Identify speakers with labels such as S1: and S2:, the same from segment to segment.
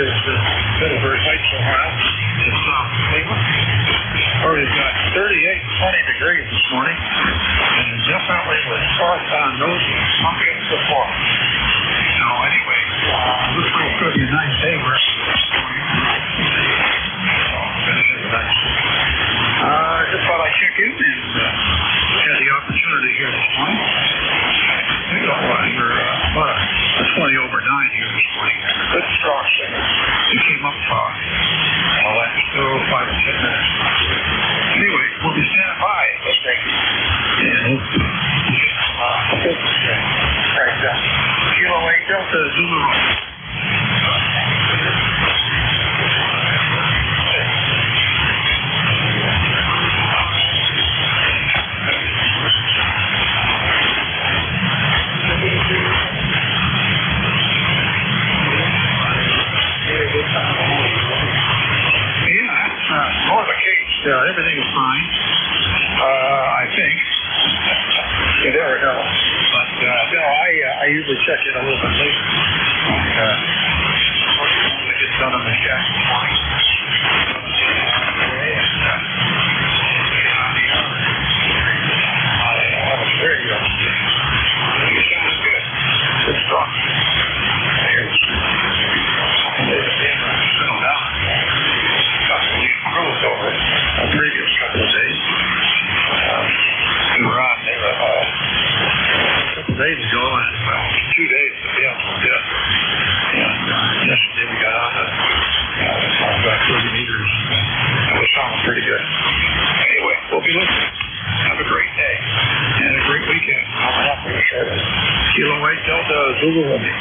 S1: is Middlebury Heights, Ohio. It's Cleveland. Already got 38, 20 degrees this morning, and definitely with northbound nose pumpkin before. So anyway, looks like it's going to be a nice day for us. Just thought I'd check in and had the opportunity here this morning. We're about a 20 over 9 here this morning. Good strong signal. It came up in the last 5 or 10 minutes. Anyway, we'll be standing by listening. And right there. Kilo 8 Delta Zulu. More the case. Everything is fine. I think. You never know. But I usually check in a little bit later. I get done on the jack this morning. I was very young. You sound good. Good strong. Settle down. Growth over a previous couple of days. We were on there a couple of days ago, and 2 days to be able to dip. And yesterday we got on about 30 meters. It was sounding pretty good. Anyway, we'll be listening. Have a great day and a great weekend. I'm happy to share this. Kilo 8 Delta Zulu with me.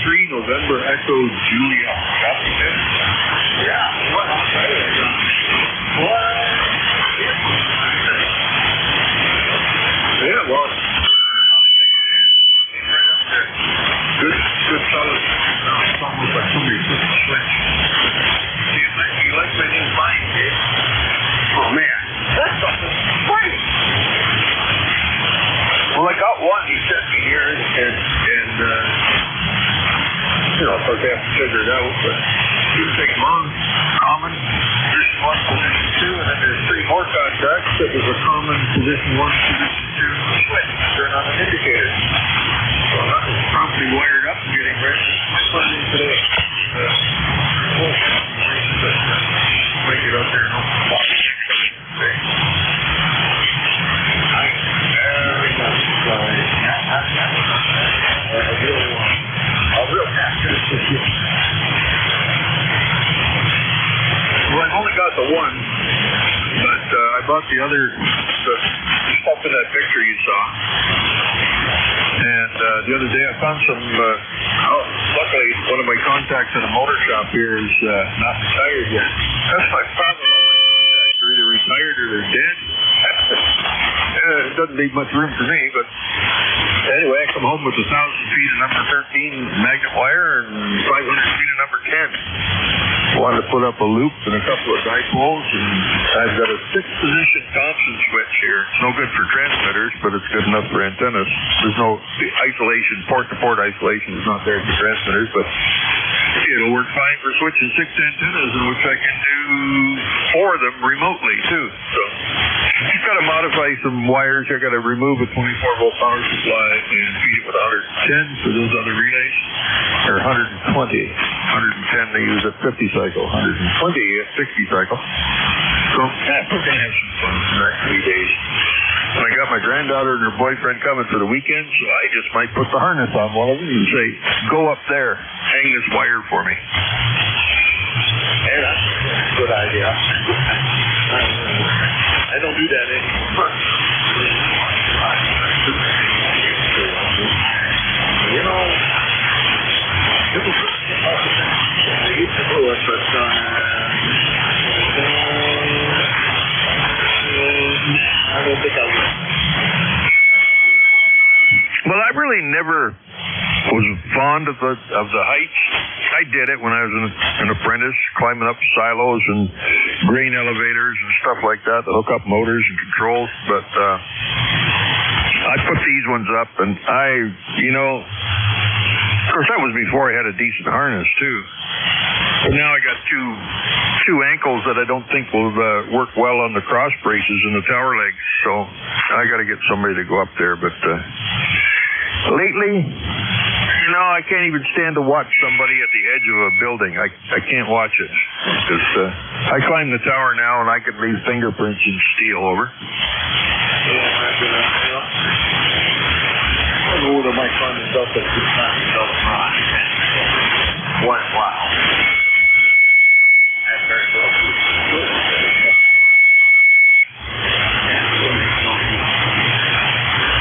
S1: 3 November Echo Julia. Copy that? Yeah. What? Yeah, well, good solid. It's almost like somebody flipped the switch. You like my new bike, Dave? Oh, man. That's something great. Well, I got one he sent me here, and you know, of course, I have to figure it out, but it didn't take long. Common, position 1, position 2, and then there's 3 more contacts. That was a common position 1, position 2, switch, turn on an indicator. So that was promptly wired up and getting ready to put it in today. Make it up there, no problem. Well, I've only got the one, but I bought the other stuff in that picture you saw. And the other day I found some, luckily one of my contacts in a motor shop here is not retired yet. That's my problem. All my contacts are either retired or they're dead. It doesn't leave much room for me, but anyway, I come home with 1,000 feet of number 13 magnet wire and 500 feet of number 10. Wanted to put up a loop and a couple of dipoles, and I've got a 6-position Thompson switch here. It's no good for transmitters, but it's good enough for antennas. There's no isolation, port-to-port isolation is not there for transmitters, but it'll work fine for switching 6 antennas, in which I can do 4 of them remotely, too. So you've got to modify some wires. I've got to remove a 24-volt power supply and feed it with 110 for those other relays, or 120. 110 they use at 50 cycle, 120 at 60 cycle. So we're going to have some fun in the next 3 days. And I got my granddaughter and her boyfriend coming for the weekend, so I just might put the harness on one of them and say, go up there, hang this wire for me. Hey, that's a good idea. I don't do that anymore. You know, it was I used to do it, but I don't think I will. Well, I really never was fond of the heights. I did it when I was an apprentice, climbing up silos and grain elevators and stuff like that to hook up motors and controls. But I put these ones up, and of course, that was before I had a decent harness too. But now I got two ankles that I don't think will work well on the cross braces and the tower legs. So I got to get somebody to go up there. But lately, I can't even stand to watch somebody at the edge of a building. I can't watch it because I climb the tower now and I can leave fingerprints in steel over. I don't know whether my son is up at 2 times wow. That's very well.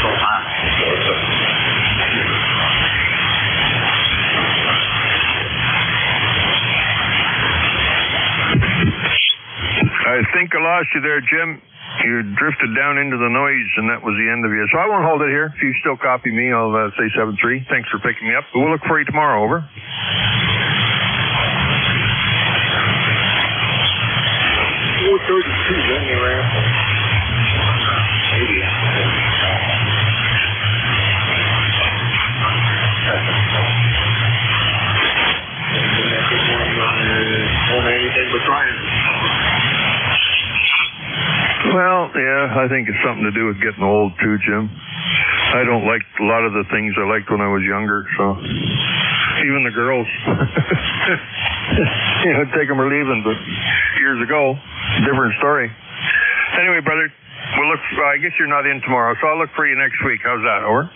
S1: So high. I think I lost you there, Jim. You drifted down into the noise, and that was the end of you. So I won't hold it here. If you still copy me, I'll say 7-3. Thanks for picking me up. But we'll look for you tomorrow. Over. 432 anyway. Maybe. Anything but trying. Well, yeah, I think it's something to do with getting old too, Jim. I don't like a lot of the things I liked when I was younger, so even the girls, take them or leave them, but years ago, different story. Anyway, brother, we'll look. I guess you're not in tomorrow, so I'll look for you next week. How's that? Over.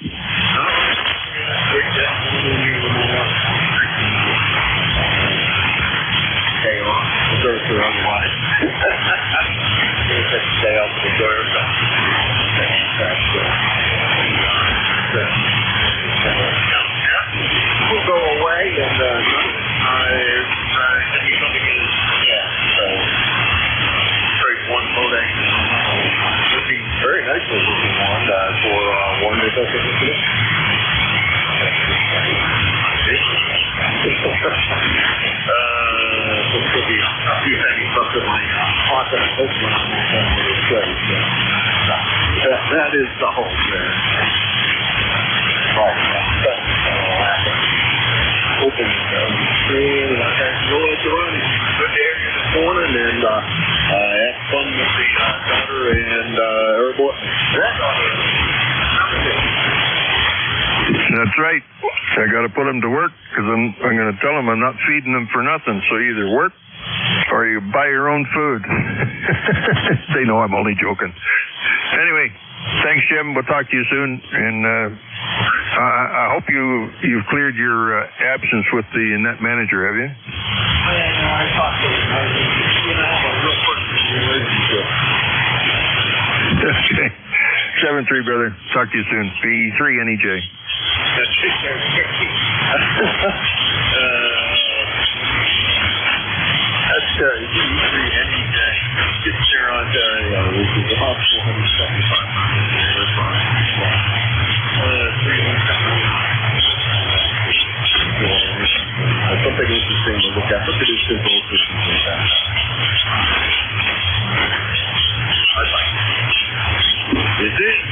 S1: Stay on. We'll go through otherwise. Stay up the door. We'll go away. hopefully I'm not going to straight. That is the hope there. Right. Hoping and I can go at the running. Good area this morning and have fun with the daughter and her boy.
S2: That's right. I got to put them to work because I'm going to tell them I'm not feeding them for nothing. So either work or you buy your own food. They know I'm only joking. Anyway, thanks, Jim. We'll talk to you soon. And I hope you've cleared your absence with the net manager, have you?
S1: I talked to him. I have a real personal relationship.
S2: Okay. 7-3, brother. Talk to you soon. B3 NEJ.
S1: That's B3 NEJ. Get there, Ontario, which is about 475 something interesting to look at. Look at this simple system. I'd like it. This is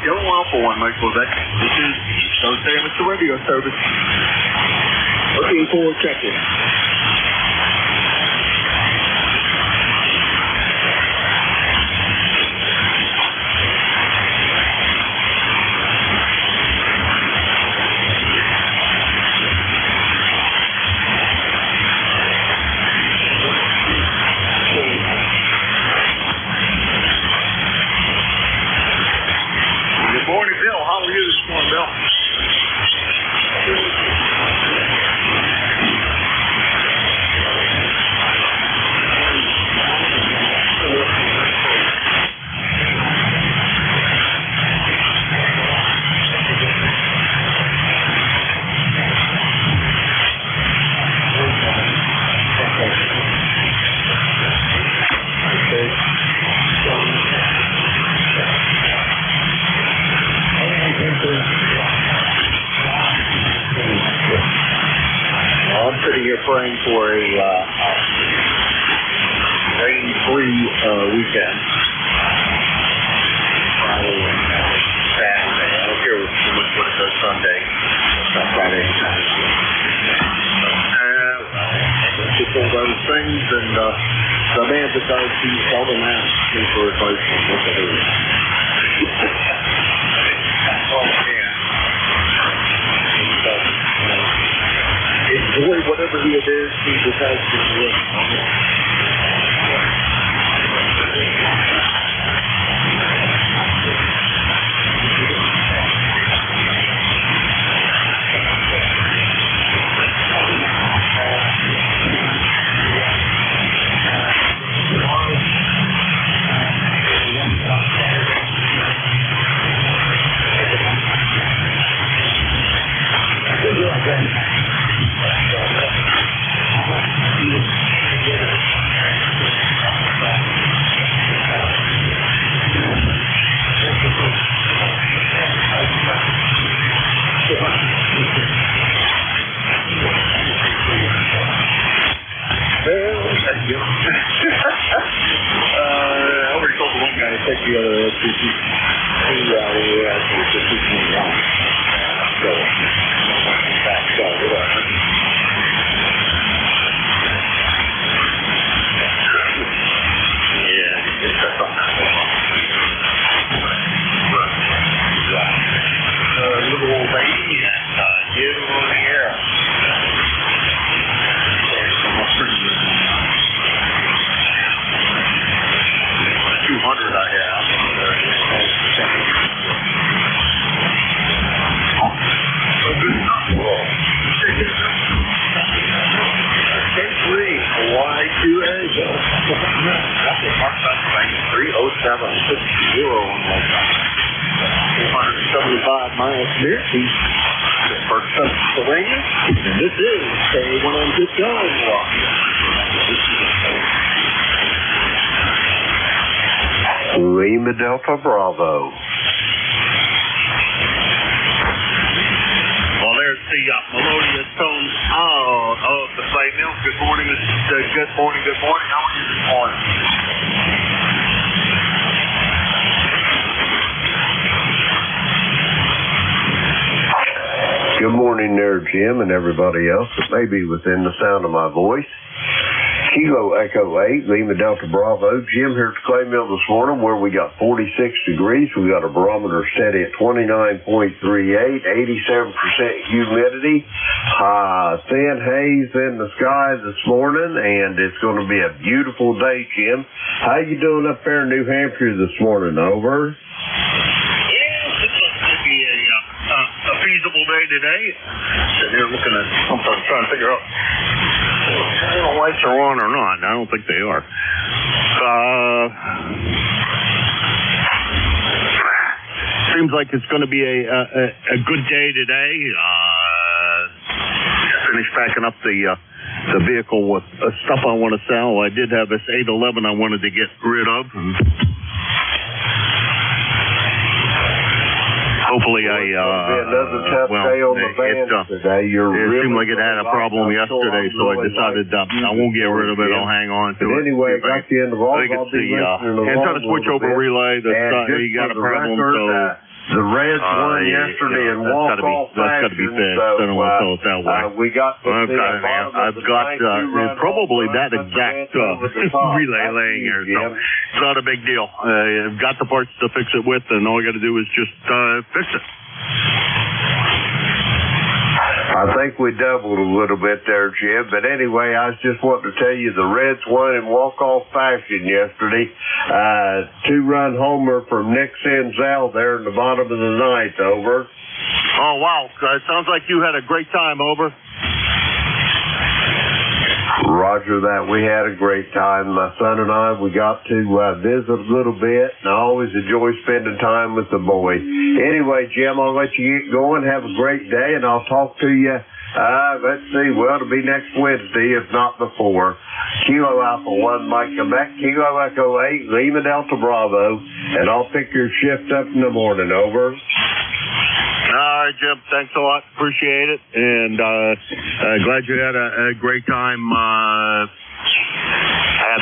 S1: you're on for one, Mike Quebec. This is East Amateur Radio Service. Looking forward to checking. Good morning, Bill. How are you this morning, Bill? I'm sitting here praying for a rain-free weekend. Friday and Saturday. I don't care too much what it does Sunday. It's not Friday and Saturday. Just all those things, and the man that does these seldom asks me for advice on what to do. Oh, yeah. Enjoy whatever it is he decides to do. I already told the one guy to take the other little old lady and get on the air. 200 I have. Y2A. That's a Mark 30760 on like 275 miles near east. First Pennsylvania. And this is K106
S3: Lima Delta Bravo.
S1: Well, there's the melodious tones of the Play Mill. Good morning, Good morning. How are you this morning?
S3: Good morning there, Jim, and everybody else that may be within the sound of my voice. Kilo Echo 8, Lima Delta Bravo. Jim here at the clay mill this morning where we got 46 degrees. We got a barometer steady at 29.38, 87% humidity. Thin haze in the sky this morning, and it's going to be a beautiful day, Jim. How you doing up there in New Hampshire this morning? Over.
S2: A feasible day today. Sitting here looking at something, trying to figure out if the lights are on or not. I don't think they are. Seems like it's going to be a good day today. Finished packing up the vehicle with stuff I want to sell. I did have this 811 I wanted to get rid of. Hopefully
S3: another tough day on the van today.
S2: It seemed like it had a problem yesterday, so I decided I won't get rid of it. I'll hang on to it.
S3: Anyway, got the end of all.
S2: I think it's the antenna switch over relay that you got a problem. So
S3: the Reds won yesterday in walk-off fashion.
S2: That's got to be fixed. I don't want to tell it that way.
S3: We got
S2: I've got probably that exact relay laying here. So it's not a big deal. I've got the parts to fix it with, and all you got to do is just fix it.
S3: I think we doubled a little bit there, Jim. But anyway, I was just wanting to tell you the Reds won in walk-off fashion yesterday. Two-run homer from Nick Senzel there in the bottom of the ninth. Over.
S2: Oh, wow. It sounds like you had a great time. Over.
S3: Roger that. We had a great time. My son and I, we got to visit a little bit, and I always enjoy spending time with the boys. Anyway, Jim, I'll let you get going. Have a great day, and I'll talk to you, let's see, well, it'll be next Wednesday, if not before. Kilo Alpha 1, Mike Quebec, Kilo Echo 8, Lima Delta Bravo, and I'll pick your shift up in the morning. Over.
S2: All right, Jim. Thanks a lot. Appreciate it. And glad you had a great time at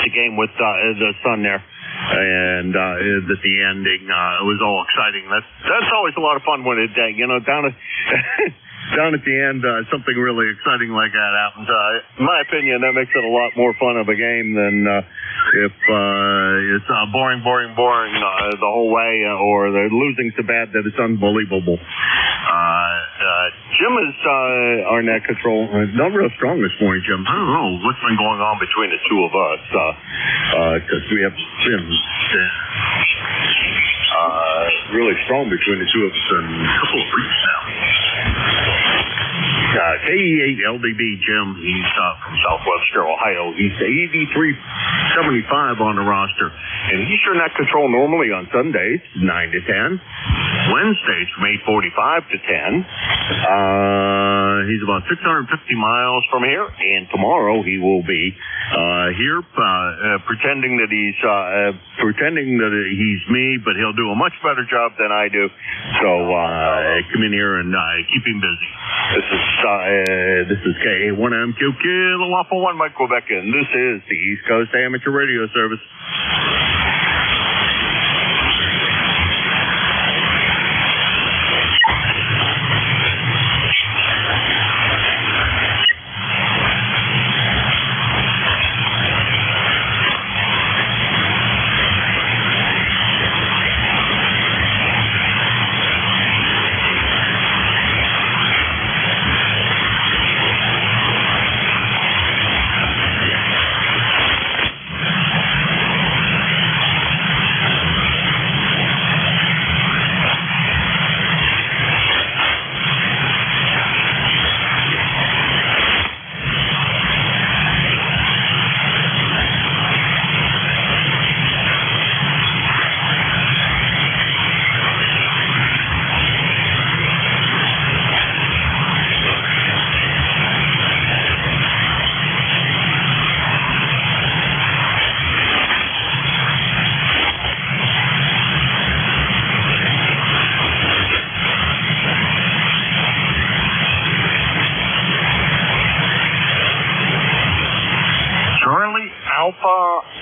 S2: the game with the son there. And at the ending, it was all exciting. That's always a lot of fun when it, down at the end, something really exciting like that happens. In my opinion, that makes it a lot more fun of a game than if it's boring the whole way, or they're losing so bad that it's unbelievable. Jim is our net control. Not real strong this morning, Jim. I don't know what's been going on between the two of us, because we have been really strong between the two of us in a couple of weeks now. KE8 LDB Jim, he's from Southwestern Ohio. He's 8375 on the roster. And he's your net control normally on Sundays, 9 to 10. Wednesdays from 8:45 to 10. He's about 650 miles from here. And tomorrow he will be here pretending that he's me, but he'll do a much better job than I do. So come in here and keep him busy. This is K1MQ Kilo Alpha 1 Mike Quebec, and this is the East Coast Amateur Radio Service.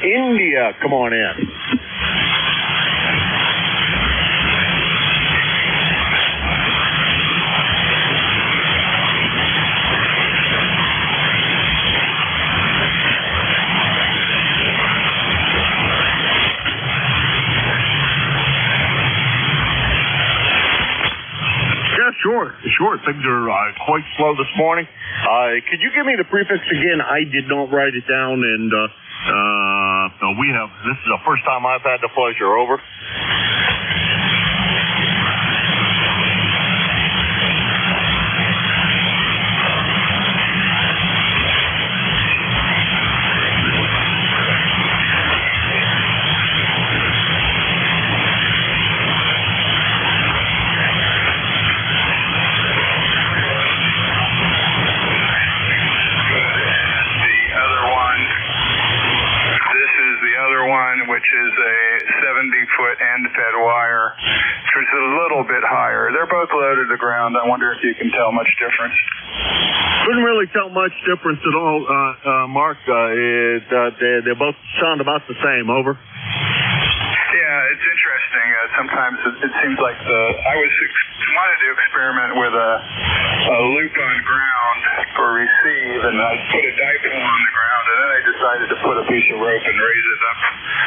S4: India, come on in.
S2: Sure. Things are quite slow this morning.
S4: Could you give me the prefix again? I did not write it down, and
S2: this is the first time I've had the pleasure. Over.
S1: Which is a 70-foot end-fed wire, which is a little bit higher. They're both low to the ground. I wonder if you can tell much difference.
S4: Couldn't really tell much difference at all, Mark. They both sound about the same. Over.
S1: Yeah, it's interesting. Sometimes it seems like I wanted to experiment with a loop on ground for receive, and I put a dipole on the ground, and then I decided to put a piece of rope and raise it up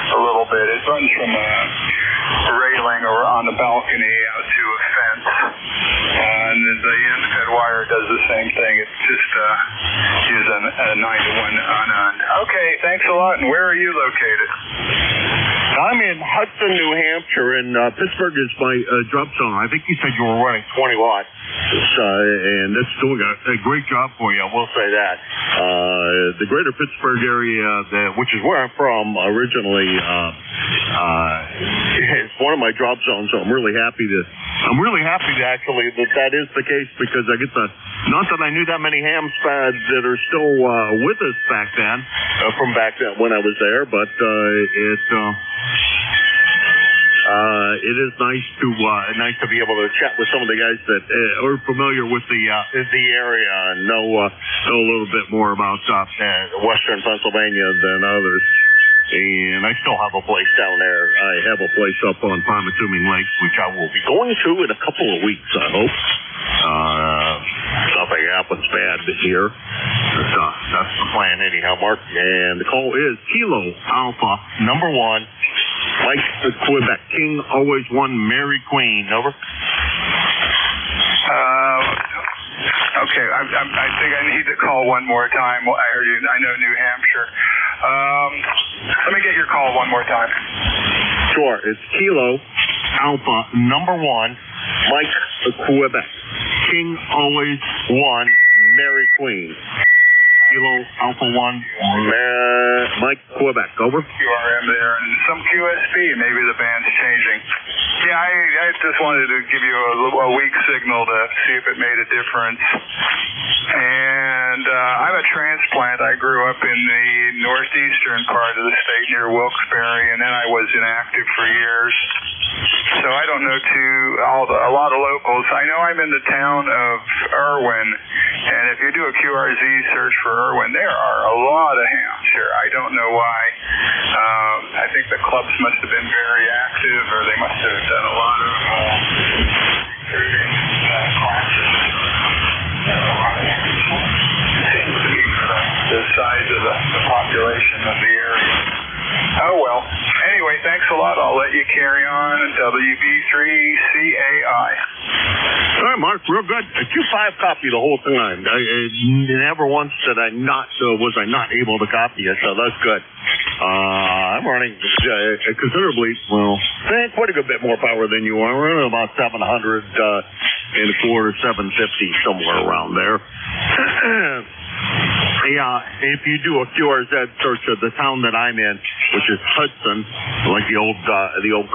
S1: a little bit. It runs from a railing or on the balcony out to a fence, and the end-fed wire does the same thing. It's just use a 9-to-1 on. Okay, thanks a lot. And where are you located?
S4: I'm in Hudson, New Hampshire, and Pittsburgh is my drop zone. I think you said you were running 20 watts, and that's doing a great job for you, I will say that. The greater Pittsburgh area, which is where I'm from originally, it's one of my drop zones, so I'm really happy actually that is the case, because I get not that I knew that many ham spads that are still with us back then, from back then when I was there, but it is nice to be able to chat with some of the guys that are familiar with the area and know a little bit more about Western Pennsylvania than others. And I still have a place down there. I have a place up on Pontotooming Lake, which I will be going to in a couple of weeks, I hope. Nothing happens bad here. That's the plan anyhow, Mark. And the call is Kilo Alpha number 1, Mike, Quebec. King always won, Mary Queen. Over.
S1: Okay, I think I need to call one more time. I heard you. I know New Hampshire. Let me get your call one more time.
S4: Sure. It's Kilo Alpha number 1, Mike, Quebec. King always won, Mary Queen. Kilo Alpha 1, Mike, Quebec. Over.
S1: QRM there, and some QSP. Maybe the band's changing. Yeah, I just wanted to give you a weak signal to see if it made a difference. And I'm a transplant. I grew up in the northeastern part of the state near Wilkes-Barre, and then I was inactive for years. So I don't know a lot of locals. I know I'm in the town of Irwin, and if you do a QRZ search for Irwin, there are a lot of hams here. I don't know why. I think the clubs must have been very active, or they must have done a lot of recruiting classes. Seems to be for the size of the population of the area. Oh, well. Anyway, thanks a lot. I'll let you carry on. WB3CAI.
S4: All right, Mark, real good. A 2.5 copy the whole time. Never once was I not able to copy it, so that's good. I'm running considerably, quite a good bit more power than you are. I'm running about 700 and a quarter, 750, somewhere around there. Yeah, if you do a QRZ search of the town that I'm in, which is Hudson, like the old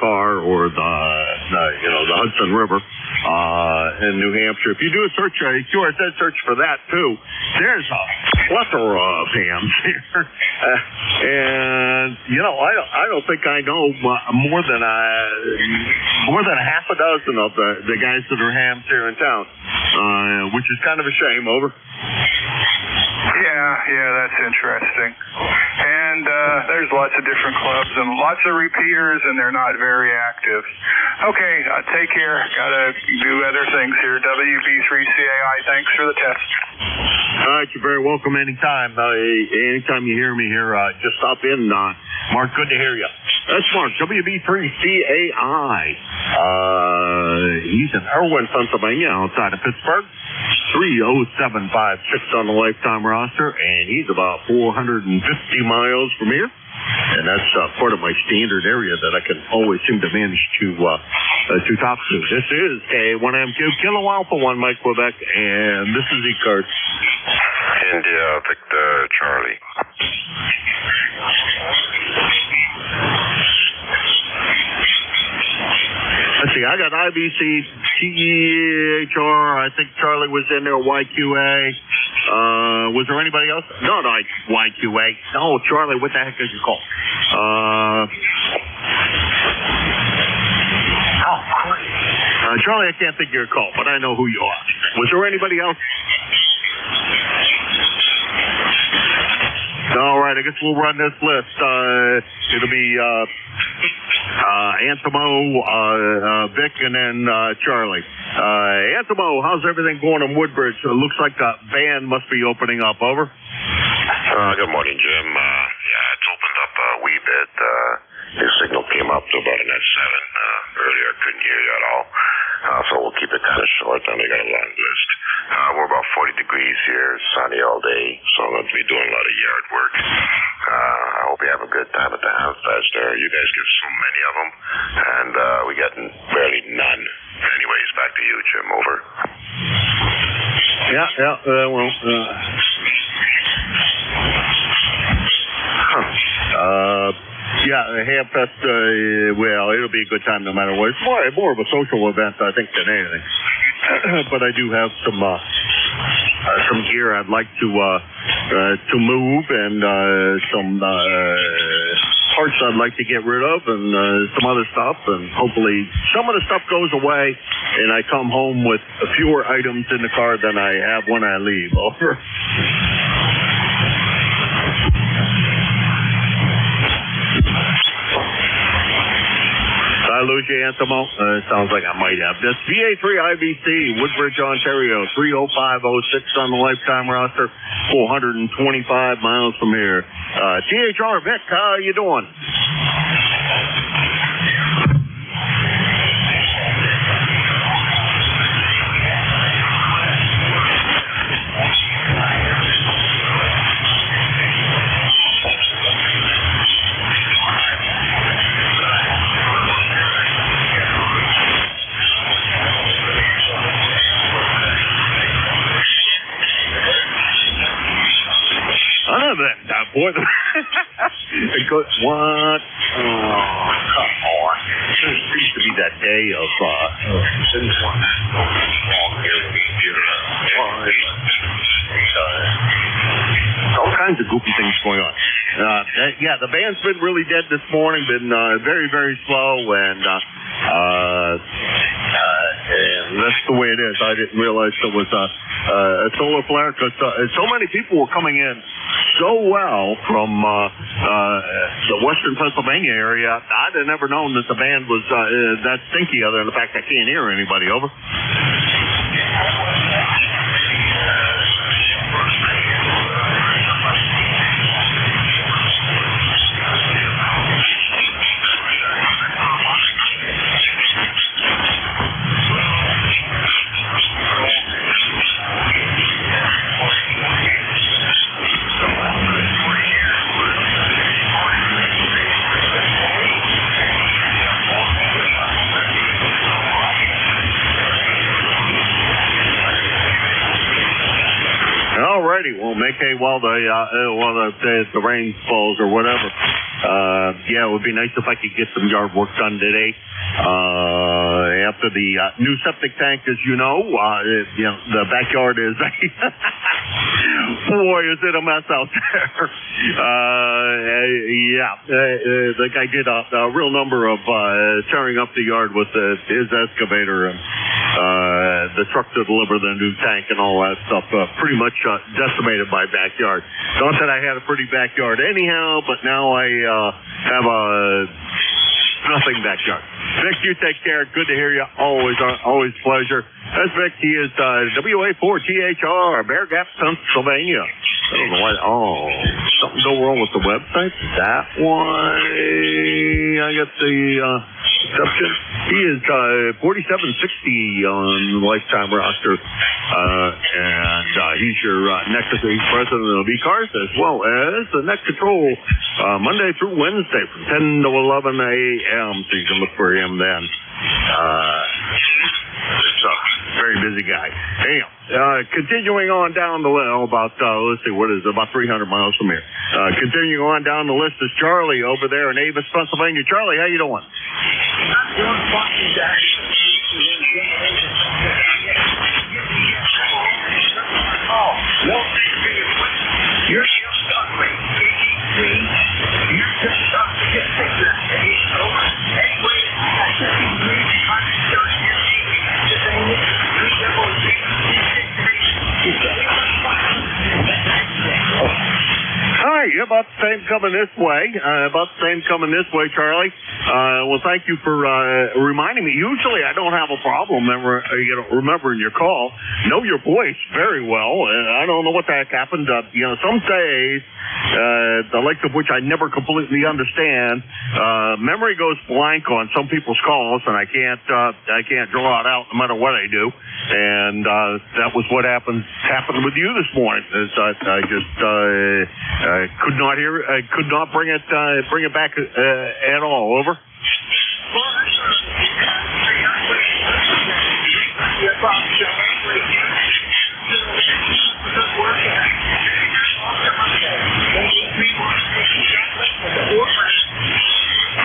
S4: car or the Hudson River in New Hampshire. If you do a QRZ search for that too, there's a plethora of hams here, and I don't think I know more than a half a dozen of the guys that are hams here in town, which is kind of a shame. Over.
S1: Yeah, that's interesting. And
S5: and there's lots of different clubs and lots of repeaters, and they're not very active. Okay, take care. Gotta do other things here. WB3CAI, thanks for the test.
S4: All right, you're very welcome anytime. Anytime you hear me here, just stop in. Mark, good to hear you. That's Mark, WB3CAI. He's in Irwin, Pennsylvania, outside of Pittsburgh. 30756 on the lifetime roster, and he's about 450 miles from here. And that's part of my standard area that I can always seem to manage to talk to. This is K1MQ, Kilo Alpha 1, Mike, Quebec, and this is ECARS.
S6: India, Victor, Charlie.
S4: Let's see, I got IBC, THR, I think Charlie was in there, YQA. Was there anybody else? No, YQA. No, Charlie, what the heck is your call? Charlie, I can't think of your call, but I know who you are. Was there anybody else? All right, I guess we'll run this list. It'll be Antimo, Vic, and then Charlie. Antimo, how's everything going in Woodbridge? It looks like the band must be opening up. Over.
S6: Good morning, Jim. Yeah, it's opened up a wee bit. Your signal came up to about a net 7. Earlier, I couldn't hear you at all. So we'll keep it kind of short, and we got a long list. We're about 40 degrees here, sunny all day, so I'm going to be doing a lot of yard work. I hope you have a good time at the Hamfest there. You guys get so many of them, and we getting barely none. Anyways, back to you, Jim. Over.
S4: Yeah, the Hamfest, well, it'll be a good time no matter what. It's more of a social event, I think, than anything. But I do have some gear I'd like to move, and some parts I'd like to get rid of, and some other stuff, and hopefully some of the stuff goes away, and I come home with fewer items in the car than I have when I leave. Over. I lose you, Antimo? Sounds like I might have. That's VA3IBC, Woodbridge, Ontario, 30506 on the lifetime roster, 425 miles from here. THR, Vic, how are you doing? Boy, what? Oh, come on. It seems to be that day of all kinds of goofy things going on. Yeah, the band's been really dead this morning, been very, very slow, and that's the way it is. I didn't realize there was a solar flare, because so many people were coming in so well from the western Pennsylvania area. I'd have never known that the band was that stinky, other than the fact I can't hear anybody. Over. We'll make hay while the rain falls or whatever. Yeah, it would be nice if I could get some yard work done today. After the new septic tank, as you know, the backyard is boy, is it a mess out there. The guy did a real number of tearing up the yard with his excavator, and the truck to deliver the new tank and all that stuff. Pretty much decimated my backyard. Not that I had a pretty backyard anyhow, but now I have a nothing backyard. Vic, you take care. Good to hear you. Always pleasure. That's Vic. He is WA4THR, Bear Gap, Pennsylvania. I don't know why. Something go wrong with the website. That one, I got the exception. He is 4760 on the lifetime roster, and he's your he's president of ECARS, as well as the Net Control Monday through Wednesday from 10 to 11 a.m. So you can look for him then. It's a very busy guy. Anyhow, continuing on down the list, about let's see, what is it, about 300 miles from here. Continuing on down the list is Charlie over there in Avis, Pennsylvania. Charlie, how you doing?
S7: I'm doing fine, Jack. Oh, no, you're still stuck with you're still stuck to get fixed. Anyway, at 50 degrees, I'm still here.
S4: All right, about the same coming this way. Charlie. Well, thank you for reminding me. Usually, I don't have a problem remembering your call. Know your voice very well. I don't know what the heck happened. Some days, the likes of which I never completely understand, memory goes blank on some people's calls, and I can't draw it out no matter what I do. And that was what happened with you this morning. I just could not hear. I could not bring it back at all. Over.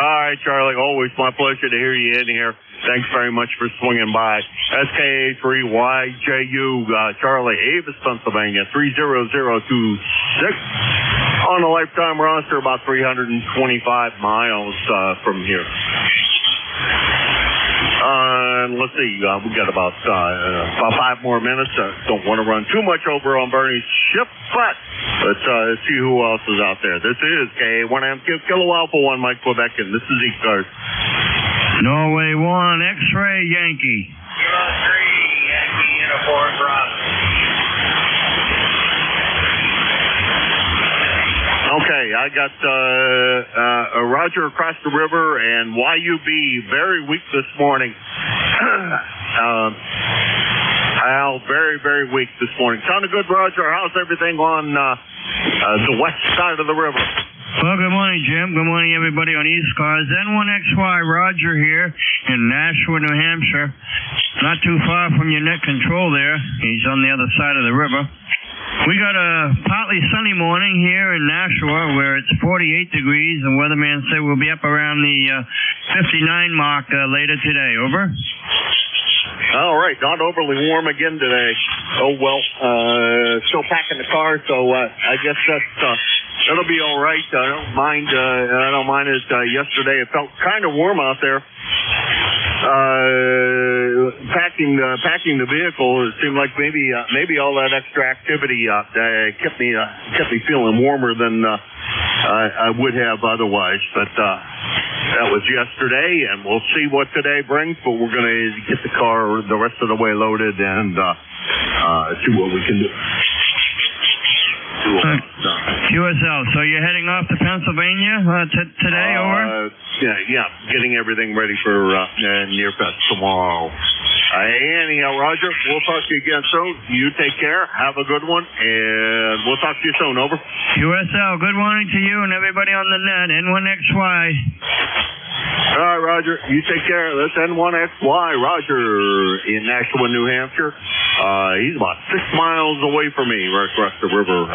S4: All right, Charlie. Always my pleasure to hear you in here. Thanks very much for swinging by. SKA3YJU, Charlie, Avis, Pennsylvania, 30026. On the lifetime roster, about 325 miles from here. Let's see, we got about 5 more minutes. Don't want to run too much over on Bernie's ship, but let's see who else is out there. This is KA1M Kilo Alpha 1, Mike Quebec, and this is ECARS.
S8: Norway 1, X-Ray Yankee.
S7: 3, Yankee Uniform Bravo.
S4: Okay, I got Roger across the river and YUB very weak this morning. Al, very, very weak this morning. Sounded good, Roger. How's everything on the west side of the river?
S8: Well, good morning, Jim. Good morning, everybody on ECARS. N1XY, Roger here in Nashua, New Hampshire. Not too far from your net control there. He's on the other side of the river. We got a partly sunny morning here in Nashua where it's 48 degrees. The weatherman said we'll be up around the 59 mark later today. Over.
S4: All right, not overly warm again today. Oh well, still packing the car, so I guess that'll be all right. I don't mind. it. Yesterday it felt kind of warm out there. Packing the vehicle, it seemed like maybe all that extra activity kept me feeling warmer than I would have otherwise. But that was yesterday, and we'll see what today brings. But we're going to get the car the rest of the way loaded and see what we can do.
S8: QSL, so you're heading off to Pennsylvania today, over?
S4: Yeah, getting everything ready for Nearfest tomorrow. Anyhow, Roger, we'll talk to you again soon. You take care. Have a good one, and we'll talk to you soon. Over.
S8: QSL, good morning to you and everybody on the net. N1XY.
S4: All right, Roger. You take care. That's N1XY, Roger, in Nashua, New Hampshire. He's about 6 miles away from me, right across the river,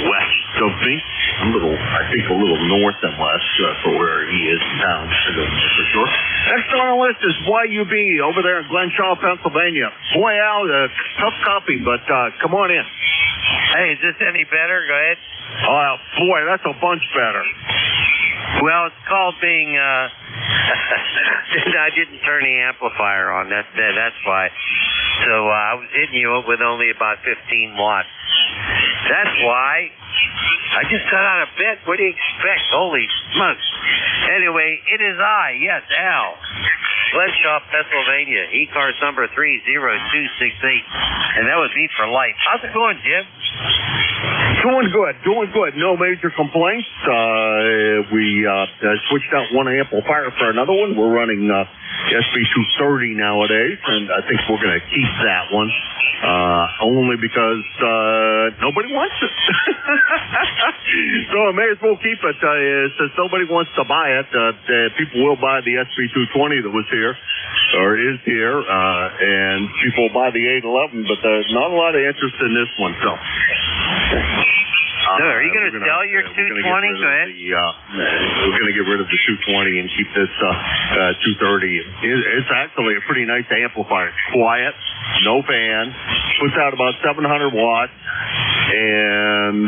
S4: west of me. I think a little north and west for where he is in town, for sure. Next on our list is YUB over there in Glenshaw, Pennsylvania. Boy, Al, tough copy, but come on in.
S9: Hey, is this any better? Go ahead.
S4: Oh, boy, that's a bunch better.
S9: Well, it's called being I didn't turn the amplifier on. That's why. So I was hitting you with only about 15 watts. That's why. I just got out of bed. What do you expect? Holy smokes. Anyway, it is I, yes, Al. Glenshaw, Pennsylvania. ECARS number 30268. And that would be for life. How's it going, Jim?
S4: Doing good. No major complaints. We switched out one amplifier for another one. We're running SB230 nowadays, and I think we're going to keep that one. Only because nobody wants it. So I may as well keep it. Since nobody wants to buy it, people will buy the SB220 that was here, or is here, and people will buy the 811, but there's not a lot of interest in this one. So,
S9: are you going to sell your 220? Go ahead.
S4: We're going to get rid of the 220 and keep this 230. It's actually a pretty nice amplifier. It's quiet, no fan, puts out about 700 watts, and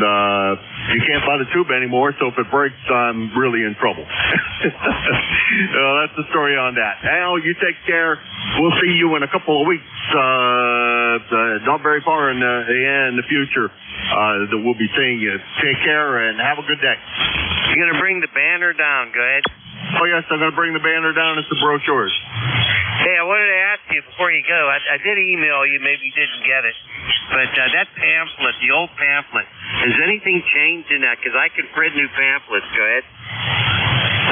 S4: you can't buy the tube anymore, so if it breaks, I'm really in trouble. That's the story on that. Al, you take care. We'll see you in a couple of weeks, not very far in the future, that we'll be seeing you. Take care and have a good day.
S9: You're going to bring the banner down. Go ahead.
S4: Oh, yes, I'm going to bring the banner down. It's the brochures.
S9: Hey, I wanted to ask you before you go. I did email you. Maybe you didn't get it. But that pamphlet, the old pamphlet, has anything changed in that? Because I can print new pamphlets. Go ahead.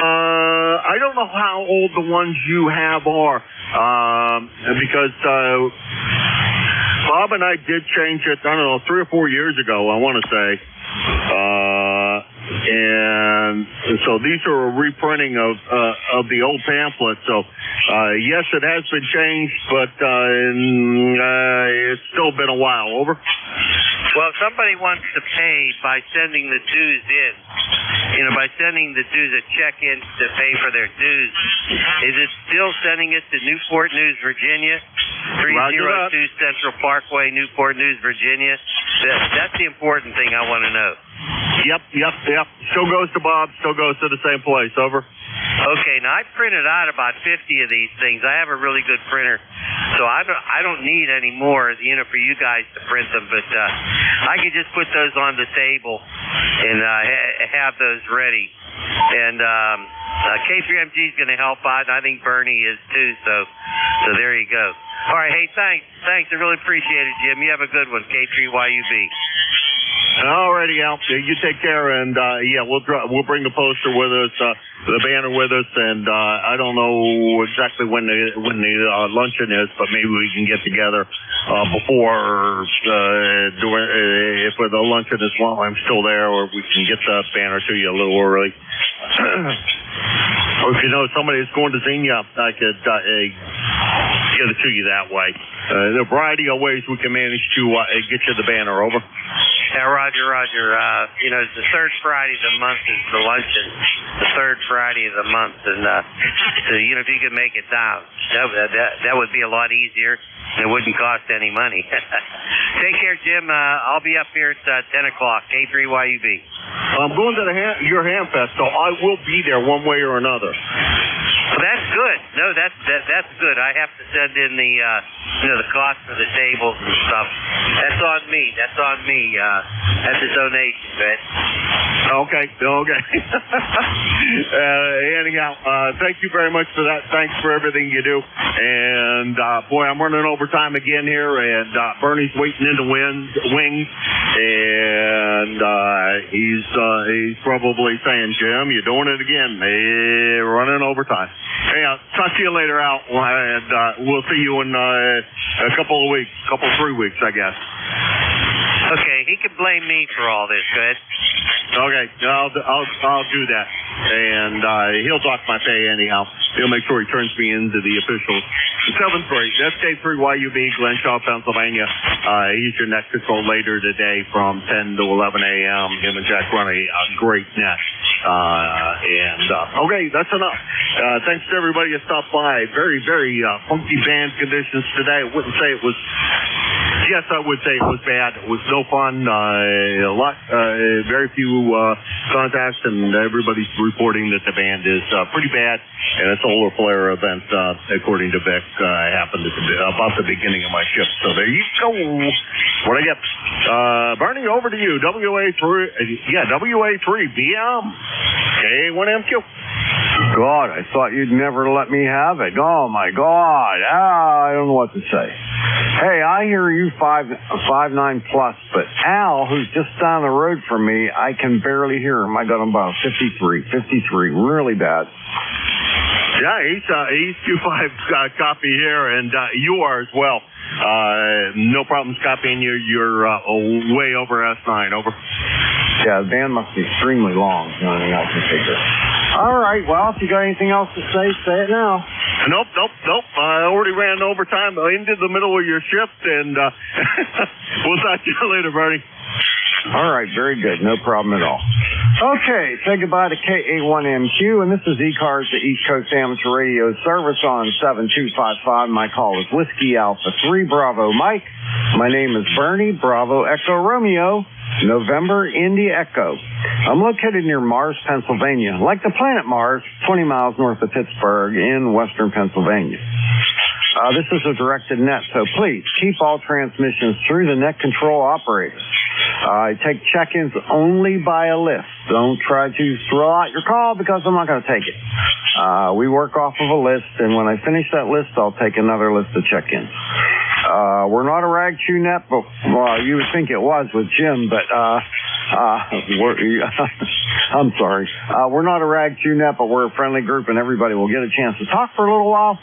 S4: I don't know how old the ones you have are, because Bob and I did change it, I don't know, 3 or 4 years ago, I want to say. And so these are a reprinting of the old pamphlet. So, yes, it has been changed, but it's still been a while. Over.
S9: Well, if somebody wants to pay by sending the dues in, by sending the dues, a check in to pay for their dues, is it still sending it to Newport News, Virginia? 302 Central Parkway, Newport News, Virginia. That's the important thing I want to know.
S4: Yep. Still goes to Bob, still goes to the same place. Over.
S9: Okay, now I printed out about 50 of these things. I have a really good printer, so I don't need any more, for you guys to print them, but I could just put those on the table and have those ready. And K3MG is going to help out, and I think Bernie is too, so there you go. All right, hey, thanks. I really appreciate it, Jim. You have a good one, K3YUB.
S4: Alrighty, Al. You take care, and we'll bring the poster with us, the banner with us, and I don't know exactly when the luncheon is, but maybe we can get together before if the luncheon is while I'm still there, or we can get the banner to you a little early. Or if you know somebody that's going to Xenia, I could get it to you that way. There are a variety of ways we can manage to get you the banner. Over.
S9: Yeah, Roger. It's the third Friday of the month is the luncheon. The third Friday of the month, and so if you could make it down, that would be a lot easier. It wouldn't cost any money. Take care, Jim. I'll be up here at 10 o'clock. K3YUB.
S4: I'm going to your Hamfest, so I will be there one way or another.
S9: Well, that's good. No, that's good. I have to send in the cost for the tables and stuff. That's on me. That's a donation, man.
S4: Okay. Anyhow, thank you very much for that. Thanks for everything you do. And boy, I'm running over time again here, and Bernie's waiting in the wings, and he's probably saying, Jim, you're doing it again. Running over time. Hey, talk to you later, Al, and we'll see you in a couple of weeks, 3 weeks, I guess.
S9: Okay, he can blame me for all this. Go ahead.
S4: Okay, I'll do that, and he'll dock my pay anyhow. He'll make sure he turns me into the official 7th grade. That's K3YUB, Glenshaw, Pennsylvania. He's your net control later today from 10 to 11 a.m. Him and Jack run a great net. Okay, that's enough. Thanks to everybody that stopped by. Very, very funky band conditions today. I wouldn't say it was yes, I would say it was bad. It was no fun. Very few contacts, and everybody's reporting that the band is pretty bad, and a solar flare event, according to Vic, happened at about the beginning of my shift. So there you go. What I get? Bernie, over to you. WA3 BM. K1MQ.
S10: God, I thought you'd never let me have it. Oh, my God. I don't know what to say. Hey, I hear you 5'9" plus, but Al, who's just down the road from me, I can barely hear him. I got him about 53, really bad.
S4: Yeah, he's 2.5 copy here, and you are as well. No problems copying you. You're way over S9. Over.
S10: Yeah, the band must be extremely long. Anything else to figure. All right. Well, if you got anything else to say it now.
S4: Nope. I already ran overtime into the middle of your shift, and we'll talk to you later, Bernie.
S10: All right. Very good. No problem at all. Okay. Say goodbye to KA1MQ, and this is ECARS, the East Coast Amateur Radio Service on 7255. My call is Whiskey Alpha 3 Bravo Mike. My name is Bernie, Bravo Echo Romeo, November India Echo. I'm located near Mars, Pennsylvania, like the planet Mars, 20 miles north of Pittsburgh in western Pennsylvania. This is a directed net, so please keep all transmissions through the net control operator. I take check-ins only by a list. Don't try to throw out your call because I'm not going to take it. We work off of a list, and when I finish that list, I'll take another list of check-ins. We're not a rag chew net, but well, you would think it was with Jim, but I'm sorry. We're not a rag chew net, but we're a friendly group, and everybody will get a chance to talk for a little while.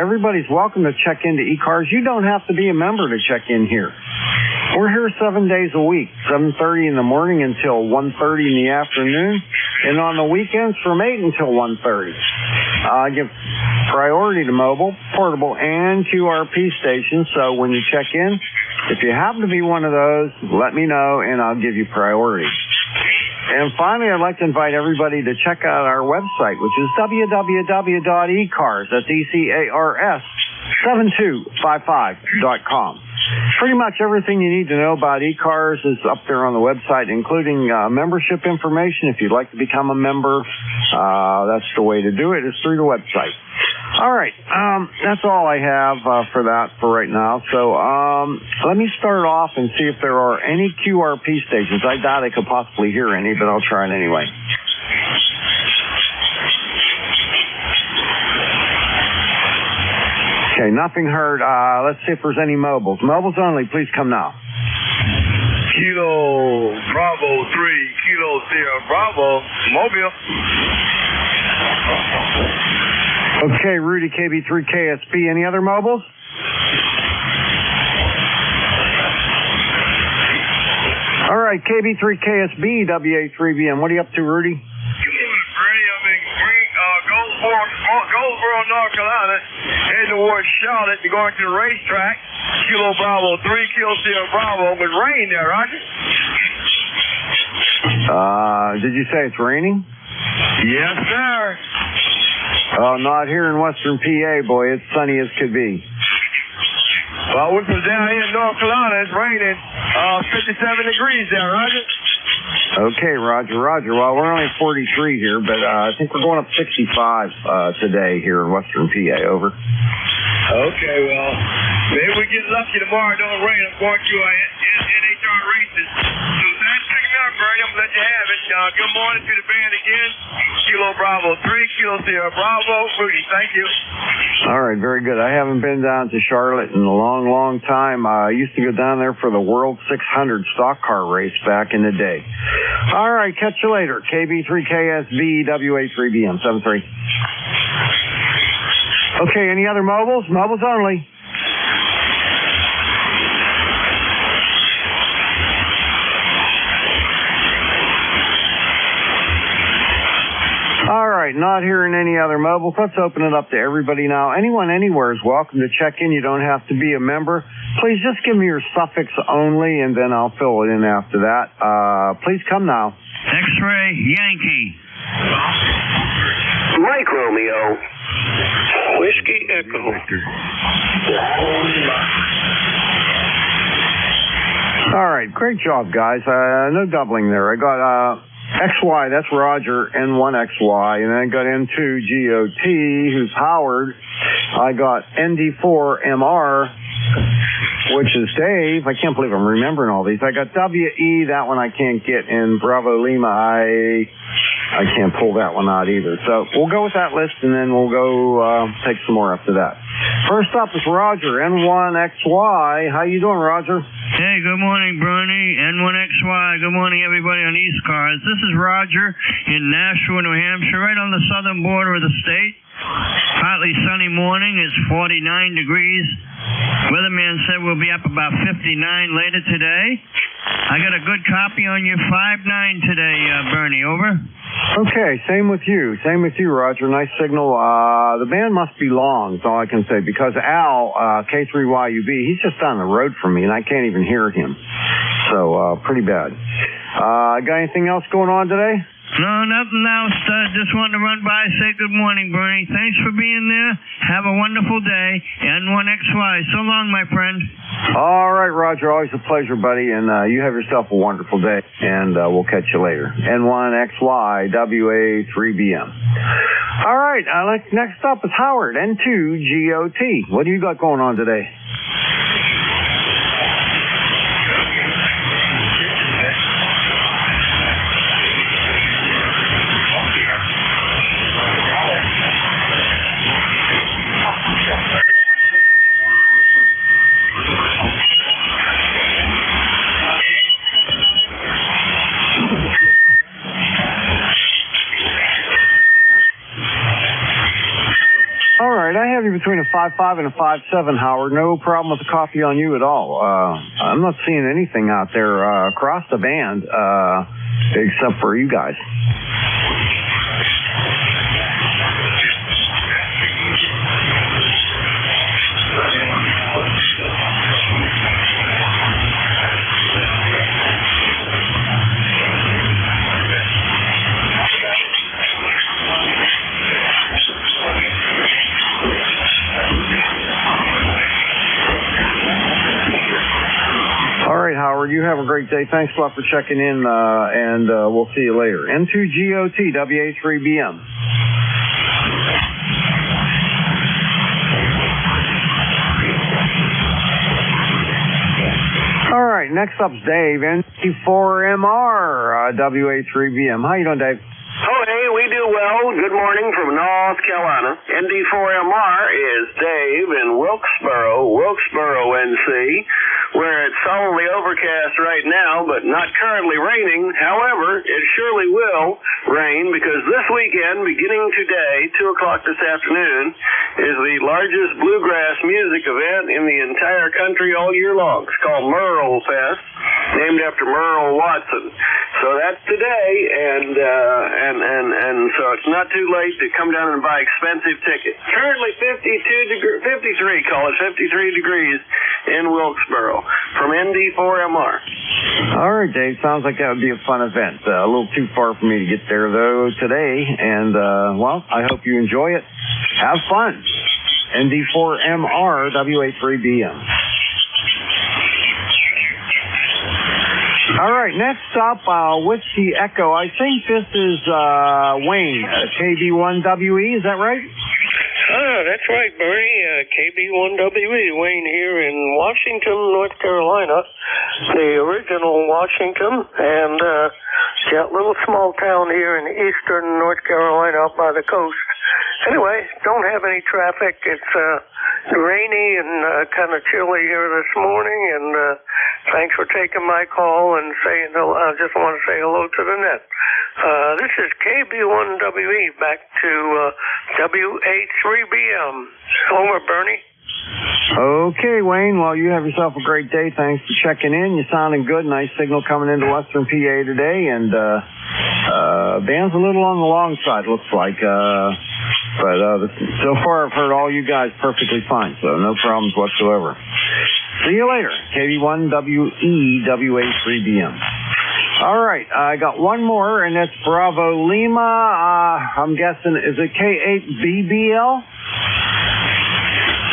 S10: Everybody's welcome to check into ECARS. You don't have to be a member to check in here. We're here 7 days a week, 7:30 in the morning until 1:30 in the afternoon, and on the weekends from 8 until 1:30. I give priority to mobile, portable, and QRP stations, so when you check in, if you happen to be one of those, let me know, and I'll give you priority. And finally, I'd like to invite everybody to check out our website, which is www.ecars, that's ECARS, 7255.com. Pretty much everything you need to know about ECARS is up there on the website, including membership information. If you'd like to become a member, that's the way to do it, is through the website. All right, that's all I have for right now. So let me start off and see if there are any QRP stations. I doubt I could possibly hear any, but I'll try it anyway. Okay, nothing heard. Let's see if there's any mobiles. Mobiles only, please come now.
S1: Kilo Bravo 3, Kilo Sierra Bravo, Mobile.
S10: Okay, Rudy, KB3KSB. Any other mobiles? All right, KB3KSB, WA3BM. What are you up to, Rudy?
S1: Goldsboro, North Carolina, heading towards Charlotte to going to the racetrack. Kilo Bravo 3, Kilo Sierra Bravo, with rain there, Roger.
S10: Did you say it's raining?
S1: Yes, sir.
S10: Oh, not here in western PA, boy. It's sunny as could be.
S1: Well, we're from down here in North Carolina. It's raining. 57 degrees there, Roger.
S10: Okay, Roger. Well, we're only 43 here, but I think we're going up 65 today here in western PA. Over.
S1: Okay, well, maybe we get lucky tomorrow. It don't rain. I'm going to NHR races. So thanks for picking me up, Bernie. I'm going to let you have it. Good morning to the band again. Kilo Bravo 3, Kilo Sierra Bravo. Rudy, thank you.
S10: All right, very good. I haven't been down to Charlotte in a long, long time. I used to go down there for the World 600 stock car race back in the day. All right, catch you later. KB3KSV, WA3BM, 73. Okay, any other mobiles? Mobiles only. All right, not hearing any other mobiles. Let's open it up to everybody now. Anyone anywhere is welcome to check in. You don't have to be a member. Please just give me your suffix only, and then I'll fill it in after that. Please come now.
S8: X-ray Yankee.
S6: Mike Romeo. Whiskey Echo.
S10: All right, great job, guys. No doubling there. I got XY, that's Roger, N1XY, and then I got N2GOT, who's Howard. I got ND4MR, which is Dave. I can't believe I'm remembering all these. I got WE, that one I can't get, and Bravo Lima, I can't pull that one out either. So we'll go with that list, and then we'll go take some more after that. First up is Roger, N1XY. How you doing, Roger?
S8: Hey, good morning, Bernie. N1XY. Good morning, everybody on ECARS. This is Roger in Nashua, New Hampshire, right on the southern border of the state. Partly sunny morning. It's 49 degrees. Weatherman said we'll be up about 59 later today. I got a good copy on your 5-9 today, Bernie. Over.
S10: Okay, same with you. Same with you, Roger. Nice signal. The band must be long, is all I can say, because Al, K3YUB, he's just down the road from me, and I can't even hear him. So, pretty bad. Got anything else going on today?
S8: No, nothing else. Just wanted to run by, say good morning, Bernie. Thanks for being there. Have a wonderful day. N1XY. So long, my friend.
S10: All right, Roger. Always a pleasure, buddy. And you have yourself a wonderful day. And we'll catch you later. N1XY, WA3BM. All right. Next up is Howard, N2GOT. What do you got going on today? I have you between a 5.5 and a 5.7, Howard. No problem with the coffee on you at all. I'm not seeing anything out there across the band except for you guys. Howard, you have a great day. Thanks a lot for checking in, and we'll see you later. N2GOT, WA3BM. All right, next up's Dave, NT4MR, WA3BM. How you doing, Dave?
S11: Oh, hey, we do well. Good morning from North Carolina. ND4MR is Dave in Wilkesboro, NC, where it's solidly overcast right now, but not currently raining. However, it surely will rain because this weekend, beginning today, 2 o'clock this afternoon, is the largest bluegrass music event in the entire country all year long. It's called Merle Fest, named after Merle Watson. So that's today, and so it's not too late to come down and buy expensive tickets. Currently 53 degrees in Wilkesboro from ND4MR.
S10: All right, Dave. Sounds like that would be a fun event. A little too far for me to get there, though, today. And, well, I hope you enjoy it. Have fun. ND4MR, WA3BM. All right, next up, Whiskey Echo. I think this is Wayne, KB1WE. Is that right?
S12: That's right, Bernie. KB1WE, Wayne here in Washington, North Carolina, the original Washington, and got a little small town here in eastern North Carolina up by the coast. Anyway, don't have any traffic. It's rainy and kind of chilly here this morning, and thanks for taking my call and saying hello. I just want to say hello to the net. This is KB1WE back to WA3BM. Homer, Bernie.
S10: Okay, Wayne. Well, you have yourself a great day. Thanks for checking in. You're sounding good. Nice signal coming into Western PA today, and band's a little on the long side, looks like. But so far, I've heard all you guys perfectly fine, so no problems whatsoever. See you later. KB1WE, WA3BM. All right, I got one more, and that's Bravo Lima. I'm guessing, is it K8BBL?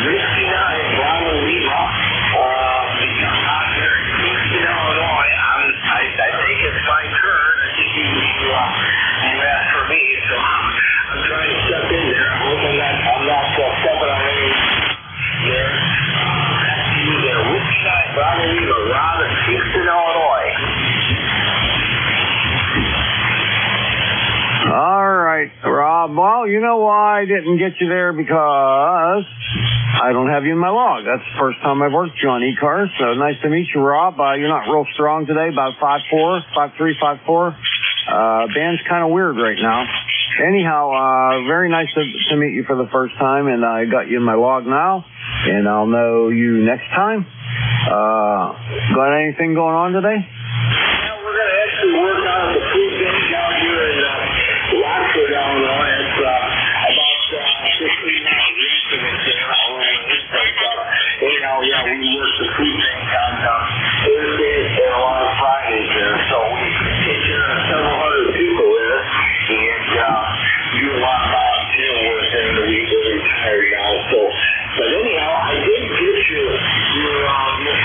S7: 69 Bravo Lima.
S10: well, you know why I didn't get you there? Because I don't have you in my log. That's the first time I've worked you on ECARS. So nice to meet you, Rob. You're not real strong today, about 5'4", 5'3", 5'4". Band's kind of weird right now. Anyhow, very nice to meet you for the first time, and I got you in my log now, and I'll know you next time. Got anything going on today?
S7: Well, we're going to actually work on the food bank down here in Rockford, Illinois. It's about 15 miles east of it there. Anyhow, yeah, we work the food bank on Thursdays and a lot of Fridays there. So we take care of several hundred people there and do a lot of volunteer work during the week. We're retired now. So, but anyhow, I did get your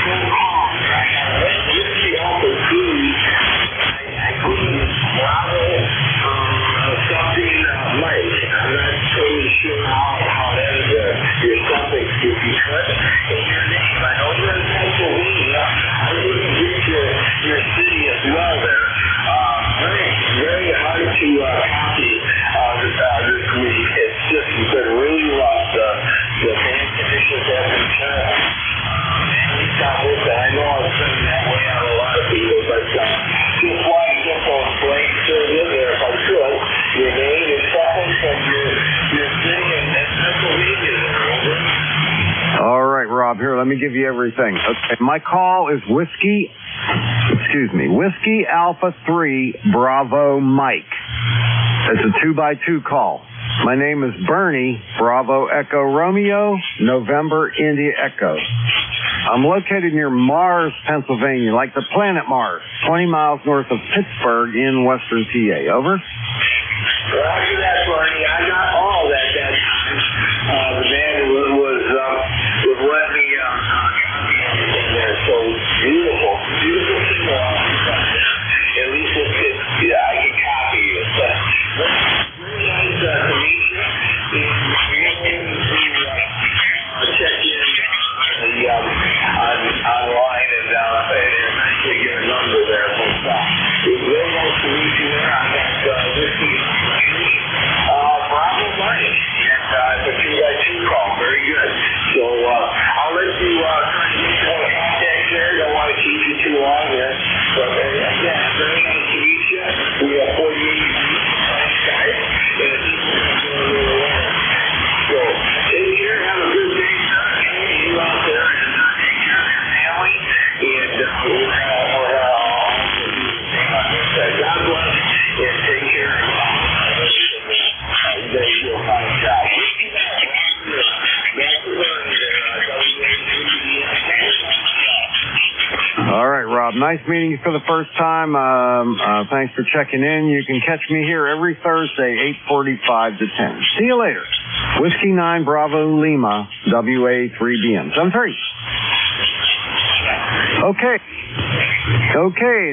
S7: phone call. I got a whiskey off of food. I put in Bravo something Mike. I'm not totally sure how that is your suffix, if you could, and your name. I know you're in Pennsylvania. I didn't get your city as well there. Very hard to copy this week. It's just been really rough. The band conditions have been terrible. At least on this, and I know I was sending that way on a lot of people, but just want to get those blanks filled in there if I could. Your name, your suffix, and your city, and Pennsylvania there, over.
S10: All right, Rob, here, let me give you everything. Okay, my call is Whiskey Alpha 3 Bravo Mike. It's a 2x2 call. My name is Bernie, Bravo Echo Romeo, November India Echo. I'm located near Mars, Pennsylvania, like the planet Mars, 20 miles north of Pittsburgh in western PA. Over.
S7: Roger that, Bernie. I got all that time. The man was letting me copy everything there. So beautiful signal off the front there. At least I can copy you. But very nice to meet you. And check in online and actually get a number there. So it was very nice to meet you there. I got whiskey. Bravo Mike, and it's a 2x2 call. Very good. So I'll let you try to get more contact there. Don't want to keep you too long here. But again, very nice to meet you. We have 48 guys, and it's so take care. Have a good day, sir. You out there, and take care of your family. And we'll also do the same on this side. God bless, and take care of you'll find a job.
S10: All right, Rob. Nice meeting you for the first time. Thanks for checking in. You can catch me here every Thursday, 8:45 to 10. See you later. Whiskey 9 Bravo Lima, WA3BM. 73. Okay,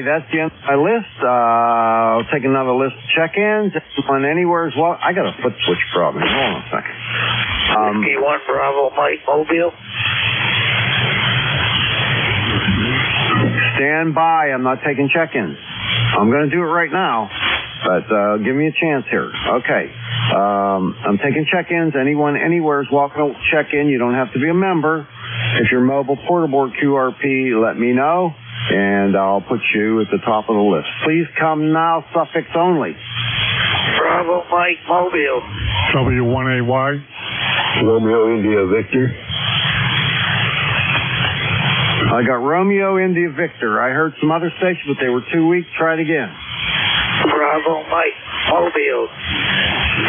S10: that's the end of my list. I'll take another list of check-ins. On anywhere as well. I got a foot switch problem. Hold on a second.
S12: Whiskey 1 Bravo Mike Mobile.
S10: Stand by. I'm not taking check-ins. I'm going to do it right now, but give me a chance here. Okay. I'm taking check-ins. Anyone anywhere is welcome to check in. You don't have to be a member. If you're mobile portable QRP, let me know, and I'll put you at the top of the list. Please come now, suffix only.
S12: Bravo Mike Mobile.
S2: W1AY.
S3: Romeo India Victor.
S10: I got Romeo India Victor. I heard some other stations, but they were too weak. Try it again.
S12: Bravo Mike Mobile.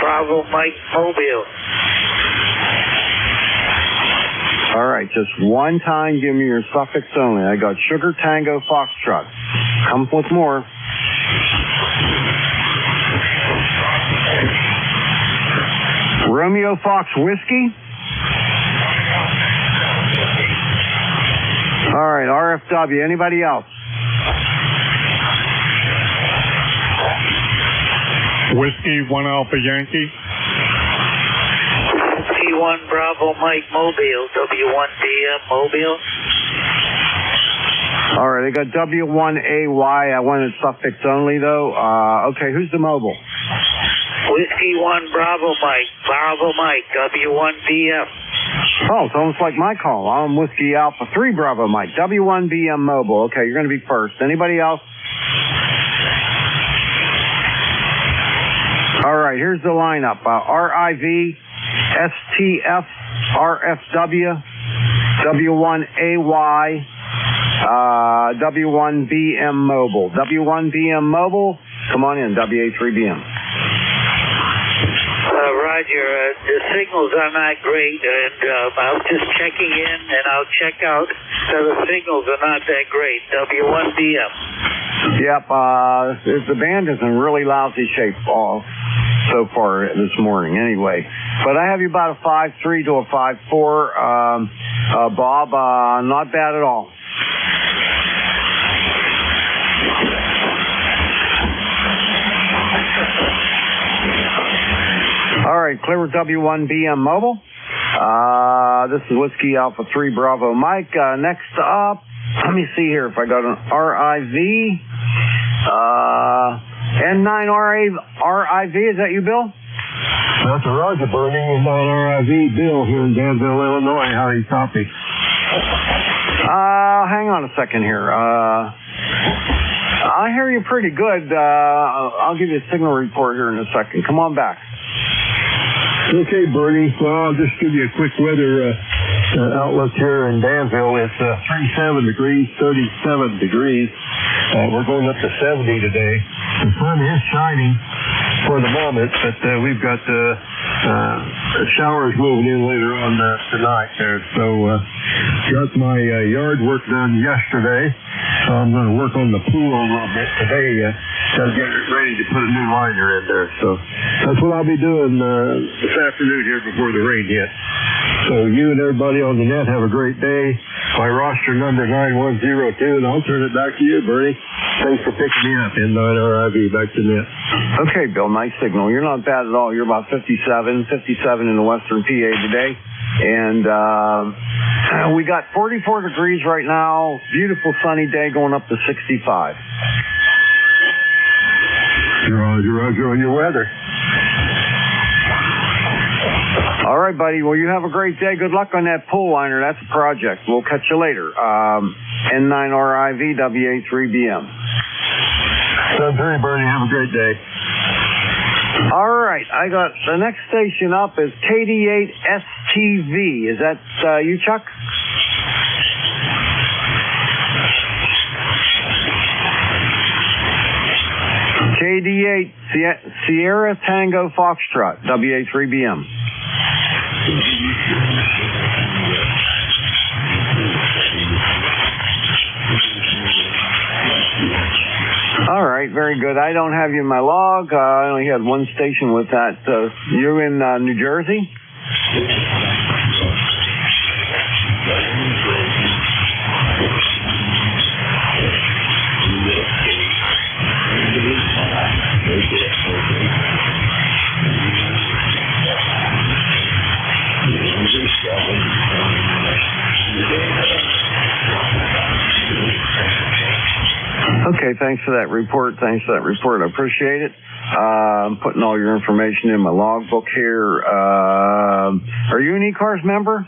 S12: Bravo Mike Mobile.
S10: All right, just one time, give me your suffix only. I got Sugar Tango Foxtrot. Come with more. Romeo Fox Whiskey. All right, RFW. Anybody else?
S2: Whiskey 1 Alpha Yankee.
S12: Whiskey 1 Bravo Mike Mobile. W1DM Mobile.
S10: All right, I got W1AY. I wanted suffix only, though. Okay, who's the mobile?
S13: Whiskey 1 Bravo Mike, W1BM.
S10: Oh, it's almost like my call. I'm Whiskey Alpha 3 Bravo Mike, W1BM Mobile. Okay, you're going to be first. Anybody else? All right, here's the lineup. RIV, STF, RFW, W1AY, W1BM Mobile. W1BM Mobile, come on in, WA3BM.
S13: Roger, the signals are not great, and I was just checking in, and I'll check out. So the signals are not that great. W1BM.
S10: Yep, the band is in really lousy shape so far this morning anyway. But I have you about a 5.3 to a 5.4, Bob. Not bad at all. All right, clear with W1BM Mobile. This is Whiskey Alpha 3 Bravo Mike. Next up, let me see here if I got an RIV. N9 RIV, is that you, Bill?
S3: That's a Roger Burning, N9 RIV, Bill here in Danville, Illinois. How do you copy?
S10: Hang on a second here. I hear you pretty good. I'll give you a signal report here in a second. Come on back.
S3: Okay, Bernie. Well, I'll just give you a quick weather outlook here in Danville. It's 37 degrees, 37 degrees. We're going up to 70 today. The sun is shining for the moment, but we've got showers moving in later on tonight there. So got my yard work done yesterday. So I'm going to work on the pool a little bit today. Got to get ready to put a new liner in there. So that's what I'll be doing this afternoon here before the rain hits. So you and everybody on the net have a great day. My roster number 9102, and I'll turn it back to you, Bernie. Thanks for picking me up. N9 RIV, back to net.
S10: Okay, Bill, nice signal. You're not bad at all. You're about 57 in the western PA today. And we got 44 degrees right now. Beautiful sunny day going up to 65.
S3: Roger on your weather.
S10: All right, buddy. Well, you have a great day. Good luck on that pool liner. That's a project. We'll catch you later. N9 RIV, WA3BM.
S3: Sounds great, Bernie. Have a great day.
S10: All right. I got the next station up is KD8STV. Is that you, Chuck? KD8 Sierra Tango Foxtrot, WA3BM. All right, very good. I don't have you in my log. I only had one station with that. You in New Jersey? Okay, thanks for that report. I appreciate it. I'm putting all your information in my logbook here. Are you an ECARS member?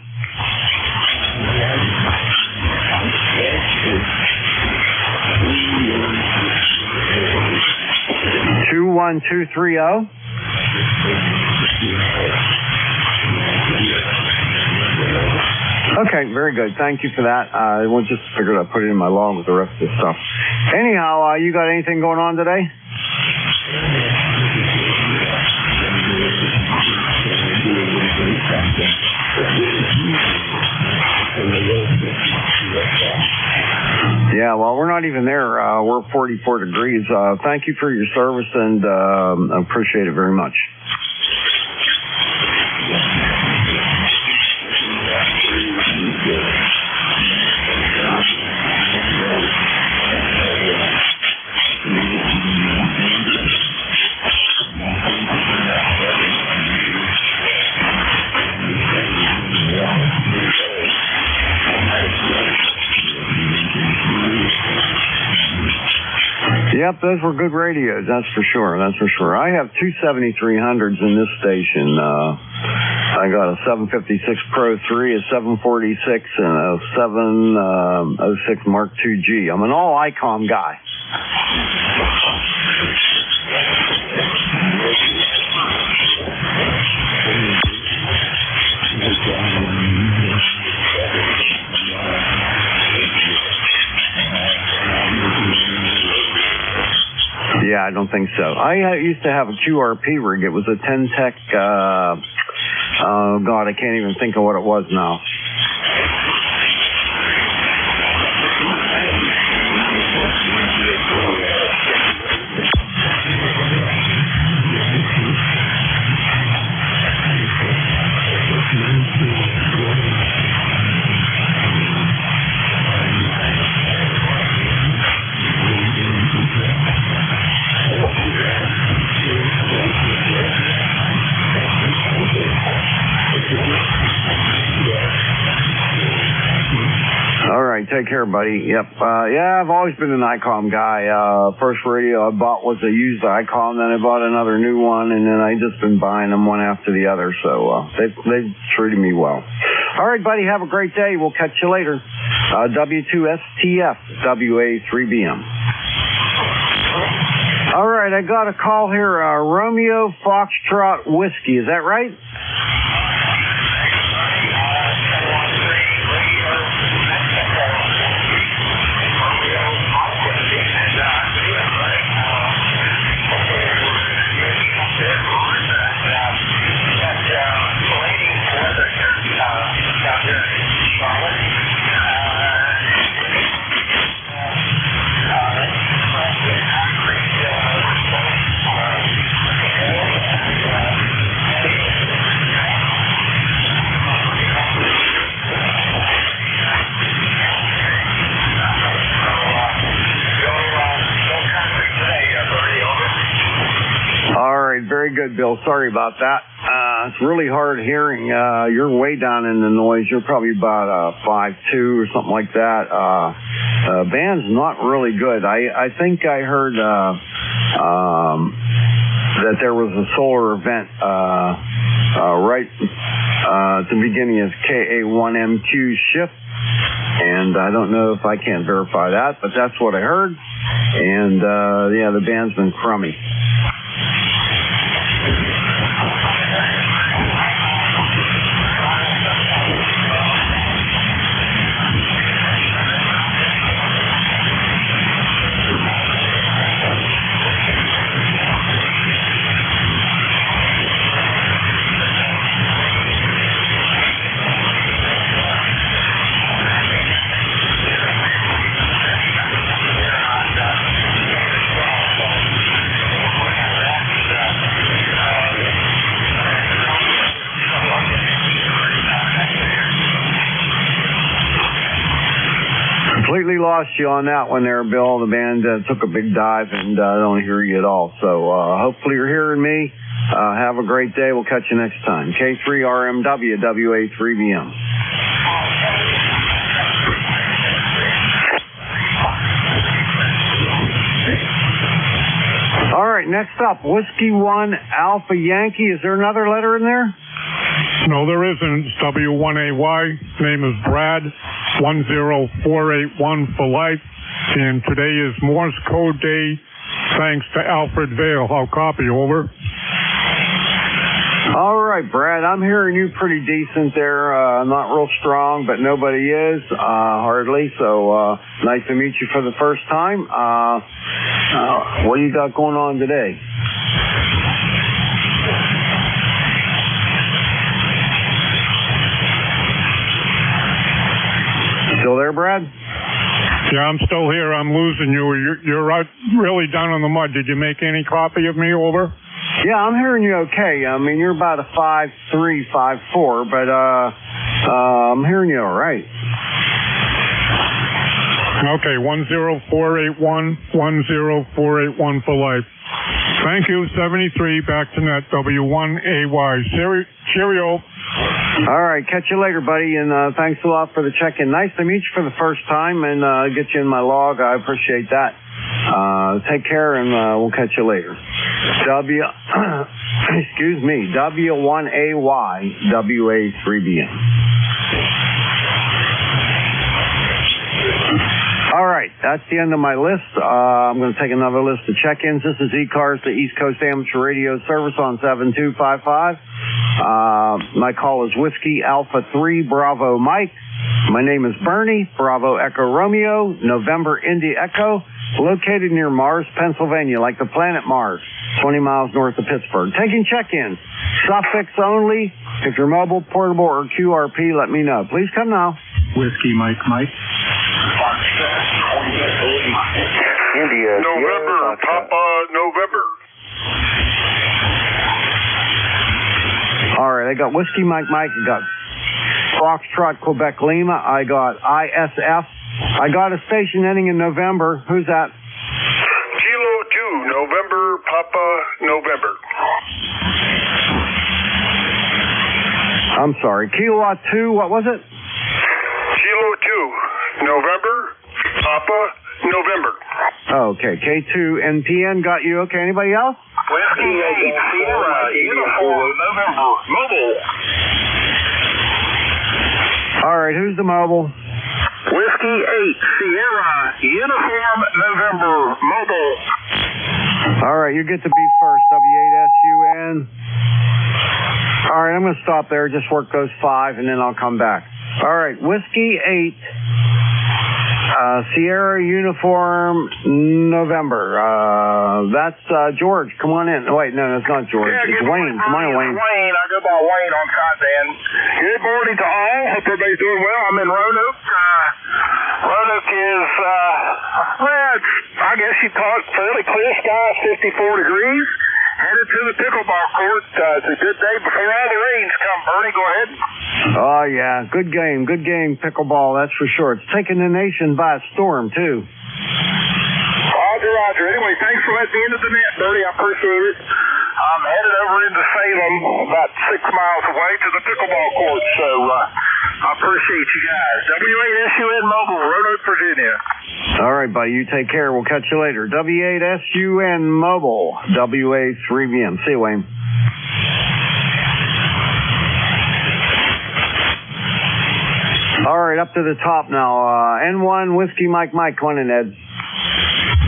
S10: (21230). Okay, very good. Thank you for that. I just figured I'd put it in my log with the rest of the stuff. Anyhow, you got anything going on today? Yeah, well, we're not even there. We're 44 degrees. Thank you for your service, and I appreciate it very much. Yep, those were good radios, that's for sure. I have two 7300s in this station. I got a 756 Pro 3, a 746, and a 706 Mark II-G. I'm an all ICOM guy. Yeah, I don't think so. I used to have a QRP rig. It was a 10-tech, oh, God, I can't even think of what it was now. Take care, buddy. Yep. Yeah, I've always been an ICOM guy. First radio I bought was a used ICOM, then I bought another new one, and then I just been buying them one after the other. So they've treated me well. All right, buddy. Have a great day. We'll catch you later. W2STF, WA3BM. All right, I got a call here. Romeo Foxtrot Whiskey. Is that right? Very good, Bill. Sorry about that. It's really hard hearing. You're way down in the noise. You're probably about 5'2" or something like that. Band's not really good. I think I heard that there was a solar event right at the beginning of KA1MQ shift. And I don't know if I can't verify that, but that's what I heard. And, yeah, the band's been crummy. Completely lost you on that one there, Bill. The band took a big dive, and I don't hear you at all. So hopefully you're hearing me. Have a great day. We'll catch you next time. K3RMW, WA3BM. All right, next up, Whiskey 1 Alpha Yankee. Is there another letter in there?
S14: No, there isn't. It's W1AY. Name is Brad. 10481 for life. And today is Morse Code Day. Thanks to Alfred Vale. I'll copy. Over.
S10: All right, Brad. I'm hearing you pretty decent there. Not real strong, but nobody is, hardly. So nice to meet you for the first time. What do you got going on today? Still there, Brad?
S14: Yeah, I'm still here. I'm losing you. You're right, really down in the mud. Did you make any copy of me? Over.
S10: Yeah, I'm hearing you okay. I mean, you're about a 5'3", 5'4", but I'm hearing you all right.
S14: Okay, 10481, 10481 for life. Thank you, 73, back to net, W1AY. Cheerio.
S10: All right, catch you later, buddy, and thanks a lot for the check-in. Nice to meet you for the first time and get you in my log. I appreciate that. Take care, and we'll catch you later. Excuse me, W1AY, WA3BM. All right, that's the end of my list. I'm going to take another list of check-ins. This is ECARS, the East Coast Amateur Radio Service on 7255. My call is Whiskey Alpha 3 Bravo Mike. My name is Bernie, Bravo Echo Romeo, November Indy Echo, located near Mars, Pennsylvania, like the planet Mars, 20 miles north of Pittsburgh. Taking check-ins, suffix only. If you're mobile, portable, or QRP, let me know. Please come now.
S14: Whiskey Mike.
S3: India.
S2: November, Papa, November.
S10: All right, I got Whiskey Mike. I got Foxtrot Quebec Lima. I got ISF. I got a station ending in November. Who's that?
S2: Kilo 2, November, Papa, November.
S10: I'm sorry. Kilowatt 2, what was it?
S2: Kilo 2, November, Papa, November.
S10: Okay, K2NPN got you. Okay, anybody else?
S2: Whiskey 8, Sierra, Uniform, November, Mobile.
S10: All right, who's the mobile?
S2: Whiskey 8, Sierra, Uniform, November, Mobile.
S10: All right, you get to be first, W8SUN. All right, I'm going to stop there, just work those 5, and then I'll come back. All right, Whiskey 8, Sierra Uniform, November. That's George. Come on in. Wait, no, it's not George.
S2: Yeah,
S10: it's Wayne. Come on in, Wayne.
S2: Wayne. I go by Wayne on Contan. Good morning to all. Hope everybody's doing well. I'm in Roanoke. Roanoke is, I guess you'd call it fairly clear skies, 54 degrees. Headed to the pickleball court. It's a good day before all the rains come. Bernie, go ahead.
S10: Oh, yeah. Good game, pickleball, that's for sure. It's taking the nation by storm, too.
S2: Roger. Anyway, thanks for letting me into the net, Bernie. I appreciate it. I'm headed over into Salem, about 6 miles away, to the pickleball court. So I appreciate you guys. W8SUN Mobile, Roanoke, Virginia.
S10: All right, buddy. You take care. We'll catch you later. W8SUN Mobile, WA3BM. See you, Wayne. All right, up to the top now. N1 Whiskey Mike. Come on in, Ed.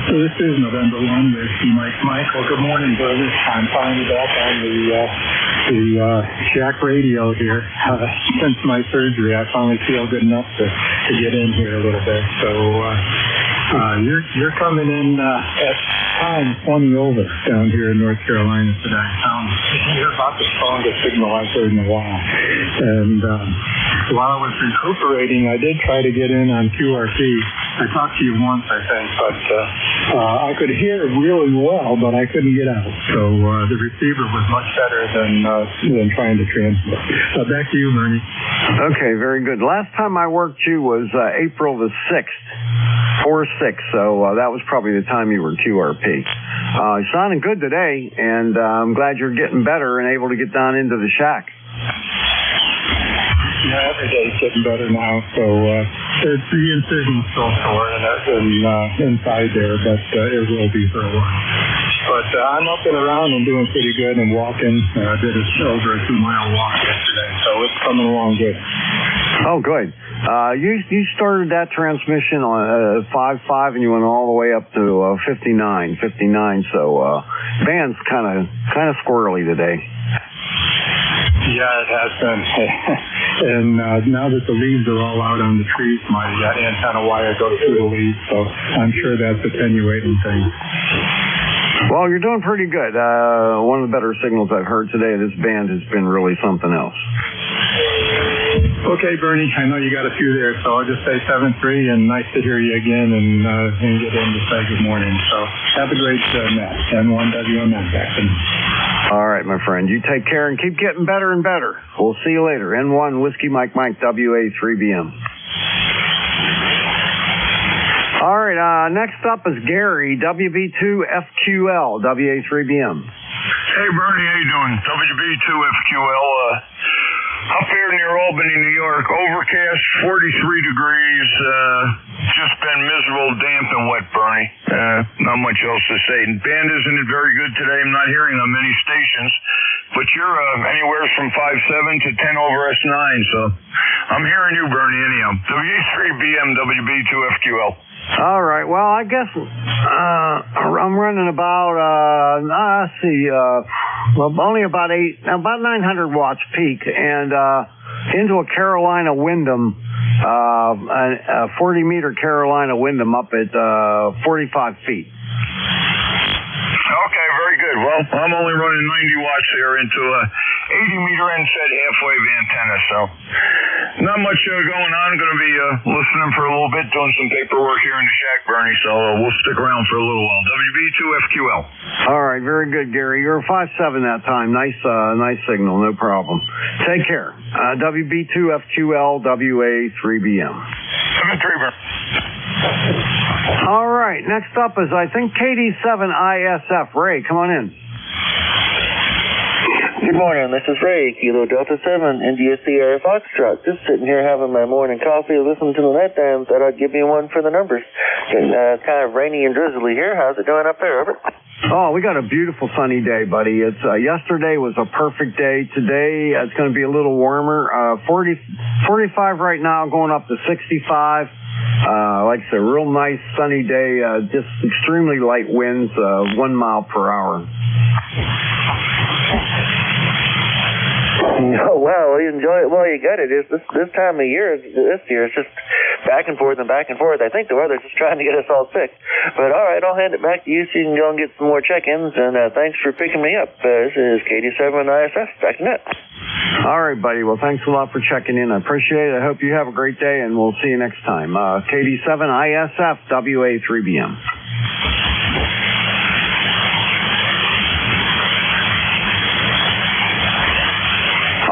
S14: So this is November 1, Whiskey Mike. Well, good morning, brother. I'm finally back on the shack radio here. Since my surgery, I finally feel good enough to get in here a little bit. So you're coming in at time 20 over down here in North Carolina today. You're about the strongest signal I've heard in a while. And while I was recuperating, I did try to get in on QRP. I talked to you once, I think, but I could hear really well, but I couldn't get out. So the receiver was much better than trying to transmit. Back to you, Bernie.
S10: Okay, very good. Last time I worked you was April the 6th, 4/6. So that was probably the time you were QRP. You're sounding good today, and I'm glad you're getting better and able to get down into the shack.
S14: Yeah, every day's getting better now. So it's the incision's still sore and inside there, but it will be for a while. But I'm up and around and doing pretty good and walking. I did over a 2-mile walk yesterday, so it's coming along good.
S10: Oh, good. You started that transmission on 5.5 and you went all the way up to 59. So band's kind of squirrely today.
S14: Yeah, it has been. And now that the leaves are all out on the trees, my antenna wire goes through the leaves, so I'm sure that's attenuating things.
S10: Well, you're doing pretty good. One of the better signals I've heard today, this band has been really something else.
S14: Okay, Bernie, I know you got a few there, so I'll just say 7-3, and nice to hear you again and get in to say good morning. So have a great night. N1WMN back in.
S10: All right, my friend. You take care and keep getting better and better. We'll see you later. N1 Whiskey Mike, WA3BM. All right, next up is Gary, WB2FQL, WA3BM.
S2: Hey, Bernie, how you doing? WB2FQL. Up here near Albany, New York, overcast, 43 degrees, just been miserable, damp, and wet, Bernie. Not much else to say. Band isn't very good today. I'm not hearing on many stations, but you're anywhere from 5.7 to 10 over S9, so I'm hearing you, Bernie, anyhow. W3BM, WB2FQL.
S10: All right. Well, I guess I'm running about, let's see, only about 900 watts peak, and into a Carolina Wyndham, a 40-meter Carolina Wyndham up at 45 feet.
S2: Okay, very good. Well, I'm only running 90 watts here into a 80-meter end-fed half-wave antenna, so not much going on. Going to be listening for a little bit, doing some paperwork here in the shack, Bernie, so we'll stick around for a little while. WB2FQL.
S10: All right, very good, Gary. You're 5.7 that time. Nice signal, no problem. Take care. WB2FQL, WA3BM.
S2: 7-3, Bernie.
S10: All right, next up is, I think, KD7ISF. Ray, come on in.
S15: Good morning, this is Ray, Kilo Delta 7, India Sierra Foxtrot. Just sitting here having my morning coffee, listening to the net and thought I'd give you one for the numbers. It's kind of rainy and drizzly here. How's it doing up there, Robert?
S10: Oh, we got a beautiful sunny day, buddy. It's yesterday was a perfect day. Today it's going to be a little warmer. 45 right now, going up to 65. Like I said, real nice sunny day. Just extremely light winds, 1 mile per hour.
S15: Oh, wow, you enjoy it while you got it. This time of year, this year, it's just back and forth and back and forth. I think the weather's just trying to get us all sick. But all right, I'll hand it back to you so you can go and get some more check-ins. And thanks for picking me up. This is KD7ISF, back to net.
S10: All right, buddy. Well, thanks a lot for checking in. I appreciate it. I hope you have a great day, and we'll see you next time. KD7ISF, WA3BM.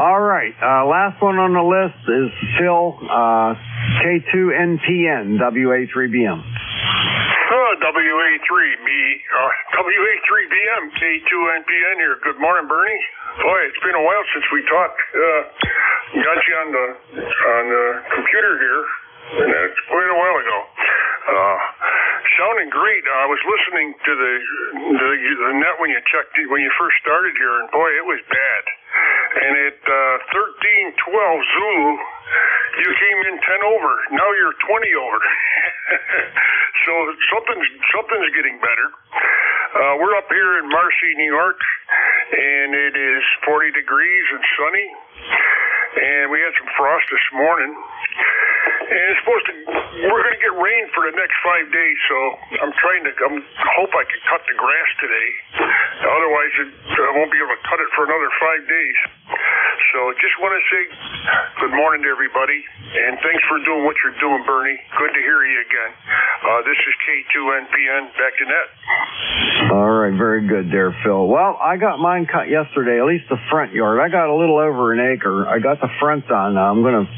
S10: All right, last one on the list is Phil, K2NPN, WA3BM.
S1: WA3BM, K2NPN here. Good morning, Bernie. Boy, it's been a while since we talked. Got you on the computer here, and that's quite a while ago. Sounding great. I was listening to the net when you first started here, and boy, it was bad. And at 1312 Zulu, you came in 10 over. Now you're 20 over. So something's getting better. We're up here in Marcy, New York, and it is 40 degrees and sunny. And we had some frost this morning. And it's we're going to get rain for the next 5 days, so I hope I can cut the grass today. Otherwise, I won't be able to cut it for another 5 days. So just want to say good morning to everybody, and thanks for doing what you're doing, Bernie. Good to hear you again. This is K2NPN, back to net.
S10: All right, very good there, Phil. Well, I got mine cut yesterday, at least the front yard. I got a little over an acre. I got the front done. I'm going to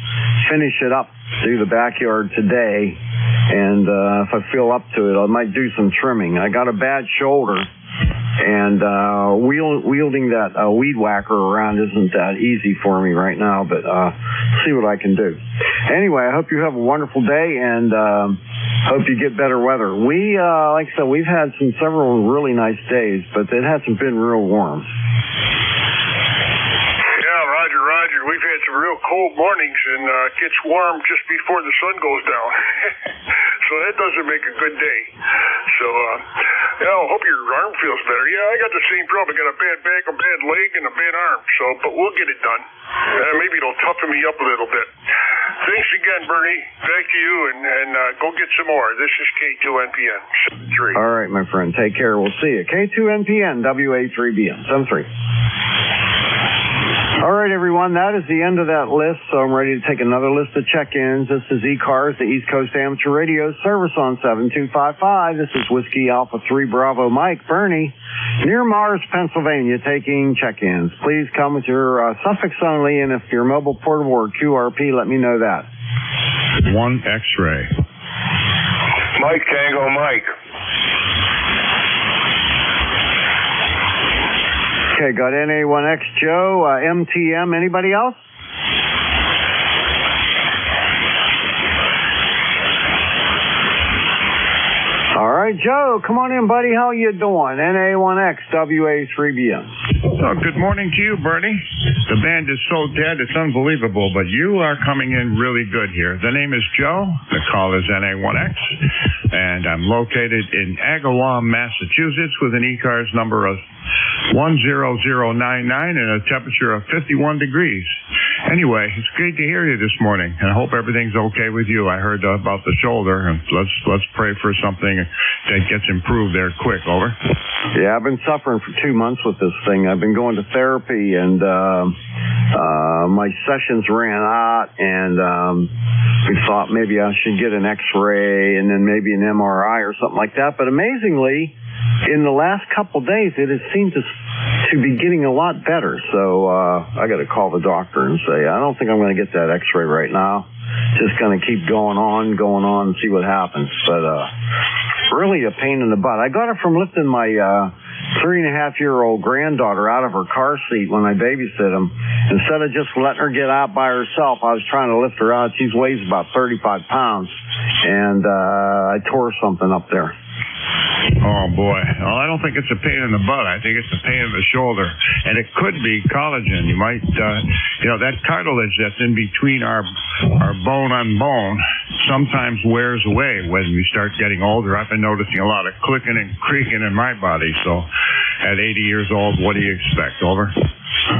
S10: finish it up, do the backyard today, and if I feel up to it, I might do some trimming. I got a bad shoulder, and wielding that weed whacker around isn't that easy for me right now, but see what I can do. Anyway, I hope you have a wonderful day, and hope you get better weather. We, like I said, we've had several really nice days, but it hasn't been real warm.
S1: Roger. We've had some real cold mornings, and it gets warm just before the sun goes down. So that doesn't make a good day. So, I hope your arm feels better. Yeah, I got the same problem. I got a bad back, a bad leg, and a bad arm. So, but we'll get it done. Maybe it'll toughen me up a little bit. Thanks again, Bernie. Back to you, and go get some more. This is K2NPN, 7-3.
S10: All right, my friend. Take care. We'll see you. K2NPN, WA3BM, 7-3. All right, everyone, that is the end of that list, so I'm ready to take another list of check-ins. This is ECARS, the East Coast Amateur Radio service on 7255. This is Whiskey Alpha 3 Bravo Mike Bernie, near Mars, Pennsylvania, taking check-ins. Please come with your suffix only, and if you're mobile, portable, or QRP, let me know that.
S16: 1 X-ray.
S2: Mike Tango Mike.
S10: Okay, got NA1X Joe, MTM. Anybody else? right, Joe, come on in, buddy. How you doing? NA1X, WA3BM.
S16: Oh, good morning to you, Bernie. The band is so dead, it's unbelievable, but you are coming in really good here. The name is Joe. The call is NA1X, and I'm located in Agawam, Massachusetts, with an ECARS number of 10099 and a temperature of 51 degrees. Anyway, it's great to hear you this morning, and I hope everything's okay with you. I heard about the shoulder, and let's pray for something that gets improved there quick. Over.
S10: Yeah, I've been suffering for 2 months with this thing. I've been going to therapy, and my sessions ran out, and we thought maybe I should get an X-ray and then maybe an MRI or something like that. But amazingly, in the last couple of days, it has seemed to be getting a lot better. So I got to call the doctor and say, I don't think I'm going to get that X-ray right now. Just going to keep going on and see what happens. But really a pain in the butt. I got it from lifting my 3.5-year-old granddaughter out of her car seat when I babysit him. Instead of just letting her get out by herself, I was trying to lift her out. She weighs about 35 pounds, and I tore something up there.
S16: Oh, boy. Well, I don't think it's a pain in the butt. I think it's a pain in the shoulder. And it could be collagen. You might, that cartilage that's in between our bone on bone sometimes wears away when we start getting older. I've been noticing a lot of clicking and creaking in my body. So at 80 years old, what do you expect? Over?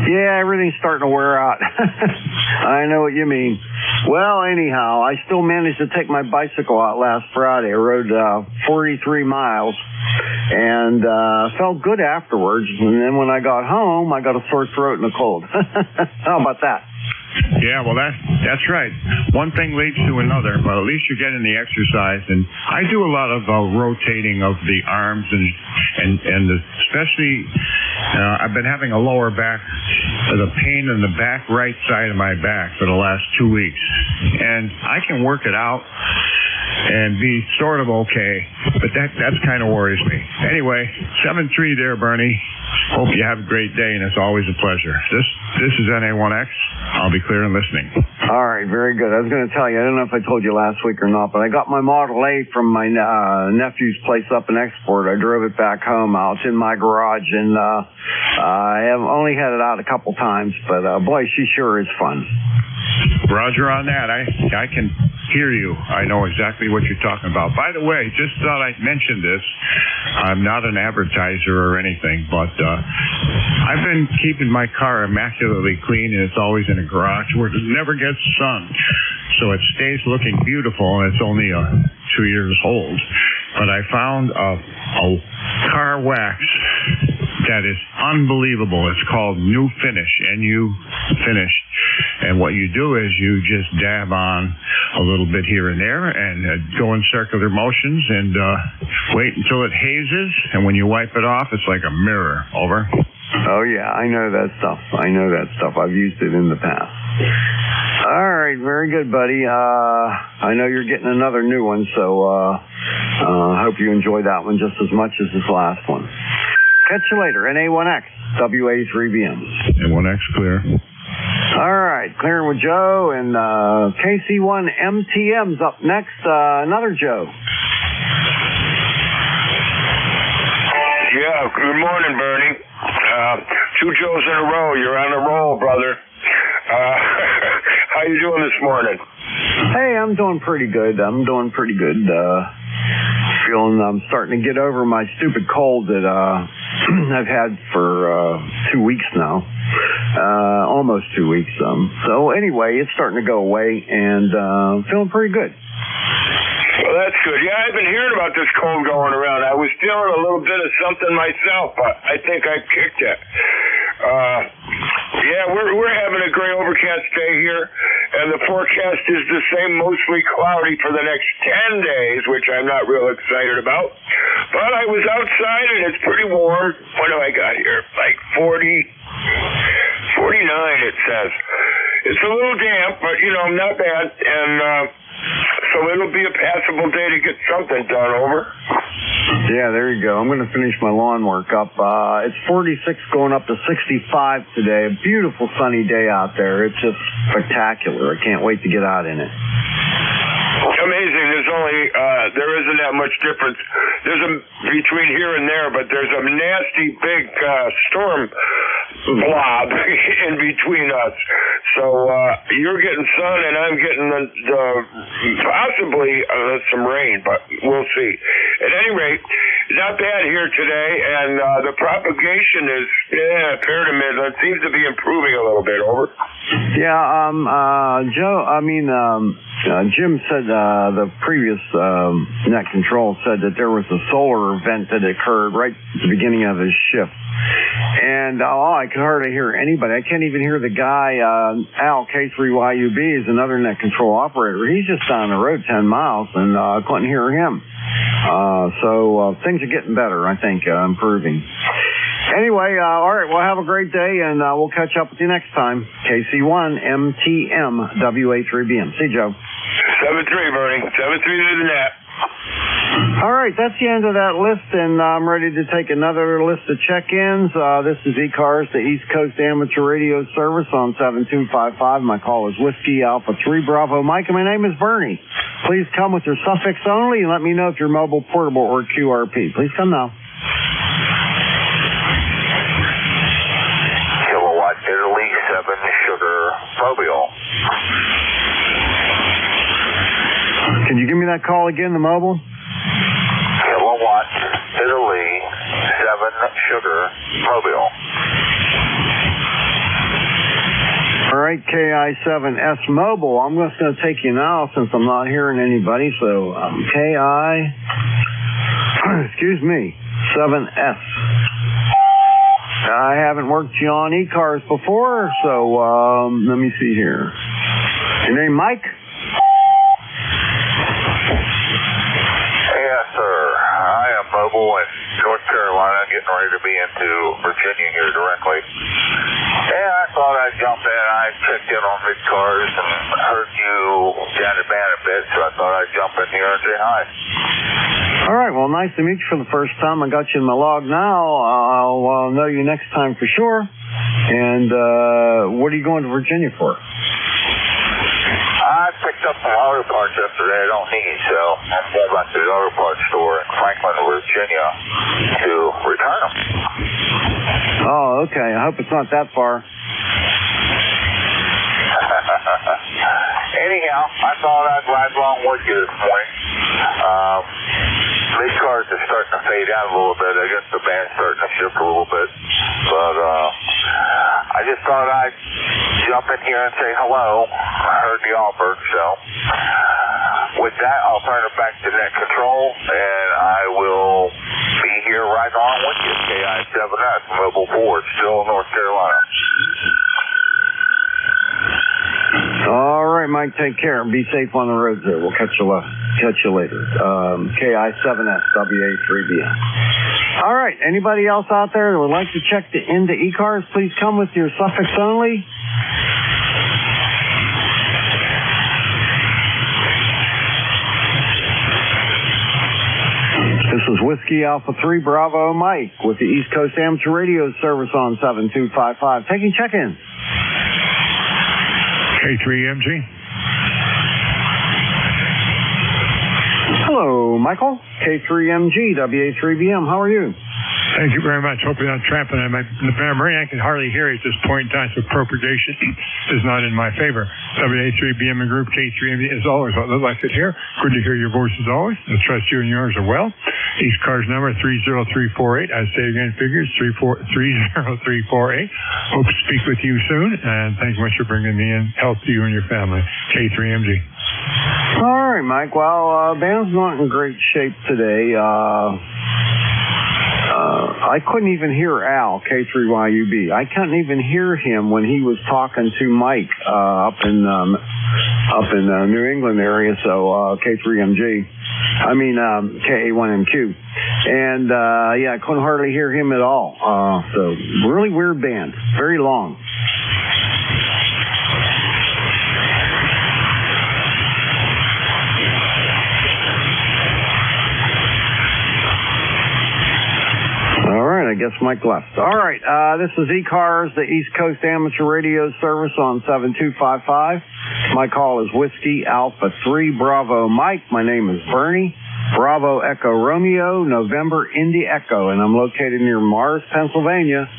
S10: Yeah, everything's starting to wear out. I know what you mean. Well, anyhow, I still managed to take my bicycle out last Friday. I rode 43 miles and felt good afterwards. And then when I got home, I got a sore throat and a cold. How about that?
S16: Yeah, well, that's right. One thing leads to another, but at least you're getting the exercise. And I do a lot of rotating of the arms and especially I've been having a lower back, the pain in the back right side of my back for the last 2 weeks. And I can work it out and be sort of okay, but that's kind of worries me. Anyway, 7-3 there, Bernie. Hope you have a great day, and it's always a pleasure. This is NA1X. I'll be clear and listening.
S10: All right, very good. I was going to tell you, I don't know if I told you last week or not, but I got my Model A from my nephew's place up in Export. I drove it back home. It's in my garage, and I have only had it out a couple times, but boy, she sure is fun.
S16: Roger on that. I can hear you. I know exactly what you're talking about. By the way, just thought I'd mention this. I'm not an advertiser or anything, but I've been keeping my car immaculately clean, and it's always in a garage where it never gets sun. So it stays looking beautiful, and it's only 2 years old. But I found a car wax that is unbelievable. It's called New Finish, NU Finish. And what you do is you just dab on a little bit here and there and go in circular motions and wait until it hazes. And when you wipe it off, it's like a mirror. Over.
S10: Oh, yeah, I know that stuff. I've used it in the past. All right, very good, buddy. I know you're getting another new one, so I hope you enjoy that one just as much as this last one. Catch you later. NA1X, WA3BM.
S16: NA1X clear.
S10: All right, clearing with Joe, and KC1MTM's up next. Another Joe.
S17: Yeah, good morning, Bernie. 2 Joes in a row. You're on a roll, brother. How you doing this morning?
S10: Hey, I'm doing pretty good. Feeling I'm starting to get over my stupid cold that I've had for 2 weeks now. Almost 2 weeks. So anyway, it's starting to go away, and feeling pretty good.
S17: Well, that's good. Yeah, I've been hearing about this cold going around. I was feeling a little bit of something myself, but I think I kicked it. Yeah, we're having a gray overcast day here, and the forecast is the same, mostly cloudy for the next 10 days, which I'm not real excited about. But I was outside, and it's pretty warm. What do I got here? Like 49, it says. It's a little damp, but, not bad, and so it'll be a passable day to get something done. Over.
S10: Yeah, there you go. I'm going to finish my lawn work up. It's 46 going up to 65 today. A beautiful sunny day out there. It's just spectacular. I can't wait to get out in it.
S17: Amazing. There's there isn't that much difference. There's between here and there, but there's a nasty big storm blob in between us. So you're getting sun and I'm getting possibly some rain, but we'll see. At any rate, not bad here today, and the propagation is fair to mid. It seems to be improving a little bit. Over.
S10: Yeah, Jim said the previous net control said that there was a solar event that occurred right at the beginning of his shift. And I could hardly hear anybody. I can't even hear the guy, Al, K3YUB, is another net control operator. He's just down the road 10 miles, and I couldn't hear him. So things are getting better, I think, improving. Anyway, all right, well, have a great day, and we'll catch up with you next time. KC1 MTM WA3BM. See you, Joe.
S17: 7-3, Bernie. 7-3 to the net.
S10: All right, that's the end of that list, and I'm ready to take another list of check-ins. This is ECARS, the East Coast Amateur Radio Service on 7255. My call is Whiskey Alpha 3 Bravo Mike, and my name is Bernie. Please come with your suffix only, and let me know if you're mobile, portable, or QRP. Please come now.
S18: Kilowatt Italy 7 Sugar Mobile.
S10: Can you give me that call again, the mobile?
S18: Kilowatt Italy 7 Sugar Mobile.
S10: All right, KI7S Mobile. I'm just going to take you now since I'm not hearing anybody. So excuse me, 7S. I haven't worked you on ECARS before, so let me see here. Your name, Mike?
S18: Yes, sir. I am mobile in North Carolina, getting ready to be into Virginia here directly. And I thought I'd jump in. I checked in on ECARS and heard you down the band a bit, so I thought I'd jump in here and say hi.
S10: All right, well, nice to meet you for the first time. I got you in my log now. I'll know you next time for sure. And what are you going to Virginia for?
S18: I picked up some auto parts yesterday I don't need, so I'm going back to the auto parts store in Franklin, Virginia to return them.
S10: Oh, okay. I hope it's not that far.
S18: Anyhow, I thought I'd ride along with you this morning. These cars are starting to fade out a little bit. I guess the band's starting to shift a little bit. But I just thought I'd jump in here and say hello. I heard the offer, so with that, I'll turn it back to net control, and I will be here right on with you. KI7S, Mobile Ford, still in North Carolina.
S10: All right, Mike, take care. Be safe on the roads there. We'll catch you later. KI7S, WA3BM. All right, anybody else out there that would like to check into ECARS, please come with your suffix only. This is Whiskey Alpha 3 Bravo Mike with the East Coast Amateur Radio Service on 7255. Taking check-ins.
S16: K3MG.
S10: Hello, Michael. K3MG, WA3BM. How are you?
S19: Thank you very much. Hope you're not trampling on my memory. I can hardly hear you at this point in time, so propagation is not in my favor. WA3BM and Group K3MG, as always, what I could hear. Good to hear your voice as always. I trust you and yours are well. ECARS number 30348. I say again, figures 30348. Hope to speak with you soon, and thank you much for bringing me in. Health to you and your family. K3MG.
S10: All right, Mike. Well, band's not in great shape today. I couldn't even hear Al, K3YUB. I couldn't even hear him when he was talking to Mike up in New England area, so K3MG. I mean, KA1MQ. And, I couldn't hardly hear him at all. So, really weird band. Very long. I I guess Mike left. All right, this is ECARS, the East Coast Amateur Radio Service on 7255. My call is Whiskey Alpha 3 Bravo Mike. My name is Bernie. Bravo Echo Romeo, November Indy Echo, and I'm located near Mars, Pennsylvania,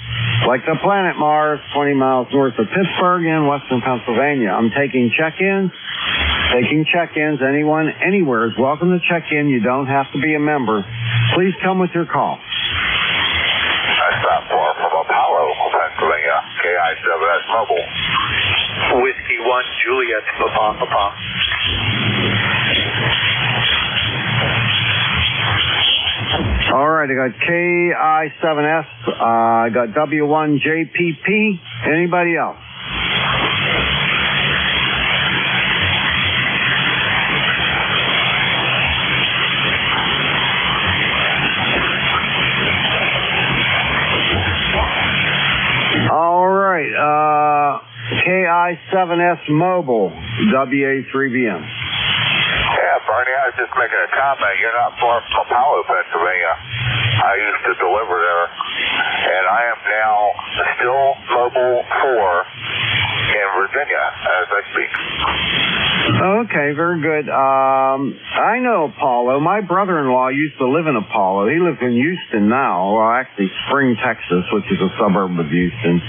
S10: like the planet Mars, 20 miles north of Pittsburgh in western Pennsylvania. I'm taking check-ins. Anyone, anywhere is welcome to check in. You don't have to be a member. Please come with your call.
S18: That's not far from Apollo, Pennsylvania, KI7S Mobile.
S20: Whiskey 1, Juliet, Papa.
S10: All right, I got KI7S. I got W1JPP. Anybody else? All right, KI7S Mobile, WA3BM.
S18: Yeah, Bernie, I was just making a comment. You're not far from Apollo, Pennsylvania. I used to deliver there, and I am now still Mobile 4 in Virginia as I speak.
S10: Okay, very good. I know Apollo. My brother-in-law used to live in Apollo. He lives in Houston now. Well, actually, Spring, Texas, which is a suburb of Houston.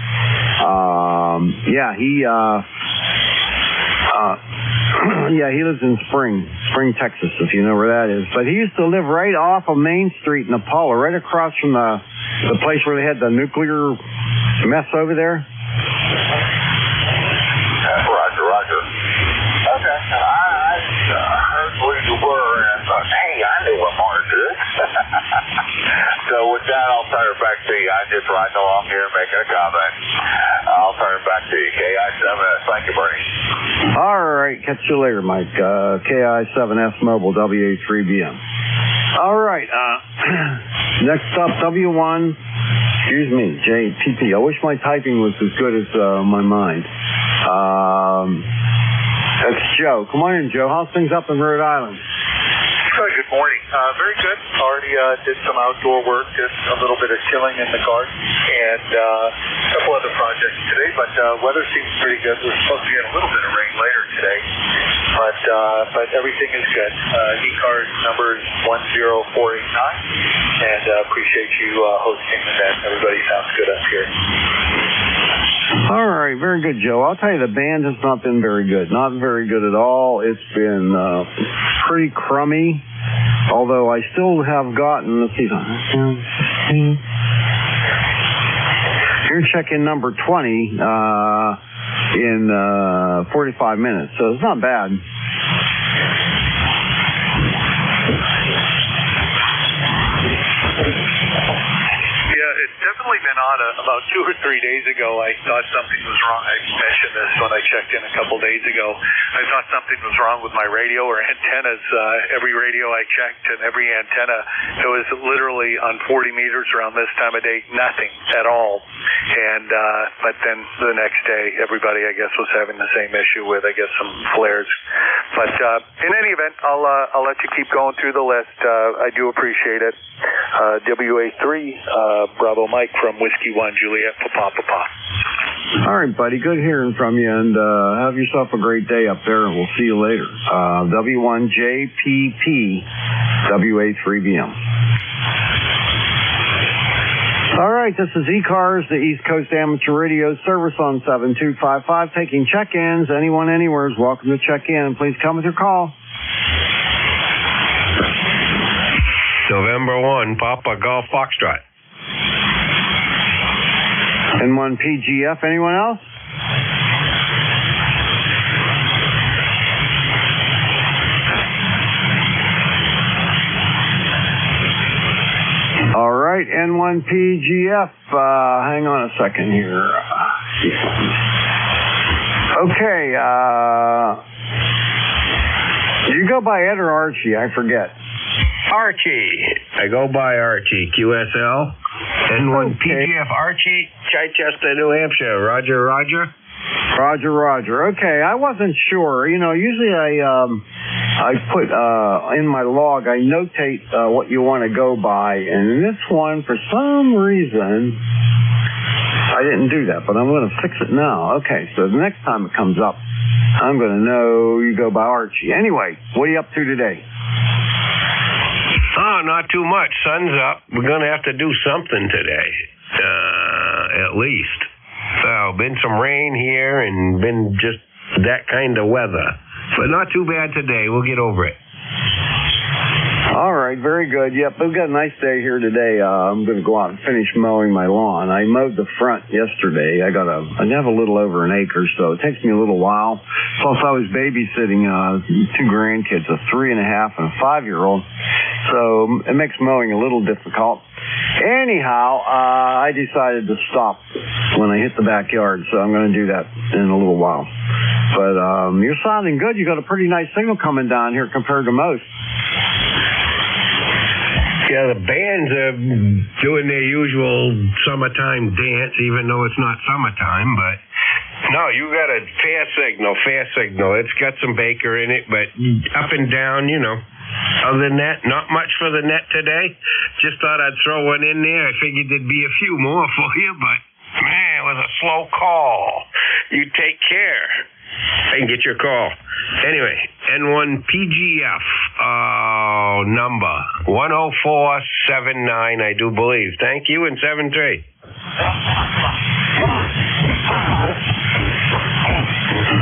S10: He lives in Spring, Texas, if you know where that is. But he used to live right off of Main Street in Apollo, right across from the place where they had the nuclear mess over there.
S18: Roger. Okay. I heard where you were and thought, hey, I knew what Mars is. So with that, I'll turn it back to you. I'm just riding along here making a comment. I'll turn it back to you. KI7S. Thank you, Bernie.
S10: All right. Catch you later, Mike. KI7S Mobile, WA3BM. All right. Next up, W1, JPP. I wish my typing was as good as my mind. That's Joe. Come on in, Joe. How's things up in Rhode Island?
S20: Good morning. Very good. Already did some outdoor work, did a little bit of chilling in the garden, and a couple other projects today, but weather seems pretty good. We're supposed to get a little bit of rain later today, but everything is good. ECARS number is 10489, and appreciate you hosting the event. Everybody sounds good up here.
S10: All right, very good, Joe. I'll tell you, the band has not been very good. Not very good at all. It's been pretty crummy, although I still have gotten, let's see, here's check-in number 20 in 45 minutes, so it's not bad.
S20: Definitely been on about 2 or 3 days ago. I thought something was wrong. I mentioned this when I checked in a couple days ago. I thought something was wrong with my radio or antennas. Every radio I checked and every antenna, it was literally on 40 meters around this time of day, nothing at all. And but then the next day, everybody I guess was having the same issue with I guess some flares. But in any event, I'll let you keep going through the list. I do appreciate it. WA3 Bravo Mike from Whiskey 1 Juliet Papa.
S10: All right, buddy. Good hearing from you, and have yourself a great day up there, and we'll see you later. W1JPP, WA3BM. All right, this is ECARS, the East Coast Amateur Radio Service on 7255, taking check-ins. Anyone, anywhere is welcome to check in. Please come with your call.
S21: November 1, Papa Golf Foxtrot.
S10: N1 PGF. Anyone else? All right, N1 PGF. Hang on a second here. Okay. You go by Ed or Archie? I forget.
S21: Archie. I go by Archie. QSL. N1 PGF Archie, Chichester, New Hampshire. Roger.
S10: Okay, I wasn't sure. You know, usually I I put in my log, I notate what you want to go by, and in this one, for some reason, I didn't do that, but I'm going to fix it now. Okay, so the next time it comes up, I'm going to know you go by Archie. Anyway, what are you up to today?
S21: Oh, not too much. Sun's up. We're going to have to do something today, at least. So, been some rain here and been just that kind of weather. But not too bad today. We'll get over it.
S10: All right, very good. Yep, we've got a nice day here today. I'm going to go out and finish mowing my lawn. I mowed the front yesterday. I have a little over an acre, so it takes me a little while. Plus, I was babysitting two grandkids, a 3.5 and a 5-year-old, so it makes mowing a little difficult. Anyhow, I decided to stop when I hit the backyard, so I'm going to do that in a little while. But you're sounding good. You got a pretty nice signal coming down here compared to most.
S21: Yeah, the bands are doing their usual summertime dance, even though it's not summertime, but no, you got a fair signal. It's got some Baker in it, but up and down, you know. Other than that, not much for the net today. Just thought I'd throw one in there. I figured there'd be a few more for you, but man, it was a slow call. You take care. I can get your call. Anyway, N1 PGF number 10479, I do believe. Thank you, and 73.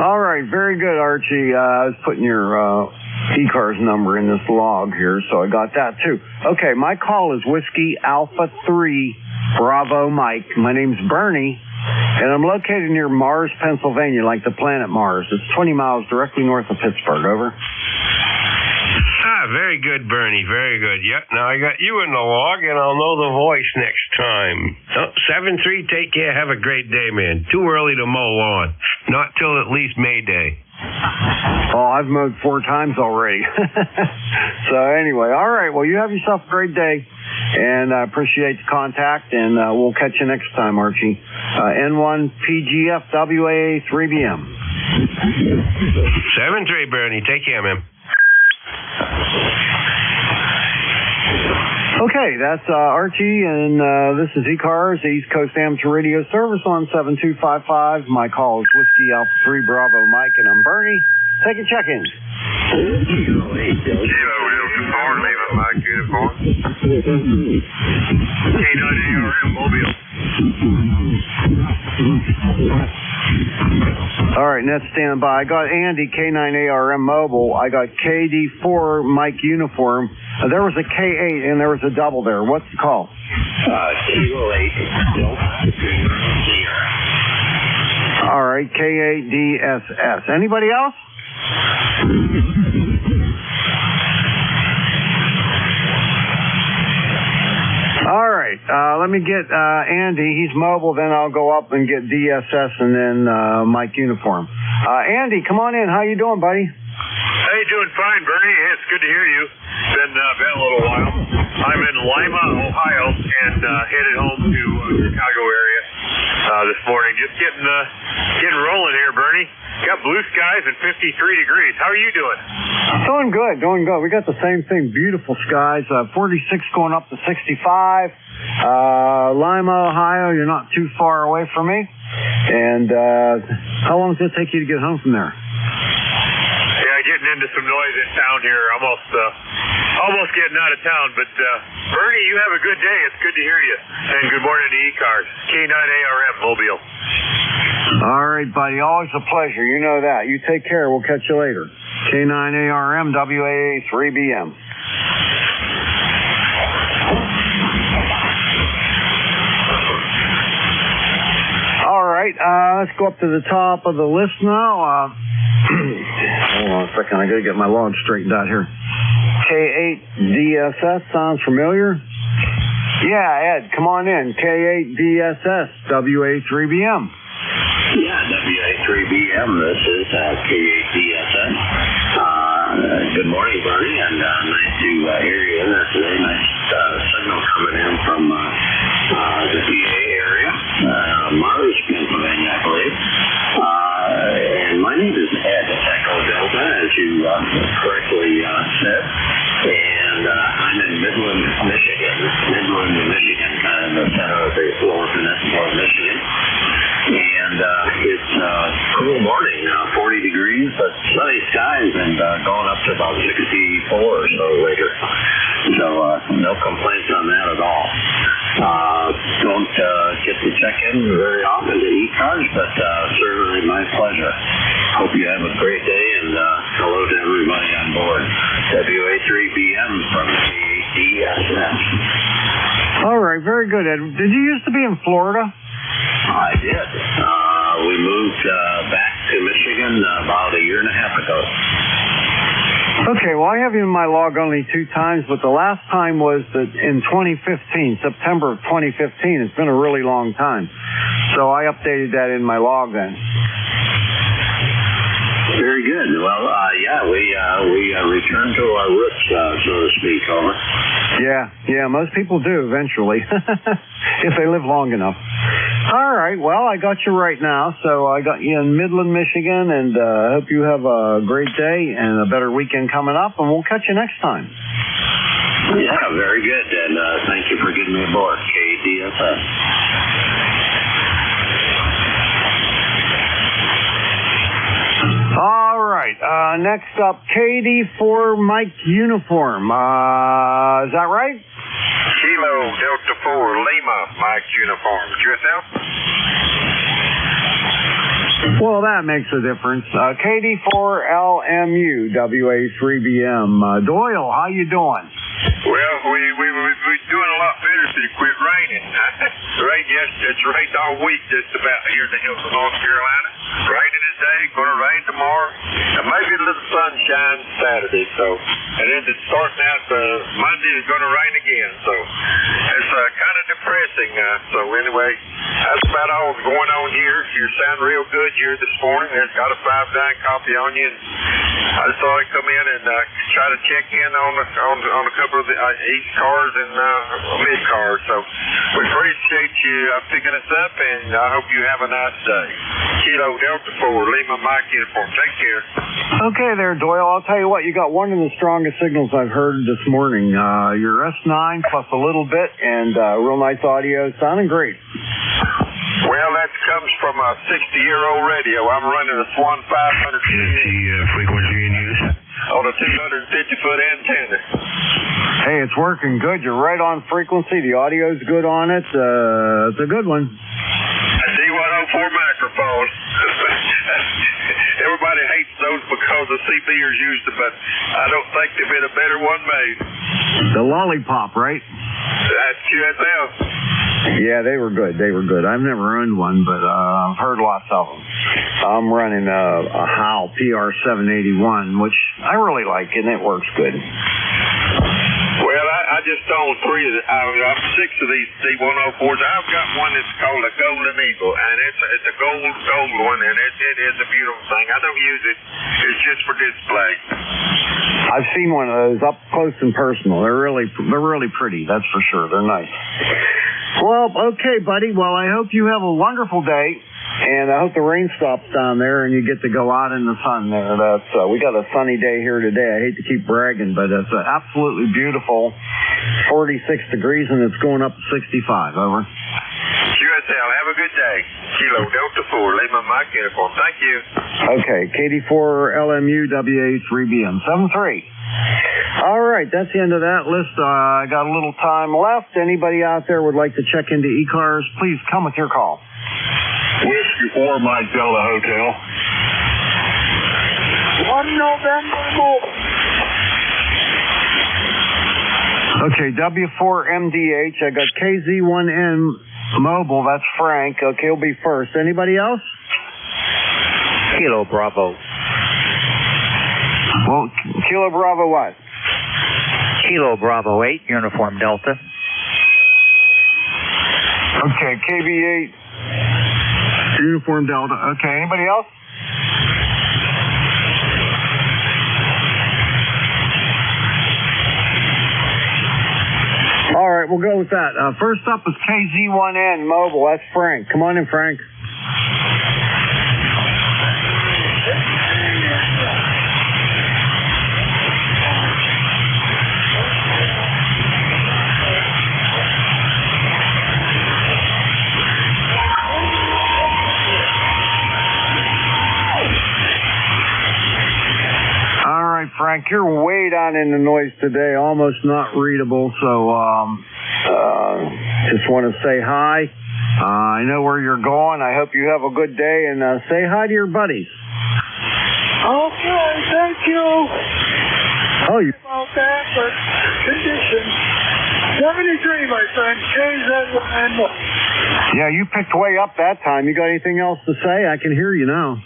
S10: All right, very good, Archie. I was putting your ECARS number in this log here, so I got that too. Okay, my call is Whiskey Alpha 3 Bravo Mike. My name's Bernie, and I'm located near Mars, Pennsylvania, like the planet Mars. It's 20 miles directly north of Pittsburgh. Over.
S21: Very good, Bernie. Very good. Yep. Now I got you in the log, and I'll know the voice next time. 7-3, take care. Have a great day, man. Too early to mow lawn. Not till at least May Day.
S10: Oh, I've mowed 4 times already. So anyway, all right. Well, you have yourself a great day, and I appreciate the contact, and we'll catch you next time, Archie. N1 PGF WAA 3BM.
S21: 7-3, Bernie. Take care, man.
S10: Okay, that's Archie, and this is ECARS, East Coast Amateur Radio Service on 7255. My call is Whiskey Alpha 3 Bravo Mike, and I'm Bernie. Take a check-in.
S2: Mike uniform. K9ARM Mobile.
S10: All right, net standing by. I got Andy, K9ARM Mobile. I got KD4 Mike uniform. There was a K8 and there was a double there. What's the call? All right, K8DSS. Anybody else? All right, let me get Andy. He's mobile, then I'll go up and get DSS and then Mike uniform. Andy, come on in. How you doing, buddy?
S2: Hey, doing fine, Bernie. Hey, it's good to hear you. Been a little while. I'm in Lima, Ohio, and headed home to Chicago area this morning. Just getting rolling here, Bernie. Got blue skies and 53 degrees. How are you doing?
S10: Doing good, doing good. We got the same thing. Beautiful skies. 46 going up to 65. Lima, Ohio, you're not too far away from me. And how long does it take you to get home from there?
S2: Yeah, getting into some noise in town here. Almost getting out of town. But Bernie, you have a good day. It's good to hear you. And good morning to ECARS. K9ARM Mobile.
S10: All right, buddy. Always a pleasure. You know that. You take care. We'll catch you later. K9ARM WAA 3BM. All right. Let's go up to the top of the list now. Hold on a second. I got to get my log straightened out here. K8DSS sounds familiar? Yeah, Ed, come on in. K8DSS WA3BM.
S5: Yeah, WA3BM. This is K8DSS. Good morning, Bernie, and nice to hear you in there today. Nice signal coming in from the PA area, Mars, Pennsylvania, I believe. And my name is Ed, Echo Delta, as you correctly cool morning, 40 degrees, but sunny skies and going up to about 64 or so later. So no complaints on that at all. Don't get to check in very often to ECARS, but certainly my pleasure. Hope you have a great day, and hello to everybody on board. WA3BM from DSS.
S10: All right, very good, Ed. Did you used to be in Florida?
S5: I did. We moved back to Michigan about a year and a half ago.
S10: Okay, well, I have you in my log only 2 times, but the last time was in 2015, September of 2015. It's been a really long time. So I updated that in my log then.
S5: Very good. Well, we return to our roots, so to speak, over.
S10: Yeah, most people do eventually, if they live long enough. All right, well, I got you right now, so I got you in Midland, Michigan, and I hope you have a great day and a better weekend coming up, and we'll catch you next time.
S5: Yeah, very good, and thank you for getting me aboard, KDSS.
S10: All right, next up, KD4 Mike Uniform. Is that right?
S2: Kilo Delta 4 Lima Mike Uniform. QSL?
S10: Well, that makes a difference. KD4LMU WA3BM. Doyle, how you doing?
S2: Well, we're doing a lot better since it quit raining. It's rained all week just about here in the hills of North Carolina. Raining today, going to rain tomorrow, and maybe a little sunshine Saturday. So, and then it's starting out Monday is going to rain again. So it's kind of depressing. So anyway, that's about all that's going on here. You sound real good here this morning. I've got a 5-9 copy on you. And I just thought I'd come in and try to check in on a couple of the ECARS and mid-cars. So we appreciate you picking us up, and I hope you have a nice day. Kilo Delta 4 Lima Mike Uniform. Take care.
S10: Okay there, Doyle. I'll tell you what, you got one of the strongest signals I've heard this morning. Your S9 plus a little bit and real nice audio. Sounding great.
S2: Well, that comes from a 60-year-old radio. I'm running a Swan 500. Is the frequency in use? On a 250-foot antenna.
S10: Hey, it's working good. You're right on frequency. The audio's good on it. It's a good one.
S2: A D104 microphone. Everybody hates those because the CBers used them, but I don't think there's been a better one made.
S10: The Lollipop, right?
S2: That's QSL.
S10: Yeah, they were good. I've never owned one, but I've heard lots of them. I'm running a Howl PR781, which I really like, and it works good.
S2: Well, I just own 3 of the. I'm 6 of these D104s. I've got one that's called a Golden Eagle, and it's a gold one, and it is a beautiful thing. I don't use it. It's just for display.
S10: I've seen one of those up close and personal. They're really pretty. That's for sure. They're nice. Well, okay, buddy. Well, I hope you have a wonderful day, and I hope the rain stops down there and you get to go out in the sun there. We got a sunny day here today. I hate to keep bragging, but it's absolutely beautiful. 46 degrees, and it's going up to 65. Over.
S2: QSL, have a good day. Kilo Delta 4, Lima Mike Uniform. Thank you.
S10: Okay, KD4 LMU WA3BM 73. All right, that's the end of that list. I got a little time left. Anybody out there would like to check into ECARS, please come with your call.
S2: Whiskey 4, Mike Delta Hotel.
S7: 1 November Mobile.
S10: Okay, W4MDH. I got KZ1N Mobile. That's Frank. Okay, he'll be first. Anybody else?
S13: Kilo Bravo.
S10: Well, Kilo Bravo what?
S13: Kilo Bravo 8, Uniform Delta.
S10: Okay, KB8, Uniform Delta. Okay, anybody else? All right, we'll go with that. First up is KZ1N Mobile. That's Frank. Come on in, Frank. Frank, you're way down in the noise today, almost not readable, so just want to say hi. I know where you're going. I hope you have a good day, and say hi to your buddies.
S7: Okay, thank you.
S10: Oh, you...
S7: About that, but conditions. 73, my friend. KZ1N.
S10: Yeah, you picked way up that time. You got anything else to say? I can hear you now.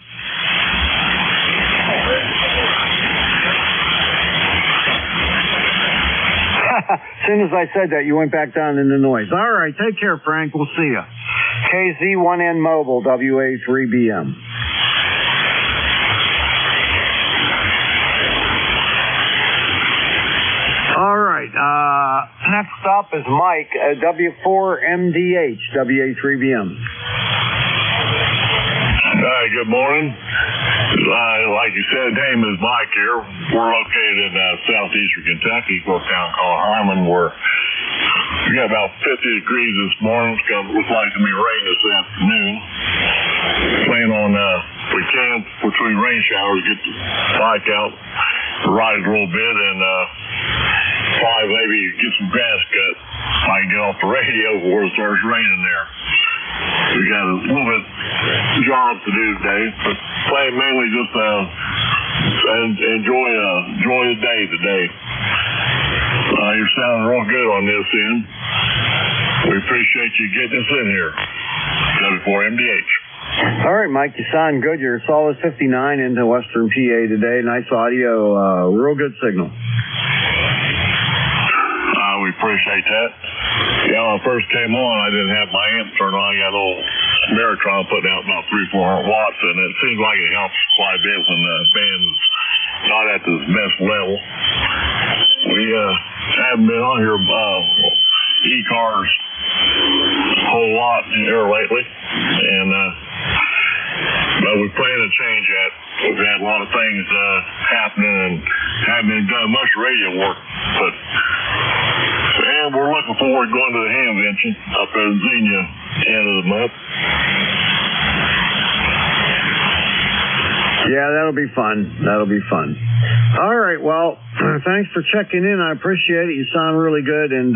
S10: As soon as I said that, you went back down in the noise. All right, take care, Frank. We'll see you. KZ1N Mobile, WA3BM. All right, next up is Mike, W4MDH, WA3BM.
S2: Hi, good morning. Like you said, name is Mike here. We're located in southeastern Kentucky, a little town called Harmon, where we got about 50 degrees this morning. It's going to look like it's going to be rain this afternoon. Plan on, if we can, between rain showers, get the bike out, ride a little bit, and probably maybe get some grass cut. I can get off the radio before it starts raining there. We got a little bit job to do today, but plan mainly just enjoy the day today. You're sounding real good on this end. We appreciate you getting us in here. W4MDH.
S10: All right, Mike, you sound good. You're a solid 59 into Western PA today. Nice audio, real good signal.
S2: We appreciate that. Yeah, when I first came on, I didn't have my amp turned on. I got a little Meritron putting out about 300-400 watts, and it seems like it helps quite a bit when the band's not at the best level. We haven't been on here ECARS a whole lot here lately, and but we plan to change that. We've had a lot of things happening and haven't been done much radio work, but and we're looking forward to going to the Hamvention up in Xenia end of the month.
S10: Yeah, that'll be fun. That'll be fun. All right, well, thanks for checking in. I appreciate it. You sound really good, and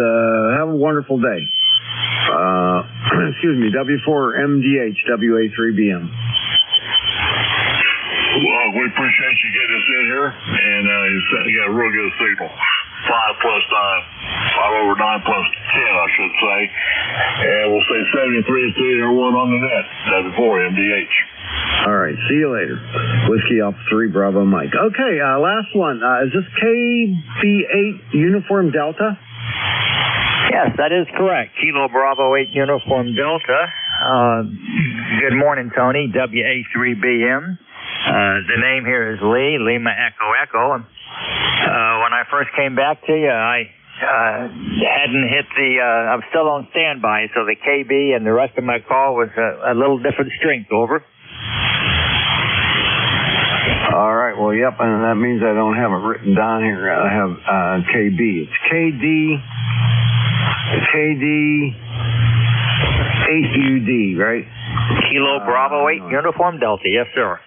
S10: have a wonderful day. Excuse me, W4MDH, WA3BM.
S2: Well, we appreciate you getting us in here, and you got a real good signal. 5 plus 9, 5 over 9 plus 10, I should say. And we'll say 73 is the one on the net, W4MDH.
S10: All right, see you later. Whiskey Alpha 3 Bravo Mike. Okay, last one. Is this KB8 Uniform Delta?
S9: Yes, that is correct. Kilo Bravo 8 Uniform Delta. Good morning, Tony, WA3BM. The name here is Lee, Lima Echo Echo. When I first came back to you, I hadn't hit I'm still on standby, so the KB and the rest of my call was a little different strength, over.
S10: All right, well, yep, and that means I don't have it written down here. I have KB. It's KD 8UD, right?
S9: Kilo Bravo 8 Uniform Delta, yes, sir.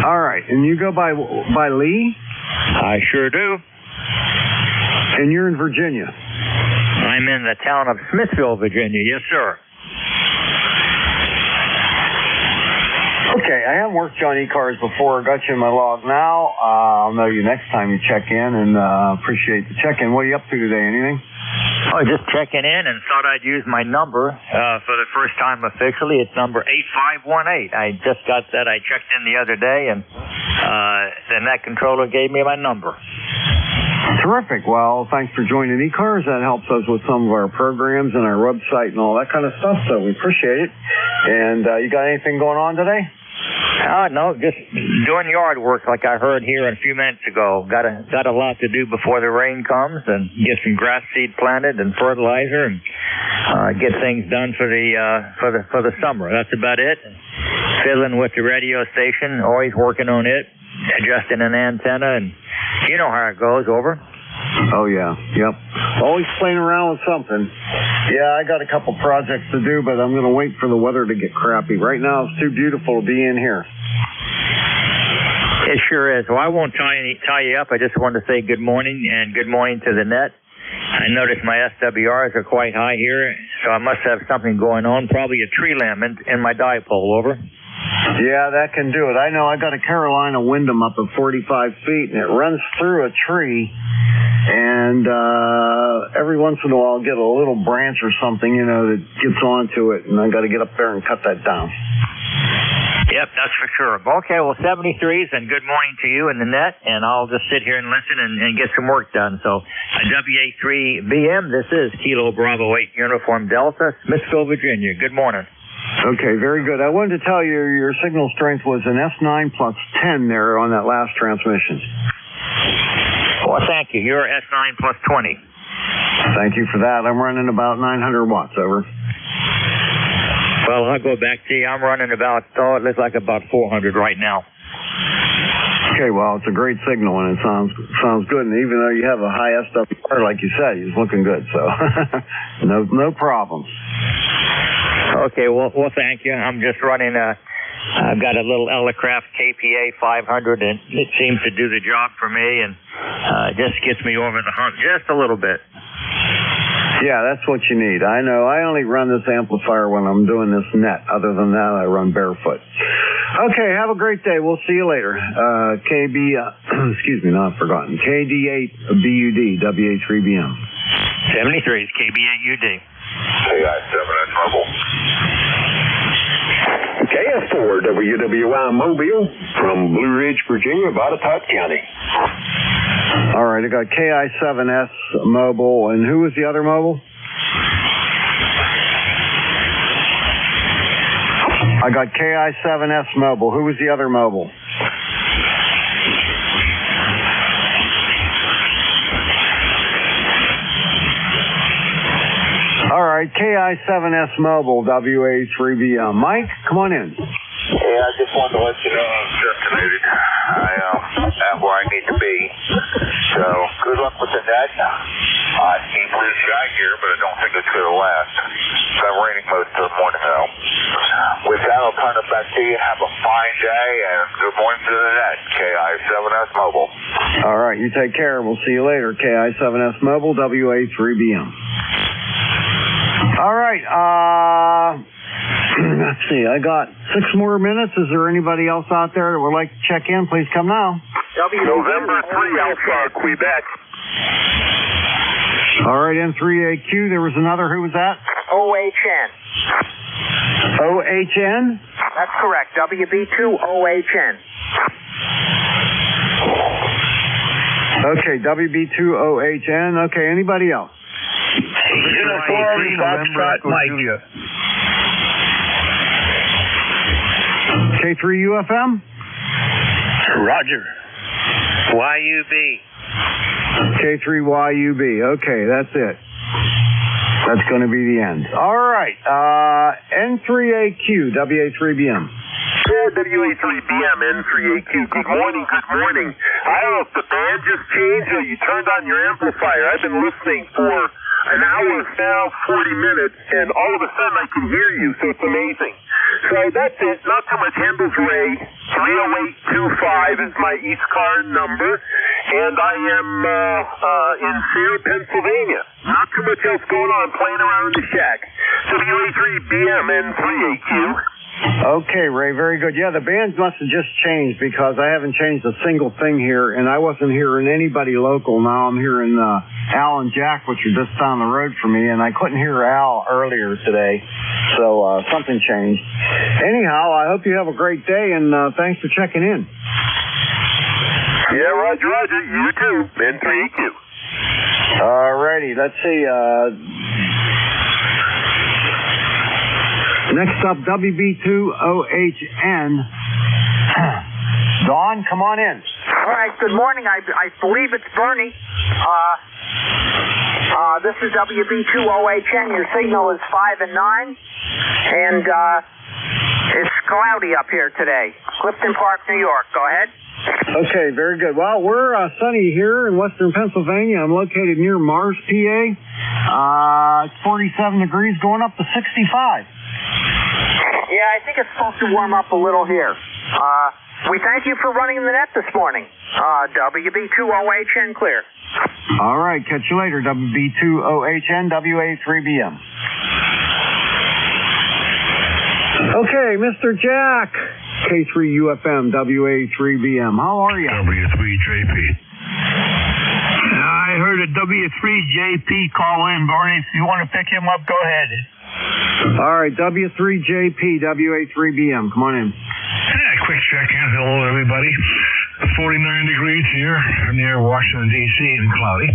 S10: All right, and you go by Lee?
S9: I sure do.
S10: And you're in Virginia?
S9: I'm in the town of Smithville, Virginia, yes, sir.
S10: Okay, I haven't worked on ECARS before. Got you in my log now. I'll know you next time you check in, and appreciate the check-in. What are you up to today? Anything?
S9: Oh, just checking in, and thought I'd use my number for the first time officially. It's number 8518. I just got that. I checked in the other day, and then that controller gave me my number.
S10: Terrific. Well, thanks for joining ECARS. That helps us with some of our programs and our website and all that kind of stuff, so we appreciate it. And you got anything going on today?
S9: No, just doing yard work like I heard here a few minutes ago. Got a lot to do before the rain comes, and get some grass seed planted and fertilizer, and get things done for the summer. That's about it. Fiddling with the radio station, always working on it, adjusting an antenna, and you know how it goes, over.
S10: Oh, yeah. Yep. Always playing around with something. Yeah, I got a couple projects to do, but I'm going to wait for the weather to get crappy. Right now, it's too beautiful to be in here.
S9: It sure is. Well, I won't tie you up. I just wanted to say good morning and good morning to the net. I noticed my SWRs are quite high here, so I must have something going on, probably a tree limb in my dipole. Over.
S10: Yeah, that can do it. I know I got a Carolina Wyndham up at 45 feet, and it runs through a tree, and every once in a while I'll get a little branch or something, that gets onto it, and I got to get up there and cut that down.
S9: Yep, that's for sure. Okay, well, 73s, and good morning to you in the net, and I'll just sit here and listen and get some work done. So, WA3BM, this is Kilo Bravo 8 Uniform Delta, Smithville, Virginia. Good morning.
S10: Okay, very good. I wanted to tell you your signal strength was an S9 plus 10 there on that last transmission.
S9: Well, thank you. You're S9 plus 20.
S10: Thank you for that. I'm running about 900 watts, over.
S9: Well, I'll go back to you. I'm running about, it looks like about 400 right now.
S10: Okay, well, it's a great signal, and it sounds good. And even though you have a high SWR, like you said, he's looking good. So, no problems.
S9: Okay, well, thank you. I'm just running I've got a little Elecraft KPA 500, and it seems to do the job for me, and just gets me over the hump just a little bit.
S10: Yeah, that's what you need. I know. I only run this amplifier when I'm doing this net. Other than that, I run barefoot. Okay, have a great day. We'll see you later. Excuse me, no, I've forgotten. KD8BUD, WA3BM.
S9: 73 is KBAUD.
S18: KI7S Mobile.
S3: KS4 WWI Mobile from Blue Ridge, Virginia, Botetourt County.
S10: All right, I got KI7S Mobile, and who was the other mobile? I got KI7S Mobile. Who was the other mobile? All right, KI7S Mobile, WA3BM. Mike, come on in.
S18: Yeah, I just wanted to let you know I'm destinated. I am where I need to be. So, good luck with the net. I see blue sky here, but I don't think it's going to last. It's been raining most of the morning, though. With that, I'll turn it back to you. Have a fine day, and good morning to the net. KI7S Mobile.
S10: All right, you take care. We'll see you later. KI7S Mobile, WA3BM. All right, let's see. I got 6 more minutes. Is there anybody else out there that would like to check in? Please come now.
S17: November 3 Alpha, Quebec.
S10: All right, N3AQ. There was another. Who was that?
S4: OHN.
S10: OHN?
S4: That's correct. WB2OHN.
S10: Okay, WB2OHN. Okay, anybody else?
S17: Uniform Foxtrot Mike.
S10: K3UFM?
S22: Roger. YUB.
S10: K3YUB. Okay, that's it. That's going to be the end. All right. N3AQ, WA3BM.
S17: WA3BM, N3AQ. Good morning, good morning. I don't know if the band just changed or you turned on your amplifier. I've been listening for an hour now, 40 minutes, and all of a sudden I can hear you, so it's amazing. So that's it. Not too much. Handles Ray. 30825 is my ECARS number, and I am in Sayre, Pennsylvania. Not too much else going on, playing around in the shack. WA3BM, N3AQ.
S10: Okay, Ray, very good. Yeah, the band must have just changed because I haven't changed a single thing here, and I wasn't hearing anybody local. Now I'm hearing Al and Jack, which are just down the road from me, and I couldn't hear Al earlier today, so something changed. Anyhow, I hope you have a great day, and thanks for checking in.
S17: Yeah, Roger, Roger. You too. N3AQ.
S10: All righty, let's see. Next up, WB2OHN. Dawn, come on in.
S4: All right, good morning. I believe it's Bernie. This is WB2OHN. Your signal is 5 and 9. And it's cloudy up here today. Clifton Park, New York. Go ahead.
S10: Okay, very good. Well, we're sunny here in western Pennsylvania. I'm located near Mars, PA. It's 47 degrees going up to 65.
S4: Yeah, I think it's supposed to warm up a little here. We thank you for running the net this morning. WB2OHN clear.
S10: All right, catch you later. WB2OHN, WA3BM. Okay, Mr. Jack, K3UFM, WA3BM. How are you?
S6: W3JP. I heard a W3JP call in, Barney. If you want to pick him up, go ahead.
S10: All right, W3JP, WA3BM. Come on in.
S6: Quick check-in. Hello, everybody. 49 degrees here near Washington, D.C. and cloudy.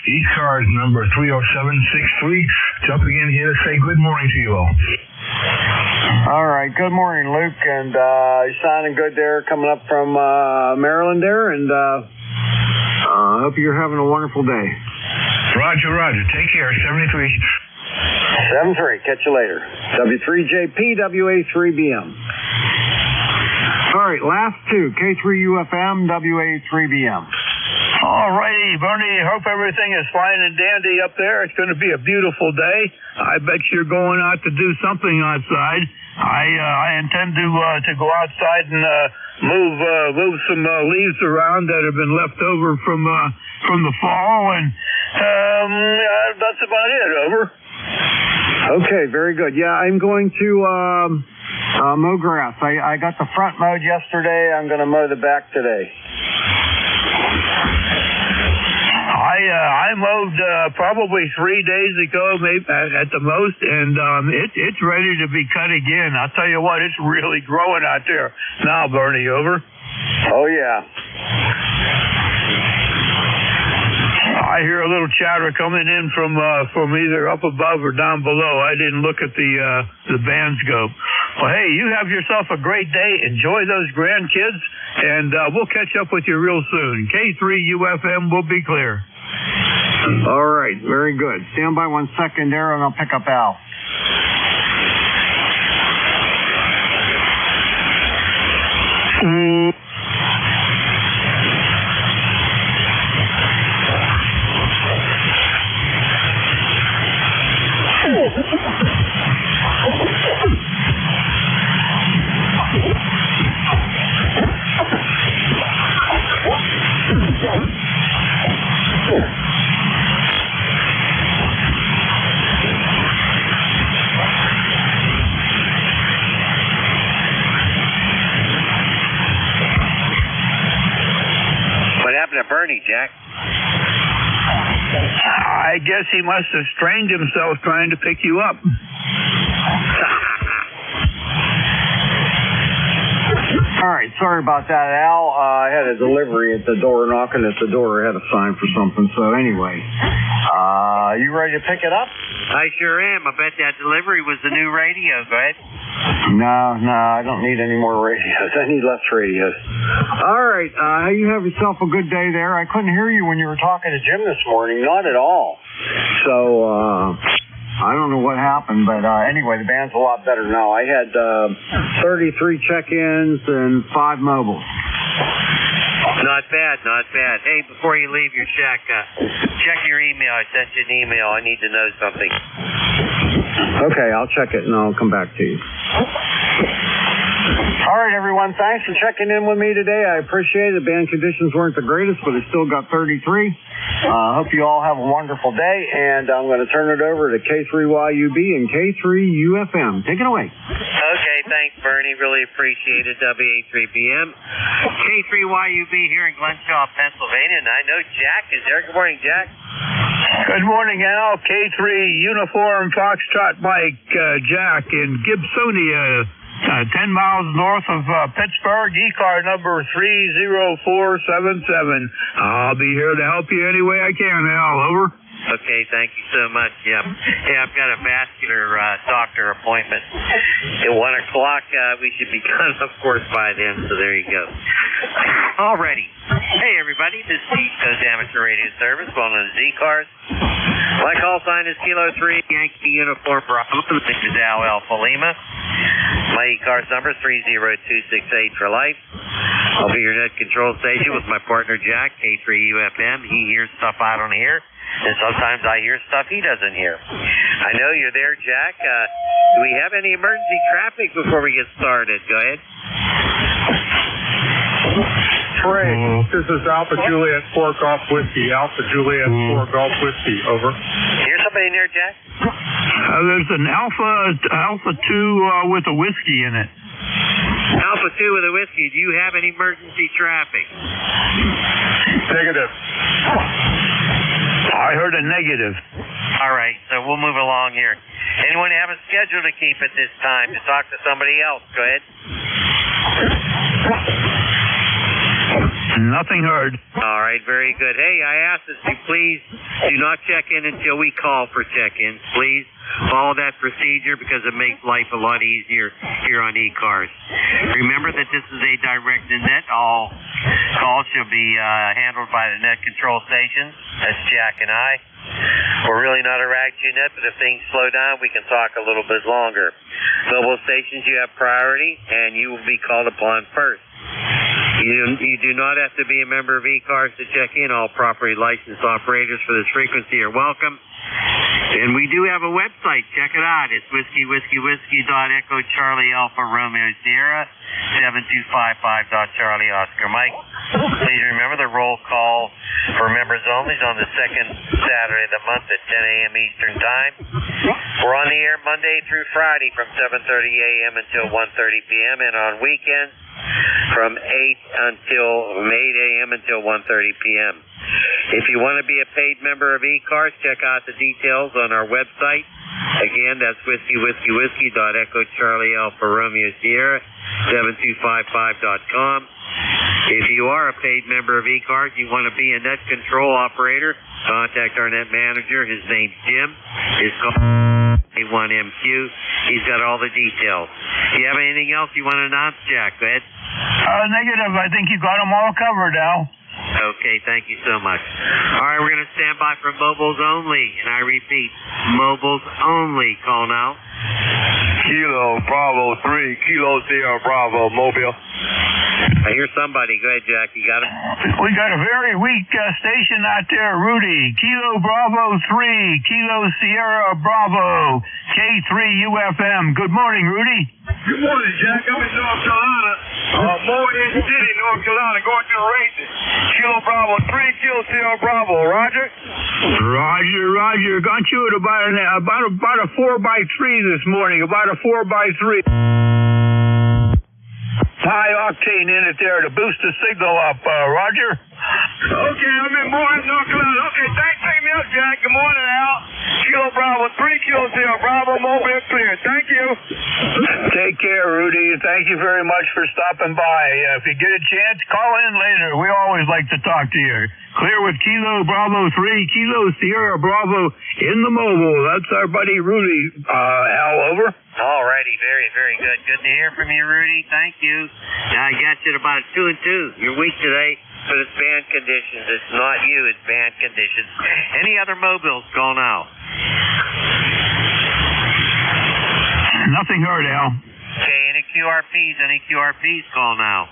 S6: ECARS number 30763. Jumping in here to say good morning to you all.
S10: All right, good morning, Luke, and you're sounding good there, coming up from Maryland there, and I hope you're having a wonderful day.
S6: Roger. Take care. 73.
S10: 73. Catch you later. W3JP, WA3BM. All right, last two. K3UFM, WA3BM.
S22: All righty, Bernie. Hope everything is fine and dandy up there. It's going to be a beautiful day. I bet you're going out to do something outside. I intend to go outside and move some leaves around that have been left over from the fall, and that's about it. Over.
S10: Okay, very good. Yeah, I'm going to mow grass. I got the front mowed yesterday. I'm going to mow the back today.
S22: I mowed probably 3 days ago, maybe at the most, and it's ready to be cut again. I'll tell you what, it's really growing out there now, Bernie. Over.
S10: Oh yeah.
S22: I hear a little chatter coming in from either up above or down below. I didn't look at the band scope. Well, hey, you have yourself a great day. Enjoy those grandkids, and we'll catch up with you real soon. K3UFM will be clear.
S10: All right, very good. Stand by 1 second there, and I'll pick up Al.
S22: Bernie, Jack? I guess he must have strained himself trying to pick you up.
S10: All right, sorry about that, Al. I had a delivery at the door, knocking at the door. I had a sign for something. So anyway, you ready to pick it up?
S8: I sure am. I bet that delivery was the new radio. Go ahead.
S10: No, I don't need any more radios. I need less radios. All right, you have yourself a good day there. I couldn't hear you when you were talking to Jim this morning. Not at all. So, I don't know what happened, but anyway, the band's a lot better now. I had 33 check-ins and 5 mobiles.
S8: Not bad. Hey, before you leave your shack, check your email. I sent you an email. I need to know something.
S10: Okay, I'll check it and I'll come back to you. All right, everyone. Thanks for checking in with me today. I appreciate it. The band conditions weren't the greatest, but I still got 33. Hope you all have a wonderful day, and I'm going to turn it over to K3YUB and K3UFM. Take it away.
S8: Okay, thanks, Bernie. Really appreciate it. WA3BM. K3YUB here in Glenshaw, Pennsylvania, and I know Jack is there. Good morning, Jack.
S22: Good morning, Al. K3 Uniform Foxtrot Mike, Jack in Gibsonia. 10 miles north of Pittsburgh, ECAR number 30477. I'll be here to help you any way I can, Al. Over.
S8: Okay, thank you so much. Yep. Hey, I've got a vascular doctor appointment at 1 o'clock. We should be done, of course, by then, so there you go. Alrighty. Hey, everybody. This is the East Coast Amateur Radio Service, well known as ECARS. My call sign is Kilo 3, Yankee Uniform Bravo. This is Al Alpha Lima. My ECARS number is 30268 for life. I'll be your net control station with my partner, Jack, K3UFM. He hears stuff I don't hear, and sometimes I hear stuff he doesn't hear. I know you're there, Jack. Do we have any emergency traffic before we get started? Go ahead.
S14: Trey, this is Alpha Juliet 4 Golf Whiskey. Alpha Juliet 4 Golf Whiskey, over.
S8: Hear somebody in there, Jack?
S22: There's an Alpha 2 with a whiskey in it.
S8: Alpha 2 with a whiskey. Do you have any emergency traffic?
S14: Negative.
S22: I heard a negative.
S8: All right, so we'll move along here. Anyone have a schedule to keep at this time to talk to somebody else? Go ahead.
S22: Nothing heard.
S8: All right, very good. Hey, I asked that you please do not check in until we call for check-ins. Please follow that procedure because it makes life a lot easier here on ECARS. Remember that this is a directed net. All calls shall be handled by the net control stations. That's Jack and I. We're really not a RAG-2 net, but if things slow down, we can talk a little bit longer. Mobile stations, you have priority, and you will be called upon first. You do not have to be a member of ECARS to check in. All properly licensed operators for this frequency are welcome. And we do have a website. Check it out. It's whiskey.echo Charlie Alpha Romeo Sierra 7255.Charlie Oscar Mike. Please remember the roll call for members only is on the second Saturday of the month at 10 a.m. Eastern Time. We're on the air Monday through Friday from 7:30 a.m. until 1:30 p.m. and on weekends from 8 a.m. until 1:30 p.m. If you want to be a paid member of ECARS, check out the details on our website. Again, that's whiskey.echo Charlie Alpha Romeo Sierra 7255.com. If you are a paid member of ECARS, you want to be a net control operator, contact our net manager. His name's Jim. His call is A1MQ. He's got all the details. Do you have anything else you want to announce, Jack? Go ahead.
S22: Negative. I think you got them all covered, Al.
S8: Okay, thank you so much. All right, we're going to stand by for mobiles only. And I repeat, mobiles only. Call now.
S2: Kilo Bravo 3, Kilo Sierra Bravo, Mobile.
S8: I hear somebody. Go ahead, Jack. You got it?
S22: We got a very weak station out there, Rudy. Kilo Bravo 3, Kilo Sierra Bravo, K3UFM. Good morning, Rudy.
S1: Good morning, Jack. I'm in North Carolina. Morehead City, North Carolina, going to the races. Kilo Bravo 3, Kilo Sierra Bravo. Roger?
S22: Roger. Got you at about a 4x3 this morning, about a 4x3. High octane in it there to boost the signal up, Roger.
S1: Okay, I'm in Morehead, North Carolina. Okay, take me up, Jack. Good morning, Al. Kilo Bravo 3, Kilo Sierra Bravo, mobile clear. Thank you.
S22: Take care, Rudy. Thank you very much for stopping by. If you get a chance, call in later. We always like to talk to you. Clear with Kilo Bravo 3, Kilo Sierra Bravo in the mobile. That's our buddy Rudy. Al, over.
S8: All righty, very, very good. Good to hear from you, Rudy. Thank you. Now, I got you at about 2 and 2. You're weak today, but it's band conditions. It's not you, it's band conditions. Any other mobiles going out?
S22: Nothing heard, Al.
S8: Okay, any QRPs going out?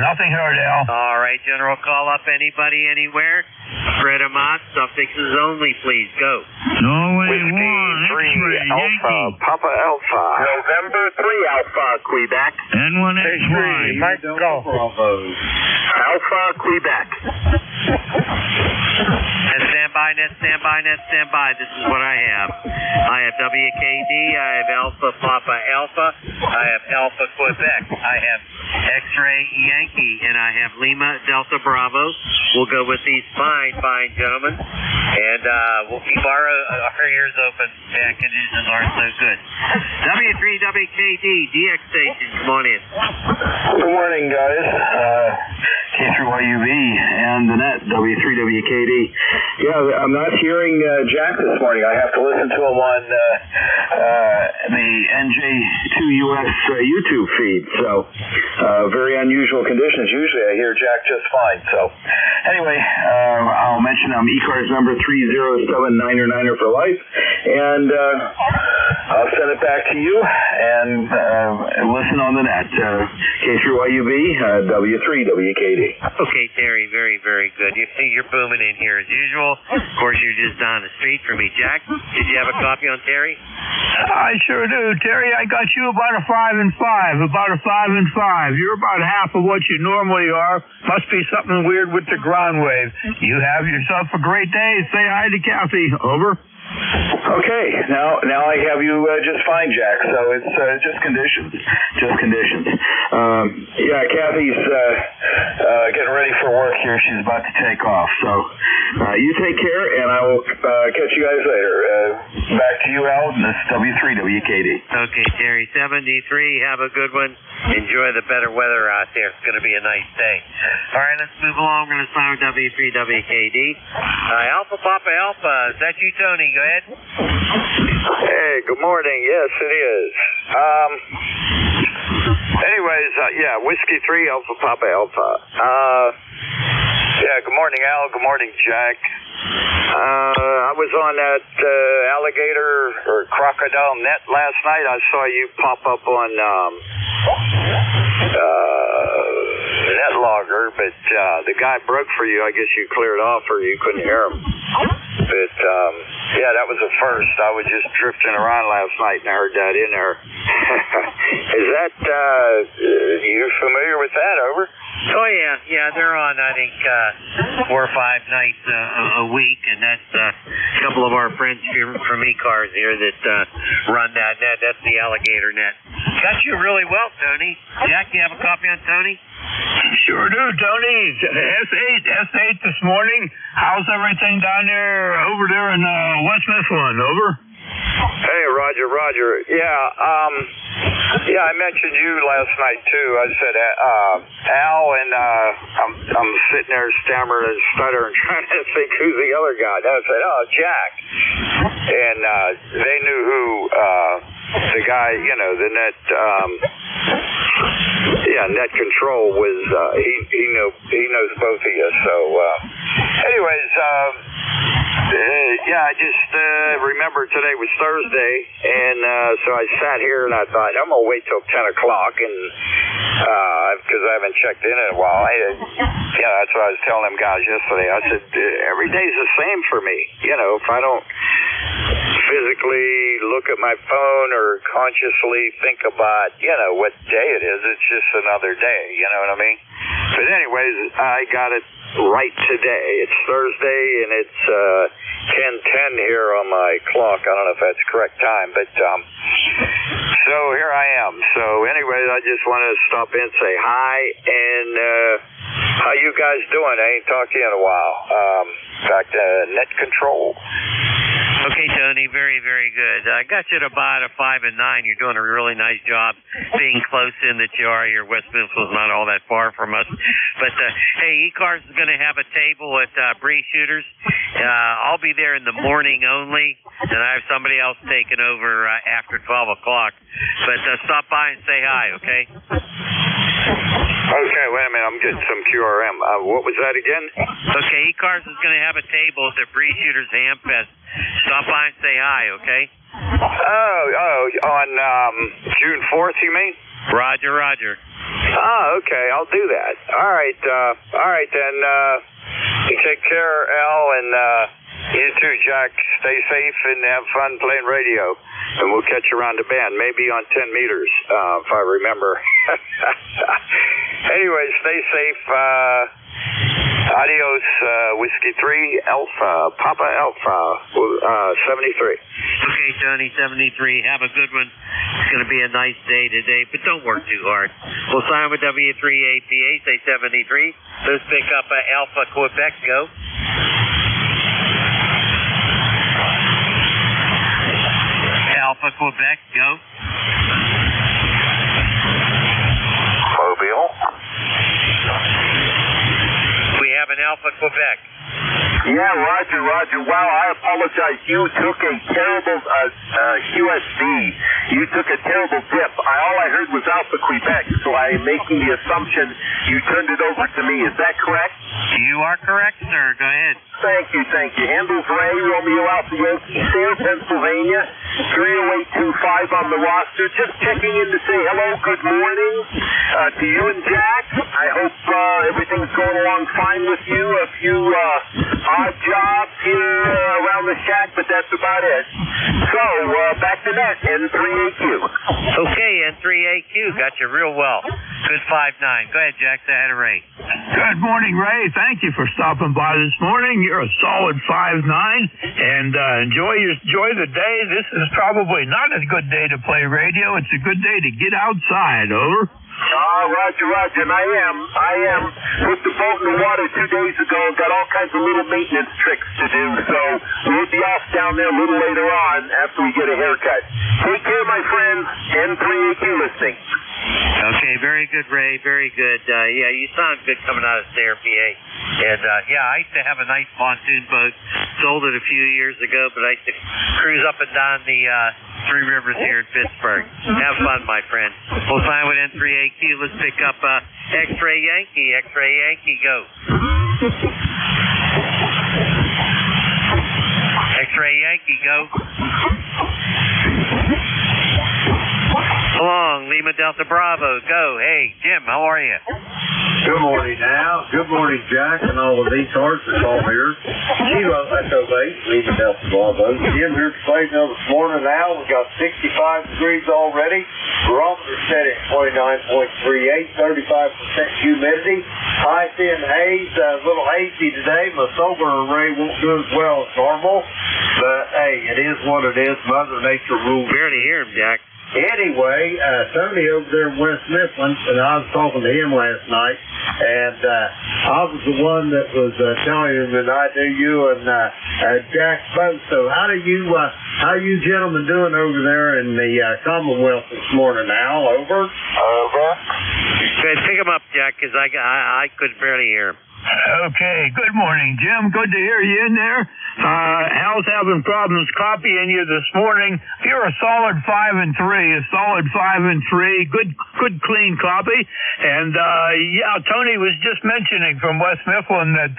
S22: Nothing heard, Al.
S8: All right, General, call up anybody, anywhere. Spread them out. Suffixes only, please. Go.
S22: Norway
S18: Whiskey 3 Alpha, Papa Alpha. November 3 Alpha, Quebec.
S22: N1XY.
S18: Mike Golf. Alpha, Quebec.
S8: And stand by. This is what I have. I have WKD. I have Alpha Papa Alpha. I have Alpha Quebec. I have X-Ray Yankee. And I have Lima Delta Bravo. We'll go with these fine gentlemen. And we'll keep our ears open. Bad conditions aren't so good. W3WKD, DX station. Come on in.
S11: Good morning, guys. K3YUV and the net, W3WKD. Yeah, I'm not hearing Jack this morning. I have to listen to him on the NJ2US YouTube feed. So, very unusual conditions. Usually I hear Jack just fine. So, anyway, I'll mention I'm ECARS number 30799er for life. And I'll send it back to you and listen on the net. K3YUB, W3WKD.
S8: Okay, Terry, very, very good. You're booming in here as usual. Of course, you're just down the street from me. Jack, did you have a copy on Terry?
S22: I sure do. Terry, I got you about a 5 and 5. About a 5 and 5. You're about half of what you normally are. Must be something weird with the ground wave. You have yourself a great day. Say hi to Kathy. Over.
S11: Okay, now I have you just fine, Jack. So it's just conditions. Yeah, Kathy's getting ready for work here. She's about to take off. So you take care, and I will catch you guys later. Back to you, Al. This is W3WKD.
S8: Okay, Terry, 73. Have a good one. Enjoy the better weather out there. It's going to be a nice day. All right, let's move along. We're going to start with W3WKD. Alpha Papa Alpha. Is that you, Tony? Go ahead.
S12: Hey, good morning. Yes, it is. Anyways, yeah, Whiskey 3, Alpha Papa Alpha. Yeah, good morning, Al. Good morning, Jack. I was on that alligator or crocodile net last night. I saw you pop up on net logger, but the guy broke for you. I guess you cleared off or you couldn't hear him. But yeah, that was a first. I was just drifting around last night and I heard that in there. Is that you familiar with that? Over.
S8: Oh yeah, they're on I think 4 or 5 nights a week, and that's a couple of our friends from ECARS here that run that net. That's the alligator net. Got you really well, Tony. Jack, you have a copy on Tony?
S22: Sure do, Tony. S8 this morning. How's everything down there over there in West Mifflin? Over.
S12: Hey, Roger. Yeah, I mentioned you last night too. I said Al, and I'm sitting there stammering and stuttering, trying to think who's the other guy. And I said, oh, Jack. And they knew who the guy, the net. Net control was. He knows both of you. So, anyways. I just remember today was Thursday, and so I sat here and I thought, I'm going to wait till 10 o'clock, and because I haven't checked in a while. That's what I was telling them guys yesterday. I said, every day's the same for me. If I don't physically look at my phone or consciously think about, what day it is, it's just another day, you know what I mean? But anyways, I got it right today. It's Thursday, and it's 10:10 here on my clock. I don't know if that's correct time, but so here I am. So anyways, I just wanted to stop in and say hi, and how you guys doing? I ain't talked to you in a while. In fact, net control.
S8: Okay, Tony, very, very good. I got you at about a 5 and 9. You're doing a really nice job being close in that you are. Your West Mifflin's not all that far from us. But, hey, ECARS is going to have a table at Bree Shooters. I'll be there in the morning only, and I have somebody else taking over after 12 o'clock. But stop by and say hi, okay?
S12: Okay, wait a minute. I'm getting some QRM. What was that again?
S8: Okay, ECARS is going to have a table at the Bree Shooters Ham Fest. Stop by and say hi, okay?
S12: On June 4th, you mean?
S8: Roger.
S12: Oh, okay. I'll do that. All right then. You take care, Al, and you too, Jack. Stay safe and have fun playing radio. And we'll catch you around the bend, maybe on 10 meters, if I remember. Anyway, stay safe. Adios, Whiskey 3, Alpha, Papa Alpha, 73.
S8: Okay, Tony, 73. Have a good one. It's going to be a nice day today, but don't work too hard. We'll sign with W3APA, say 73. Let's pick up Alpha Quebec, go. Alpha Quebec, go.
S18: Mobile.
S8: We have an Alpha Quebec.
S18: Yeah, Roger.
S15: Roger. Wow, I apologize. You took a terrible QSD. You took a terrible dip. All I heard was Alpha Quebec, so I am making the assumption you turned it over to me. Is that correct?
S8: You are correct, sir. Go ahead.
S15: Thank you. Handles Ray, Romeo Alpha Yankee, Sayre, Pennsylvania, 30825 on the roster. Just checking in to say hello, good morning to you and Jack. I hope everything's going along fine with you. A few odd jobs here around the shack, but that's about it. So, back to that, N3AQ.
S8: Okay, N3AQ, got you real well. Good 5-9. Go ahead, Jack, say hi to Ray.
S22: Good morning, Ray. Thank you for stopping by this morning. You're a solid 5-9, and enjoy the day. This is probably not a good day to play radio. It's a good day to get outside. Over.
S15: Roger, and I am. Put the boat in the water 2 days ago. Got all kinds of little maintenance tricks to do, so we'll be off down there a little later on after we get a haircut. Take care, my friends. N3AQ listening.
S8: Okay, very good, Ray. Very good. Yeah, you sound good coming out of Sayre, PA. And, yeah, I used to have a nice pontoon boat. Sold it a few years ago, but I used to cruise up and down the Three Rivers here in Pittsburgh. Have fun, my friend. We'll sign with N3AQ. Let's pick up X-Ray Yankee. X-Ray Yankee, go. X-Ray Yankee, go. Along, Lima Delta Bravo, go. Hey, Jim, how are you?
S3: Good morning, Al. Good morning, Jack, and all of these ECARS that's all here. Kilo Echo 8, Lima Delta Bravo. Jim here at Fayetteville this morning, Al. We got 65 degrees already. Barometer set at 29.38, 35% humidity. High thin haze, a little hazy today. My solar array won't do as well as normal, but hey, it is what it is. Mother Nature rules.
S8: Barely hear him, Jack.
S3: Anyway, Tony over there in West Mifflin, and I was talking to him last night, and I was the one that was telling him that I do you and Jack's boat. So how are you gentlemen doing over there in the Commonwealth this morning, Al? Over?
S15: Over.
S8: Good, pick him up, Jack, because I could barely hear him.
S22: Okay, good morning, Jim. Good to hear you in there. Al's having problems copying you this morning. You're a solid 5-3, a solid 5-3. Good clean copy. And yeah, Tony was just mentioning from West Mifflin that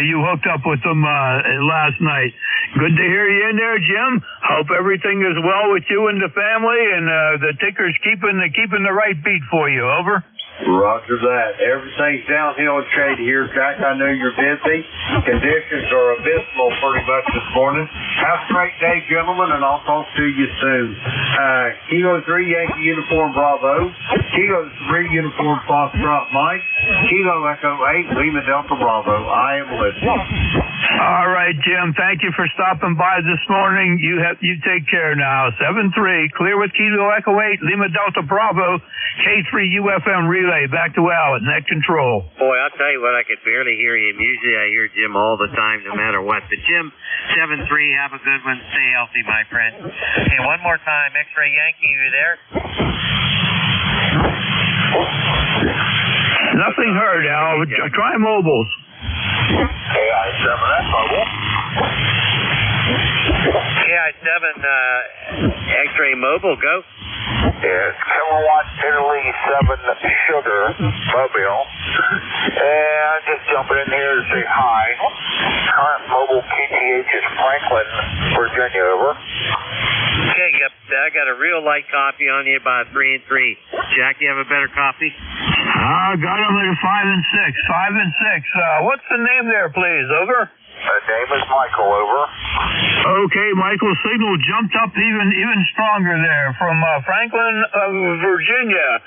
S22: you hooked up with them last night. Good to hear you in there, Jim. Hope everything is well with you and the family, and the ticker's keeping the right beat for you. Over.
S3: Roger that. Everything's downhill and shady here, Jack. I know you're busy. Conditions are abysmal pretty much this morning. Have a great day, gentlemen, and I'll talk to you soon. Kilo 3 Yankee Uniform Bravo. Kilo 3 Uniform Foxtrot Mike. Kilo Echo 8 Lima Delta Bravo. I am listening.
S22: All right, Jim. Thank you for stopping by this morning. You take care now. 7-3. Clear with Kilo Echo 8 Lima Delta Bravo. K3 UFM relay. Back to Al at net control.
S8: Boy, I'll tell you what, I could barely hear him. Usually I hear Jim all the time, no matter what. But Jim, 7-3, have a good one. Stay healthy, my friend. Hey, one more time. X-Ray Yankee, you there?
S22: Nothing heard, Al. Try mobiles.
S15: KI7, that's mobile.
S8: KI7, X-Ray Mobile, go.
S18: Yes, Kilowatt Italy 7 Sugar Mobile. And just jumping in here to say hi. Current mobile PTH is Franklin, Virginia, over.
S8: Okay, I got a real light copy on you, about 3-3. Jack, you have a better copy?
S22: I got him at a 5-6. 5-6. What's the name there, please? Over.
S18: The name is Michael, over.
S22: Okay, Michael, signal jumped up even stronger there from Franklin, Virginia.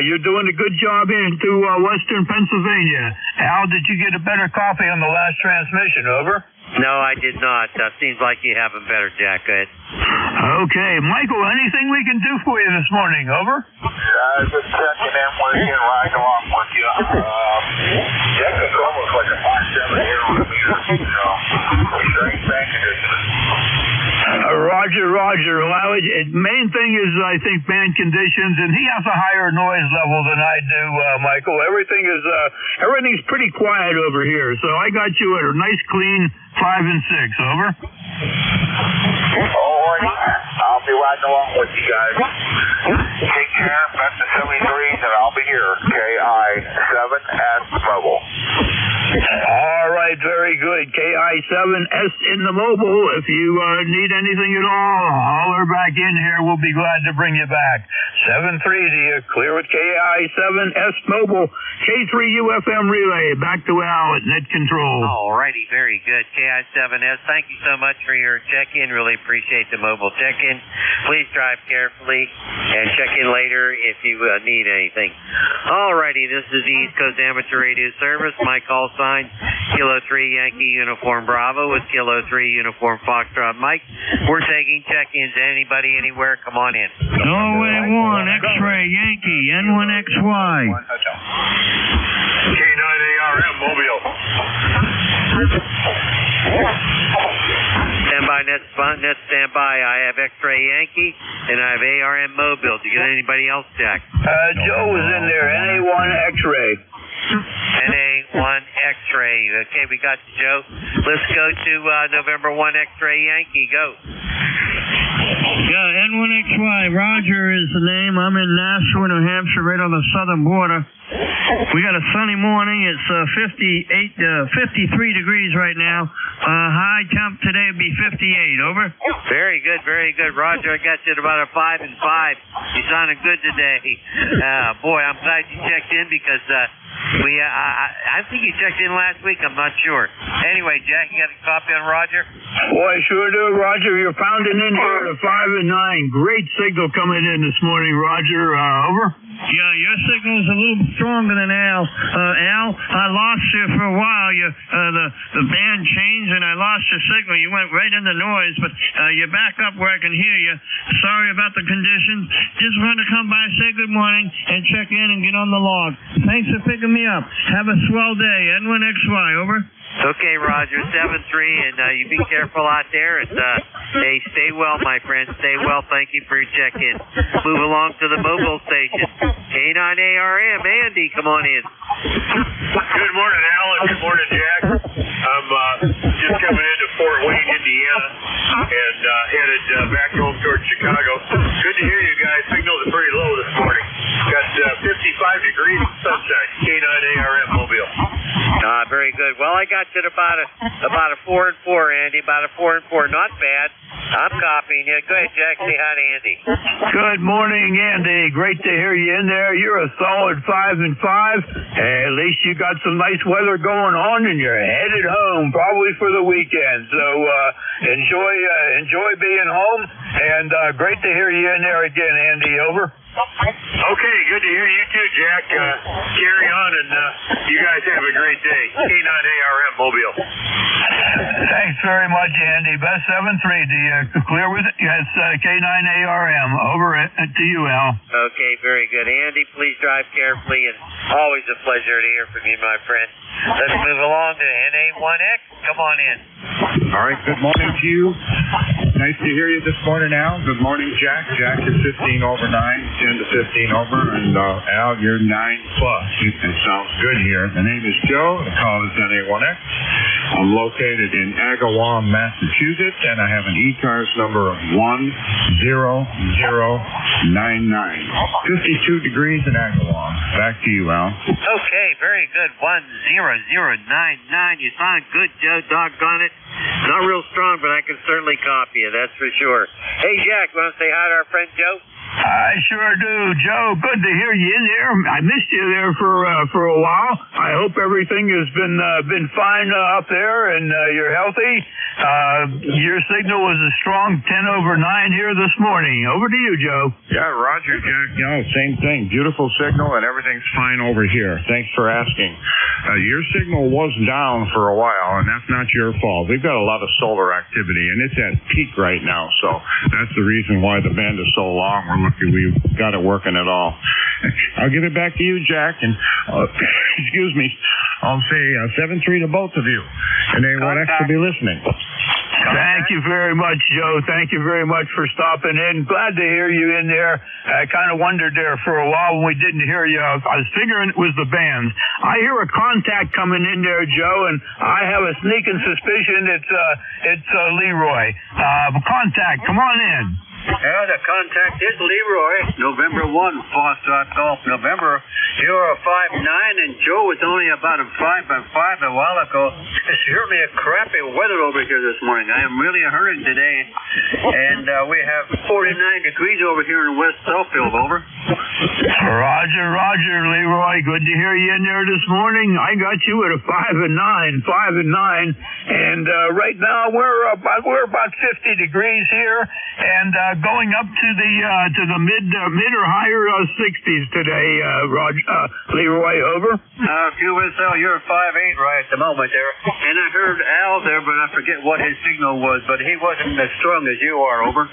S22: You're doing a good job into western Pennsylvania. Al, did you get a better copy on the last transmission? Over.
S8: No, I did not. Seems like you have them better, Jack. Go ahead.
S22: Okay, Michael, anything we can do for you this morning? Over.
S18: Just checking in with you and riding along with you. Jack is almost like a 5-7 here on the meter, so strange bank conditions.
S22: Roger. Well, main thing is, I think, band conditions, and he has a higher noise level than I do, Michael. Everything's pretty quiet over here, so I got you at a nice, clean 5 and 6. Over.
S18: Alrighty. I'll be riding along with you guys. Take care. Best of 73s, and I'll be here. KI7S Mobile.
S22: All right, very good. KI7S in the mobile. If you need anything at all, holler back in here. We'll be glad to bring you back. 7-3 to you. Clear with KI7S mobile. K3UFM relay. Back to Al at net control.
S8: All righty, very good. KI7S, thank you so much for your check-in. Really appreciate the mobile check-in. Please drive carefully and check in later if you need anything. All righty, this is the East Coast Amateur Radio Service. My call sign, Kilo 3 Yankee Uniform Bravo with Kilo 3 Uniform Foxtrot Mike. We're taking check-ins. Anybody, anywhere, come on in.
S16: Norway 1, X-ray, Yankee, N1XY.
S1: K9ARM Mobile.
S8: Net standby. I have X-ray Yankee and I have ARM Mobile. Do you get anybody else, Jack?
S22: Joe is in there. NA1 X-ray.
S8: NA1 X-ray. Okay, we got you, Joe. Let's go to November 1 X-ray Yankee. Go.
S16: Yeah, N1XY. Roger is the name. I'm in Nashua, New Hampshire, right on the southern border. We got a sunny morning. It's 53 degrees right now. High temp today would be 58. Over.
S8: Very good, very good. Roger, I got you at about a 5 and 5. You sounded good today. Boy, I'm glad you checked in because I think you checked in last week. I'm not sure. Anyway, Jack, you got a copy on Roger?
S22: Boy, sure do, Roger. You're pounding in here at a 5 and 9. Great signal coming in this morning, Roger. Over.
S16: Yeah, your signal is a little stronger than Al. Al, I lost you for a while. The band changed and I lost your signal. You went right into noise, but you're back up where I can hear you. Sorry about the conditions. Just wanted to come by, say good morning, and check in and get on the log. Thanks for picking me up. Have a swell day. N1XY, over.
S8: Okay, Roger, 7-3, and you be careful out there. Hey, stay well, my friend. Stay well. Thank you for your check-in. Move along to the mobile station. K9ARM, Andy, come on in.
S1: Good morning, Alan. Good morning, Jack. I'm just coming into Fort Wayne, Indiana, and headed back home towards Chicago. Good to hear you guys. Signals are pretty low this morning. Got 55 degrees in sunshine. K9ARM Mobile.
S8: Very good. Well, I got you at about a 4 and 4, Andy. About a 4 and 4. Not bad. I'm copying you. Go ahead, Jack. Say hi to Andy.
S22: Good morning, Andy. Great to hear you in there. You're a solid 5 and 5. At least you got some nice weather going on, and you're headed home probably for the weekend. So enjoy being home, and great to hear you in there again, Andy. Over.
S1: Okay, good to hear you too, Jack. Carry on, and you guys have a great day. K9ARM Mobile.
S22: Thanks very much, Andy. Best 7-3. Do you clear with it? Yes, K9ARM. Over to you, Al.
S8: Okay, very good. Andy, please drive carefully, and always a pleasure to hear from you, my friend. Let's move along to NA1X. Come on in.
S19: All right, good morning to you. Nice to hear you this morning, Al. Good morning, Jack. Jack is 15 over 9, 10 to 15 over, and Al, you're 9 plus. It sounds good here. The name is Joe. The call is NA1X. I'm located in Agawam, Massachusetts, and I have an ECARS number of 10099. 52 degrees in Agawam. Back to you, Al.
S8: Okay, very good. 10099. You sound good, Joe. Doggone it. Not real strong, but I can certainly copy you, that's for sure. Hey, Jack, want to say hi to our friend Joe?
S22: I sure do, Joe. Good to hear you in there. I missed you there for a while. I hope everything has been fine up there, and you're healthy. Your signal was a strong 10 over 9 here this morning. Over to you, Joe.
S19: Yeah, Roger, Jack. Yeah, same thing. Beautiful signal, and everything's fine over here. Thanks for asking. Your signal was down for a while, and that's not your fault. We've got a lot of solar activity, and it's at peak right now, so that's the reason why the band is so long. We're lucky we've got it working at all. I'll give it back to you, Jack, and excuse me, I'll say 7-3 to both of you, and NA1X will be listening.
S22: Thank you very much, Joe. Thank you very much for stopping in. Glad to hear you in there. I kind of wondered there for a while when we didn't hear you. I was figuring it was the band. I hear a contact coming in there, Joe, and I have a sneaking suspicion it's Leroy. Contact, come on in.
S20: Yeah, the contact is Leroy. November 1, Foxtrot Golf. November, you're a 5'9", and Joe was only about a 5'5" a while ago. It's certainly a crappy weather over here this morning. I am really hurting today. And we have 49 degrees over here in West Southfield, over.
S22: Roger, Leroy. Good to hear you in there this morning. I got you at a 5'9", and right now we're about 50 degrees here, and going up to the mid or higher 60s today. Leroy, over.
S20: QSL, you're 5'8" right at the moment there, and I heard Al there, but I forget what his signal was, but he wasn't as strong as you are, over.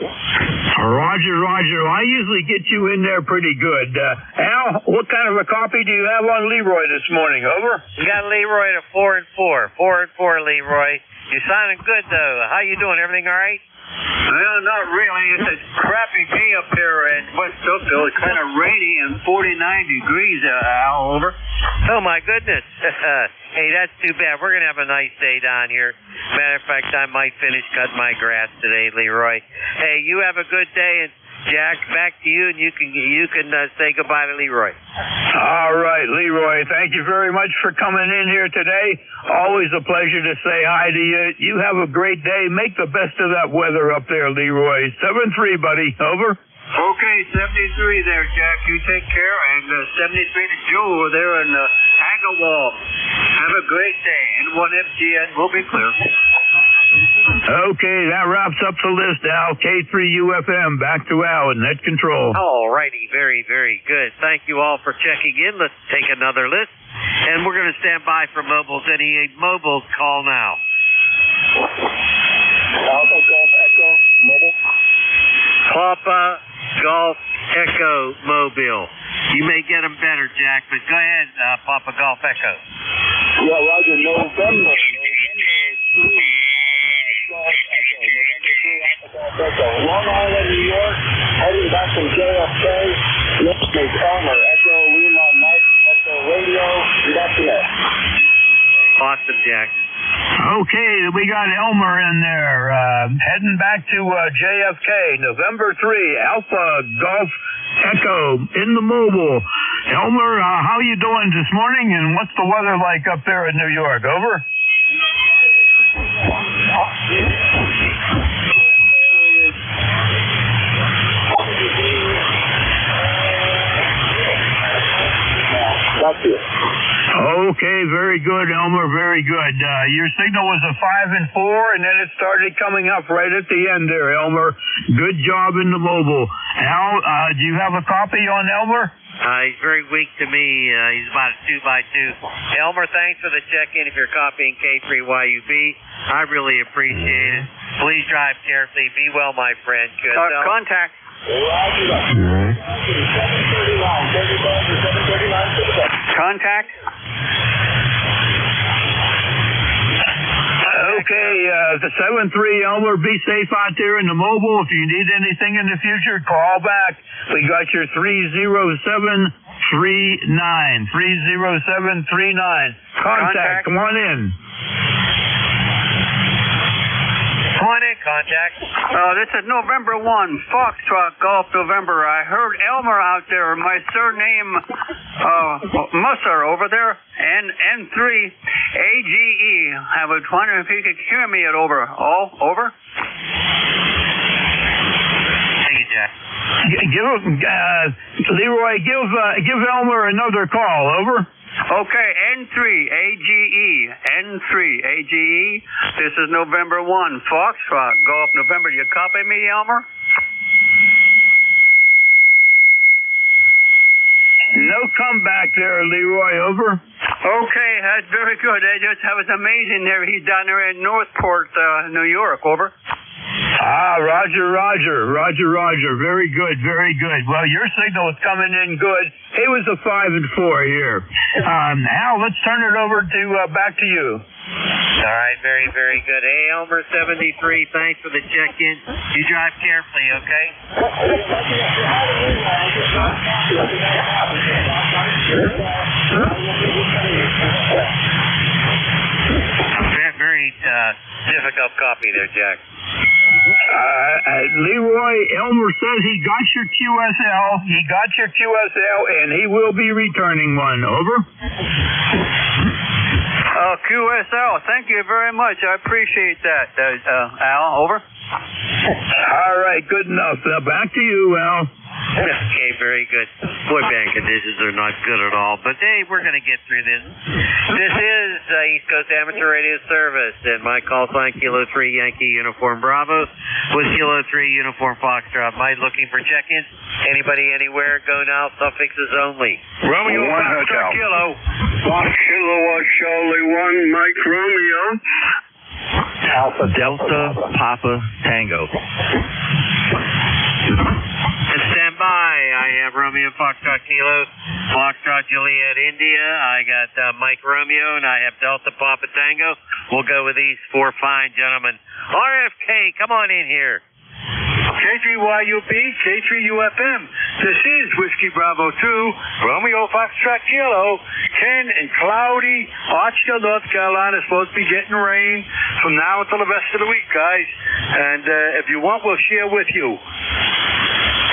S22: Roger. I usually get you in there pretty good. Al, what kind of a copy do you have on Leroy this morning? Over.
S8: You got Leroy at a 4-4. 4-4, Leroy. You're sounding good, though. How you doing? Everything all right?
S20: Well, not really. It's a crappy day up here in West Southfield. It's kind of rainy and 49 degrees, Al, over.
S8: Oh, my goodness. Hey, that's too bad. We're going to have a nice day down here. Matter of fact, I might finish cutting my grass today, Leroy. Hey, you have a good day, and Jack, back to you, and you can say goodbye to Leroy.
S22: All right, Leroy. Thank you very much for coming in here today. Always a pleasure to say hi to you. You have a great day. Make the best of that weather up there, Leroy. 7-3, buddy. Over.
S20: Okay, 73 there, Jack. You take care. And 73 to Joe over there in Agawam. Have a great day. And 1FGN will be clear.
S22: Okay, that wraps up the list, Al. K3UFM, back to Al in net control.
S8: All righty, very, very good. Thank you all for checking in. Let's take another list, and we're going to stand by for mobiles. Any mobiles, call now.
S20: Alpha Golf Echo Mobile.
S8: Papa Golf Echo Mobile. You may get them better, Jack, but go ahead, Papa Golf Echo.
S20: Yeah, Roger. November 3. Long Island, New York, heading back from JFK. Next is Elmer, Echo Lima Mike, Echo Radio, .net.
S8: Awesome, Jack.
S22: Okay, we got Elmer in there. Heading back to JFK, November 3, Alpha Golf Echo in the mobile. Elmer, how you doing this morning, and what's the weather like up there in New York? Over. Okay, very good, Elmer, very good. Your signal was a 5-4, and then it started coming up right at the end there, Elmer. Good job in the mobile. Al, do you have a copy on Elmer?
S8: He's very weak to me. He's about a 2x2. Elmer, thanks for the check-in. If you're copying K3YUB, I really appreciate it. Please drive carefully. Be well, my friend.
S20: Contact. Contact.
S22: Okay, the 7-3, Elmer, be safe out there in the mobile. If you need anything in the future, call back. We got your 30739. 30739. Contact. Come on in.
S8: Come on in, contact.
S20: This is November 1, Foxtrot Golf November. I heard Elmer out there. My surname, Musser over there. N3 AGE. I was wondering if you could hear me at over. Oh, over?
S8: Thank you, Jack.
S22: Leroy, give Elmer another call. Over.
S20: Okay, N3 AGE. N3 AGE. This is November 1, Foxtrot Golf November. You copy me, Elmer?
S22: No comeback there, Leroy. Over.
S20: Okay, that's very good. That was amazing there. He's down there in Northport, New York. Over.
S22: Roger. Very good. Well, your signal is coming in good. It was a 5-4 here. Al, let's turn it over to back to you.
S8: All right, very, very good. Hey, Elmer 73, thanks for the check-in. You drive carefully, okay? Very difficult copy there, Jack.
S22: Leroy, Elmer says he got your QSL. He got your QSL, and he will be returning one. Over.
S20: QSL, thank you very much. I appreciate that, Al. Over.
S22: All right, good enough. Now back to you, Al.
S8: Okay, very good. Boy, band conditions are not good at all, but hey, we're going to get through this. This is East Coast Amateur Radio Service, and my call sign Kilo 3 Yankee Uniform Bravo with Kilo 3 Uniform Foxtrot. Mike looking for check-in. Anybody, anywhere, go now, suffixes only.
S17: Romeo 1 Hotel.
S20: Kilo.
S17: Fox Kilowatt Charlie 1 Mike Romeo.
S9: Alpha Delta Papa Tango.
S8: And stand by. I have Romeo Foxtrot Kilo, Foxtrot Juliet India. I got Mike Romeo, and I have Delta Papa Tango. We'll go with these four fine gentlemen. RFK, come on in here.
S20: K3YUP, K3UFM. This is Whiskey Bravo 2, Romeo Foxtrot Kilo. Ken and cloudy, Archville, North Carolina, supposed to be getting rain from now until the rest of the week, guys. And if you want, we'll share with you.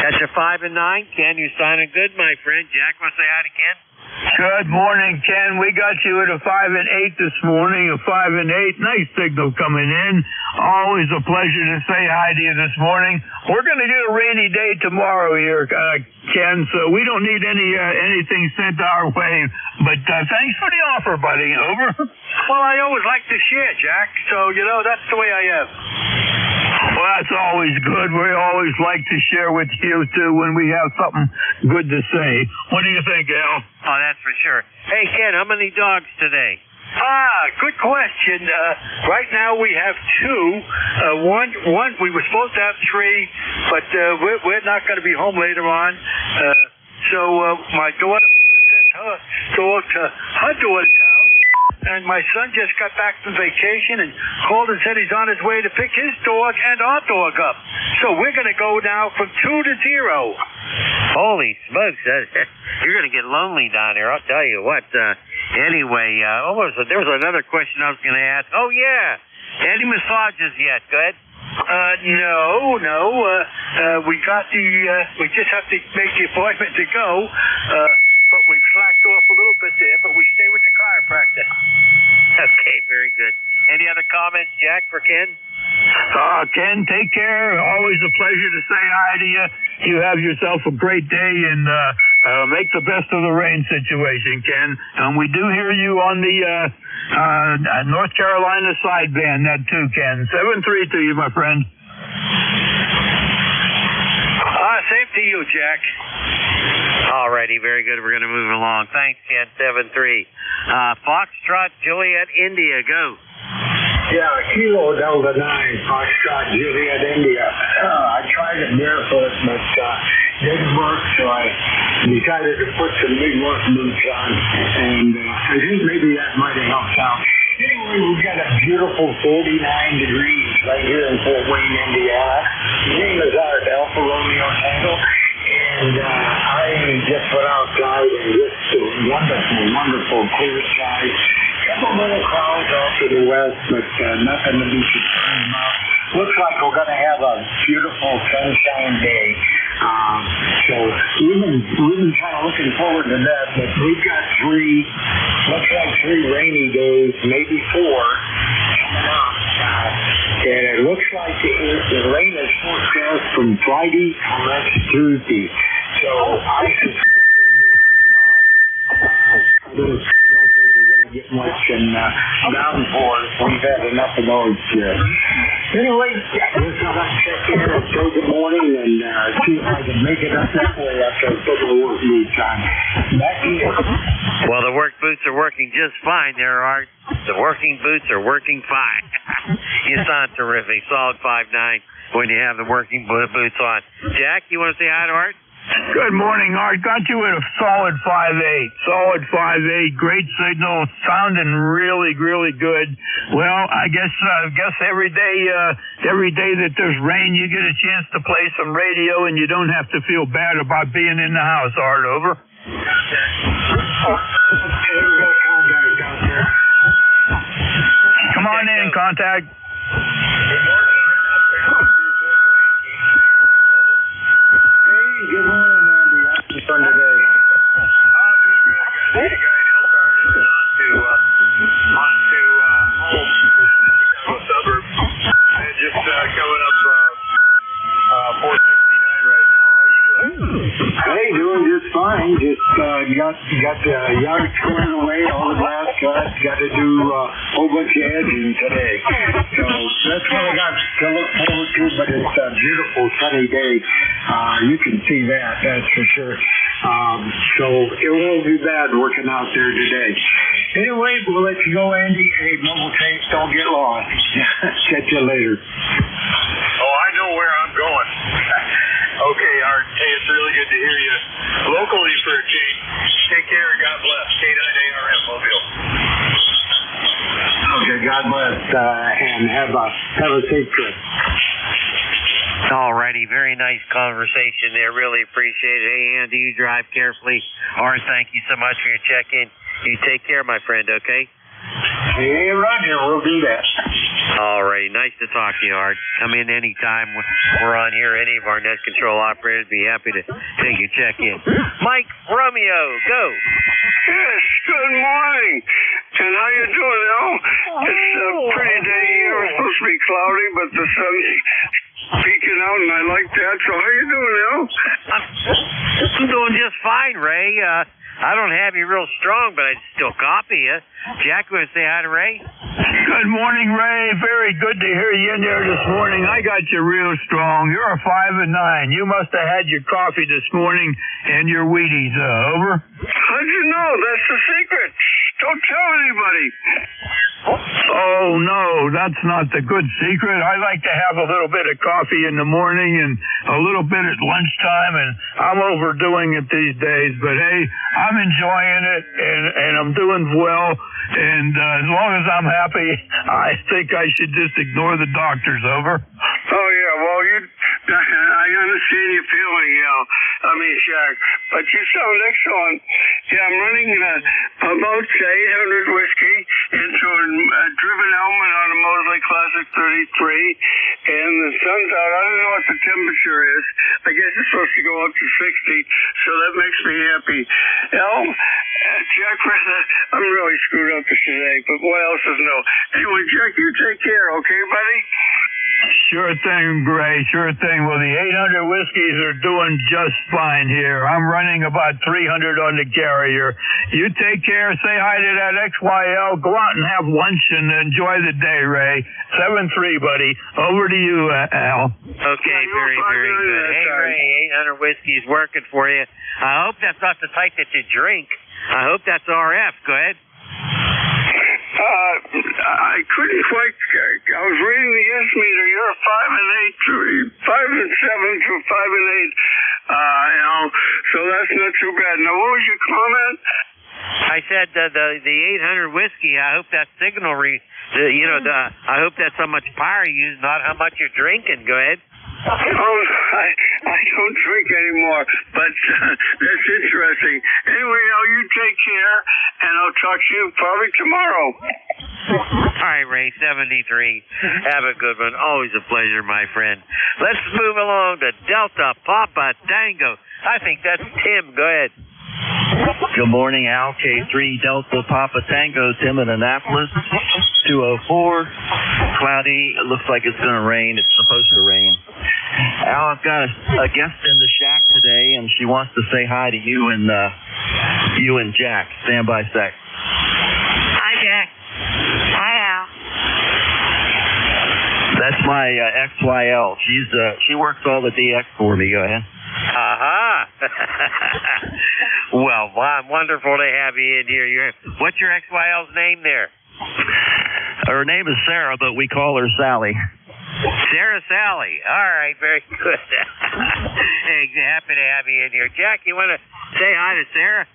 S8: That's your 5 and 9. Ken, you sounding good, my friend. Jack, want to say hi to Ken?
S22: Good morning, Ken. We got you at a 5 and 8 this morning, a 5 and 8. Nice signal coming in. Always a pleasure to say hi to you this morning. We're going to get a rainy day tomorrow here, Ken, so we don't need anything sent our way. But thanks for the offer, buddy. Over.
S20: Well, I always like to share, Jack, so, that's the way I am.
S22: Well, that's always good. We always like to share with you, too, when we have something good to say. What do you think, Al?
S8: Oh, that's for sure. Hey, Ken, how many dogs today?
S20: Good question. Right now we have two. One we were supposed to have three, but we're not going to be home later on. So my daughter sent her dog to her daughter's house, and my son just got back from vacation and called and said he's on his way to pick his dog and our dog up. So we're going to go now from 2 to 0.
S8: Holy smokes, you're going to get lonely down there, I'll tell you what. Anyway, there was another question I was going to ask. Oh, yeah. Any massages yet? Good?
S20: No. We just have to make the appointment to go. But we've slacked off a little bit there, but we stay with the chiropractor.
S8: Okay, very good. Any other comments, Jack, for Ken?
S22: Ken, take care. Always a pleasure to say hi to you. You have yourself a great day, and make the best of the rain situation, Ken. And we do hear you on the North Carolina sideband, that too, Ken. 7-3 to you, my friend.
S20: Same to you, Jack.
S8: All righty, very good. We're going to move along. Thanks, Ken. 7-3. Foxtrot Juliet India, go.
S5: Yeah, Kilo Delta 9, Foxtrot Juliet India. I tried it barefoot, but didn't work, so I decided to put some big work boots on, and I think maybe that might have helped out. Anyway, we've got a beautiful 49 degrees right here in Fort Wayne, Indiana. His name is Art, Alpha Romeo Tango, and I just went outside and just wonderful clear skies. Couple little clouds off to the west, but nothing to be concerned about. Looks like we're going to have a beautiful sunshine day. So we've been kind of looking forward to that, but we've got looks like 3 rainy days, maybe 4 coming up. And it looks like the rain is forecast from Friday to next Tuesday. So I suspect it'll be on and off. I don't think we're going to get much in downpours. We've had enough of those here. Anyway, I just thought I'd check in and say good morning and see if I can make it up that way after I put the work boots on. Back to you.
S8: Well, the work boots are working just fine there, Art. The working boots are working fine. You sound terrific. Solid 5'9" when you have the working boots on. Jack, you want to say hi to Art?
S22: Good morning, Art. Got you at a solid 5.8. Solid 5.8. Great signal. Sounding really, really good. Well, I guess every day that there's rain, you get a chance to play some radio, and you don't have to feel bad about being in the house. Art, over. Come on in, contact.
S5: Good morning, Andy. How's the fun today?
S1: I'm doing good, guys. Hey, guy in Elkhart is onto home, Chicago suburb. And just coming up 469 right now. How are you doing?
S5: Hey, doing just fine. Just got the yard squared away, all the grass cut. Got to do a whole bunch of edging today. So that's what I got to look forward to, but it's a beautiful sunny day. You can see that's for sure. So it won't be bad working out there today. Anyway, we'll let you go, Andy. Hey, mobile tapes, don't get lost. Catch you later.
S1: Oh, I know where I'm going. Okay, Art. Hey, it's really good to hear you locally for a change. Take care. God bless. K9ARM Mobile.
S5: Okay, God bless, and have a safe trip.
S8: Alrighty, very nice conversation there. Really appreciate it. Hey, Andy, you drive carefully. Art, thank you so much for your check-in. You take care, my friend, okay?
S5: Hey, Roger, we'll do that.
S8: Alrighty, nice to talk to you, Art. Come in anytime we're on here. Any of our net control operators be happy to take your check-in. Mike Romeo, go.
S17: Yes, good morning. And how you doing, Al? It's a pretty day here. It's supposed to be cloudy, but the sun's peeking out, and I like that. So how you doing, Al?
S8: I'm doing just fine, Ray. I don't have you real strong, but I'd still copy you. Jack, want to say hi to Ray?
S22: Good morning, Ray. Very good to hear you in there this morning. I got you real strong. You're a 5 and 9. You must have had your coffee this morning and your Wheaties. Over.
S17: How'd you know? That's the secret. Don't tell anybody.
S22: Oh, no, that's not the good secret. I like to have a little bit of coffee in the morning and a little bit at lunchtime, and I'm overdoing it these days. But, hey, I'm enjoying it, and I'm doing well. And as long as I'm happy, I think I should just ignore the doctors. Over.
S17: Oh, yeah, well, I understand your feeling, Jack, but you sound excellent. Yeah, I'm running about 800 whiskey into a driven helmet on a Mosley Classic 33, and the sun's out. I don't know what the temperature is. I guess it's supposed to go up to 60, so that makes me happy. Jack, I'm really screwed up today, but what else is new? Anyway, Jack, you take care, okay, buddy?
S22: Sure thing, Gray. Sure thing. Well, the 800 whiskeys are doing just fine here. I'm running about 300 on the carrier. You take care. Say hi to that XYL. Go out and have lunch and enjoy the day, Ray. 7-3, buddy. Over to you, Al.
S8: Okay, very, very good. Hey, Ray, 800 whiskey's working for you. I hope that's not the type that you drink. I hope that's RF. Go ahead.
S17: I couldn't quite. I was reading the yes meter. You're 5 and 8, 5 and 7 to 5 and 8. So that's not too bad. Now, what was your comment?
S8: I said the 800 whiskey. I hope that signal I hope that's how much power you use, not how much you're drinking. Go ahead.
S17: Oh, I don't drink anymore, but that's interesting. Anyway, you take care, and I'll talk to you probably tomorrow.
S8: All right, Ray, 73. Have a good one. Always a pleasure, my friend. Let's move along to Delta Papa Tango. I think that's Tim. Go ahead.
S13: Good morning, Al. K3 Delta Papa Tango, Tim in Annapolis. 204. Cloudy. It looks like it's going to rain. It's supposed to rain. Al, I've got a guest in the shack today, and she wants to say hi to you and Jack. Stand by sec.
S21: Hi, Jack. Hi, Al.
S13: That's my XYL. She works all the DX for me. Go ahead.
S8: Aha. Well, wonderful to have you in here. What's your XYL's name there?
S13: Her name is Sarah, but we call her Sally.
S8: Sarah Sally. All right, very good. Hey, happy to have you in here. Jack, you want to say hi to Sarah?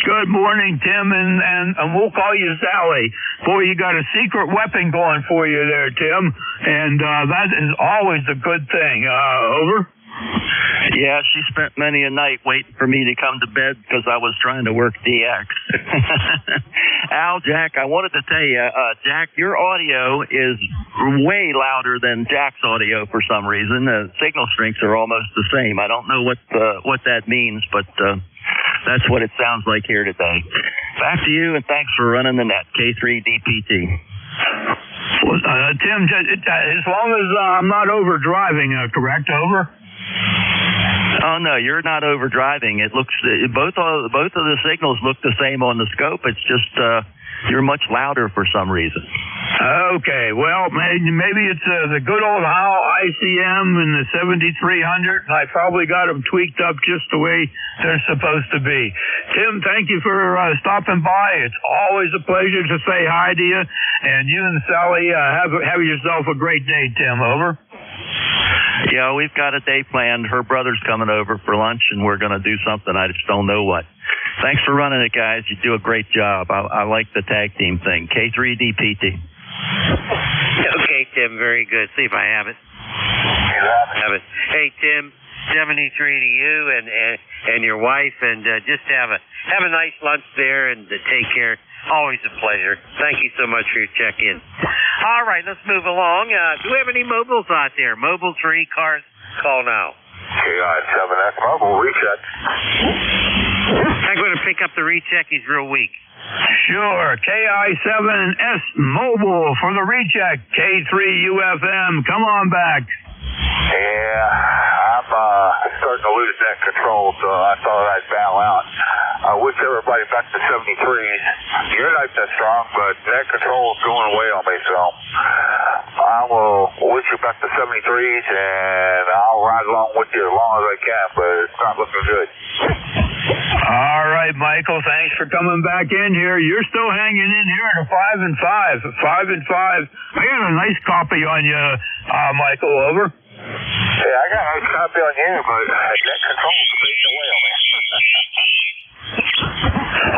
S22: Good morning, Tim, and we'll call you Sally. Boy, you got a secret weapon going for you there, Tim, and that is always a good thing. Over?
S13: Yeah, she spent many a night waiting for me to come to bed because I was trying to work DX. Al, Jack, I wanted to tell you, Jack, your audio is way louder than Jack's audio for some reason. The signal strengths are almost the same. I don't know what that means, but that's what it sounds like here today. Back to you, and thanks for running the net, K3DPT.
S22: Well, Tim, as long as I'm not over driving, correct? Over?
S13: Oh no, you're not over driving. It looks both of the signals look the same on the scope. It's just you're much louder for some reason.
S22: Okay, well maybe it's the good old Howe ICM and the 7300. I probably got them tweaked up just the way they're supposed to be. Tim, thank you for stopping by. It's always a pleasure to say hi to you. And you and Sally have yourself a great day, Tim. Over.
S13: Yeah, we've got a day planned. Her brother's coming over for lunch, and we're going to do something. I just don't know what. Thanks for running it, guys. You do a great job. I like the tag team thing. K3DPT.
S8: Okay, Tim. Very good. See if I have it. Have it. Hey, Tim. 73 to you and your wife, and just have a nice lunch there and take care. Always a pleasure. Thank you so much for your check-in. All right, let's move along. Do we have any mobiles out there? Mobiles for ECARS? Call now.
S18: KI7S mobile recheck.
S8: I'm going to pick up the recheck. He's real weak.
S22: Sure. KI7S mobile for the recheck. K3UFM. Come on back.
S18: Yeah, I'm starting to lose net control, so I thought I'd bow out. I wish everybody back to 73s. You're not that strong, but net control is going away on me, so I will wish you back to 73s, and I'll ride along with you as long as I can, but it's not looking good.
S22: All right, Michael, thanks for coming back in here. You're still hanging in here at a 5 and 5. 5 and 5. I got a nice copy on you, Michael. Over.
S18: Yeah, I got a nice copy on you, but net control is fading away on me.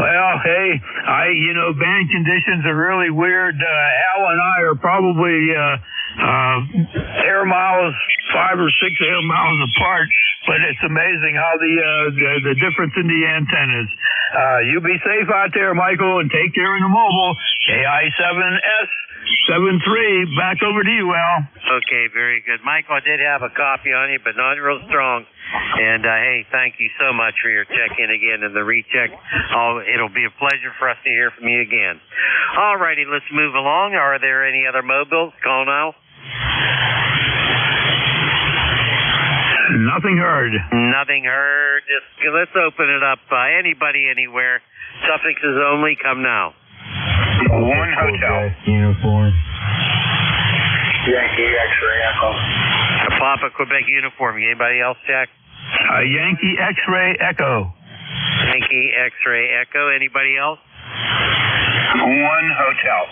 S22: Well, hey, band conditions are really weird. Al and I are probably air miles, 5 or 6 air miles apart, but it's amazing how the difference in the antennas. You be safe out there, Michael, and take care in the mobile. KI7S 73, back over to you, Al.
S8: Okay, very good. Michael, I did have a copy on you, but not real strong. And, hey, thank you so much for your check-in again and the recheck. It'll be a pleasure for us to hear from you again. All righty, let's move along. Are there any other mobiles? Call now.
S22: Nothing heard.
S8: Nothing heard. Let's open it up. Anybody, anywhere. Suffixes only. Come now.
S22: One hotel.
S14: Uniform.
S5: Yankee X-ray Echo.
S8: Papa Quebec uniform. Anybody else, Jack?
S22: Yankee X-ray Echo.
S8: Yankee X-ray Echo. Anybody else?
S22: One hotel.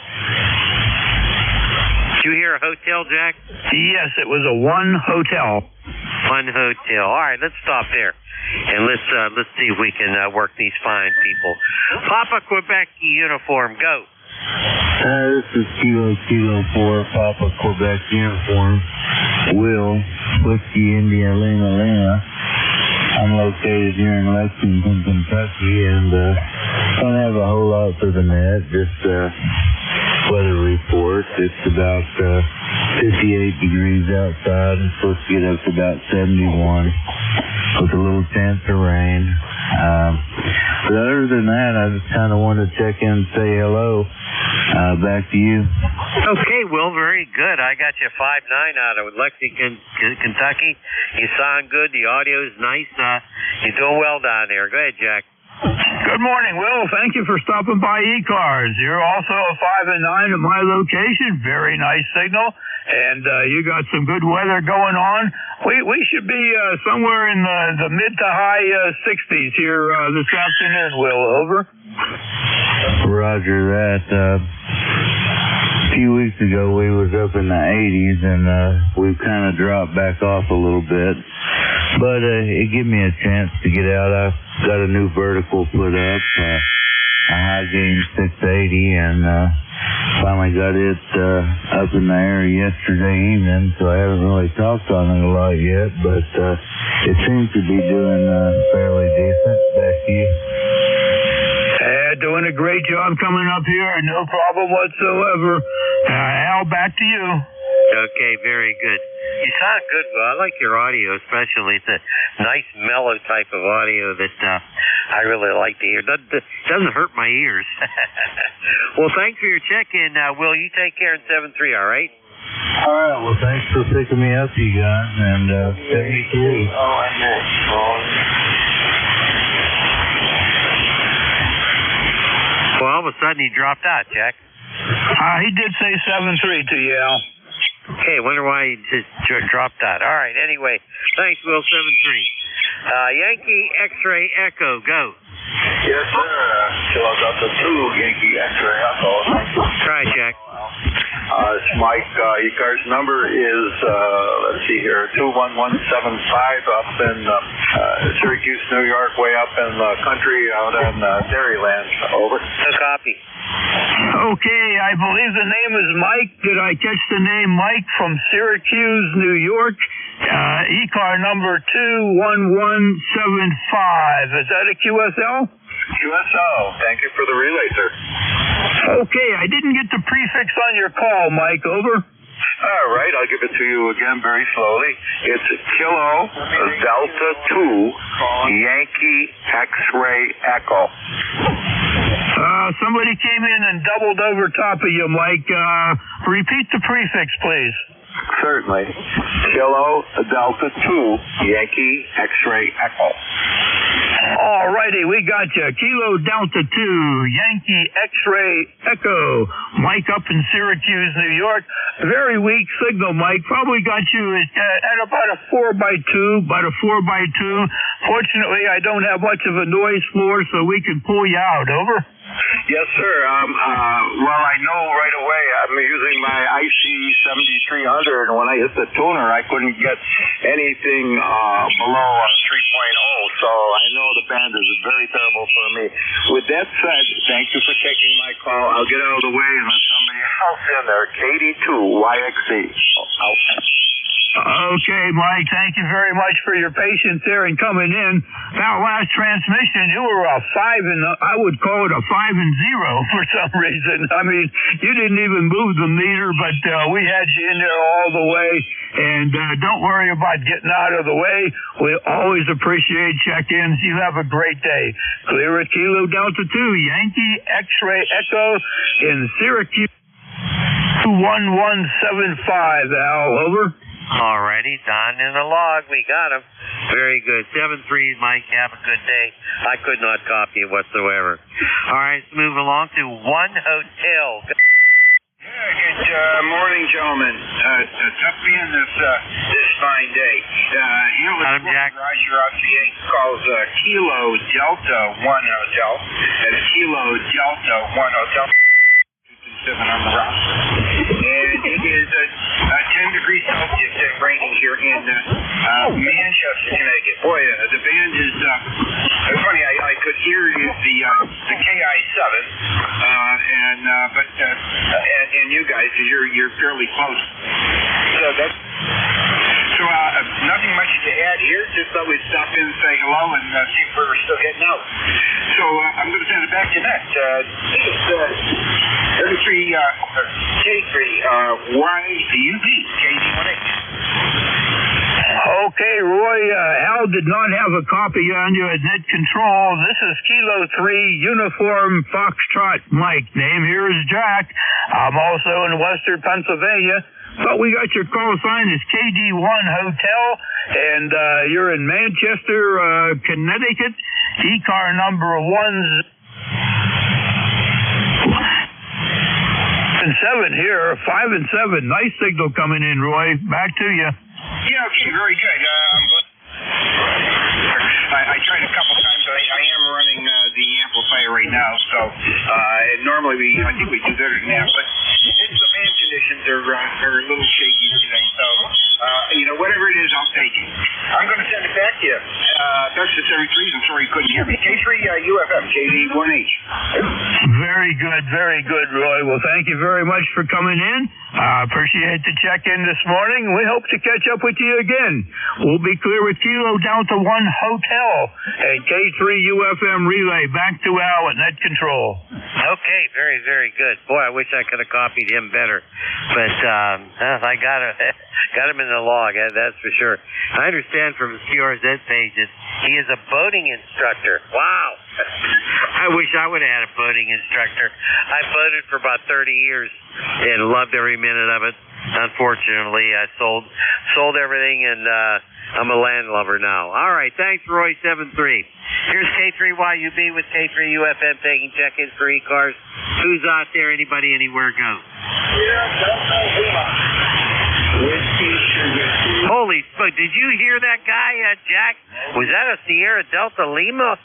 S8: Did you hear a hotel, Jack?
S22: Yes, it was a one hotel.
S8: One hotel. All right, let's stop there. And let's see if we can work these fine people. Papa Quebec uniform, go.
S14: This is Kilo 4, Papa Quebec uniform. Will, Whiskey India Lima. I'm located here in Lexington, Kentucky, and don't have a whole lot for the net, just weather report. It's about 58 degrees outside and supposed to get up to about 71 with a little chance of rain. But other than that, I just kind of wanted to check in and say hello. Back to you.
S8: Okay, Will, very good. I got you 5'9" out of Lexington, Kentucky. You sound good. The audio is nice. You're doing well down there. Go ahead, Jack.
S22: Good morning, Will. Thank you for stopping by ECARS. You're also a 5 and 9 at my location. Very nice signal. And you got some good weather going on. We should be somewhere in the mid to high 60s here this afternoon, Will. Over.
S14: Roger that.
S4: few weeks ago we was up in the 80s, and we've kind of dropped back off a little bit. But it gave me a chance to get out. I got a new vertical put up, a high gain 680, and finally got it up in the air yesterday evening, so I haven't really talked on it a lot yet, but it seems to be doing fairly decent. Back to you.
S22: Doing a great job coming up here, no problem whatsoever. Al, back to you.
S8: Okay, very good. You sound good, Will. I like your audio, especially. It's a nice, mellow type of audio that I really like to hear. Doesn't hurt my ears. Well, thanks for your check-in. Will, you take care in 7-3, all right?
S4: All right, well, thanks for picking me up, you guys, and 73.
S8: Well, all of a sudden he dropped out, Jack.
S22: He did say 7-3 to you, Al.
S8: Okay, wonder why he just dropped out. All right, anyway, thanks, Will, 7-3. Yankee X-Ray Echo, go.
S7: Yes, sir. Kilo Delta 2, Yankee X-Ray Echo.
S8: Try, Jack.
S7: It's Mike. ECARS number is, let's see here, 21175 up in Syracuse, New York, way up in the country out in Dairyland. Over.
S8: No copy.
S22: Okay, I believe the name is Mike. Did I catch the name Mike from Syracuse, New York? ECAR number 21175. Is that a QSL?
S7: QSO. Thank you for the relay, sir.
S22: Okay, I didn't get the prefix on your call, Mike. Over.
S7: All right, I'll give it to you again very slowly. It's Kilo Delta 2 Yankee X-Ray Echo.
S22: Somebody came in and doubled over top of you, Mike. Repeat the prefix, please.
S7: Certainly. Kilo Delta 2 Yankee X-Ray Echo.
S22: All righty, we got you. Kilo Delta 2 Yankee X-Ray Echo. Mike up in Syracuse, New York. Very weak signal, Mike. Probably got you at about a 4x2, about a 4x2. Fortunately, I don't have much of a noise floor, so we can pull you out. Over.
S7: Yes, sir. Well, I know right away I'm using my IC 7300, and when I hit the tuner, I couldn't get anything below 3.0, so I know the band is very terrible for me. With that said, thank you for taking my call. I'll get out of the way and let somebody else in there. KD2YXC.
S22: Okay, Mike, thank you very much for your patience there and coming in. That last transmission, you were a 5 and I would call it a 5-0 for some reason. I mean, you didn't even move the meter, but we had you in there all the way. And don't worry about getting out of the way. We always appreciate check-ins. You have a great day. Clear at Kilo Delta 2, Yankee X-Ray Echo in Syracuse. 21175, Al, over.
S8: All righty, Don in the log. We got him. Very good. 7-3, Mike. Have a good day. I could not copy it whatsoever. All right, let's move along to One Hotel.
S23: Good morning, gentlemen. Tough being this fine day. Here with
S8: Jack.
S23: Roger RCA calls Kilo Delta 1 Hotel. That's Kilo Delta 1 Hotel. 7 on the roster. And it is 10 degrees Celsius and raining here in Manchester, Connecticut. Boy, the band is funny. I could hear the KI-7, and you guys, because you're fairly close. So nothing much to add here. Just thought we'd stop in and say hello and see if we're still getting out. So I'm going to send it back to Net. This is K3YUB, KD18.
S22: Okay, Roy, Al did not have a copy on you at net control. This is Kilo 3 Uniform Foxtrot Mike. Name here is Jack. I'm also in Western Pennsylvania. But we got your call sign is KD1 Hotel, and you're in Manchester, Connecticut. ECAR number 1-7 here, 5 and 7. Nice signal coming in, Roy. Back to you.
S23: Yeah, okay, very good. I tried a couple times. I am running the amplifier right now, so normally I think we do better than that, but it's the band conditions are a little shaky today. So, whatever it is, I'll take it. I'm going to send it back to you. That's the 33s. I'm sorry you couldn't hear me. K3 UFM, KD1H.
S22: Very good, Roy. Well, thank you very much for coming in. Appreciate the check-in this morning. We hope to catch up with you again. We'll be clear with Kilo Delta 1 Hotel and K3 UFM relay back to Al at net control.
S8: Okay, very, very good. Boy, I wish I could have copied him better. But I got him in the log, that's for sure. I understand from his QRZ page that he is a boating instructor. Wow. I wish I would have had a boating instructor. I boated for about 30 years and loved every minute of it. Unfortunately, I sold everything, and I'm a landlubber now. All right, thanks, Roy73. Here's K3YUB with K3UFM taking check-ins for ECARS. Who's out there? Anybody, anywhere, go. Holy smoke, did you hear that guy, Jack? Was that a Sierra Delta Lima?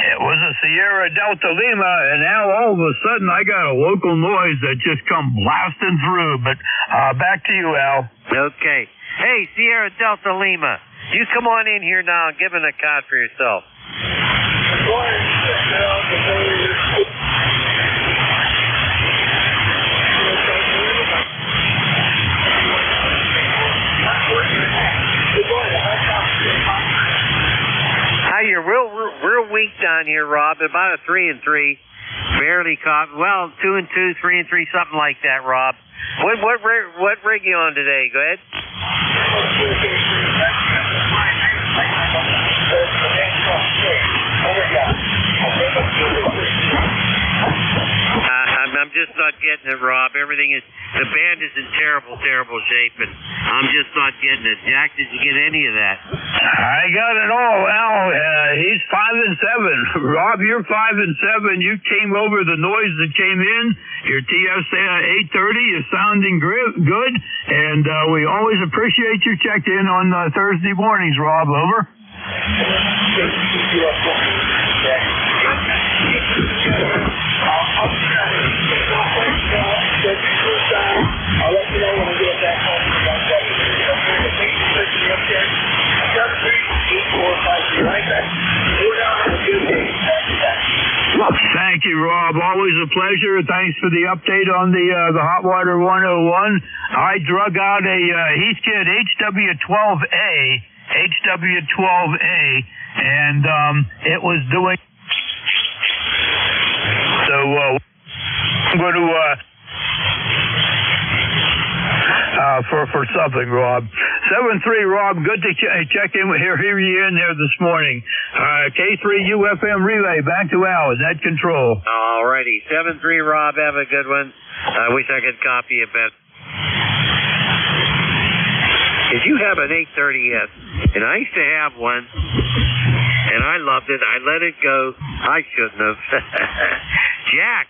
S22: It was a Sierra Delta Lima, and now all of a sudden I got a local noise that just come blasting through. But back to you, Al.
S8: Okay. Hey, Sierra Delta Lima, you come on in here now and give an account for yourself. You're real weak down here, Rob. About a 3 and 3, barely caught. Well, 2 and 2, 3 and 3, something like that, Rob. What rig you on today? Go ahead. I'm just not getting it, Rob. The band is in terrible shape, and I'm just not getting it. Jack, did you get any of that?
S22: I got it all, Al. He's 5 and 7. Rob, you're 5 and 7. You came over the noise that came in. Your TSA 830 is sounding good, and we always appreciate your check-in on Thursday mornings, Rob. Over.
S5: I'll let you know when I get back home.
S22: Thank you, Rob. Always a pleasure. Thanks for the update on the Hot Water 101. I drug out a Heathkit HW12A, and it was doing. So I'm going to for something, Rob. 7-3, Rob. Good to check in. Hear you in there this morning. K3 UFM relay back to Al. Net control.
S8: All righty. 7-3, Rob. Have a good one. I wish I could copy it better. If you have an 830S, and I used to have one, and I loved it. I let it go. I shouldn't have. Jack.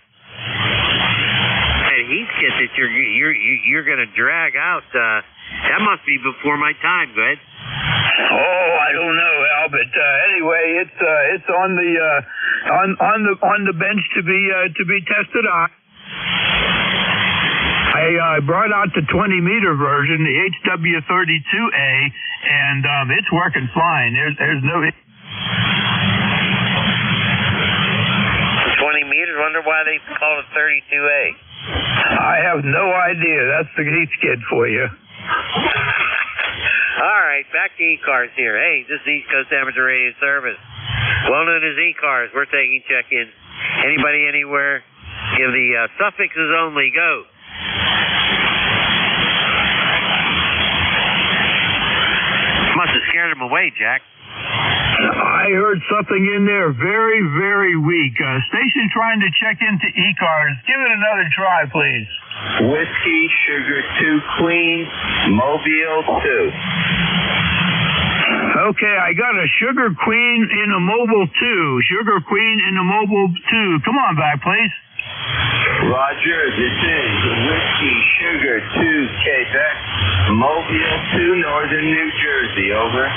S8: Heathkit that you're going to drag out. That must be before my time. Go ahead.
S22: Oh, I don't know, Al, but anyway, it's on the bench to be tested on. I brought out the 20-meter version, the HW32A, and it's working fine. There's no.
S8: 20 meters. Wonder why they call it 32A.
S22: I have no idea. That's the Heathkit for you.
S8: All right, back to ECARS here. Hey, this is East Coast Amateur Radio Service, well known as ECARS. We're taking check-ins. Anybody, anywhere? Give the suffixes only. Go. Must have scared him away, Jack.
S22: I heard something in there very, very weak. Station trying to check into ECARS. Give it another try, please.
S2: Whiskey, Sugar 2, Queen, Mobile 2.
S22: Okay, I got a Sugar Queen in a Mobile 2. Sugar Queen in a Mobile 2. Come on back, please.
S2: Roger, this is Whiskey, Sugar 2, Quebec, Mobile 2, Northern New Jersey. Over.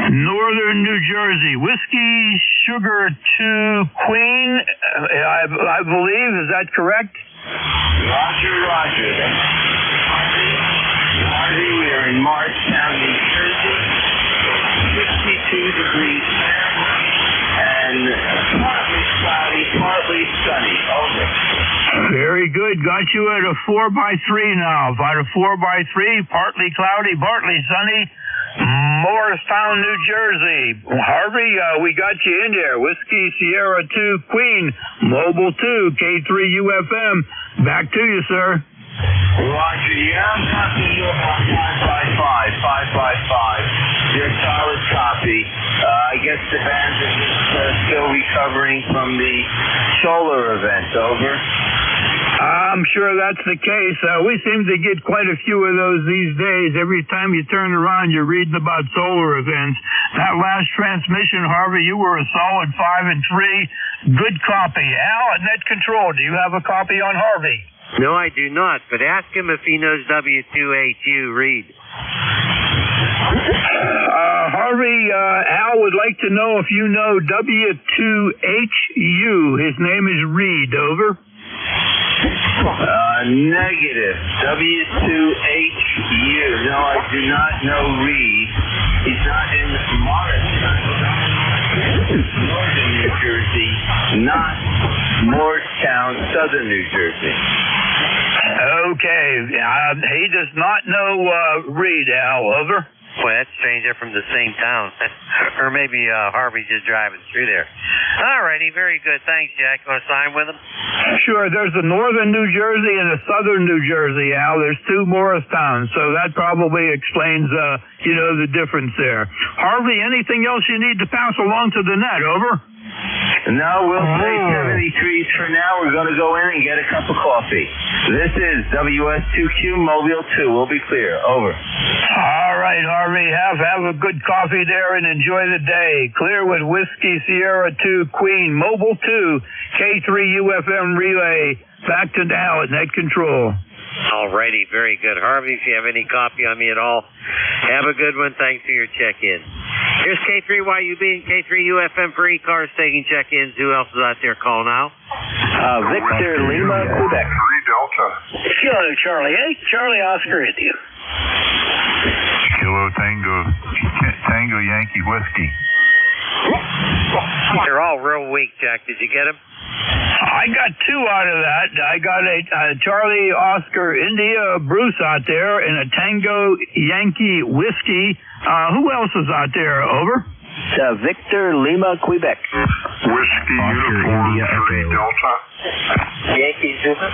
S22: Northern New Jersey. Whiskey, Sugar 2, Queen, I believe. Is that correct?
S2: Roger, Roger. Harvey, we are in Marshtown, New Jersey. 52 degrees Fahrenheit and partly cloudy, partly sunny. Over.
S22: Very good. Got you at a 4x3 now. About a 4x3, partly cloudy, partly sunny. Morristown, New Jersey. Harvey, we got you in there. Whiskey Sierra 2 Queen, Mobile 2, K3UFM. Back to you, sir.
S2: Roger, yeah, I'm talking to you about 5x5. Your solid copy. I guess the bands are just still recovering from the solar event. Over.
S22: I'm sure that's the case. We seem to get quite a few of those these days. Every time you turn around, you're reading about solar events. That last transmission, Harvey, you were a solid 5 and 3. Good copy. Al, at Net Control, do you have a copy on Harvey?
S8: No, I do not, but ask him if he knows W2HU, Reed.
S22: Harvey, Al would like to know if you know W2HU. His name is Reed. Over.
S2: Negative. W2HU. No, I do not know Reed. He's not in Morristown, northern New Jersey, not Morristown, southern New Jersey.
S22: Okay. He does not know Reed, Al. Over.
S8: Boy, that's strange. They're from the same town. Or maybe Harvey's just driving through there. All righty, very good. Thanks, Jack. Want to sign with him?
S22: Sure. There's a northern New Jersey and a southern New Jersey, Al. There's two Morristowns, so that probably explains, the difference there. Harvey, anything else you need to pass along to the net? Over.
S2: No, we'll say 73s for now. We're going to go in and get a cup of coffee. This is WS2Q Mobile 2. We'll be clear. Over.
S22: All right, Harvey. Have a good coffee there and enjoy the day. Clear with Whiskey Sierra 2 Queen Mobile 2 K3UFM Relay. Back to Dow at Net Control.
S8: All righty, very good. Harvey, if you have any copy on me at all, have a good one. Thanks for your check-in. Here's K3YUB and K3UFM for ECARS taking check-ins. Who else is out there? Call now.
S6: Victor Lima, Quebec.
S17: 3 Delta.
S20: Kilo Charlie 8, Charlie Oscar India.
S10: Kilo Tango Yankee Whiskey.
S8: They're all real weak, Jack. Did you get them?
S22: I got 2 out of that. I got a Charlie Oscar India Bruce out there and a Tango Yankee Whiskey. Who else is out there? Over.
S6: Victor Lima, Quebec.
S17: Whiskey Uniform 3 Delta.
S6: Yankee Zuma.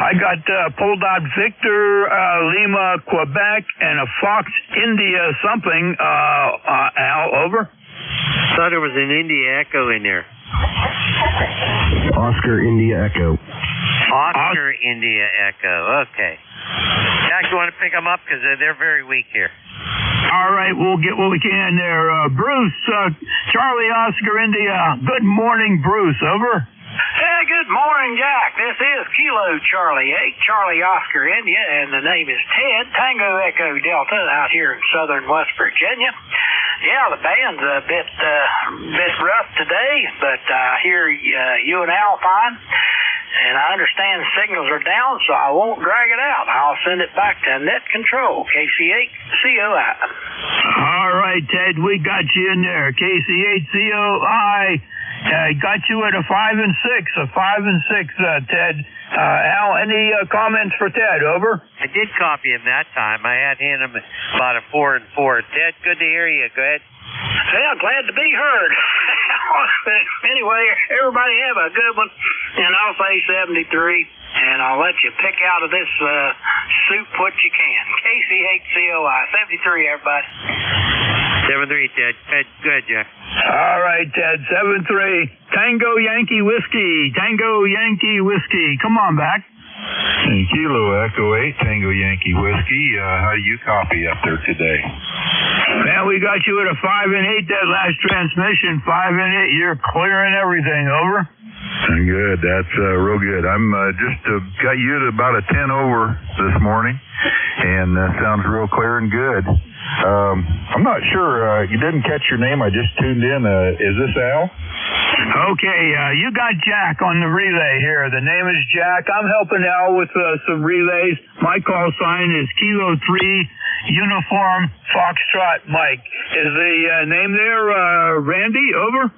S22: I got pulled out Victor Lima, Quebec, and a Fox India something. Al, over.
S8: Thought there was an India Echo in there.
S6: Oscar India Echo.
S8: Oscar India Echo. Okay. Jack, you want to pick them up? Because they're very weak here.
S22: All right, we'll get what we can there. Bruce, Charlie Oscar India. Good morning, Bruce. Over.
S20: Hey, good morning, Jack. This is Kilo Charlie 8, Charlie Oscar India, and the name is Ted, Tango Echo Delta, out here in southern West Virginia. Yeah, the band's a bit rough today, but I hear you and Al fine, and I understand signals are down, so I won't drag it out. I'll send it back to Net Control, KC8COI.
S22: All right, Ted, we got you in there. KC8COI. Got you at a 5 and 6, Ted. Al, any comments for Ted? Over.
S8: I did copy him that time. I had him about a 4 and 4. Ted, good to hear you. Go ahead.
S20: Well, glad to be heard. Anyway, everybody have a good one, and I'll say 73, and I'll let you pick out of this soup what you can. KC8COI, 73, everybody.
S8: 7-3, Ted. Go ahead, Jack.
S22: All right, Ted. 7-3. Tango Yankee Whiskey. Tango Yankee Whiskey. Come on back.
S10: Kilo Echo 8, Tango Yankee Whiskey. How do you copy up there today?
S22: Man, we got you at a 5 and 8 that last transmission. 5 and 8. You're clearing everything. Over.
S10: Good. That's real good. I'm just got you at about a 10 over this morning, and sounds real clear and good. I'm not sure. You didn't catch your name. I just tuned in. Is this Al?
S22: Okay, you got Jack on the relay here. The name is Jack. I'm helping Al with some relays. My call sign is Kilo 3 Uniform Foxtrot Mike. Is the name there Randy? Over?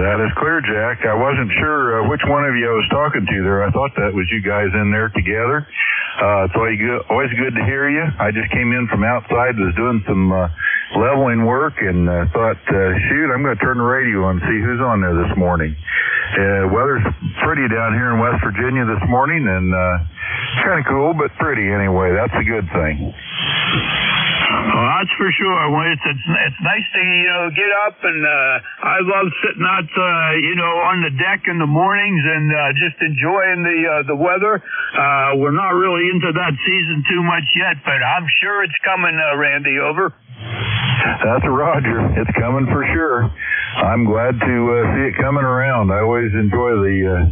S10: That is clear, Jack. I wasn't sure which one of you I was talking to there. I thought that was you guys in there together. It's always good to hear you. I just came in from outside, was doing some leveling work, and thought, shoot, I'm going to turn the radio on and see who's on there this morning. Weather's pretty down here in West Virginia this morning, and kind of cool, but pretty anyway. That's a good thing.
S22: Well, that's for sure. Well, it's nice to get up, and I love sitting out on the deck in the mornings and just enjoying the weather. We're not really into that season too much yet, but I'm sure it's coming, Randy. Over.
S10: That's Roger. It's coming for sure. I'm glad to see it coming around. I always enjoy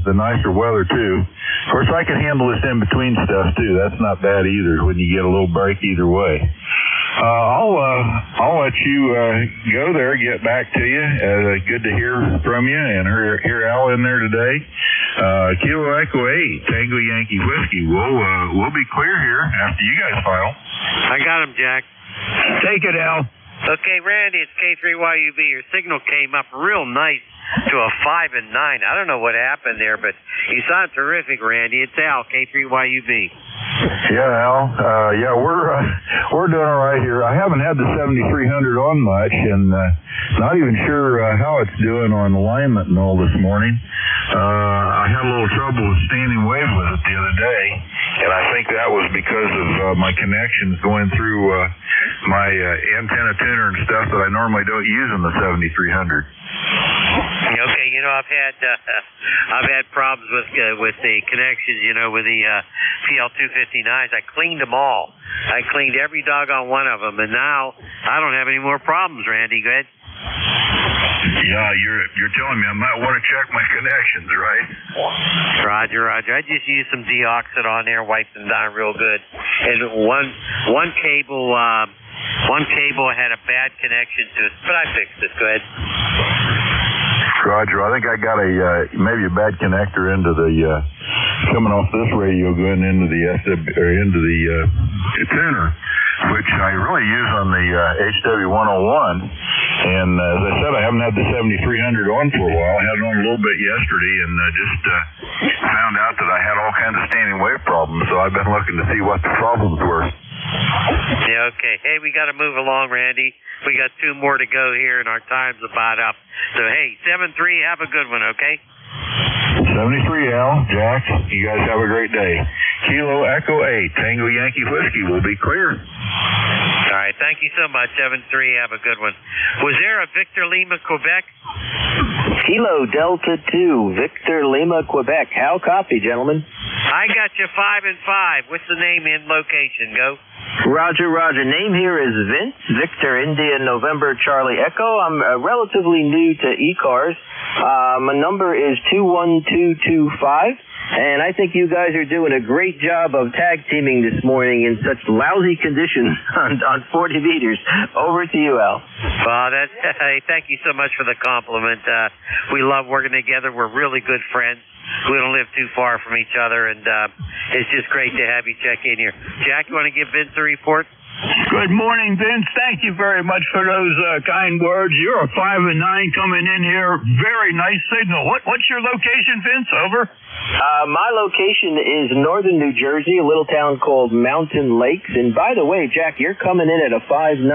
S10: the nicer weather too. Of course, I can handle this in between stuff too. That's not bad either when you get a little break either way. I'll let you go there, get back to you. Good to hear from you and hear Al in there today. Kilo Echo 8, Tango Yankee Whiskey. We'll be clear here after you guys file.
S8: I got him, Jack.
S22: Take it, Al.
S8: Okay, Randy, it's K3YUB. Your signal came up real nice to a 5 and 9. I don't know what happened there, but you sound terrific, Randy. It's Al, K3YUB.
S10: Yeah, Al. We're doing all right here. I haven't had the 7300 on much, and not even sure how it's doing on alignment and all this morning. I had a little trouble with standing wave with it the other day, and I think that was because of my connections going through my antenna tuner and stuff that I normally don't use in the 7300.
S8: Okay, I've had problems with the connections, with the PL259s. I cleaned them all. I cleaned every doggone one of them, and now I don't have any more problems, Randy. Go ahead.
S10: Yeah, you're telling me I might want to check my connections, right?
S8: Roger. I just used some deoxit on there, wiped them down real good. And one cable had a bad connection to it, but I fixed it. Go ahead.
S10: Roger, I think I got maybe a bad connector into the coming off this radio going into the tuner, which I really use on the HW101. And as I said, I haven't had the 7300 on for a while. I had it on a little bit yesterday, and just found out that I had all kinds of standing wave problems. So I've been looking to see what the problems were.
S8: Yeah, okay. Hey, we got to move along, Randy. We got 2 more to go here, and our time's about up. So, hey, 7-3, have a good one, okay?
S10: 73, Al, Jack, you guys have a great day. Kilo Echo 8, Tango Yankee Whiskey will be clear.
S8: All right, thank you so much, 7-3, have a good one. Was there a Victor Lima, Quebec?
S6: Kilo Delta 2, Victor Lima, Quebec. How copy, gentlemen?
S8: I got you 5 and 5. What's the name and location? Go.
S6: Roger. Name here is Vince, Victor India November Charlie Echo. I'm relatively new to ECARS. My number is 21225. And I think you guys are doing a great job of tag teaming this morning in such lousy conditions on 40 meters. Over to you, Al.
S8: Well, hey, thank you so much for the compliment. We love working together. We're really good friends. We don't live too far from each other, and it's just great to have you check in here. Jack, you want to give Vince a report?
S22: Good morning, Vince. Thank you very much for those kind words. You're a 5 and 9 coming in here. Very nice signal. What's your location, Vince? Over.
S6: My location is northern New Jersey, a little town called Mountain Lakes. And by the way, Jack, you're coming in at a 5-9.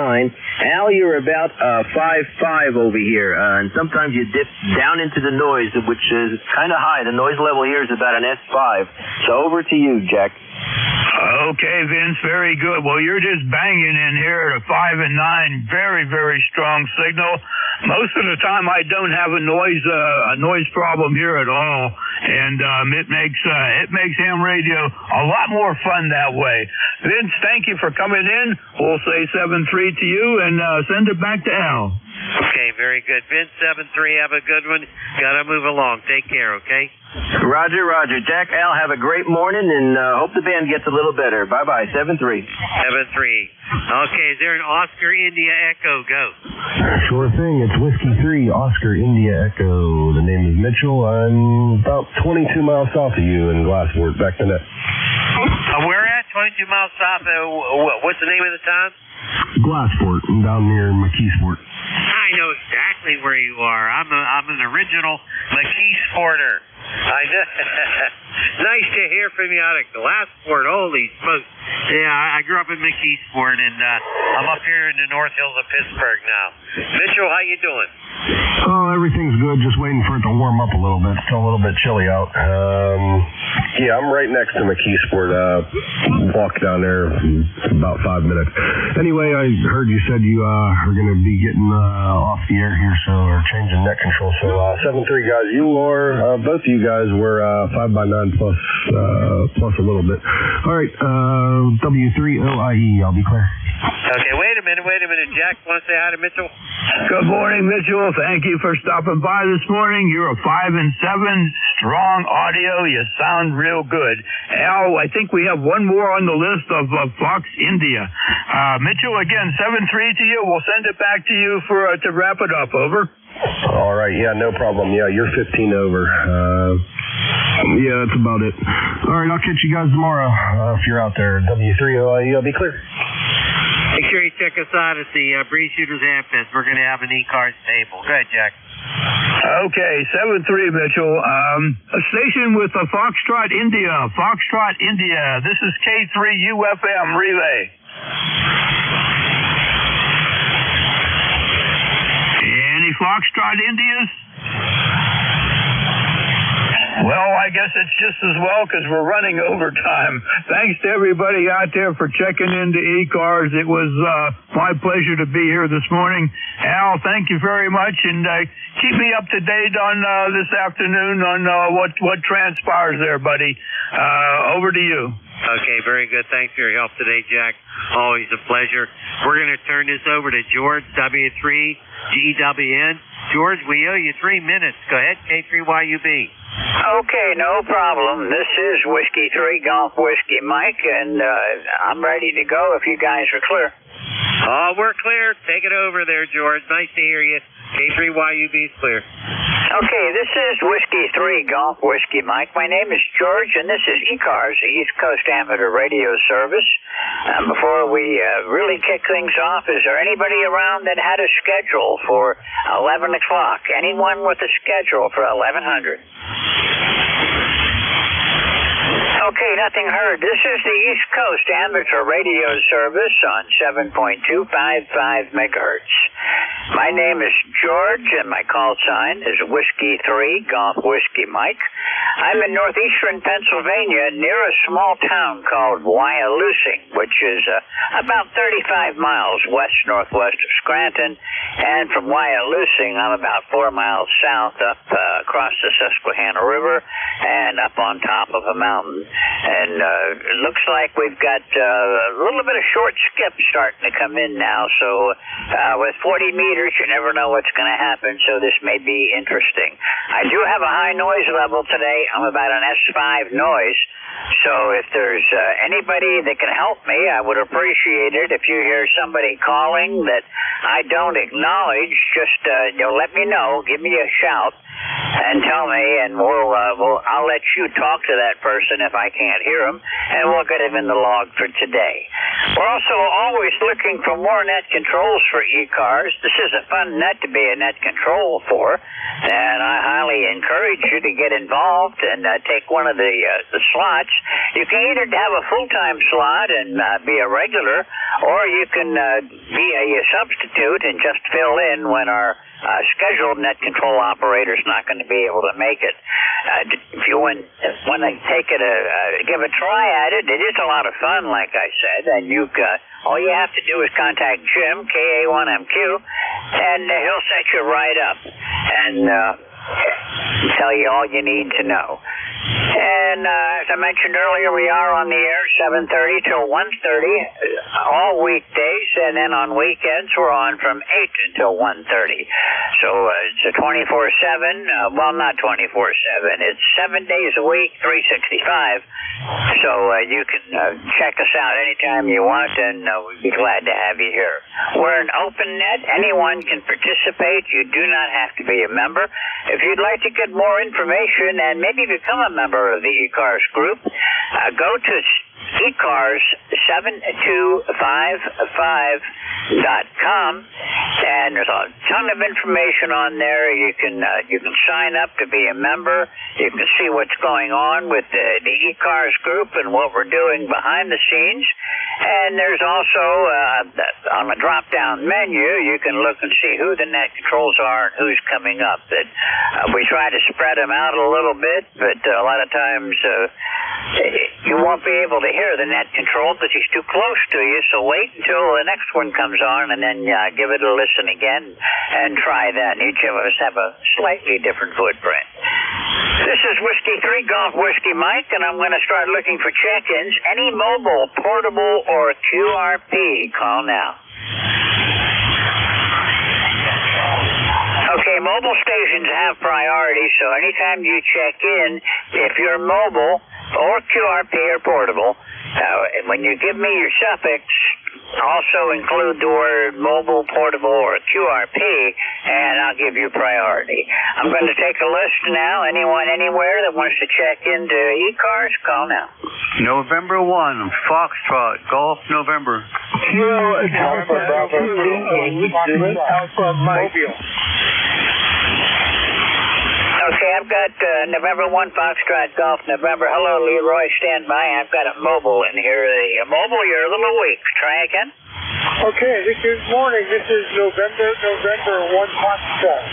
S6: Al, you're about 5-5 over here. And sometimes you dip down into the noise, which is kind of high. The noise level here is about an S5. So over to you, Jack.
S22: Okay, Vince, very good. Well, you're just banging in here at a 5 and 9. Very, very strong signal. Most of the time, I don't have a noise problem here at all, and it makes ham radio a lot more fun that way. Vince, thank you for coming in. We'll say 7-3 to you, and send it back to Al.
S8: Okay, very good. Vince 73, have a good one. Gotta move along. Take care, okay?
S6: Roger, Roger. Jack, Al, have a great morning, and hope the band gets a little better. Bye-bye, 7-3.
S8: 7-3. Okay, is there an Oscar India Echo? Go.
S3: Sure thing. It's Whiskey 3, Oscar India Echo. The name is Mitchell. I'm about 22 miles south of you in Glassport. Back to net.
S8: Where at? 22 miles south of, what's the name of the town?
S3: Glassport, down near McKeesport.
S8: I know exactly where you are. I'm an original McKeesporter. I know. Nice to hear from you out of Glassport. Holy smokes. Yeah, I grew up in McKeesport, and I'm up here in the North Hills of Pittsburgh now. Mitchell, how you doing?
S3: Oh, everything's good. Just waiting for it to warm up a little bit. Still a little bit chilly out. Yeah, I'm right next to McKeesport. Walk down there about 5 minutes. Anyway, I heard you said you are going to be getting off the air here, so or changing net control. So 7-3 guys, you are both of you guys were 5x9 plus a little bit. All right, W3OIE. I'll be clear.
S8: Okay, wait a minute. Jack, want to say hi to Mitchell?
S22: Good morning, Mitchell. Thank you for stopping by this morning. You're a 5 and 7, strong audio. You sound real good. Al, I think we have one more on the list of Fox India. Mitchell, again, 7-3 to you. We'll send it back to you for to wrap it up. Over.
S3: All right. Yeah, no problem. Yeah, you're 15 over. Yeah, that's about it. All right, I'll catch you guys tomorrow if you're out there. W3OIE, I'll be clear.
S8: Make sure you check us out at the Breeze Shooters Amfest. We're going to have an ECARS table. Go ahead, Jack.
S22: Okay, 7-3, Mitchell. A station with a Foxtrot India. Foxtrot India. This is K3UFM relay. Any Foxtrot Indias? Well, I guess it's just as well because we're running overtime. Thanks to everybody out there for checking into ECARS. It was my pleasure to be here this morning. Al, thank you very much, and keep me up to date on this afternoon on what transpires there, buddy. Over to you.
S8: Okay, very good. Thanks for your help today, Jack. Always a pleasure. We're going to turn this over to George, W3GWN. George, we owe you 3 minutes. Go ahead, K3YUB.
S11: Okay, no problem. This is Whiskey 3, Golf Whiskey Mike, and I'm ready to go if you guys are clear.
S8: Oh, we're clear. Take it over there, George. Nice to hear you. K3YUB is clear.
S11: Okay, this is Whiskey 3, Golf Whiskey Mike. My name is George, and this is ECARS, the East Coast Amateur Radio Service. Before we really kick things off, is there anybody around that had a schedule for 11 o'clock? Anyone with a schedule for 1100? Okay, nothing heard. This is the East Coast Amateur Radio Service on 7.255 megahertz. My name is George, and my call sign is Whiskey 3, Golf Whiskey Mike. I'm in northeastern Pennsylvania near a small town called Wyalusing, which is about 35 miles west-northwest of Scranton. And from Wyalusing, I'm about 4 miles south up across the Susquehanna River and up on top of a mountain. And it looks like we've got a little bit of short skip starting to come in now. So with 40 meters, you never know what's going to happen. So this may be interesting. I do have a high noise level today. I'm about an S5 noise. So if there's anybody that can help me, I would appreciate it. If you hear somebody calling that I don't acknowledge, just let me know. Give me a shout and tell me, and I'll let you talk to that person if I can't hear him, and we'll get him in the log for today. We're also always looking for more net controls for ECARS. This is a fun net to be a net control for, and I highly encourage you to get involved and take one of the slots. You can either have a full-time slot and be a regular, or you can be a substitute and just fill in when our scheduled net control operator's not going to be able to make it. If you want to take it, give a try at it, it is a lot of fun, like I said, and all you have to do is contact Jim, KA1MQ, and he'll set you right up and tell you all you need to know. And as I mentioned earlier, we are on the air 7:30 till 1:30 all weekdays, and then on weekends we're on from 8 until 1:30. So it's a 24/7. Well, not 24/7. It's 7 days a week, 365. So you can check us out anytime you want, and we'd be glad to have you here. We're an open net. Anyone can participate. You do not have to be a member. If you'd like to get more information and maybe become a member of the ECARS group, go to ECARS7255.com, and there's a ton of information on there. You can sign up to be a member. You can see what's going on with the ECARS group and what we're doing behind the scenes. And there's also, on the drop-down menu, you can look and see who the net controls are and who's coming up. That we try to spread them out a little bit, but a lot of times you won't be able to hear the net control because he's too close to you. So wait until the next one comes on, and then give it a listen again and try that. And each of us have a slightly different footprint. This is Whiskey 3 Golf Whiskey Mike, and I'm going to start looking for check-ins. Any mobile, portable, or QRP, call now. Okay, mobile stations have priority, so anytime you check in, if you're mobile or QRP or portable, when you give me your suffix, also include the word mobile, portable, or QRP, and I'll give you priority. I'm going to take a list now. Anyone, anywhere that wants to check into ECARS, call now.
S20: November 1, Foxtrot, Golf, November.
S5: Alpha Bravo 2, Alpha Mike.
S11: Okay, I've got November 1, Foxtrot, Golf, November. Hello, Leroy, stand by. I've got a mobile in here. The mobile, you're a little weak. Try again.
S5: Okay, this is morning. This is November 1, Foxtrot.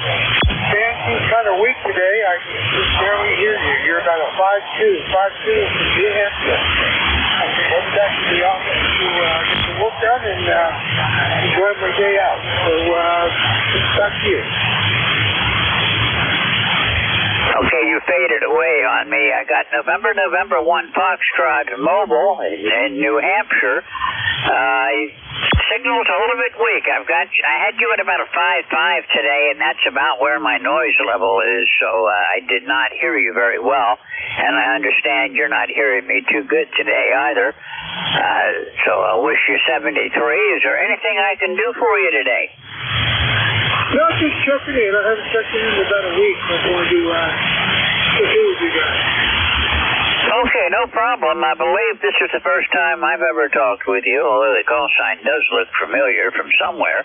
S5: Fancy's kind of weak today. I can barely hear you. You're about a 5'2". 5'2" from New Hampshire. I can go back to the office to get the work done and enjoy my day out. So, back to you.
S11: Okay, you faded away on me. I got November 1 Foxtrot mobile in New Hampshire. Signal's a little bit weak. I had you at about a 5.5 today, and that's about where my noise level is, so I did not hear you very well. And I understand you're not hearing me too good today either. So I wish you 73. Is there anything I can do for you today?
S5: No, just checking in. I haven't checked in about a week. I'm going to do with you guys.
S11: Okay, no problem. I believe this is the first time I've ever talked with you, although the call sign does look familiar from somewhere.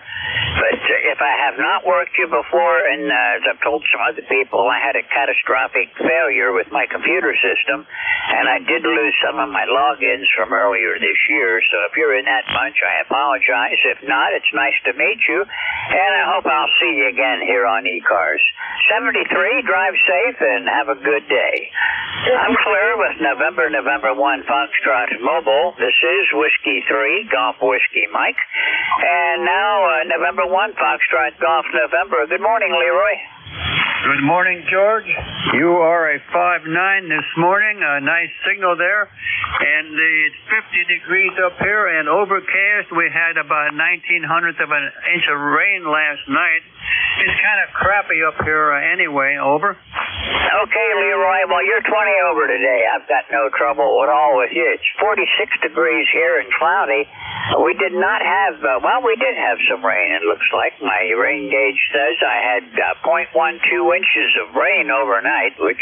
S11: But if I have not worked you before, and as I've told some other people, I had a catastrophic failure with my computer system, and I did lose some of my logins from earlier this year. So if you're in that bunch, I apologize. If not, it's nice to meet you, and I hope I'll see you again here on ECARS. 73, drive safe, and have a good day. I'm clear with November 1 Foxtrot Mobile. This is Whiskey 3 Golf Whiskey Mike. And now November 1 Foxtrot Golf November. Good morning, Leroy.
S20: Good morning, George. You are a 5'9" this morning. A nice signal there. And it's 50 degrees up here and overcast. We had about 1/1900th of an inch of rain last night. It's kind of crappy up here anyway. Over.
S11: Okay, Leroy. Well, you're 20 over today. I've got no trouble at all with you. It's 46 degrees here and cloudy. We did not have, we did have some rain, it looks like. My rain gauge says I had 0.12 inches of rain overnight, which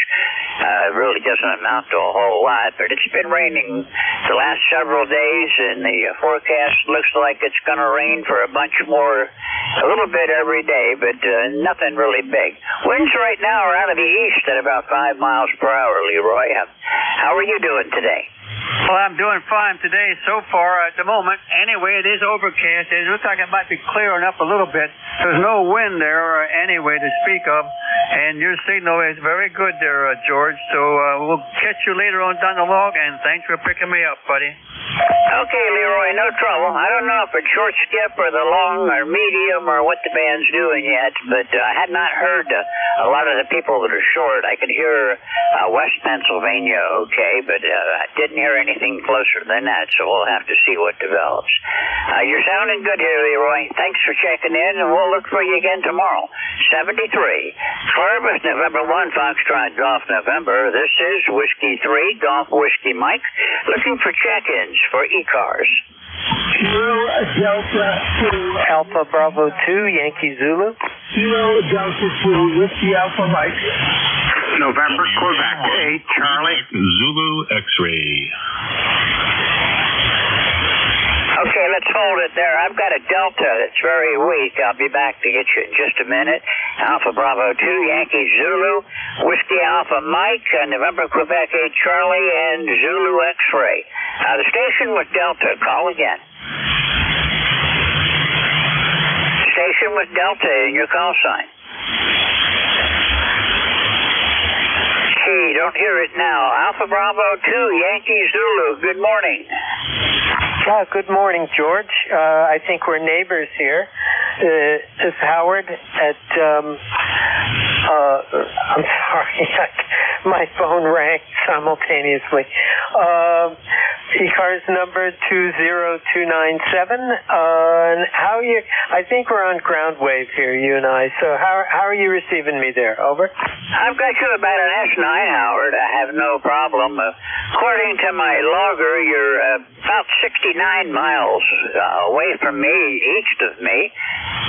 S11: really doesn't amount to a whole lot. But it's been raining the last several days, and the forecast looks like it's going to rain for a bunch more, a little bit every day, but nothing really big. Winds right now are out of the east at about 5 miles per hour, Leroy. How are you doing today?
S20: Well, I'm doing fine today so far at the moment. Anyway, it is overcast. It looks like it might be clearing up a little bit. There's no wind there anyway to speak of. And your signal is very good there, George. So we'll catch you later on down the log, and thanks for picking me up, buddy.
S11: Okay, Leroy, no trouble. I don't know if it's short skip or the long or medium or what the band's doing yet, but I had not heard a lot of the people that are short. I could hear West Pennsylvania okay, but I didn't hear anything closer than that, so we'll have to see what develops. You're sounding good here, Leroy. Thanks for checking in, and we'll look for you again tomorrow. 73. Columbus, November 1, Foxtrot Golf November. This is Whiskey 3, Golf Whiskey Mike, looking for check-ins for ECARS.
S5: Kilo Delta 2.
S12: Alpha Bravo 2, Yankee Zulu.
S5: Kilo Delta 2, Whiskey Alpha Mike.
S23: November, Quebec 8, Charlie.
S15: Zulu X-ray.
S11: Okay, let's hold it there. I've got a Delta that's very weak. I'll be back to get you in just a minute. Alpha Bravo 2, Yankee Zulu, Whiskey Alpha Mike, November, Quebec 8, Charlie, and Zulu X-ray. The station with Delta, call again. Station with Delta in your call sign. Okay, don't hear it now. Alpha Bravo 2, Yankee Zulu, good morning.
S12: Good morning, George. I think we're neighbors here. This is Howard at, I'm sorry, my phone rang simultaneously. ECARS number 20297. And how you? I think we're on ground wave here, you and I. So how are you receiving me there? Over.
S11: I've got you about an S9, Howard. I have no problem. According to my logger, you're about 69 miles away from me, east of me.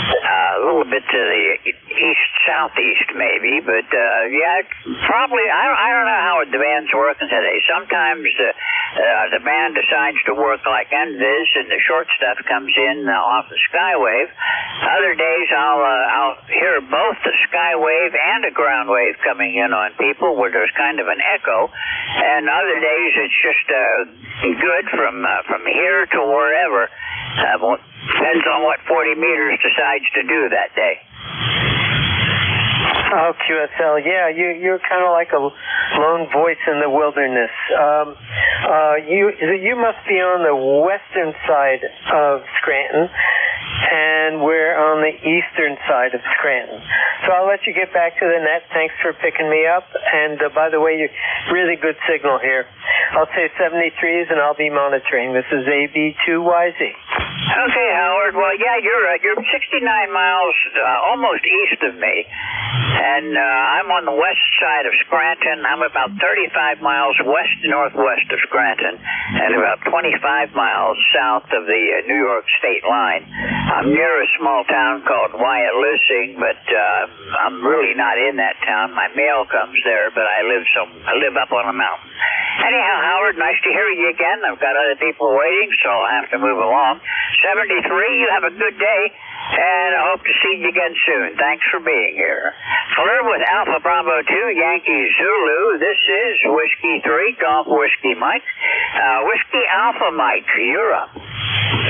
S11: A little bit to the east-southeast, maybe. But, yeah, probably, I don't know how the band's working today. Sometimes the band decides to work like NVIS, and the short stuff comes in off the Skywave. Other days, I'll hear both the Skywave and a ground wave coming in on people where there's kind of an echo. And other days, it's just good from here to wherever. Depends on what 40 meters decides to do that day.
S12: Oh, QSL, yeah, you're kind of like a lone voice in the wilderness. You must be on the western side of Scranton, and we're on the eastern side of Scranton. So I'll let you get back to the net. Thanks for picking me up. And by the way, really good signal here. I'll say 73s, and I'll be monitoring. This is AB2YZ.
S11: Okay, Howard. Well, yeah, you're 69 miles almost east of me, and I'm on the west side of Scranton. I'm about 35 miles west-northwest of Scranton, and about 25 miles south of the New York state line. I'm near a small town called Wyalusing, but I'm really not in that town. My mail comes there, but I live up on a mountain. Anyhow, Howard, nice to hear you again. I've got other people waiting, so I'll have to move along. 73, you have a good day, and I hope to see you again soon. Thanks for being here. Flirt with Alpha Bravo 2, Yankee Zulu. This is Whiskey 3, Golf Whiskey Mike. Whiskey Alpha Mike, you're up.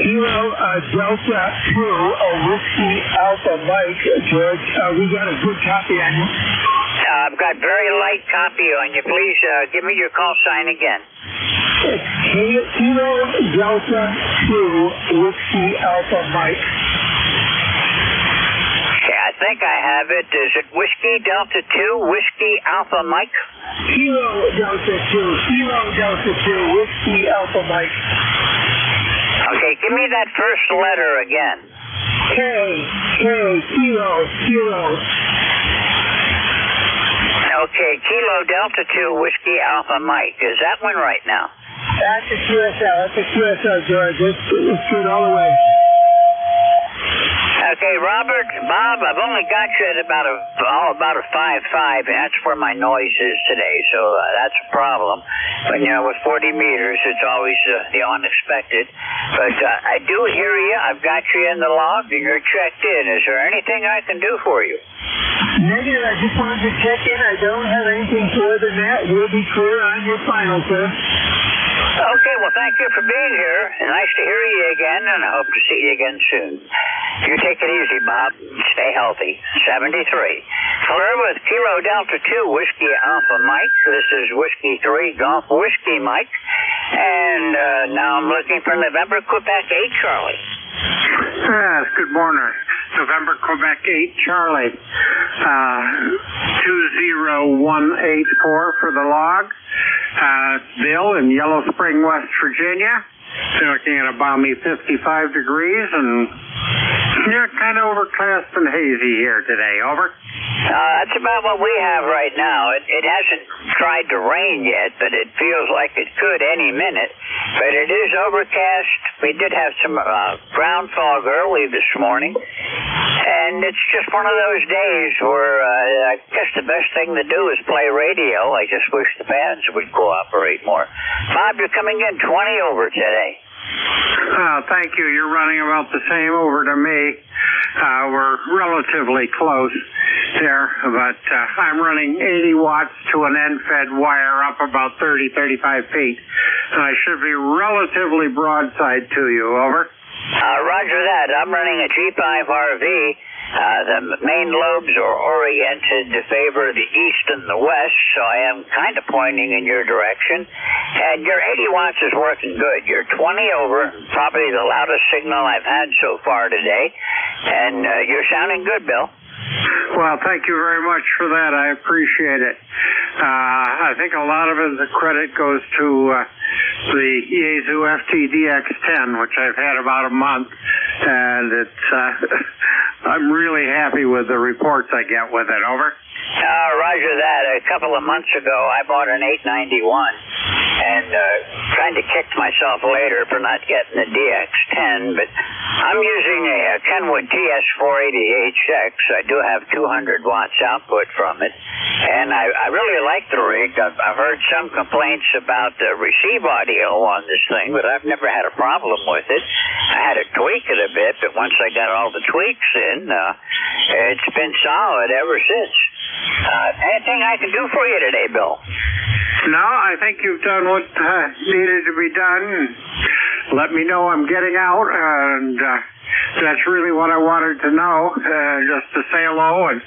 S5: Kilo Delta 2, Whiskey Alpha Mike, George. We got a good copy on you.
S11: I've got very light copy on you. Please give me your call sign again.
S5: Kilo Delta 2, Whiskey Alpha Mike.
S11: Okay, I think I have it. Is it Whiskey Delta 2, Whiskey Alpha Mike?
S5: Kilo Delta 2, Whiskey Alpha Mike.
S11: Okay, give me that first letter again.
S5: Kilo.
S11: Okay, Kilo Delta 2, Whiskey Alpha Mike. Is that one right now?
S5: That's a QSL, George. It's good all the way.
S11: Okay, Robert, Bob, I've only got you at about a 5.5, and that's where my noise is today, so that's a problem. But, with 40 meters, it's always the unexpected. But I do hear you. I've got you in the log, and you're checked in. Is there anything I can do for you?
S5: Negative. I just wanted to check in. I don't have anything further than that. We'll be clear on your final, sir.
S11: Okay, well, thank you for being here. Nice to hear you again, and I hope to see you again soon. You take it easy, Bob. Stay healthy. 73. Flirt with Kilo Delta 2, Whiskey Alpha Mike. This is Whiskey 3, Golf Whiskey Mike. And And now I'm looking for November, Quebec 8, Charlie.
S9: Yes, good morning. November, Quebec 8, Charlie. 20184 for the log. Bill in Yellow Spring, West Virginia. Looking at a balmy 55 degrees and kind of overcast and hazy here today. Over.
S11: That's about what we have right now. It hasn't tried to rain yet, but it feels like it could any minute. But it is overcast. We did have some ground fog early this morning. And it's just one of those days where I guess the best thing to do is play radio. I just wish the bands would cooperate more. Bob, you're coming in 20 over today.
S9: Thank you. You're running about the same over to me. We're relatively close there, but I'm running 80 watts to an end-fed wire up about 30, 35 feet. And I should be relatively broadside to you. Over.
S11: Roger that. I'm running a G5 RV. The main lobes are oriented to favor the east and the west, so I am kind of pointing in your direction. And your 80 watts is working good. You're 20 over, probably the loudest signal I've had so far today. And you're sounding good, Bill.
S9: Well, thank you very much for that. I appreciate it. I think a lot of the credit goes to the Yaesu FTDX10, which I've had about a month, and it's I'm really happy with the reports I get with it. Over.
S11: Roger that. A couple of months ago, I bought an 891 and kind of kicked myself later for not getting the DX10, but I'm using a Kenwood TS480HX. I do have 200 watts output from it, and I really like the rig. I've heard some complaints about the receive audio on this thing, but I've never had a problem with it. I had to tweak it a bit, but once I got all the tweaks in, it's been solid ever since. Anything I can do for you today, Bill?
S9: No, I think you've done what needed to be done. Let me know I'm getting out, and that's really what I wanted to know, just to say hello and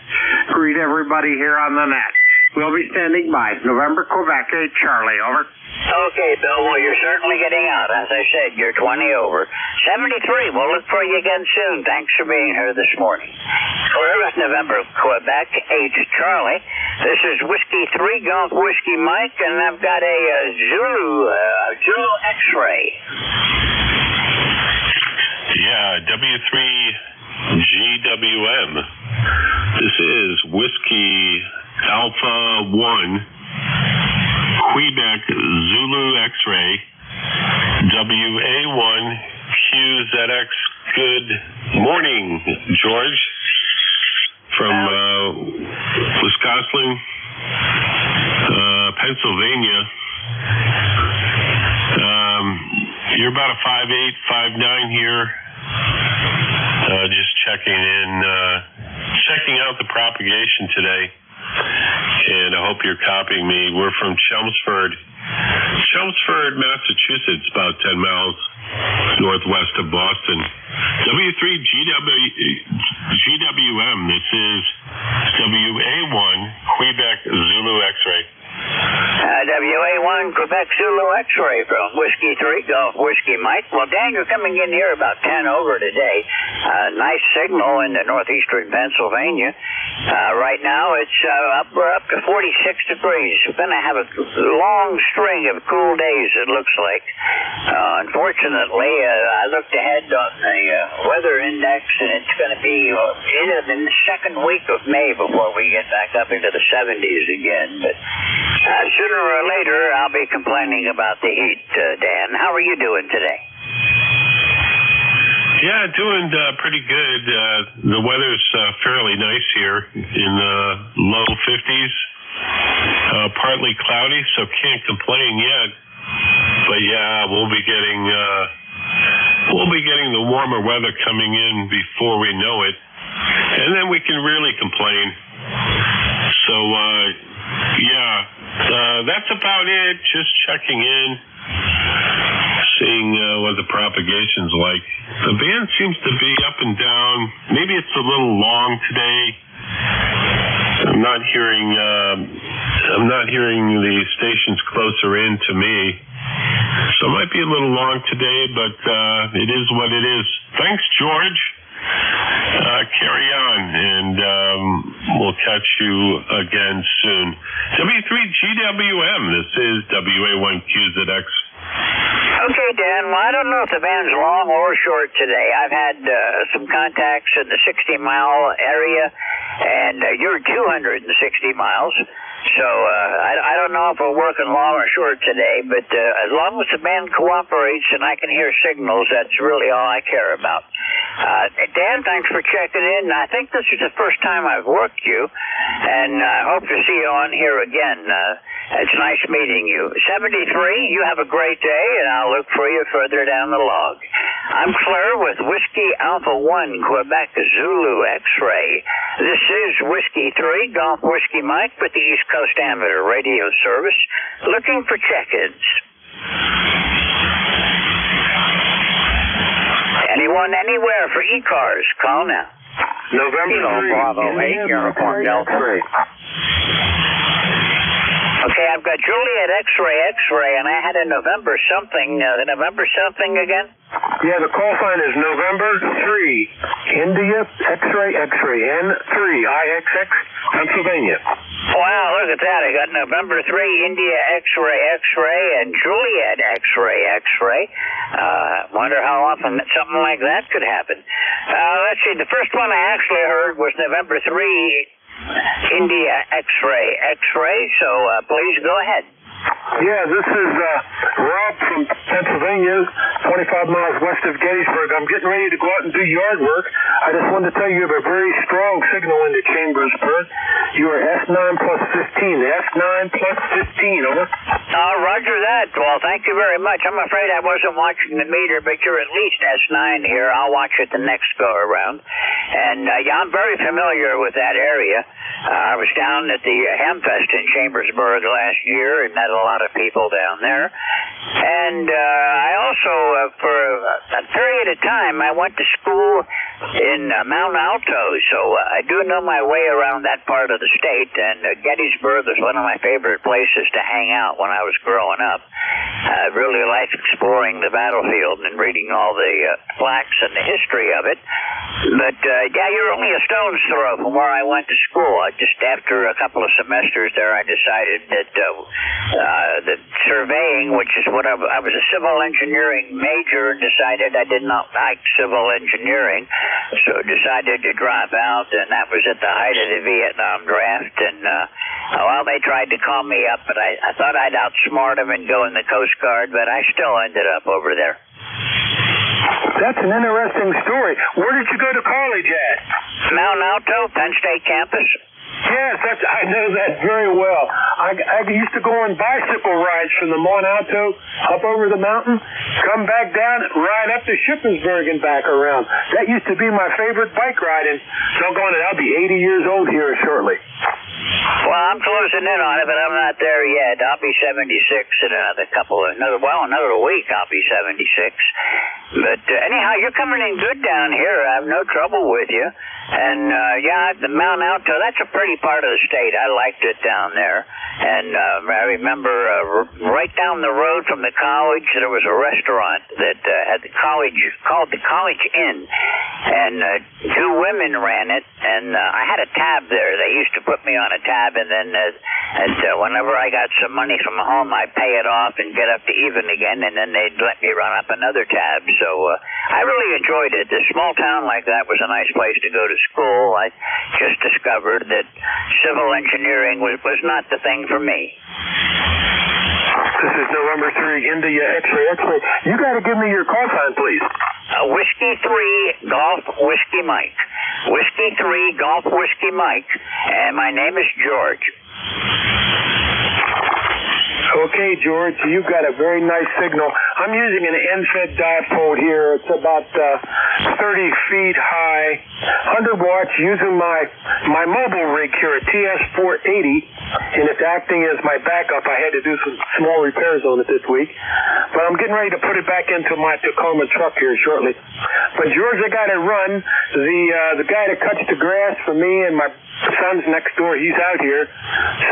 S9: greet everybody here on the net. We'll be standing by. November, Quebec 8, Charlie. Over.
S11: Okay, Bill. Well, you're certainly getting out. As I said, you're 20 over. 73. We'll look for you again soon. Thanks for being here this morning. We're at November, Quebec 8, Charlie. This is Whiskey 3 Golf Whiskey Mike, and I've got a Zulu X-ray.
S15: Yeah, W3GWM. This is Whiskey Alpha 1, Quebec Zulu X-ray, WA1 QZX. Good morning, George, from Wisconsin, Pennsylvania. You're about a 5'8", 5'9" here. Just checking in, checking out the propagation today. And I hope you're copying me. We're from Chelmsford, Massachusetts, about 10 miles northwest of Boston. W3GWM. This is WA1 Quebec Zulu X-ray.
S11: WA1 Quebec Zulu X-ray from Whiskey 3 Golf Whiskey Mike. Well, Dan, you're coming in here about 10 over today. Nice signal in the northeastern Pennsylvania. Right now, we're up to 46 degrees. We're going to have a long string of cool days, it looks like. Unfortunately, I looked ahead on the weather index, and it's going to be in the second week of May before we get back up into the 70s again. But sooner or later, I'll be complaining about the heat, Dan. How are you doing today?
S15: Yeah, doing pretty good. The weather's fairly nice here in the low 50s. Partly cloudy, so can't complain yet. But yeah, we'll be getting the warmer weather coming in before we know it, and then we can really complain. So that's about it. Just checking in, seeing what the propagation's like. The band seems to be up and down. Maybe it's a little long today. I'm not hearing the stations closer in to me. So it might be a little long today, but it is what it is. Thanks, George. Carry on, and we'll catch you again soon. W3GWM, this is WA1QZX.
S11: Okay, Dan. Well, I don't know if the band's long or short today. I've had some contacts in the 60-mile area, and you're 260 miles. So I don't know if we're working long or short today, but as long as the band cooperates and I can hear signals, that's really all I care about. Dan, thanks for checking in. I think this is the first time I've worked you, and I hope to see you on here again. It's nice meeting you. 73, you have a great day, and I'll look for you further down the log. I'm Claire with Whiskey Alpha 1, Quebec Zulu X-Ray. This is Whiskey 3, Golf Whiskey Mike with the East Coast Amateur Radio Service, looking for check-ins. Anyone, anywhere for ECARS, call now.
S17: November 3,
S11: Bravo 8, Uniform Delta. Okay, I've got Juliet X-Ray, and I had a November something again?
S17: Yeah, the call sign is November 3, India X-Ray, N3, IXX, Pennsylvania.
S11: Wow, look at that. I got November 3, India X-Ray, and Juliet X-Ray. Wonder how often something like that could happen. Let's see, the first one I actually heard was November 3, India X-Ray, so please go ahead.
S17: Yeah, this is Rob from Pennsylvania, 25 miles west of Gettysburg. I'm getting ready to go out and do yard work. I just wanted to tell you have a very strong signal into Chambersburg. You are S9 plus 15. S9 plus 15, over.
S11: Roger that. Well, thank you very much. I'm afraid I wasn't watching the meter, but you're at least S9 here. I'll watch it the next go-around. And yeah, I'm very familiar with that area. I was down at the Hamfest in Chambersburg last year and met a lot of people down there. And I also, for a period of time, I went to school in Mount Alto, so I do know my way around that part of the state, and Gettysburg was one of my favorite places to hang out when I was growing up. I really liked exploring the battlefield and reading all the plaques and the history of it. But, yeah, you're only a stone's throw from where I went to school. Just after a couple of semesters there, I decided that that surveying, which is what I was a civil engineering major, and decided I did not like civil engineering, so decided to drop out, and that was at the height of the Vietnam draft. And, well, they tried to call me up, but I thought I'd outsmart them and go in the Coast Guard, but I still ended up over there.
S17: That's an interesting story. Where did you go to college at?
S11: Mount Alto, Penn State campus.
S17: Yes, I know that very well. I used to go on bicycle rides from the Mont Alto up over the mountain, come back down, ride up to Shippensburg and back around. That used to be my favorite bike ride, and doggone it, I'll be 80 years old here shortly.
S11: Well, I'm closing in on it, but I'm not there yet. I'll be 76 in another week. I'll be 76. But anyhow, you're coming in good down here. I have no trouble with you. And yeah, the Mount Alto, that's a pretty part of the state. I liked it down there. And I remember right down the road from the college, there was a restaurant that had the college, called the College Inn. And two women ran it, and I had a tab there. They used to put me on a tab, and then whenever I got some money from home, I'd pay it off and get up to even again, and then they'd let me run up another tab. So I really enjoyed it. A small town like that was a nice place to go to school. I just discovered that civil engineering was not the thing for me.
S17: This is November 3, India X-ray. You got to give me your call sign, please.
S11: Whiskey 3, Golf Whiskey Mike. Whiskey 3, Golf Whiskey Mike. And my name is George.
S17: Okay, George, you've got a very nice signal.
S5: I'm using an end-fed dipole here. It's about 30 feet high, 100 watts, using my mobile rig here, a TS480, and it's acting as my backup. I had to do some small repairs on it this week, but I'm getting ready to put it back into my Tacoma truck here shortly. But George, I got to run. The guy that cuts the grass for me and my son's next door, he's out here.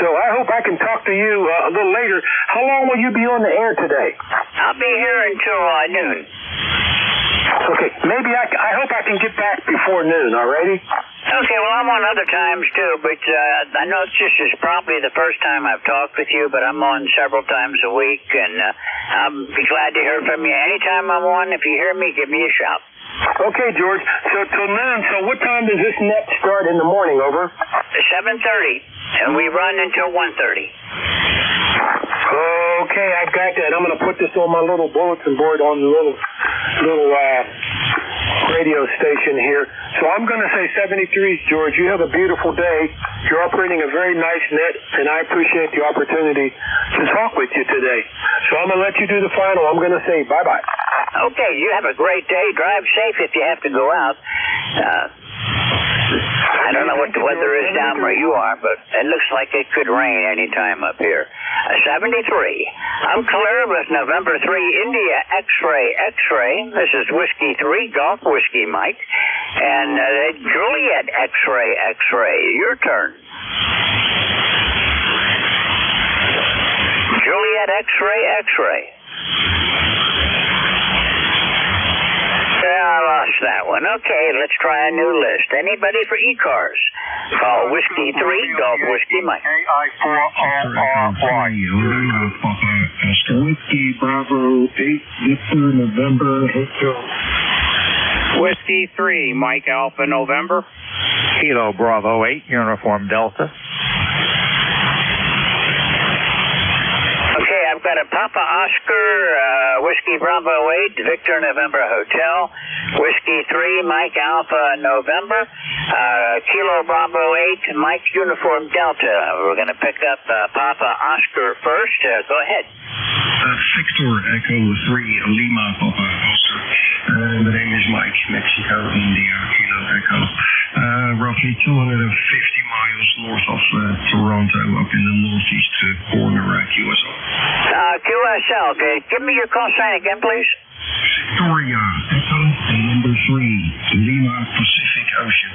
S5: So I hope I can talk to you a little later. How long will you be on the air today?
S11: I'll be here until noon.
S5: Okay, maybe I hope I can get back before noon, alrighty?
S11: Okay, well, I'm on other times, too, but I know this is probably the first time I've talked with you, but I'm on several times a week, and I'll be glad to hear from you. Anytime I'm on, if you hear me, give me a shout.
S5: Okay, George. So till noon, so what time does this net start in the morning, over?
S11: 7:30, and we run until 1:30.
S5: Okay, I got that. I'm going to put this on my little bulletin board on the little radio station here. So I'm going to say 73, George. You have a beautiful day. You're operating a very nice net, and I appreciate the opportunity to talk with you today. So I'm going to let you do the final. I'm going to say bye-bye.
S11: Okay, you have a great day. Drive safe if you have to go out. I don't know what the weather is down where you are, but it looks like it could rain any time up here. 73. I'm clear with November 3, India X-ray. This is Whiskey 3, Golf Whiskey Mike. And Juliet X-ray. Your turn. Juliet X-ray. I lost that one. Okay, let's try a new list. Anybody for ECARS? Call Whiskey 3, Golf Whiskey Mike.
S1: KI4RRY. Papa Oscar Whiskey Bravo 8 Victor November Hotel.
S16: Whiskey 3, Mike Alpha November. Kilo Bravo 8 Uniform Delta.
S11: Okay, I've got a Papa Oscar, Whiskey Bravo 8, Victor November Hotel, Whiskey 3, Mike Alpha November, Kilo Bravo 8, Mike Uniform Delta. We're going to pick up Papa Oscar first. Go ahead.
S1: Victor Echo 3, Lima Papa Oscar. The name is Mike, Mexico, India, Kilo Echo. Roughly 250 miles north of Toronto, up in the northeast corner, QSL.
S11: QSL, okay. Give me your call sign again, please.
S1: Victoria Echo, number 3, Lima Pacific Ocean.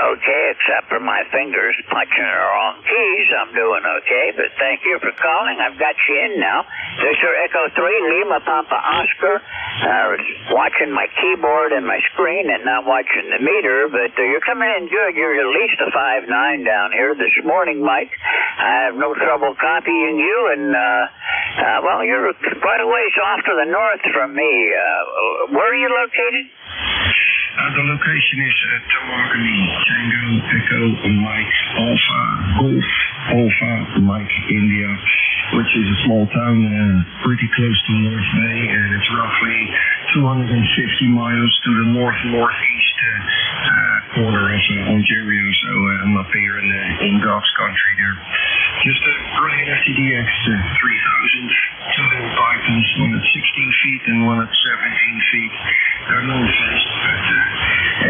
S11: Okay, except for my fingers punching the wrong keys, I'm doing okay, but thank you for calling. I've got you in now. Victor Echo 3, Lima Papa Oscar. I was watching my keyboard and my screen and not watching the meter, but you're coming in good. You're at least a 5'9" down here this morning, Mike. I have no trouble copying you, and, well, you're quite a ways off to the north from me. Where are you located?
S1: The location is Tamagami, Tango, Echo, Mike, Alpha, Golf, Alpha, Mike, India, which is a small town pretty close to North Bay, and it's roughly 250 miles to the northeast corner of Ontario, so I'm up here in God's country there. Just running FTDX 3000, two pipes, one at 16 feet and one at 17 feet. They're no fast, but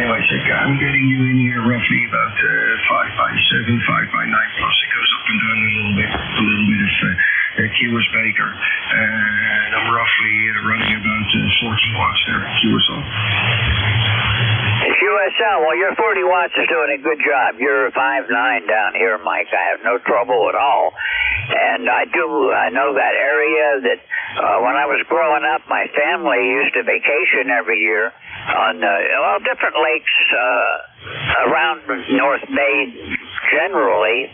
S1: anyway, I'm getting you in here roughly about 5x7, 5x9 plus. It goes up and down a little bit of QS Baker, and I'm roughly running about 40 watts there, QSL.
S11: QSL, well, your 40 watts is doing a good job. You're 5'9" down here, Mike. I have no trouble at all. And I know that area that when I was growing up, my family used to vacation every year on, different lakes around North Bay generally.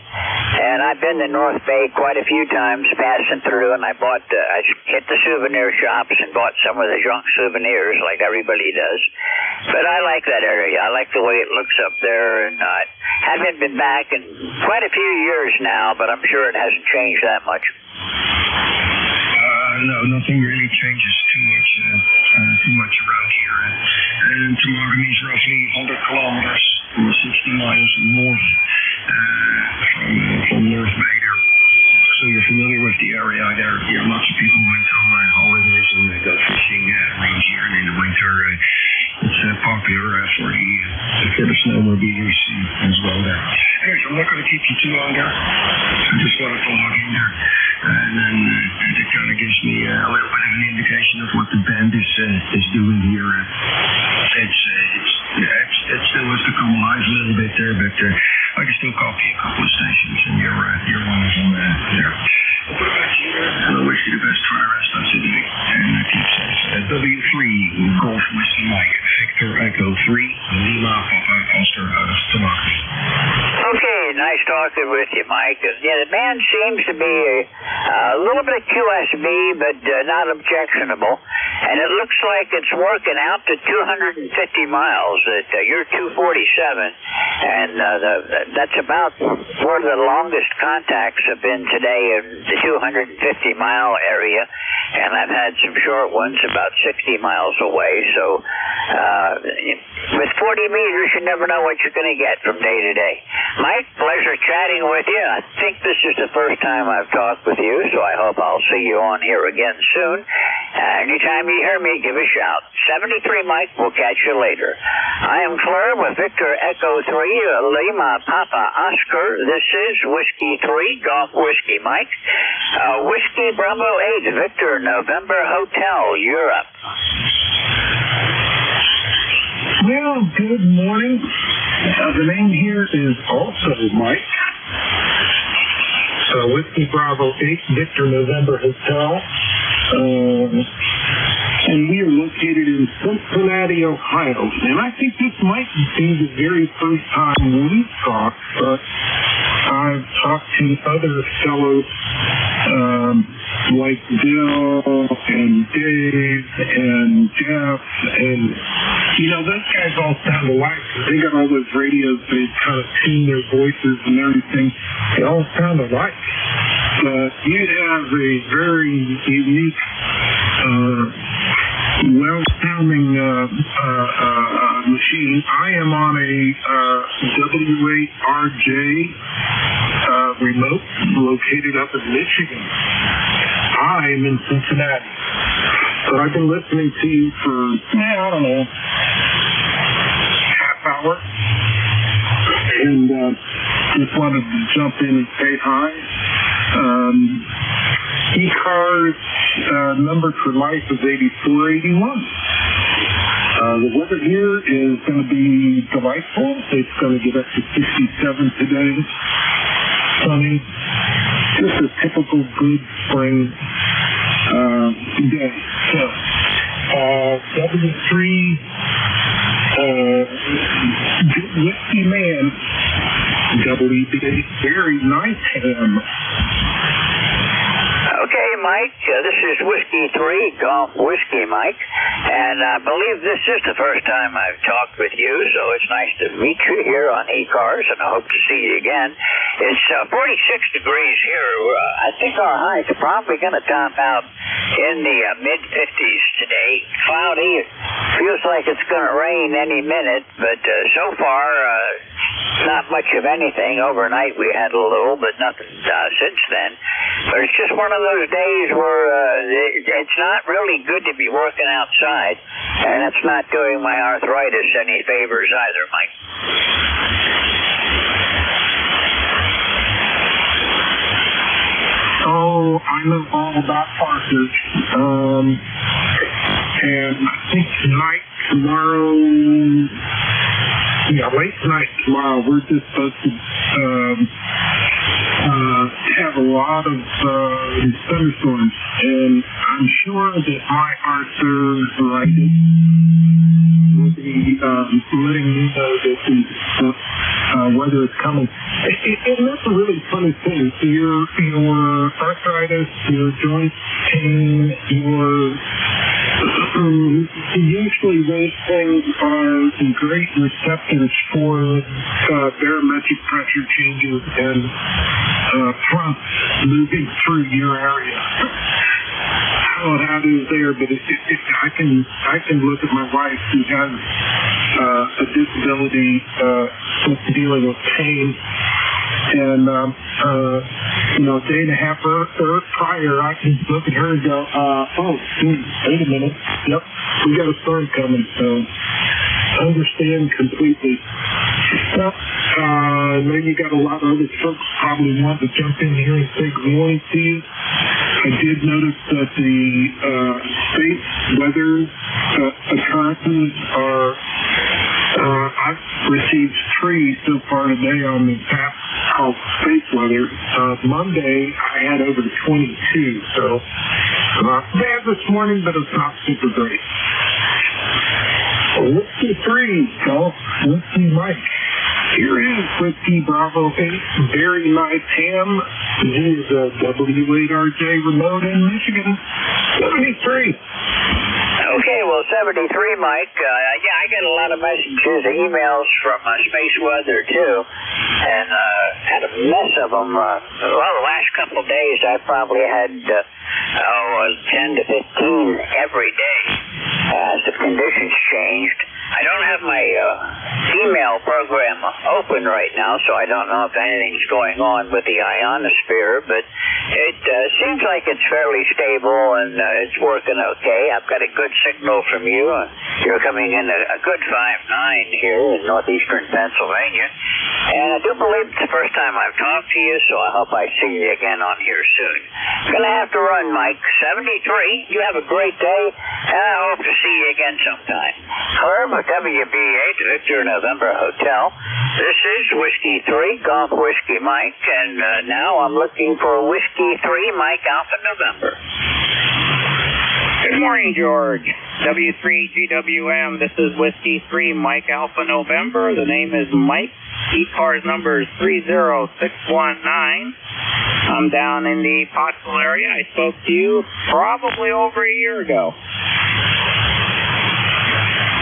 S11: And I've been to North Bay quite a few times passing through, and I hit the souvenir shops and bought some of the junk souvenirs like everybody does. But I like that area. I like the way it looks up there, and I haven't been back in quite a few years now, but I'm sure it hasn't changed that much.
S1: No, nothing really changes too much around here. And Tamagami is roughly 100 kilometers, 60 miles north from North Bay there. So you're familiar with the for the snowmobilers as well there. Anyways, I'm not going to keep you too long there. I just wanted to log in there. And then it kind of gives me a little bit of an indication of what the band is doing here. It still has to come alive a little bit there, but I can still copy a couple of stations, and you're one of them there. I'll put it back to you there, and I wish you the best try rest of today. And keep safe. W3 Golf Whiskey Mike, Victor Echo 3, Lima Papa Oscar out of Tamaki.
S11: Okay, nice talking with you, Mike. Yeah, the band seems to be a little bit QSB, but not objectionable. And it looks like it's working out to 250 miles. You're 247, and that's about where the longest contacts have been today in the 250-mile area. And I've had some short ones about 60 miles away. So with 40 meters, you never know what you're going to get from day to day. Mike, pleasure chatting with you. I think this is the first time I've talked with you, so I hope I'll see you on here again soon. Anytime you hear me, give a shout. 73 Mike, we'll catch you later. I am Claire with Victor Echo 3, Lima Papa Oscar. This is Whiskey 3, Golf Whiskey Mike. Whiskey Bravo 8, Victor November Hotel, Europe.
S14: Well, good morning. The name here is also Mike. Whiskey Bravo 8, Victor November Hotel. And we are located in Cincinnati, Ohio. And I think this might be the very first time we've talked, but I've talked to other fellows like Bill and Dave and Jeff, and those guys all sound alike. They got all those radios, they kind of tune their voices and everything. They all sound alike. But you have a very unique, well-sounding machine. I am on a W8RJ remote located up in Michigan. I'm in Cincinnati. So I've been listening to you for, I don't know, half hour. And just wanted to jump in and say hi. ECARS number for life is 8481. The weather here is going to be delightful. It's going to get up to 67 today. Sunny. Just a typical good spring day. So, W3 Whiskey Man, WB, very nice ham.
S11: Okay, Mike, this is Whiskey 3, Golf Whiskey Mike, and I believe this is the first time I've talked with you, so it's nice to meet you here on ECARS, and I hope to see you again. It's 46 degrees here. I think our highs are probably going to top out in the mid-50s today. Cloudy. It feels like it's going to rain any minute, but so far, not much of anything. Overnight we had a little, but nothing since then. But it's just one of those days where it's not really good to be working outside, and it's not doing my arthritis any favors either, Mike.
S14: Oh, I know all about Parsons. And I think tonight, tomorrow, late tonight, tomorrow, we're just supposed to have a lot of thunderstorms. And I'm sure that my arthritis will be letting me know that the weather is coming. And that's a really funny thing. Your arthritis, your joint pain, usually those things are great receptors for barometric pressure changes and fronts moving through your area. I don't know how it is there, but I can look at my wife who has a disability with dealing with pain, and a day and a half prior, I can look at her and go, wait a minute, yep, we got a storm coming, so
S5: understand completely. Well, I know you got a lot of other folks probably want to jump in here and say good morning to you. I did notice that the state weather occurrences are, I've received 3 so far today on the app called space weather. Monday, I had over 22, so bad this morning, but it's not super great. Whiskey 3, Golf Whiskey Mike. Here is Whiskey Bravo 8, Very Nice Ham. He is a W8RJ remote in Michigan. 73.
S11: Okay, well, 73, Mike. Yeah, I get a lot of messages, emails from Space Weather, too, and had a mess of them. Well, the last couple of days, I probably had 10 to 15 every day as the conditions changed. I don't have my email program open right now, so I don't know if anything's going on with the ionosphere, but it seems like it's fairly stable and it's working okay. I've got a good signal from you. You're coming in a good 5.9 here in northeastern Pennsylvania, and I do believe it's the first time I've talked to you, so I hope I see you again on here soon. I'm going to have to run, Mike. 73, you have a great day, and I hope to see you again sometime. Herb, WB8, Victor November Hotel. This is Whiskey 3, Golf Whiskey Mike, and now I'm looking for Whiskey 3, Mike Alpha November.
S16: Good morning, George. W3GWM, this is Whiskey 3, Mike Alpha November. The name is Mike. ECARS number is 30619. I'm down in the Pottsville area. I spoke to you probably over a year ago.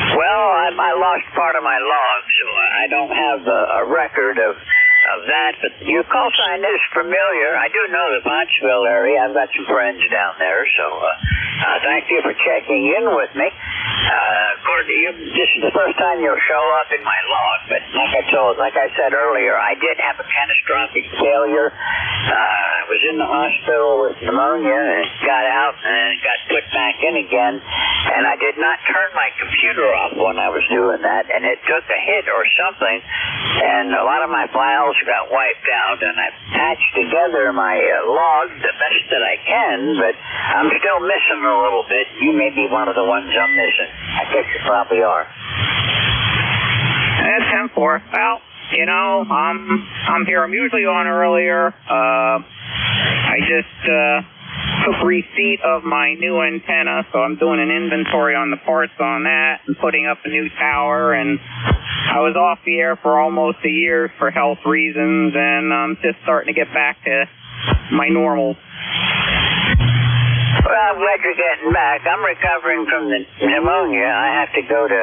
S11: Well, I lost part of my log, so I don't have a record of that, but your call sign is familiar. I do know the Pottsville area. I've got some friends down there, so thank you for checking in with me. According to you, this is the first time you'll show up in my log, but like I said earlier, I did have a catastrophic failure. I was in the hospital with pneumonia and got out and got put back in again, and I did not turn my computer off when I was doing that, and it took a hit or something, and a lot of my files got wiped out, and I patched together my log the best that I can, but I'm still missing a little bit. You may be one of the ones I'm missing. I guess you probably are.
S16: That's 10-4. Well, you know, I'm here. I'm usually on earlier. I just took receipt of my new antenna, so I'm doing an inventory on the parts on that and putting up a new tower, and I was off the air for almost a year for health reasons, and I'm just starting to get back to my normal.
S11: Well, I'm glad you're getting back. I'm recovering from the pneumonia. I have to go to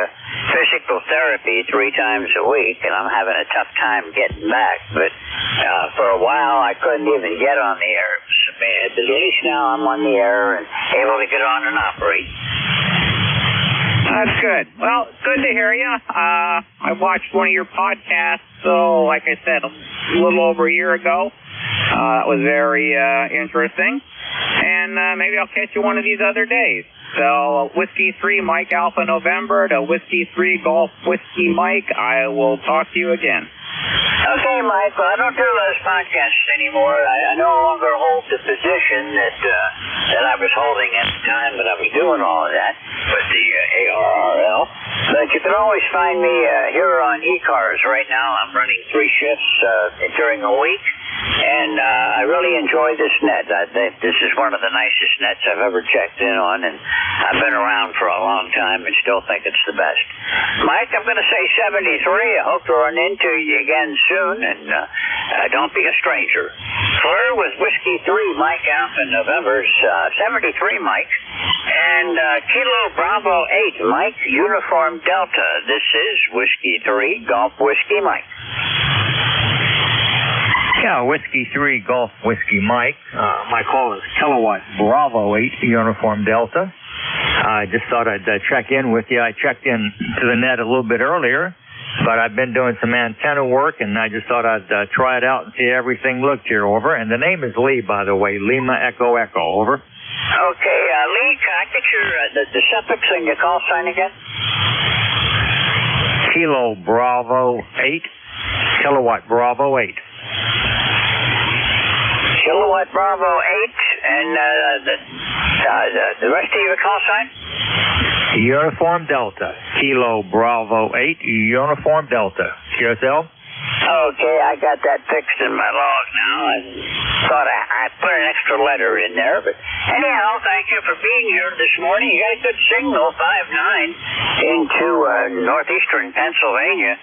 S11: physical therapy 3 times a week, and I'm having a tough time getting back. But for a while, I couldn't even get on the air. It was so bad. But at least now I'm on the air and able to get on and operate.
S16: That's good. Well, it's good to hear you. I watched one of your podcasts, so like I said, a little over a year ago. It was very interesting. And maybe I'll catch you one of these other days. So, Whiskey 3, Mike Alpha November to Whiskey 3, Golf Whiskey Mike. I will talk to you again.
S11: Okay, Mike. Well, I don't do those podcasts anymore. I no longer hold the position that I was holding at the time that I was doing all of that with the ARRL. But you can always find me here on ECARS. Right now, I'm running 3 shifts during a week. And I really enjoy this net. I think this is one of the nicest nets I've ever checked in on, and I've been around for a long time and still think it's the best. Mike, I'm going to say 73. I hope to run into you again soon, and don't be a stranger. Fleur with Whiskey 3, Mike Alpha November's 73, Mike. And Kilo Bravo 8, Mike, Uniform Delta. This is Whiskey 3, Golf Whiskey Mike.
S13: Yeah, Whiskey 3, Golf Whiskey Mike. My call is Kilowatt Bravo 8, Uniform Delta. I just thought I'd check in with you. I checked in to the net a little bit earlier, but I've been doing some antenna work, and I just thought I'd try it out and see how everything looked here, over. And the name is Lee, by the way, Lima Echo Echo, over.
S11: Okay, Lee, can I get your the suffix and your call sign again?
S13: Kilo Bravo 8, Kilowatt Bravo 8.
S11: Kilowatt Bravo 8, and the rest of your call sign?
S13: Uniform Delta, Kilo Bravo 8, Uniform Delta. QSL?
S11: Okay, I got that fixed in my log now. I thought I put an extra letter in there, but anyhow, thank you for being here this morning. You got a good signal, 5.9, into northeastern Pennsylvania,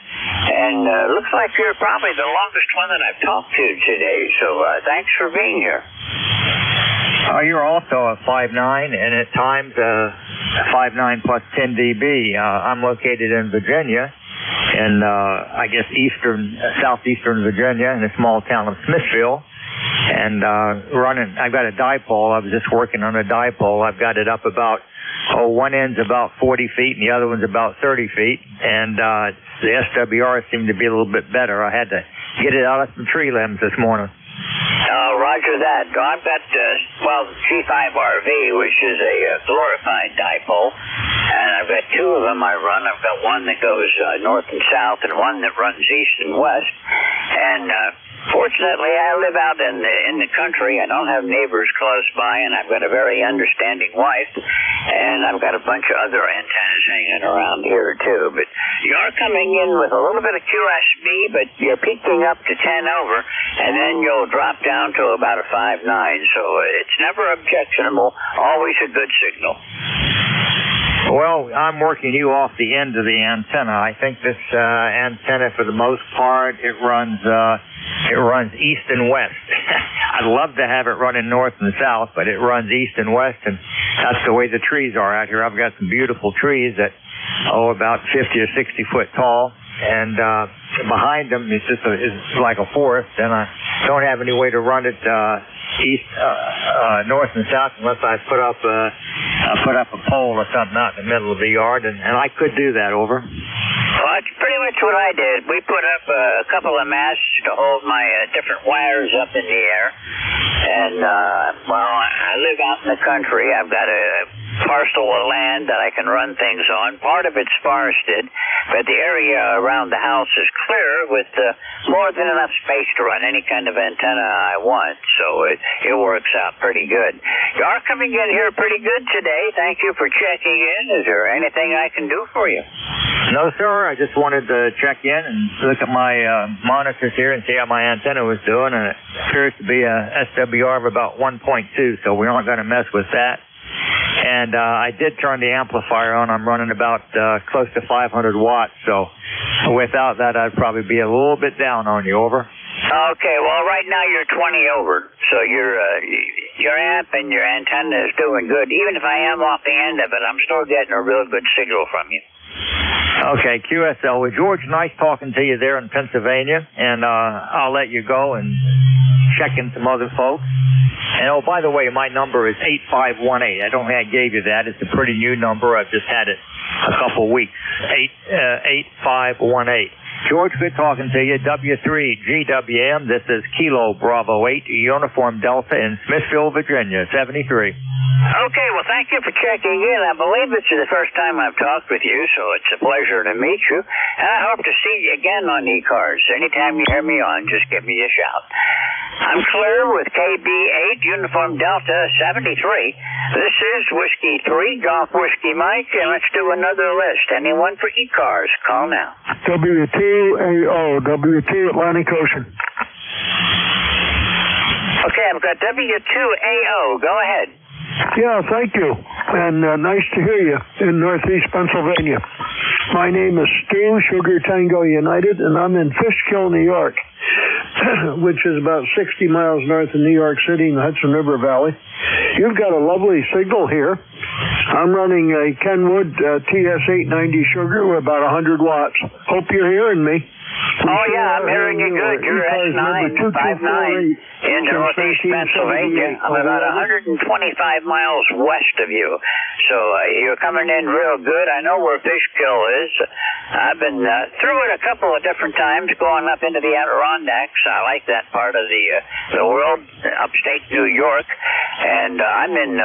S11: and looks like you're probably the longest one that I've talked to today, so thanks for being here.
S13: You're also a 5.9, and at times 5.9 plus 10 dB. I'm located in Virginia, in I guess southeastern Virginia, in a small town of Smithville, and I've got a dipole. I was just working on a dipole. I've got it up about one end's about 40 feet, and the other one's about 30 feet, and the SWR seemed to be a little bit better. I had to get it out of some tree limbs this morning.
S11: Roger that. I've got, G5RV, which is a glorified dipole, and I've got two of them I run. I've got one that goes north and south and one that runs east and west, and fortunately, I live out in the country. I don't have neighbors close by, and I've got a very understanding wife, and I've got a bunch of other antennas hanging around here, too. But you are coming in with a little bit of QSB, but you're peaking up to 10 over, and then you'll drop down to about a 5.9, so it's never objectionable, always a good signal.
S13: Well, I'm working you off the end of the antenna. I think this antenna, for the most part, it runs east and west. I'd love to have it running north and south, but it runs east and west, and that's the way the trees are out here. I've got some beautiful trees that, about 50 or 60 foot tall, and behind them it's like a forest, and I don't have any way to run it east, north and south unless I put up a pole or something out in the middle of the yard, and I could do that. Over.
S11: Well, that's pretty much what I did. We put up a couple of masts to hold my different wires up in the air, and I live out in the country. I've got a parcel of land that I can run things on. Part of it's forested, but the area around the house is clear with more than enough space to run any kind of antenna I want, so it works out pretty good. You are coming in here pretty good today. Thank you for checking in. Is there anything I can do for you?
S13: No, sir. I just wanted to check in and look at my monitors here and see how my antenna was doing, and it appears to be a SWR of about 1.2, so we aren't going to mess with that. And I did turn the amplifier on. I'm running about close to 500 watts, so without that, I'd probably be a little bit down on you. Over.
S11: Okay, well, right now you're 20 over, so your amp and your antenna is doing good. Even if I am off the end of it, I'm still getting a real good signal from you.
S13: Okay, QSL. Well, George, nice talking to you there in Pennsylvania, and I'll let you go and check in some other folks. And, by the way, my number is 8518. I don't think I gave you that. It's a pretty new number. I've just had it a couple weeks. 8518. George, good talking to you. W3GWM. This is Kilo Bravo 8, Uniform Delta in Smithville, Virginia, 73.
S11: Okay, well, thank you for checking in. I believe this is the first time I've talked with you, so it's a pleasure to meet you. And I hope to see you again on ECARS. Anytime you hear me on, just give me a shout. I'm clear with KB8, Uniform Delta 73. This is Whiskey 3, Golf Whiskey Mike, and let's do another list. Anyone for ECARS, call now.
S5: W2AO, W2 Atlantic Ocean.
S11: Okay, I've got W2AO. Go ahead.
S5: Yeah, thank you. And nice to hear you in Northeast Pennsylvania. My name is Stu, Sugar Tango United, and I'm in Fishkill, New York, which is about 60 miles north of New York City in the Hudson River Valley. You've got a lovely signal here. I'm running a Kenwood TS890 Sugar with about 100 watts. Hope you're hearing me.
S11: Oh, yeah, I'm hearing you good. You're S9, 5.9 in northeast Pennsylvania. I'm about 125 miles west of you. So you're coming in real good. I know where Fishkill is. I've been through it a couple of different times, going up into the Adirondacks. I like that part of the world, upstate New York. And I'm in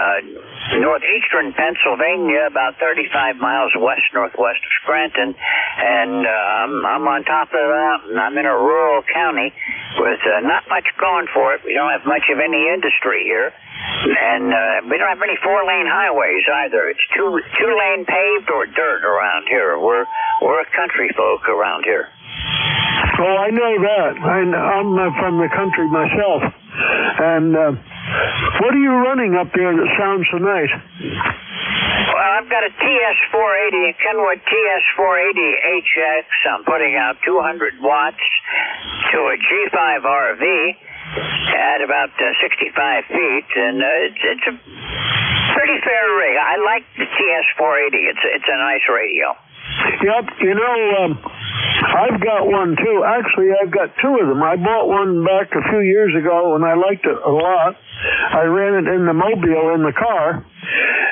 S11: northeastern Pennsylvania, about 35 miles west-northwest of Scranton, and I'm on top of that, and I'm in a rural county with not much going for it. We don't have much of any industry here, and we don't have any four-lane highways either. It's two-lane paved or dirt around here. We're a country folk around here.
S18: Oh, I know that. I'm from the country myself. And what are you running up there that sounds so nice?
S11: Well, I've got a TS480, a Kenwood TS480HX. I'm putting out 200 watts to a G5 RV at about 65 feet, and it's a pretty fair rig. I like the TS480. It's a nice radio.
S18: Yep, I've got one too. Actually, I've got two of them. I bought one back a few years ago and I liked it a lot. I ran it in the mobile in the car,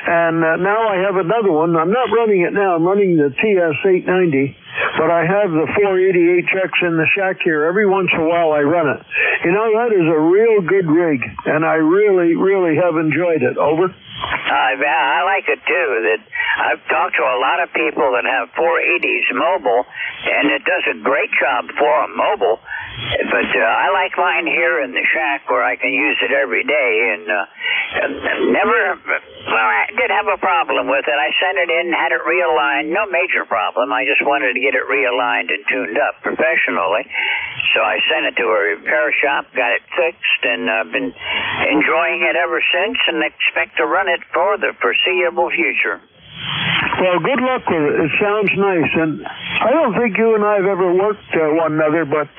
S18: and now I have another one. I'm not running it now. I'm running the TS890, but I have the 480HX in the shack here. Every once in a while I run it. That is a real good rig, and I really, really have enjoyed it. Over.
S11: I like it too. That I've talked to a lot of people that have 480s mobile, and it does a great job for a mobile. But I like mine here in the shack where I can use it every day, and I did have a problem with it. I sent it in, had it realigned, no major problem. I just wanted to get it realigned and tuned up professionally. So I sent it to a repair shop, got it fixed, and I've been enjoying it ever since and expect to run it for the foreseeable future.
S18: Well, good luck with it. It sounds nice, and I don't think you and I have ever worked one another, but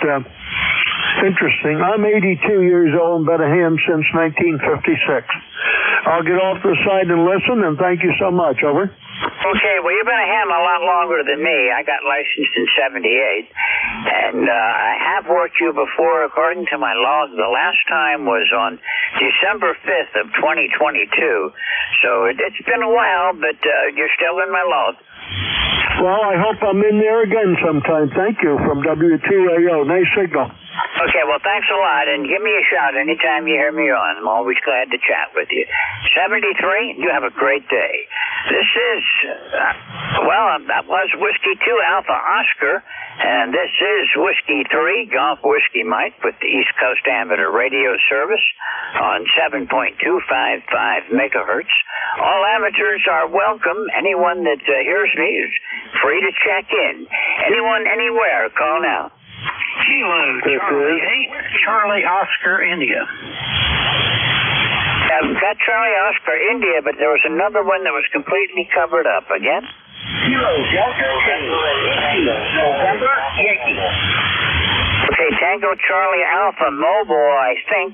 S18: interesting. I'm 82 years old and been a ham since 1956. I'll get off the side and listen, and thank you so much. Over.
S11: Okay, well, you've been a ham a lot longer than me. I got licensed in 78, and I have worked you before. According to my log, the last time was on December 5th of 2022. So it's been a while, but you're still in my log.
S18: Well, I hope I'm in there again sometime. Thank you from W2AO. Nice signal.
S11: Okay, well, thanks a lot, and give me a shout anytime you hear me on. I'm always glad to chat with you. 73, you have a great day. This is, that was Whiskey 2 Alpha Oscar, and this is Whiskey 3 Golf Whiskey Mike with the East Coast Amateur Radio Service on 7.255 megahertz. All amateurs are welcome. Anyone that hears me is free to check in. Anyone, anywhere, call now.
S19: Kilo Charlie 8, Charlie Oscar India.
S11: I've got Charlie Oscar India, but there was another one that was completely covered up. Again?
S19: Kilo Delta November Yankee.
S11: Okay, Tango Charlie Alpha Mobile. I think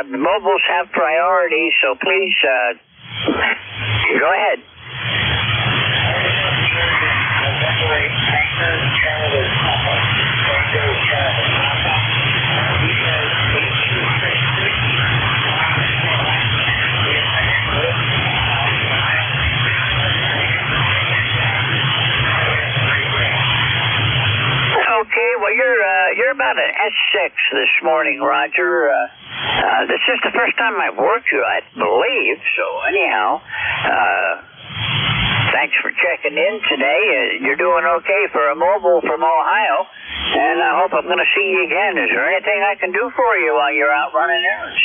S11: mobiles have priority, so please go ahead. Okay, well, you're about an S6 this morning, Roger. This is the first time I've worked you, I believe. So anyhow, thanks for checking in today. You're doing okay for a mobile from Ohio, and I hope I'm going to see you again. Is there anything I can do for you while you're out running errands?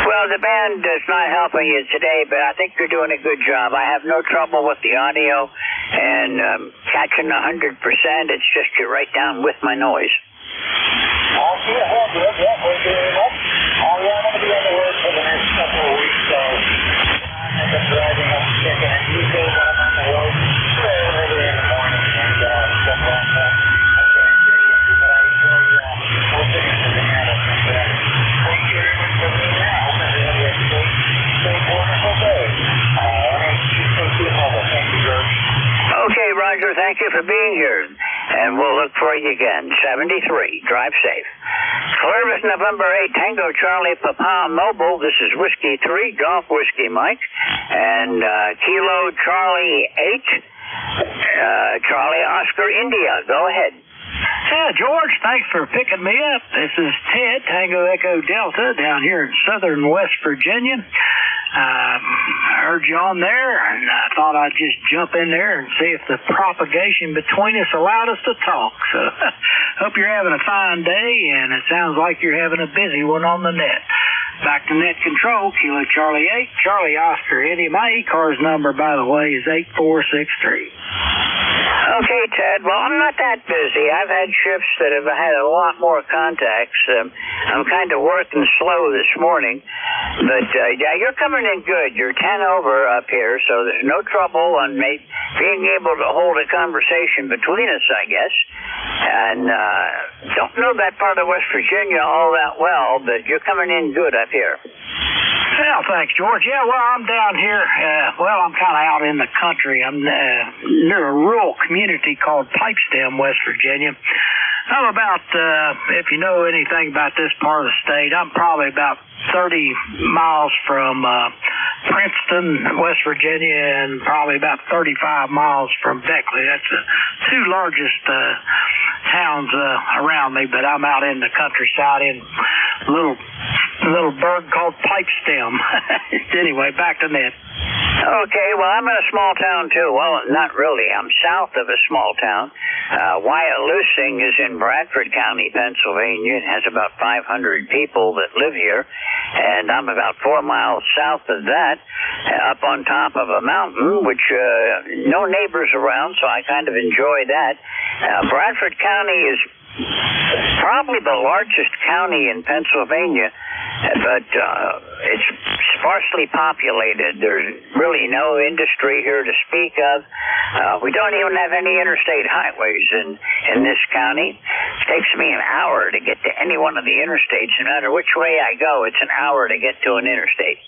S11: Well, the band is not helping you today, but I think you're doing a good job. I have no trouble with the audio and catching 100%. It's just you're right down with my noise.
S19: I'll see you ahead, Rick. Yeah, thank you very much. I'm going to be on the road for the next couple of weeks, so I've been driving up checking it. Usually when I'm on the road, early in the morning and stuff like that.
S11: Okay, Roger, thank you for being here, and we'll look for you again. 73, drive safe. Columbus, November 8, Tango Charlie Papa Mobile. This is Whiskey 3, Golf Whiskey Mike. And Kilo Charlie 8, Charlie Oscar India. Go ahead.
S4: Yeah, George, thanks for picking me up. This is Ted, Tango Echo Delta, down here in southern West Virginia. I heard you on there, and I thought I'd just jump in there and see if the propagation between us allowed us to talk. So, hope you're having a fine day, and it sounds like you're having a busy one on the net. Back to net control, Kilo Charlie 8, Charlie Oscar India. My ECARS number, by the way, is 8463.
S11: Okay, Ted. Well, I'm not that busy. I've had shifts that have had a lot more contacts. I'm kind of working slow this morning. But, yeah, you're coming in good. You're 10 over up here, so there's no trouble on being able to hold a conversation between us, I guess. And don't know that part of West Virginia all that well, but you're coming in good up here.
S4: Well, thanks, George. Yeah, well, I'm down here. I'm kind of out in the country. I'm near a rural community called Pipestem, West Virginia. I'm about, if you know anything about this part of the state, I'm probably about 30 miles from Princeton, West Virginia, and probably about 35 miles from Beckley. That's the two largest towns around me, but I'm out in the countryside in a little burg called Pipestem. Anyway, back to net.
S11: Okay, well, I'm in a small town, too. Well, not really. I'm south of a small town. Wyalusing is in Bradford County, Pennsylvania. It has about 500 people that live here, and I'm about 4 miles south of that, up on top of a mountain, which no neighbors around, so I kind of enjoy that. Bradford County is probably the largest county in Pennsylvania, but it's sparsely populated. There's really no industry here to speak of. We don't even have any interstate highways in this county. It takes me an hour to get to any one of the interstates. No matter which way I go, it's an hour to get to an interstate.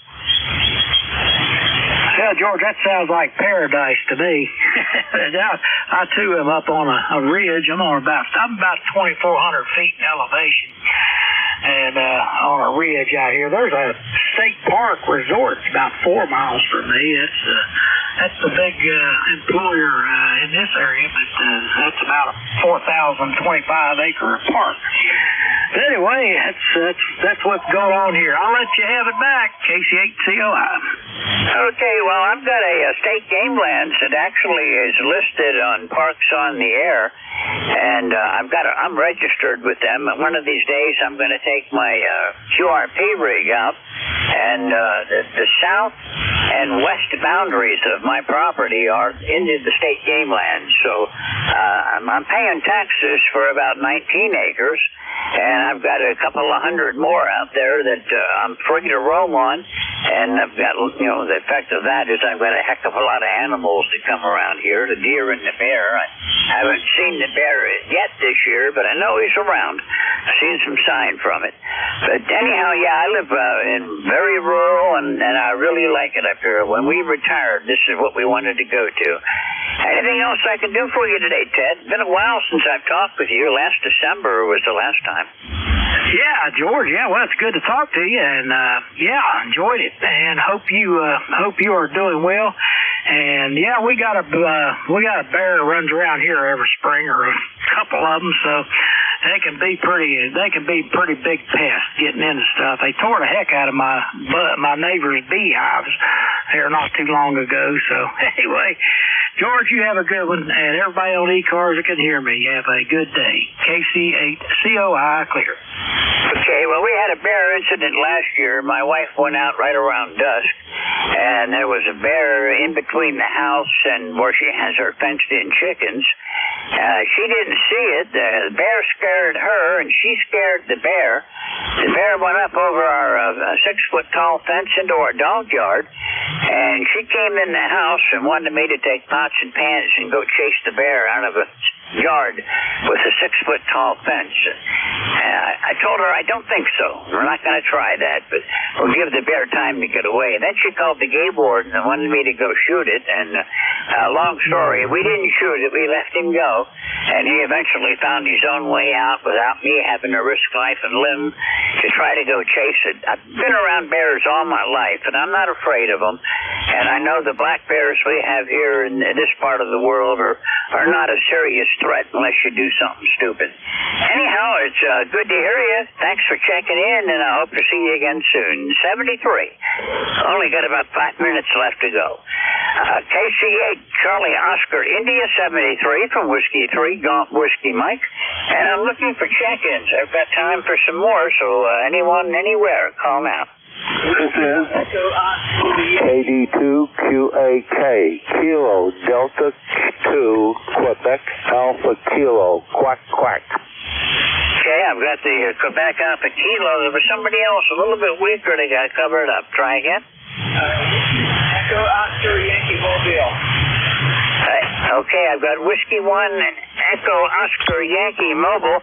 S4: Yeah, George, that sounds like paradise to me. I too am up on a ridge. I'm about 2,400 feet in elevation, and on a ridge out here. There's a state park resort about 4 miles from me. That's the big employer in this area, but that's about a 4,025-acre park. But anyway, that's what's going on here. I'll let you have it back, KC8COI.
S11: Okay, well, I've got a state game lands that actually is listed on Parks on the Air, and I'm registered with them. And one of these days, I'm going to take my QRP rig out, and the south and west boundaries of my property are into the state game lands. So I'm paying taxes for about 19 acres. And I've got a couple of hundred more out there that I'm free to roam on. And I've got, the effect of that is I've got a heck of a lot of animals that come around here, the deer and the bear. I haven't seen the bear yet this year, but I know he's around. I've seen some sign from it. But anyhow, yeah, I live in very rural, and I really like it up here. When we retired, this is what we wanted to go to. Anything else I can do for you today, Ted? It's been a while since I've talked with you. Last December was the last time.
S4: Yeah, George. Yeah, well, it's good to talk to you, and enjoyed it, and hope you are doing well. And yeah, we got a bear that runs around here every spring, or a couple of them, so they can be pretty big pests getting into stuff. They tore the heck out of my neighbor's beehives here not too long ago. So anyway, George, you have a good one, and everybody on ECARS that can hear me, have a good day. KC8COI clear.
S11: Okay, well, we had a bear incident last year. My wife went out right around dusk, and there was a bear in between the house and where she has her fenced-in chickens. She didn't see it. The bear scared her, and she scared the bear. The bear went up over our 6-foot-tall fence into our dog yard, and she came in the house and wanted me to take pots and pans and go chase the bear out of a yard with a 6-foot tall fence. I told her I don't think so. We're not going to try that, but we'll give the bear time to get away. Then she called the game warden and wanted me to go shoot it. And long story, we didn't shoot it. We let him go, and he eventually found his own way out without me having to risk life and limb to try to go chase it. I've been around bears all my life, and I'm not afraid of them. And I know the black bears we have here in this part of the world are not a serious threat unless you do something stupid. Anyhow, it's good to hear you. Thanks for checking in, and I hope to see you again soon. 73. Only got about 5 minutes left to go. KC8 Charlie Oscar India 73 from Whiskey 3 Golf Whiskey Mike. And I'm looking for check-ins. I've got time for some more, so anyone, anywhere, call now.
S18: This is KD2QAK, Kilo Delta 2, Quebec Alpha Kilo, quack, quack.
S11: Okay, I've got the Quebec Alpha Kilo. There was somebody else a little bit weaker. They got covered up. Try again.
S19: Echo Oscar Yankee Mobile.
S11: Okay, I've got Whiskey 1 and Echo Oscar Yankee Mobile.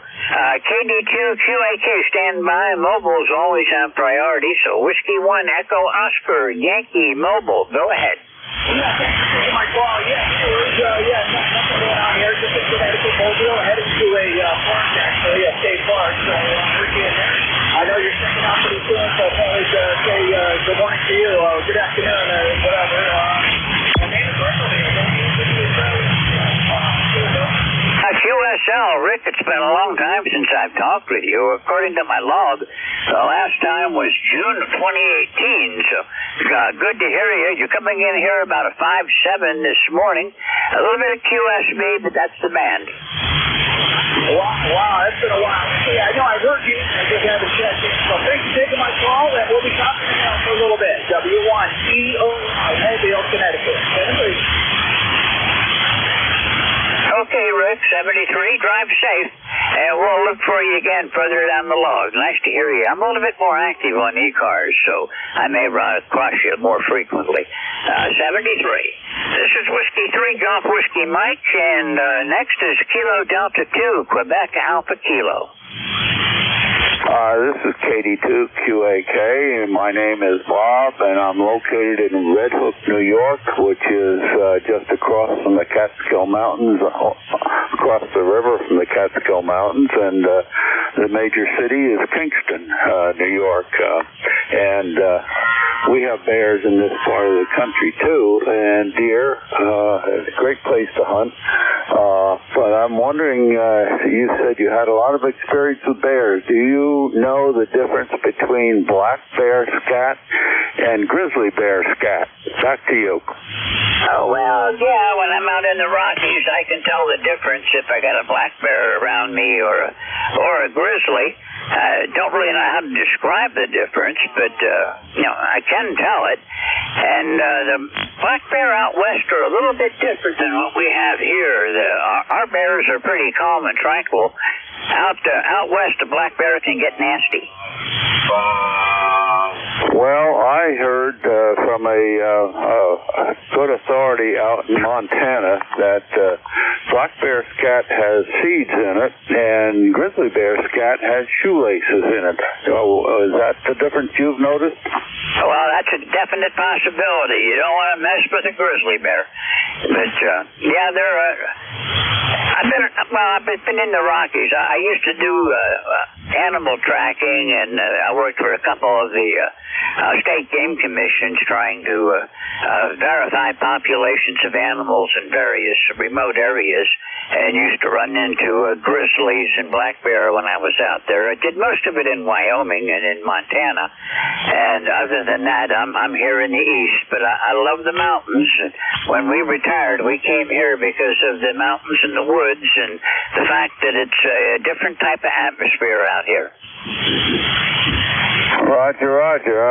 S11: KD2QAK, stand by. Mobiles always have priority, so Whiskey 1 Echo Oscar Yankee Mobile. Go ahead.
S19: Yeah, thanks for taking my call. Nothing going on here. Just a Connecticut Mobile headed to a park, actually, a state park. So we're getting there. I know you're checking out pretty soon, so I'll probably say good morning to you, good afternoon, whatever. My name is
S11: QSL, Rick, it's been a long time since I've talked with you. According to my log, the last time was June of 2018, so good to hear you. You're coming in here about a 5-7 this morning. A little bit of QSB, but that's the band.
S19: Wow, that's been a while. I know I heard you. I just haven't checked in. So thanks for taking my call, and we'll be talking now for a little bit. W1EOI, Mobile, Connecticut.
S11: Okay, Rick, 73, drive safe, and we'll look for you again further down the log. Nice to hear you. I'm a little bit more active on ECARS, so I may run across you more frequently. 73. This is Whiskey 3 Golf Whiskey Mike, and next is Kilo Delta 2, Quebec Alpha Kilo.
S18: This is KD2QAK, and my name is Bob, and I'm located in Red Hook, New York, which is just across from the Catskill Mountains, across the river from the Catskill Mountains, and the major city is Kingston, New York, and we have bears in this part of the country too, and deer. It's a great place to hunt, but I'm wondering, you said you had a lot of experience with bears. Do you know the difference between black bear scat and grizzly bear scat? Back to you.
S11: Oh, well, yeah, when I'm out in the Rockies, I can tell the difference if I got a black bear around me or a grizzly. Don't really know how to describe the difference, but, I can tell it. And the black bear out west are a little bit different than what we have here. Our bears are pretty calm and tranquil. Out west, the black bear can get nasty.
S18: Well, I heard from a good authority out in Montana that black bear scat has seeds in it, and grizzly bear scat has shoelaces in it. Is that the difference you've noticed?
S11: Well, that's a definite possibility. You don't want to mess with a grizzly bear. But, I've been in the Rockies. I used to do animal tracking, and I worked for a couple of the state game commissions trying to verify populations of animals in various remote areas, and used to run into grizzlies and black bear when I was out there. I did most of it in Wyoming and in Montana, and other than that, I'm here in the east, but I love the mountains. When we retired, we came here because of the mountains and the woods and the fact that it's a different type of atmosphere out here.
S18: Roger.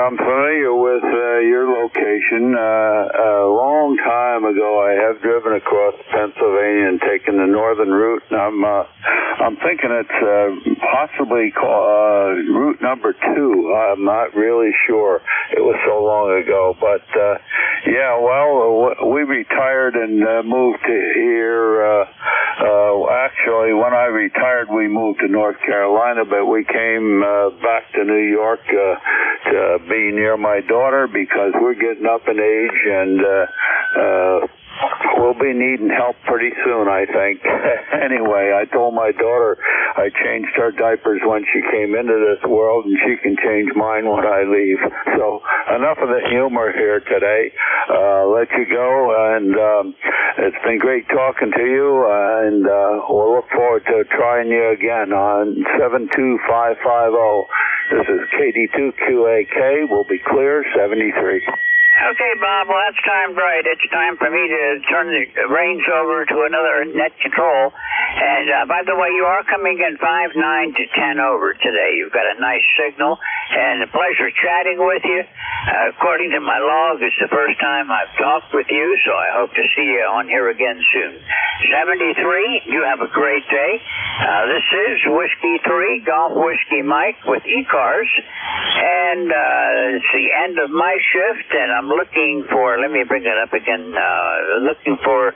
S18: I'm familiar with your location. A long time ago, I have driven across Pennsylvania and taken the northern route, and I'm thinking it's possibly route number 2. I'm not really sure. It was so long ago, but we retired and moved to here
S2: Actually, when I retired, we moved to North Carolina, but we came back to New York to be near my daughter because we're getting up in age and we'll be needing help pretty soon, I think. Anyway, I told my daughter I changed her diapers when she came into this world, and she can change mine when I leave. So enough of the humor here today. Let you go, and it's been great talking to you, and we'll look forward to trying you again on 72550. This is KD2QAK. We'll be clear, 73.
S11: Okay, Bob, well, that's timed right. It's time for me to turn the reins over to another net control. And, by the way, you are coming in 5-9 to 10 over today. You've got a nice signal, and a pleasure chatting with you. According to my log, it's the first time I've talked with you, so I hope to see you on here again soon. 73, you have a great day. This is Whiskey 3, Golf Whiskey Mike with ECARS. And it's the end of my shift, and I'm looking for, let me bring it up again, looking for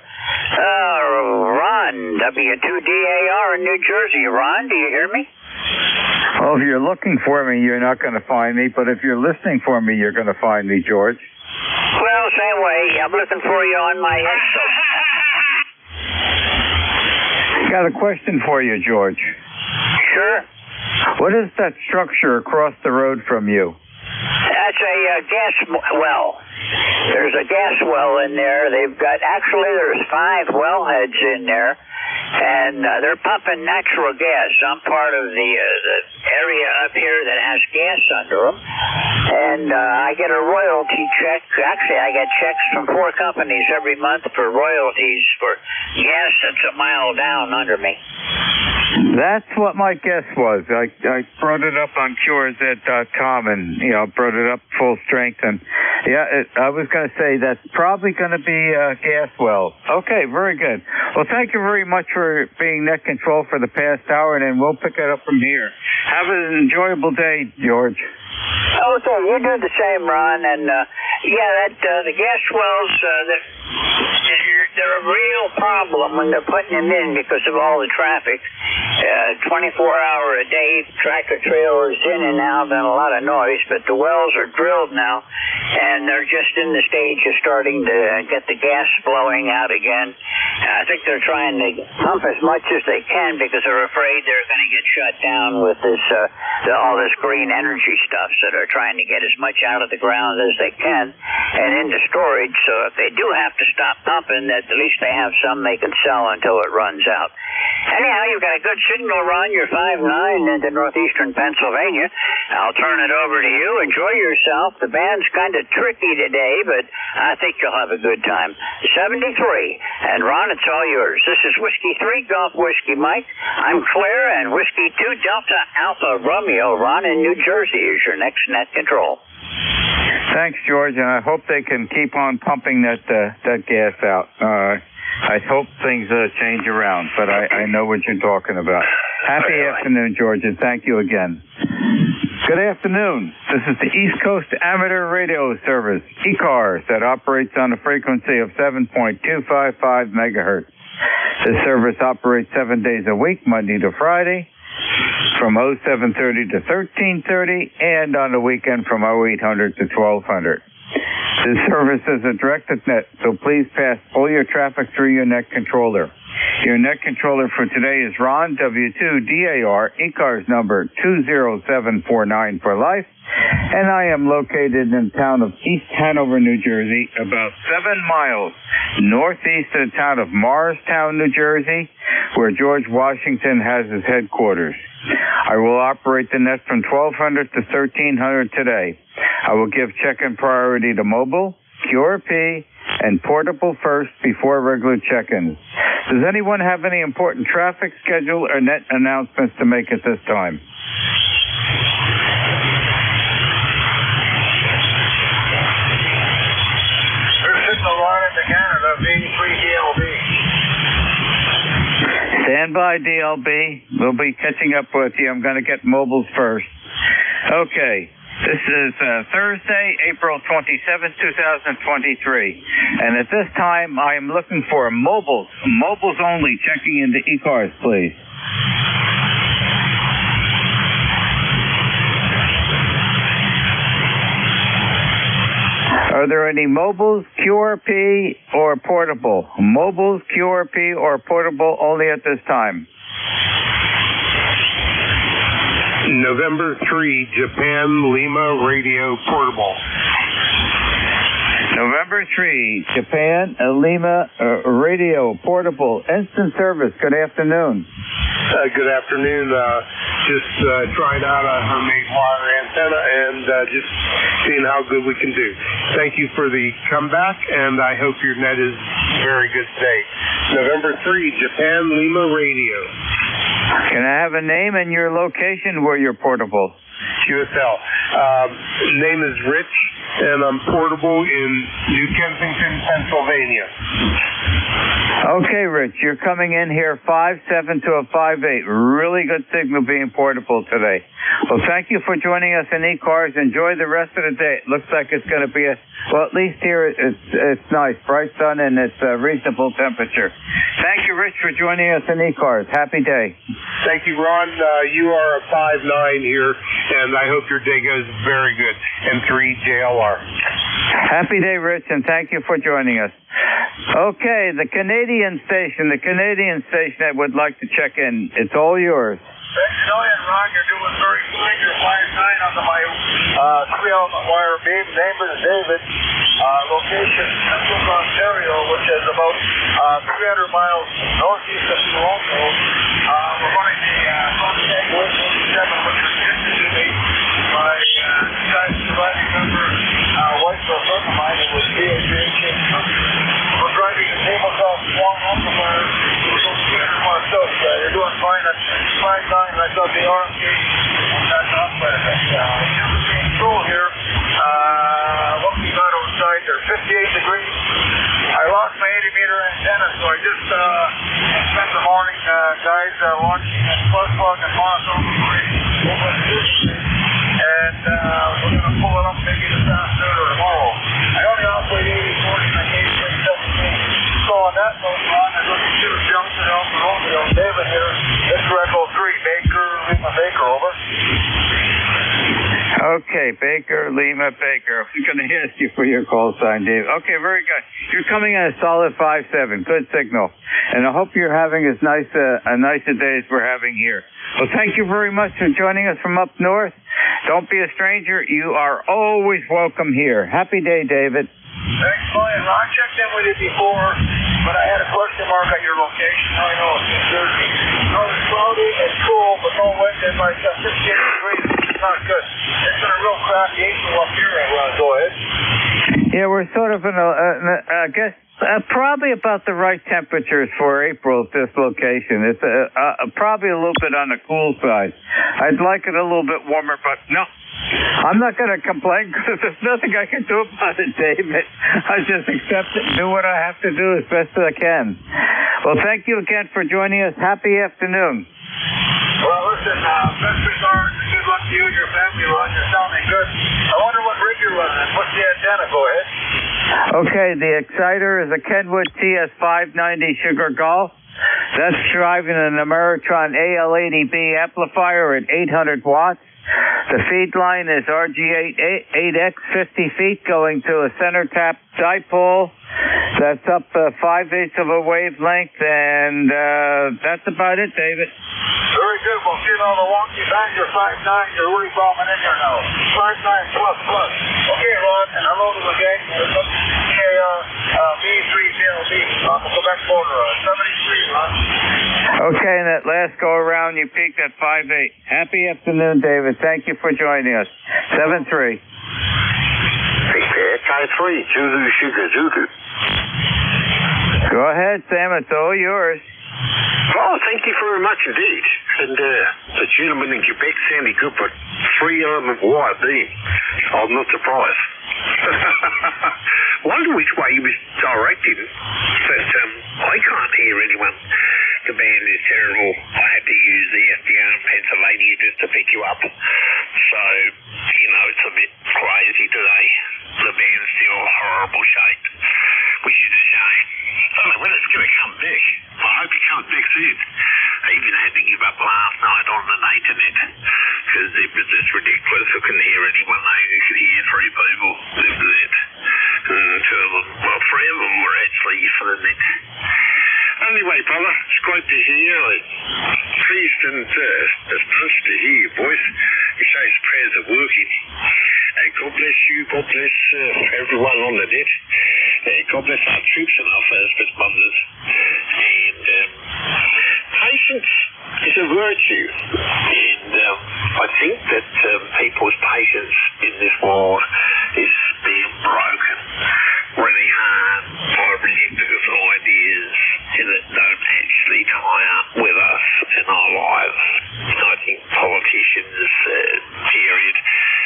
S11: Ron, W2DAR in New Jersey. Ron, do you hear me?
S7: Well, if you're looking for me, you're not going to find me, but if you're listening for me, you're going to find me, George.
S11: Well, same way. I'm looking for you on my headset.
S7: Got a question for you, George.
S11: Sure.
S7: What is that structure across the road from you?
S11: That's a gas well. There's a gas well in there. They've got, actually, there's 5 wellheads in there, and they're pumping natural gas. I'm part of the area up here that has gas under them, and I get a royalty check. Actually, I get checks from 4 companies every month for royalties for gas that's a mile down under me.
S7: That's what my guess was. I brought it up on CureZ.com and, brought it up full strength. And, I was going to say that's probably going to be a gas well. Okay, very good. Well, thank you very much for being net control for the past hour, and then we'll pick it up from here. Have an enjoyable day, George.
S11: Okay, you do the same, Ron. And, the gas wells, they're a real problem when they're putting them in because of all the traffic. 24-hour-a-day tractor trailers in and out and a lot of noise, but the wells are drilled now, and they're just in the stage of starting to get the gas flowing out again. I think they're trying to pump as much as they can because they're afraid they're going to get shut down with this all this green energy stuff, so they're trying to get as much out of the ground as they can and into storage, so if they do have to stop pumping, at least they have some they can sell until it runs out. Anyhow, you've got a good signal, Ron. You're 5-9 into northeastern Pennsylvania. I'll turn it over to you. Enjoy yourself. The band's kind of tricky today, but I think you'll have a good time. 73. And Ron, it's all yours. This is Whiskey 3, Golf Whiskey Mike. I'm Claire, and Whiskey 2, Delta Alpha Romeo. Ron in New Jersey is your next net control.
S7: Thanks, George, and I hope they can keep on pumping that gas out. I hope things change around, but I know what you're talking about. Happy afternoon, George, and thank you again. Good afternoon. This is the East Coast Amateur Radio Service, ECARS, that operates on a frequency of 7.255 megahertz. This service operates 7 days a week, Monday to Friday, from 0730 to 1330, and on the weekend from 0800 to 1200. This service is a directed net, so please pass all your traffic through your net controller. Your net controller for today is Ron, W2DAR, ECARS number 20749 for life, and I am located in the town of East Hanover, New Jersey, about 7 miles northeast of the town of Morristown, New Jersey, where George Washington has his headquarters. I will operate the net from 1200 to 1300 today. I will give check-in priority to mobile, QRP, and portable first before regular check-ins. Does anyone have any important traffic, schedule, or net announcements to make at this time?
S19: Signal line into Canada, V3DLB.
S7: Stand by, DLB. We'll be catching up with you. I'm going to get mobiles first. Okay. This is Thursday, April 27, 2023. And at this time, I am looking for mobiles. Mobiles only. Checking into ECARS, please. Are there any mobiles, QRP, or portable? Mobiles, QRP, or portable only at this time?
S15: November 3, Japan Lima Radio Portable.
S7: November 3, Japan Lima Radio Portable. Instant service. Good afternoon.
S15: Good afternoon. Just trying out a homemade wire antenna and just seeing how good we can do. Thank you for the comeback, and I hope your net is very good today. November 3, Japan Lima Radio.
S7: Can I have a name and your location where you're portable?
S15: QSL. Name is Rich, and I'm portable in New Kensington, Pennsylvania.
S7: Okay, Rich, you're coming in here 5.7 to a 5.8. Really good signal being portable today. Well, thank you for joining us in ECARS. Enjoy the rest of the day. It looks like it's going to be well, at least here it's nice, bright sun, and it's a reasonable temperature. Thank you, Rich, for joining us in ECARS. Happy day.
S15: Thank you, Ron. You are a 5.9 here, and I hope your day goes very good. And 3 JLR.
S7: Happy day, Rich, and thank you for joining us. Okay, the Canadian station that would like to check in. It's all yours.
S19: Thanks a million, Ron. You're doing very good. You're 5.9 on my 3-element wire beam. Name is David. Location, Central Ontario, which is about 300 miles northeast of Toronto. We're running the contact with 7, which is interesting. My guy's surviving member, wife or a friend of mine, it was VHH. We're driving the tabletop Swan amplifier. We're going 300 miles south. You're doing fine at 5.9. I thought the RMK was not off by a bit. Control here. What we got outside, they're 58 degrees. I lost my 80-meter antenna, so I just spent the morning, guys, launching at plug and monotone and we're going to pull it up maybe this afternoon or tomorrow. I only operate 80-40 and I gave it 17. So on that note, Ron, I'm looking to Johnson, Alpha Romeo, David here. This is Echo 3, Baker, Lima, Baker, over.
S7: Okay, Baker, Lima, Baker. I'm going to ask you for your call sign, Dave. Okay, very good. You're coming in a solid 5.7. Good signal. And I hope you're having as nice a day as we're having here. Well, thank you very much for joining us from up north. Don't be a stranger. You are always welcome here. Happy day, David.
S19: Thanks, Brian. I checked in with you before, but I had a question mark at your location. I know it's New Jersey. No, it's cloudy, it's cool, but no wind, and like 58 degrees. It's not good. It's been a real crappy April up here. Go ahead.
S7: Yeah, we're sort of in I guess, probably about the right temperatures for April at this location. It's probably a little bit on the cool side. I'd like it a little bit warmer, but no. I'm not going to complain because there's nothing I can do about it, David. I just accept it and do what I have to do as best as I can. Well, thank you again for joining us. Happy afternoon.
S19: Well, listen, best regards. Good luck to you and your family, Ron. You're sounding good. I wonder what rig you're running. What's the antenna? Go ahead.
S7: Okay, the exciter is a Kenwood TS590 Sugar Golf. That's driving an Ameritron AL80B amplifier at 800 watts. The feed line is RG8X 50 feet going to a center tap dipole. That's up 5/8 of a wavelength, and that's about it, David.
S19: Very good. Well, see on the wonky bang, you're 5.9. You're really bombing in here now. 5.9 plus. Okay, Ron, and hello to the gang. B3BLB on the Quebec border. 73, Ron.
S7: Okay, and that last go around, you peaked at 5.8. Happy afternoon, David. Thank you for joining us. 7-3.
S6: Kai 3, Zulu Sugar Zulu.
S7: Go ahead, Sam. It's all yours.
S6: Oh, thank you very much indeed. And the gentleman in Quebec sounded good, but 3-element wire beam. I'm not surprised. Wonder which way he was directed, but I can't hear anyone. The band is terrible. I had to use the FDR in Pennsylvania just to pick you up. So, it's a bit crazy today. The band's still horrible shape, which is a shame. I don't know when it's going to come back. I hope it comes back soon. I even had to give up last night on the internet because it was just ridiculous. I couldn't hear anyone. You could hear three people. That was it. Two of them, well, three of them were actually for the net. Anyway, brother, it's great to hear you. Pleased and astonished to hear your voice. It shows prayers are working. God bless you. God bless everyone on the net. God bless our troops and our first responders. And patience is a virtue. And I think that people's patience in this world is being broken really hard by ridiculous ideas that don't actually tie up with us in our lives. I think politicians, period,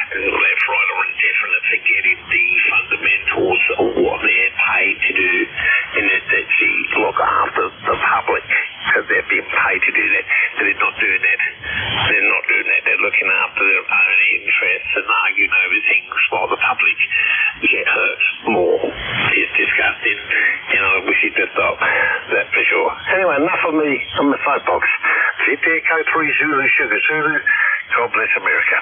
S6: left, right or indifferent, are forgetting the fundamentals of what they're paid to do, and that they look after the public because they're being paid to do that. They're not doing that. They're not doing that. They're looking after their own interests and arguing over things while the public get hurt more. It's disgusting, and I wish it to stop. That for sure. Anyway, enough of me on the soapbox. Sit there, K3 Zulu Sugar Zulu. God bless America.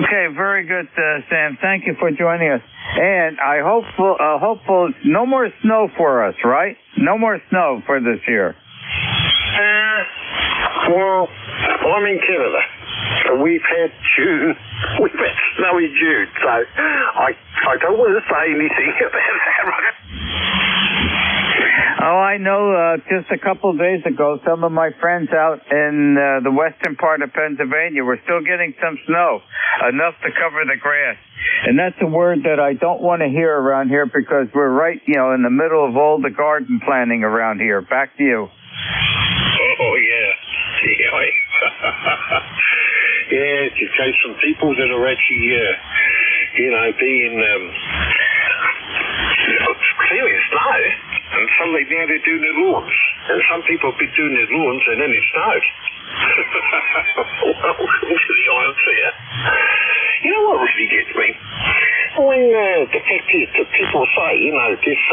S7: Okay, very good, Sam. Thank you for joining us. And I hopeful no more snow for us, right? No more snow for this year.
S6: Well, I'm in Canada. So we've had June. We've had snowy June. So I don't want to say anything about that, right?
S7: Oh, I know. Just a couple of days ago, some of my friends out in the western part of Pennsylvania were still getting some snow, enough to cover the grass. And that's a word that I don't want to hear around here because we're right, in the middle of all the garden planting around here. Back to you.
S6: Oh, yeah. Yeah, you've got some people that are actually, being clearing snow. And suddenly now they're doing their lawns. And some people have been doing their lawns and then it snowed. Welcome to the ionosphere. You know what really gets me? When the fact is that people say, this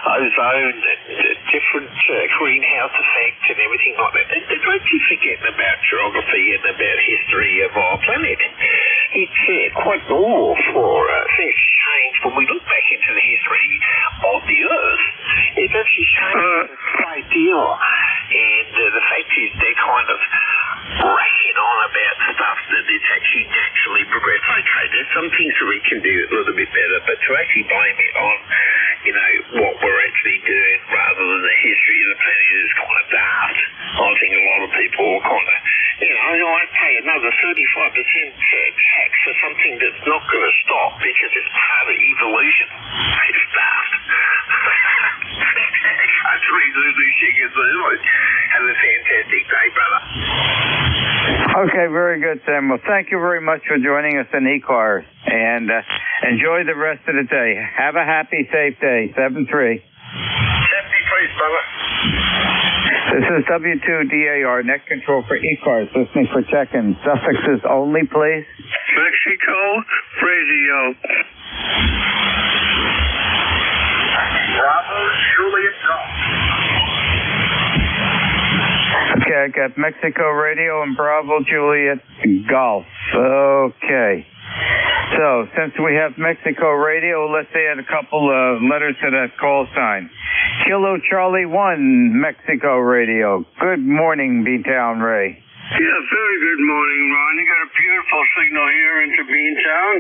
S6: ozone and different greenhouse effect and everything like that, they're actually forgetting about geography and about history of our planet. It's quite normal for things to change when we look back into the history of the Earth. It's actually changed a great deal. And the fact is they're kind of rashing on about stuff that it's actually naturally progressed. Okay, there's some things that we can do a little bit better, but to actually blame it on, what we're actually doing rather than the history of the planet is kind of daft. I think a lot of people are kind of, I'd pay another 35% tax for something that's not going to stop because it's part of evolution. It's daft. Have a fantastic day, brother.
S7: Okay, very good, Sam. Well, thank you very much for joining us in ECARS, and enjoy the rest of the day. Have a happy, safe day. 7-3.
S6: 70, please, brother.
S7: This is W2DAR, net control for ECARS, listening for check-in. Suffixes only, please.
S6: Mexico Radio. Bravo, Juliet Golf.
S7: Okay, I got Mexico Radio and Bravo Juliet Golf. Okay. So, since we have Mexico Radio, let's add a couple of letters to that call sign. Kilo Charlie 1, Mexico Radio. Good morning, B-Town Ray.
S9: Yeah, very good morning, Ron. You got a beautiful signal here into Beantown,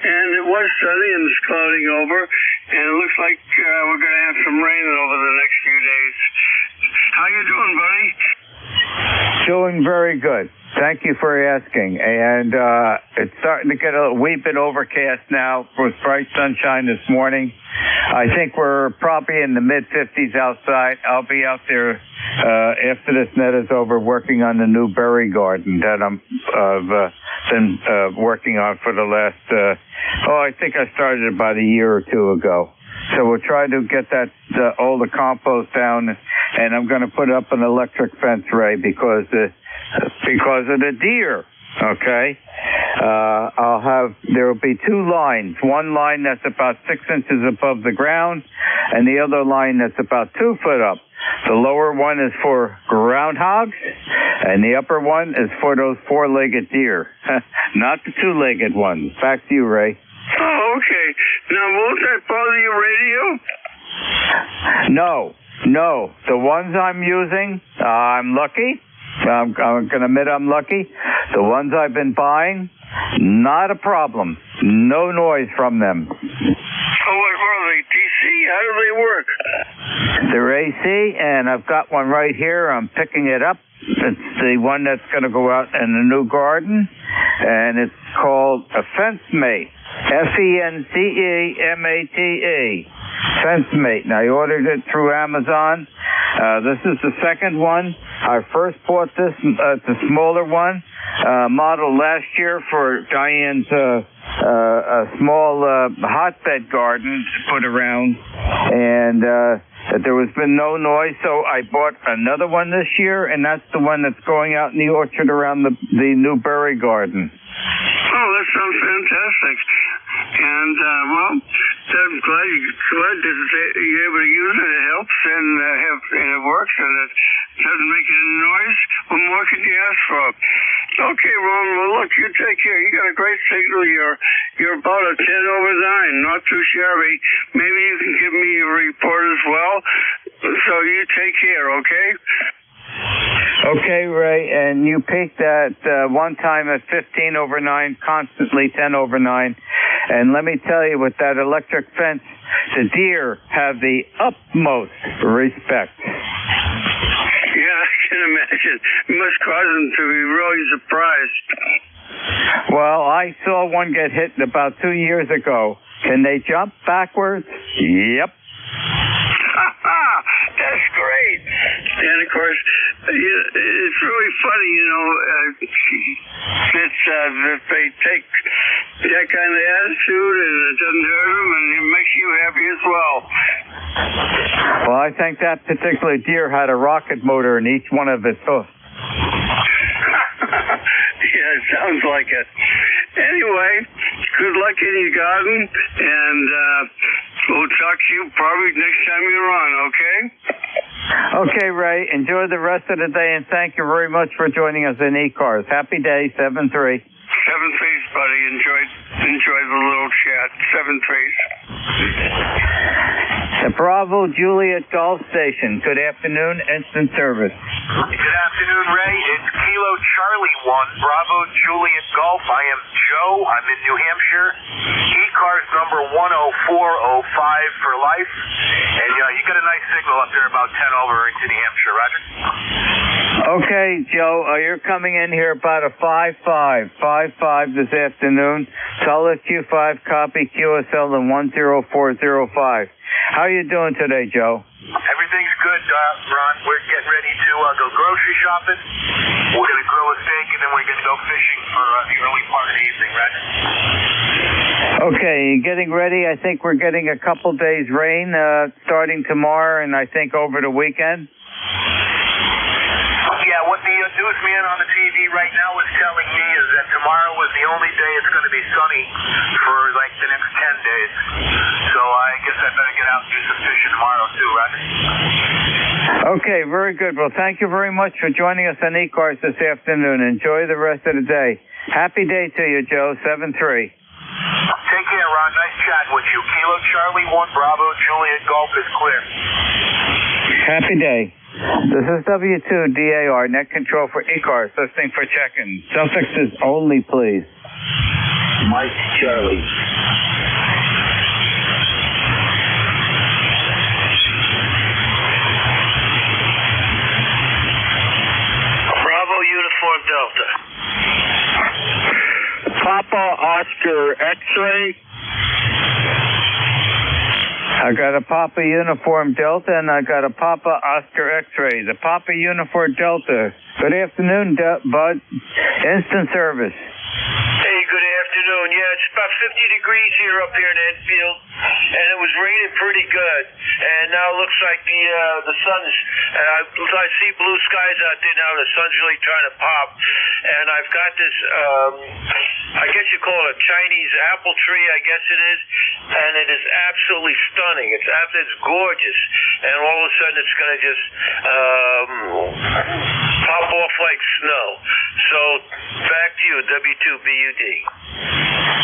S9: and it was sunny and it's clouding over, and it looks like we're going to have some rain over the next few days. How you doing, buddy?
S7: Doing very good. Thank you for asking. And it's starting to get a wee bit overcast now with bright sunshine this morning. I think we're probably in the mid-50s outside. I'll be out there after this net is over working on the new berry garden that I've been working on for the last, I think I started about a year or two ago. So we'll try to get all the compost down, and I'm going to put up an electric fence, Ray, because of the deer. Okay. There will be two lines. One line that's about 6 inches above the ground, and the other line that's about 2 foot up. The lower one is for groundhogs, and the upper one is for those four-legged deer, not the two-legged ones. Back to you, Ray.
S17: Oh, okay. Now, won't that bother your radio?
S7: No. The ones I'm using, I'm lucky. I'm going to admit I'm lucky. The ones I've been buying, not a problem. No noise from them.
S17: Oh, what are they, DC? How do they work?
S7: They're AC, and I've got one right here. I'm picking it up. It's the one that's going to go out in the new garden, and it's called a Fence Mate. FenceMate. Fence Mate. And I ordered it through Amazon. This is the second one. I first bought this, the smaller one, model last year for Diane's a small hotbed garden to put around, and there was been no noise, so I bought another one this year, and that's the one that's going out in the orchard around the new berry garden.
S17: Oh, that sounds fantastic. And, well, I'm glad that you're able to use it. It helps, and it works, and it doesn't make any noise. What more can you ask for? Okay, Ron, well, look, you take care. You got a great signal. You're about a 10 over 9, not too shabby. Maybe you can give me a report as well. So you take care, okay?
S7: Okay, Ray, and you peaked at one time at 15 over 9, constantly 10 over 9. And let me tell you, with that electric fence, the deer have the utmost respect.
S17: Yeah, I can imagine. It must cause them to be really surprised.
S7: Well, I saw one get hit about 2 years ago. Can they jump backwards? Yep.
S17: That's great. And of course, it's really funny, it's that they take that kind of attitude and it doesn't hurt them and it makes you happy as well.
S7: Well, I think that particular deer had a rocket motor in each one of its hoofs.
S17: Yeah, it sounds like it. Anyway, good luck in your garden, and we'll talk to you probably next time you're on, okay?
S7: Okay, Ray. Enjoy the rest of the day, and thank you very much for joining us in ECARS. Happy day, 7-3.
S17: 7-3, buddy. Enjoy the little chat. 7-3.
S7: The Bravo Juliet Golf Station. Good afternoon, instant service.
S3: Good afternoon, Ray. It's Kilo Charlie 1, Bravo Juliet Golf. I am Joe. I'm in New Hampshire. ECARS number 10405 for life. And you got a nice signal up there about 10 over into New Hampshire, Roger?
S7: Okay, Joe, you're coming in here about a 5-5 this afternoon. Solid Q5, copy QSL and 10405. How are you doing today, Joe?
S3: Everything's good, Ron. We're getting ready to go grocery shopping. We're going to grill a steak, and then we're going to go fishing for the early part of the evening, Roger.
S7: Okay, getting ready. I think we're getting a couple days rain starting tomorrow, and I think over the weekend.
S3: Yeah, what the newsman on the TV right now is telling me is that tomorrow was the only day it's going to be sunny for like the next 10 days. So I guess I better get out and do some fishing tomorrow too, right?
S7: Okay, very good. Well, thank you very much for joining us on ECARS this afternoon. Enjoy the rest of the day. Happy day to you, Joe. 7-3.
S3: Take care, Ron. Nice chatting with you. Kilo Charlie 1, Bravo Juliet Golf is clear.
S7: Happy day. This is W2DAR, net control for ECARS, listening for check-in. Suffixes only, please.
S5: Mike Charlie.
S3: Bravo Uniform Delta.
S17: Papa Oscar X-ray.
S7: I got a Papa Uniform Delta, and I got a Papa Oscar X-ray. The Papa Uniform Delta. Good afternoon, Bud. Instant service.
S3: Hey, good afternoon. Yeah, it's about 50 degrees here up here in Enfield.
S10: and it was raining pretty good. And now it looks like the sun's. I see blue skies out there now. The sun's really trying to pop, and I've got this. I guess you call it a Chinese apple tree. I guess it is, and it is absolutely stunning. It's gorgeous, and all of a sudden it's going to just pop off like snow. So back to you, W2BUD.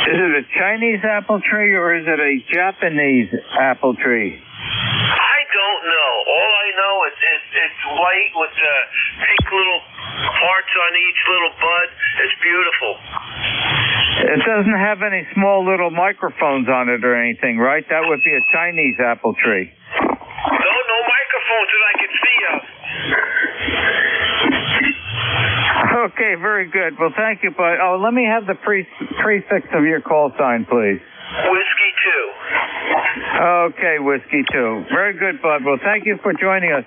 S7: Is it a Chinese apple tree or is it a Japanese apple tree?
S10: I don't know. All I know is it's white with pink little hearts on each little bud. It's beautiful.
S7: It doesn't have any small little microphones on it or anything, right? That would be a Chinese apple tree.
S10: No microphones that I can see of.
S7: Okay, very good. Well, thank you, bud. Oh, let me have the prefix of your call sign, please.
S10: Whiskey 2.
S7: Okay, Whiskey 2. Very good, bud. Well, thank you for joining us.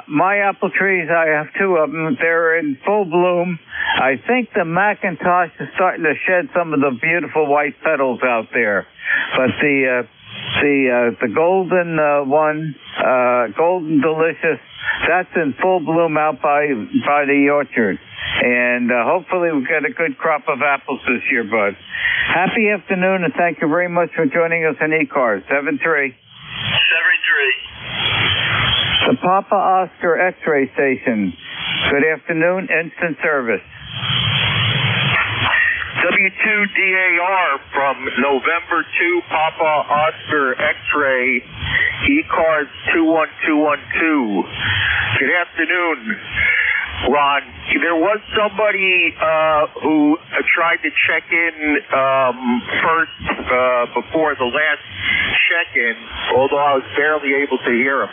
S7: My apple trees, I have two of them. They're in full bloom. I think the Macintosh is starting to shed some of the beautiful white petals out there. But the golden one, Golden Delicious, that's in full bloom out by the orchard. And hopefully we'll get a good crop of apples this year, bud. Happy afternoon, and thank you very much for joining us on ECARS. 73. The Papa Oscar X-ray station. Good afternoon, instant service.
S21: W2DAR from November 2, Papa Oscar X-ray, ECARS 21212. Good afternoon, Ron. There was somebody who tried to check in first before the last check-in, although I was barely able to hear him.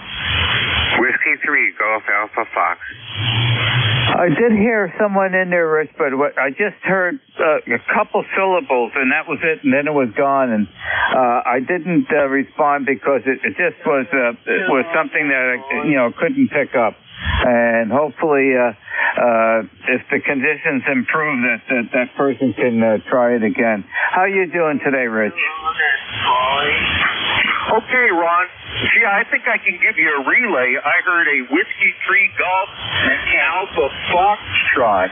S22: Whiskey 3, Golf Alpha Fox.
S7: I did hear someone in there, Rich, but I just heard a couple syllables, and that was it, and then it was gone. And I didn't respond because it just was something that I couldn't pick up. And hopefully, if the conditions improve, that person can try it again. How you doing today, Rich?
S21: Okay, Ron. Gee, I think I can give you a relay. I heard a Whiskey 3 Golf Alpha Foxtrot.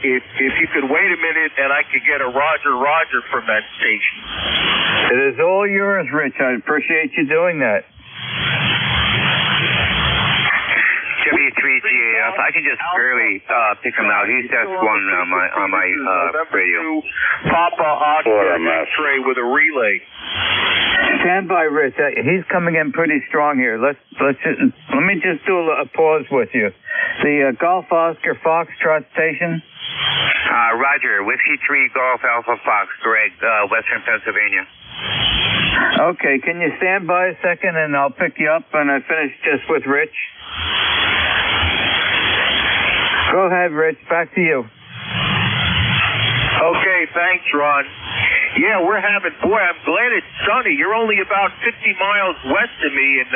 S21: If you could wait a minute and I could get a Roger from that station.
S7: It is all yours, Rich. I appreciate you doing that.
S22: W3GAF. I can just barely pick him out. He's just one on my radio.
S21: Papa Oscar X-ray with a relay.
S7: Stand by, Rich. He's coming in pretty strong here. Let me just do a pause with you. The Golf Oscar Foxtrot station.
S22: Roger. Whiskey 3 Golf Alpha Fox, Greg, Western Pennsylvania.
S7: Okay, can you stand by a second and I'll pick you up and I finish just with Rich? Go ahead, Rich. Back to you.
S21: Okay, thanks, Ron. Yeah, we're having, boy, I'm glad it's sunny. You're only about 50 miles west of me, and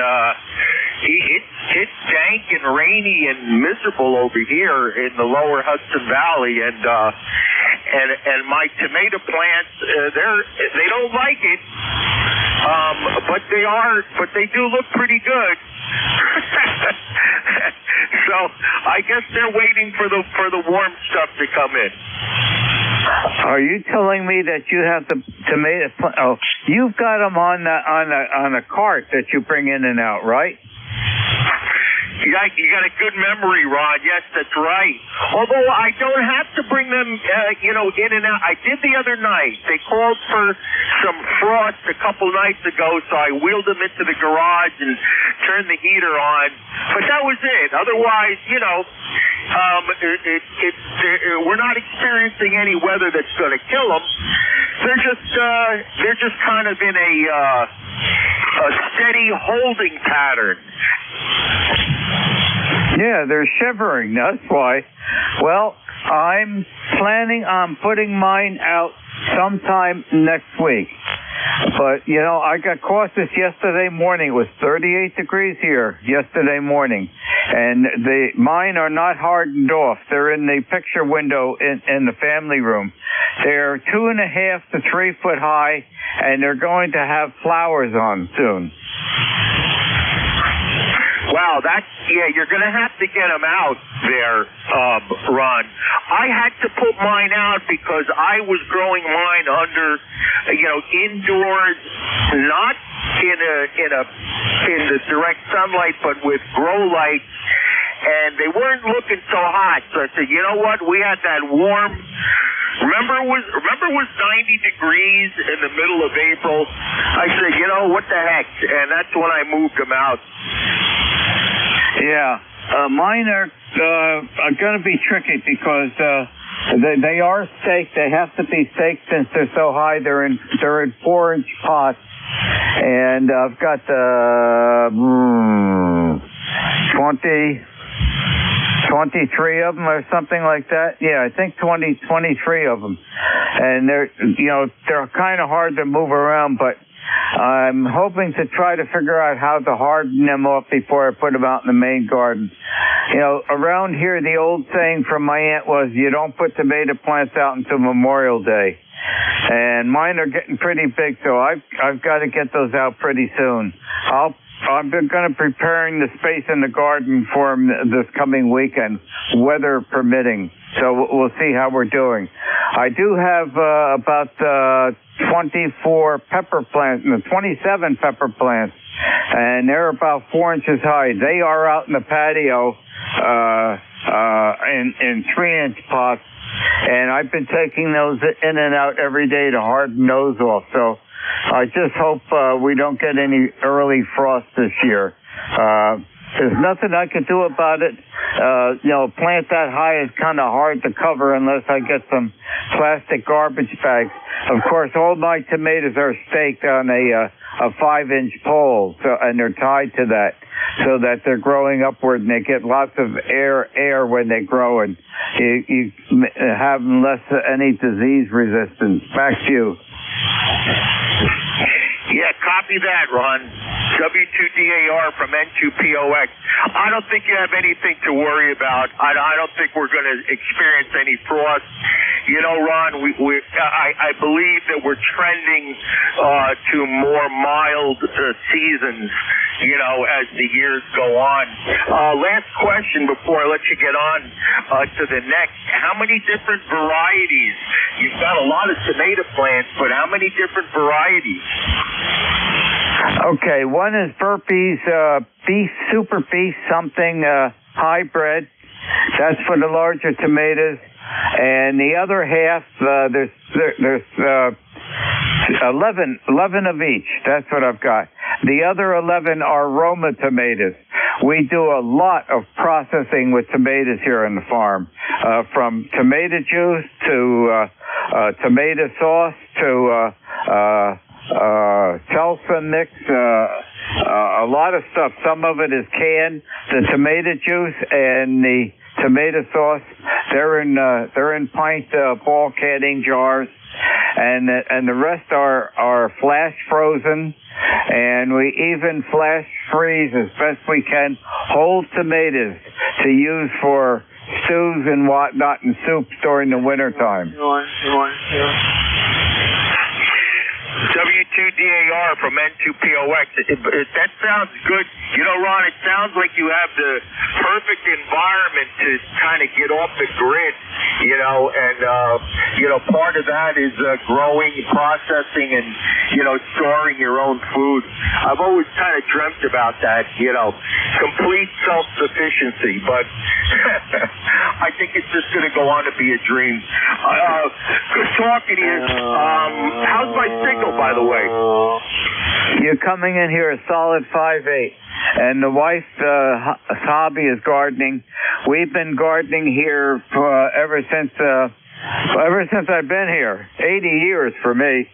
S21: it's dank and rainy and miserable over here in the lower Hudson Valley, and my tomato plants, they don't like it, but they do look pretty good. So I guess they're waiting for the warm stuff to come in.
S7: Are you telling me that you have the tomato plant? Oh, you've got them on a cart that you bring in and out, right?
S21: You got a good memory, Ron. Yes, that's right. Although I don't have to bring them, in and out. I did the other night. They called for some frost a couple nights ago, so I wheeled them into the garage and turned the heater on. But that was it. Otherwise, we're not experiencing any weather that's going to kill them. They're just kind of in a steady holding pattern.
S7: Yeah, they're shivering, that's why. Well, I'm planning on putting mine out sometime next week. But, you know, I got cautious yesterday morning. It was 38 degrees here yesterday morning. And mine are not hardened off. They're in the picture window in the family room. They're 2.5 to 3 foot high, and they're going to have flowers on soon.
S21: Wow, you're going to have to get them out there, Ron. I had to put mine out because I was growing mine under, indoors, not in the direct sunlight, but with grow lights, and they weren't looking so hot. So I said, you know what? We had that warm. Remember it was 90 degrees in the middle of April. I said, what the heck? And that's when I moved them out.
S7: Yeah, mine are going to be tricky because they are staked. They have to be staked since they're so high. They're in 4-inch pots, and I've got 23 of them or something like that. Yeah, I think 23 of them, and they're kind of hard to move around, but I'm hoping to try to figure out how to harden them off before I put them out in the main garden. Around here, the old saying from my aunt was, you don't put tomato plants out until Memorial Day. And mine are getting pretty big, so I've got to get those out pretty soon. I'm going to preparing the space in the garden for them this coming weekend, weather permitting. So we'll see how we're doing. I do have about 24 pepper plants, 27 pepper plants, and they're about 4 inches high. They are out in the patio in 3-inch pots, and I've been taking those in and out every day to harden those off. So I just hope we don't get any early frost this year. There's nothing I can do about it. A plant that high is kind of hard to cover unless I get some plastic garbage bags. Of course, all my tomatoes are staked on a 5-inch pole, and they're tied to that so that they're growing upward, and they get lots of air when they grow, and you have less any disease resistance. Back to you.
S21: Yeah, copy that, Ron. W2DAR from N2POX. I don't think you have anything to worry about. I don't think we're going to experience any frost. Ron, I believe that we're trending to more mild seasons, as the years go on. Last question before I let you get on to the next. How many different varieties? You've got a lot of tomato plants, but how many different varieties?
S7: Okay, one is Burpee's beef, super beef something hybrid. That's for the larger tomatoes. And the other half, there's 11 of each. That's what I've got. The other 11 are Roma tomatoes. We do a lot of processing with tomatoes here on the farm, from tomato juice to tomato sauce to salsa mix, a lot of stuff. Some of it is canned. The tomato juice and the tomato sauce, they're in pint ball canning jars, and the rest are flash frozen, and we even flash freeze as best we can whole tomatoes to use for stews and whatnot and soups during the winter time.
S21: W2DAR from N2POX. That sounds good. Ron, it sounds like you have the perfect environment to kind of get off the grid, and part of that is growing, processing, and, storing your own food. I've always kind of dreamt about that, complete self-sufficiency, but I think it's just going to go on to be a dream. Good talking to you. How's my signal, by the way?
S7: You're coming in here a solid 5'8", and the wife's hobby is gardening. We've been gardening here ever since I've been here. 80 years for me.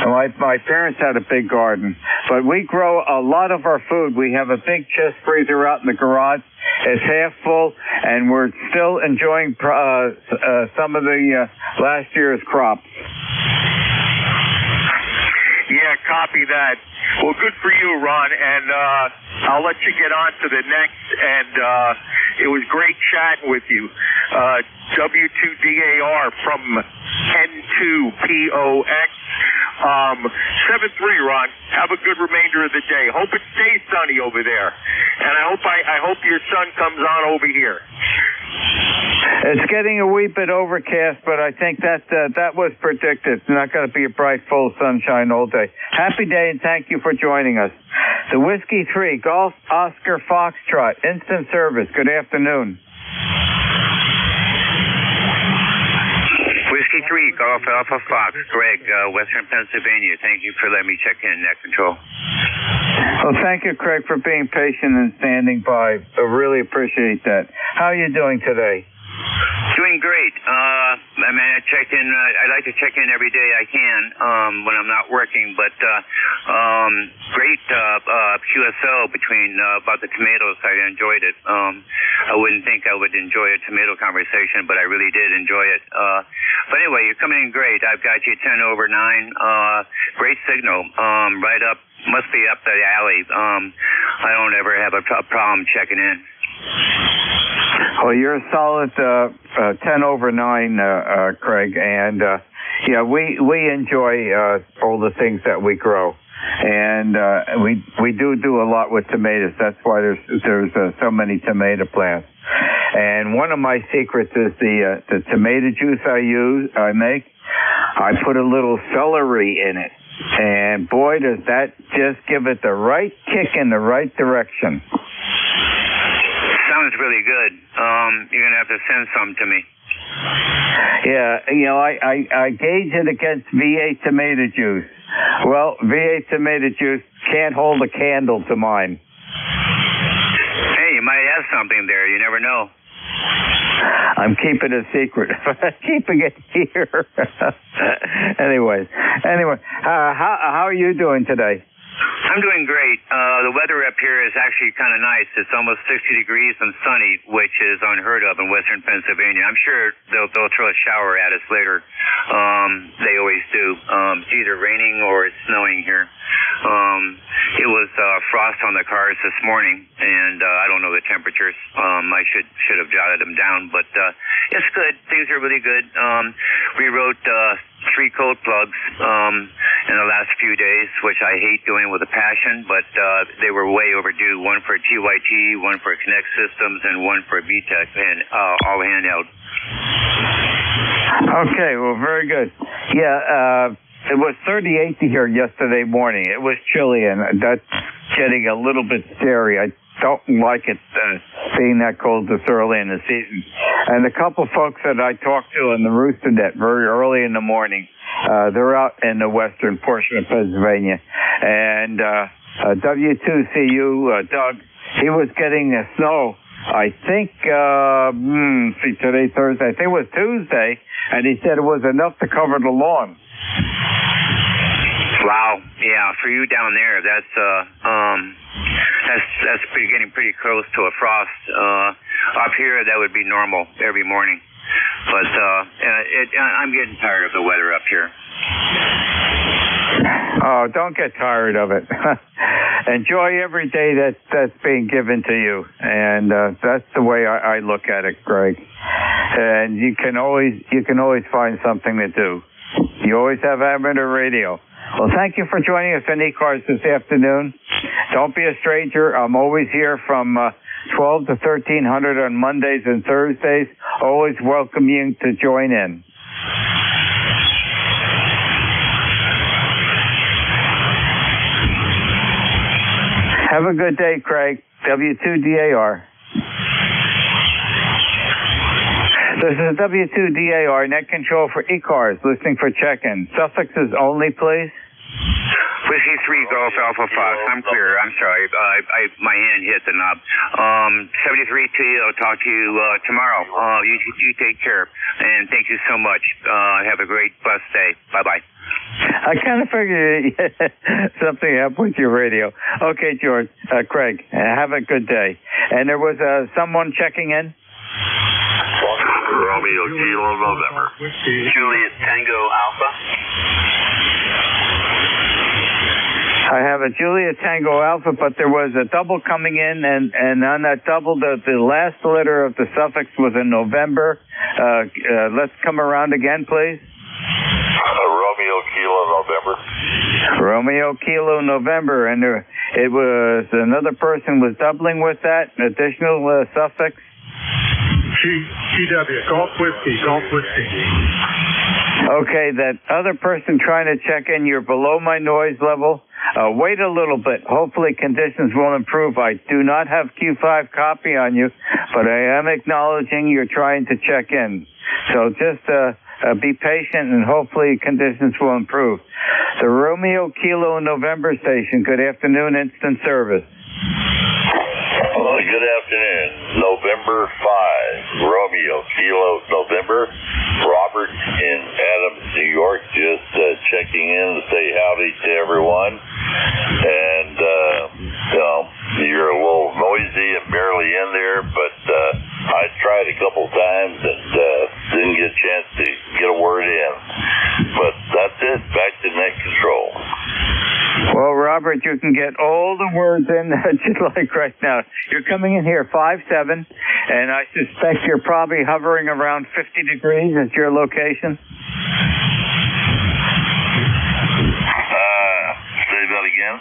S7: My parents had a big garden, but we grow a lot of our food. We have a big chest freezer out in the garage. It's half full, and we're still enjoying some of the last year's crops.
S21: Yeah, copy that. Well, good for you, Ron, and I'll let you get on to the next, and it was great chatting with you. W2DAR from N2POX. 7-3, Ron. Have a good remainder of the day. Hope it stays sunny over there, and I hope your sun comes on over here.
S7: It's getting a wee bit overcast, but I think that was predicted. It's not going to be a bright, full sunshine all day. Happy day, and thank you for joining us. The Whiskey 3, Golf Oscar Foxtrot, instant service. Good afternoon.
S22: Whiskey 3, Golf Alpha Fox, Greg, Western Pennsylvania. Thank you for letting me check in, Net Control.
S7: Well, thank you, Craig, for being patient and standing by. I really appreciate that. How are you doing today?
S22: Doing great. I checked in. I like to check in every day I can when I'm not working. But great QSO between about the tomatoes. I enjoyed it. I wouldn't think I would enjoy a tomato conversation, but I really did enjoy it. But anyway, you're coming in great. I've got you 10 over 9. Great signal. Right up. Must be up the alley. I don't ever have a problem checking in.
S7: Well, you're a solid 10 over 9, Craig, and yeah, we enjoy all the things that we grow, and we do a lot with tomatoes. That's why there's so many tomato plants. And one of my secrets is the tomato juice I make. I put a little celery in it, and boy, does that just give it the right kick in the right direction.
S22: Sounds really good. You're going to have to send some to me.
S7: Yeah, I gauge it against V8 tomato juice. Well, V8 tomato juice can't hold a candle to mine.
S22: Hey, you might have something there. You never know.
S7: I'm keeping it a secret. Keeping it here. Anyway, how are you doing today?
S22: I'm doing great. The weather up here is actually kind of nice. It's almost 60 degrees and sunny, which is unheard of in western Pennsylvania. I'm sure they'll throw a shower at us later. They always do. It's either raining or it's snowing here. It was frost on the cars this morning, and I don't know the temperatures. I should have jotted them down, but it's good. Things are really good. We wrote 3 code plugs in the last few days, which I hate doing with a passion, but they were way overdue. One for TYT, one for Connect Systems, and one for VTech, and all handheld.
S7: Okay, well, very good. Yeah, it was 38 here yesterday morning. It was chilly, and that's getting a little bit scary. I don't like it being that cold this early in the season. And a couple folks that I talked to on the Rooster Net very early in the morning, they're out in the western portion of Pennsylvania. And W2CU, Doug, he was getting snow, I think, today's Thursday, I think it was Tuesday, and he said it was enough to cover the lawn.
S22: Wow, yeah, for you down there, that's getting pretty close to a frost. Up here, that would be normal every morning. But I'm getting tired of the weather up here.
S7: Oh, don't get tired of it. Enjoy every day that's being given to you, and that's the way I look at it, Greg. And you can always find something to do. You always have amateur radio. Well, thank you for joining us on ECARS this afternoon. Don't be a stranger. I'm always here from 12 to 1300 on Mondays and Thursdays. Always welcome you to join in. Have a good day, Craig. W2DAR. This is W2DAR, net control for ECARS, listening for check-in. Suffixes only, please.
S22: Whiskey 3 Golf Alpha Fox. I'm clear. I'm sorry. My hand hit the knob. 73 to you. I'll talk to you tomorrow. You take care. And thank you so much. Have a great, blessed day. Bye-bye.
S7: I kind of figured something happened with your radio. Okay, George. Craig, have a good day. And there was someone checking in?
S22: Romeo Kilo November.
S3: Juliet Tango Alpha.
S7: I have a Juliet Tango Alpha, but there was a double coming in, and on that double, the last letter of the suffix was in November. Let's come around again, please.
S8: Romeo Kilo November.
S7: Romeo Kilo November, and it was another person was doubling with that additional suffix.
S14: GW, Golf Whiskey.
S7: Okay, that other person trying to check in, you're below my noise level. Wait a little bit. Hopefully conditions will improve. I do not have Q5 copy on you, but I am acknowledging you're trying to check in. So just be patient, and hopefully conditions will improve. The Romeo Kilo November station, good afternoon, instant service.
S8: Good afternoon. November 5, Romeo Kilo November. Robert in Adams, New York, just checking in to say howdy to everyone. And, you're a little noisy and barely in there, but I tried a couple times and didn't get a chance to get a word in. But that's it. Back to net control.
S7: Well, Robert, you can get all the words in that you'd like right now. You're coming in here 5'7", and I suspect you're probably hovering around 50 degrees at your location.
S8: Say that again?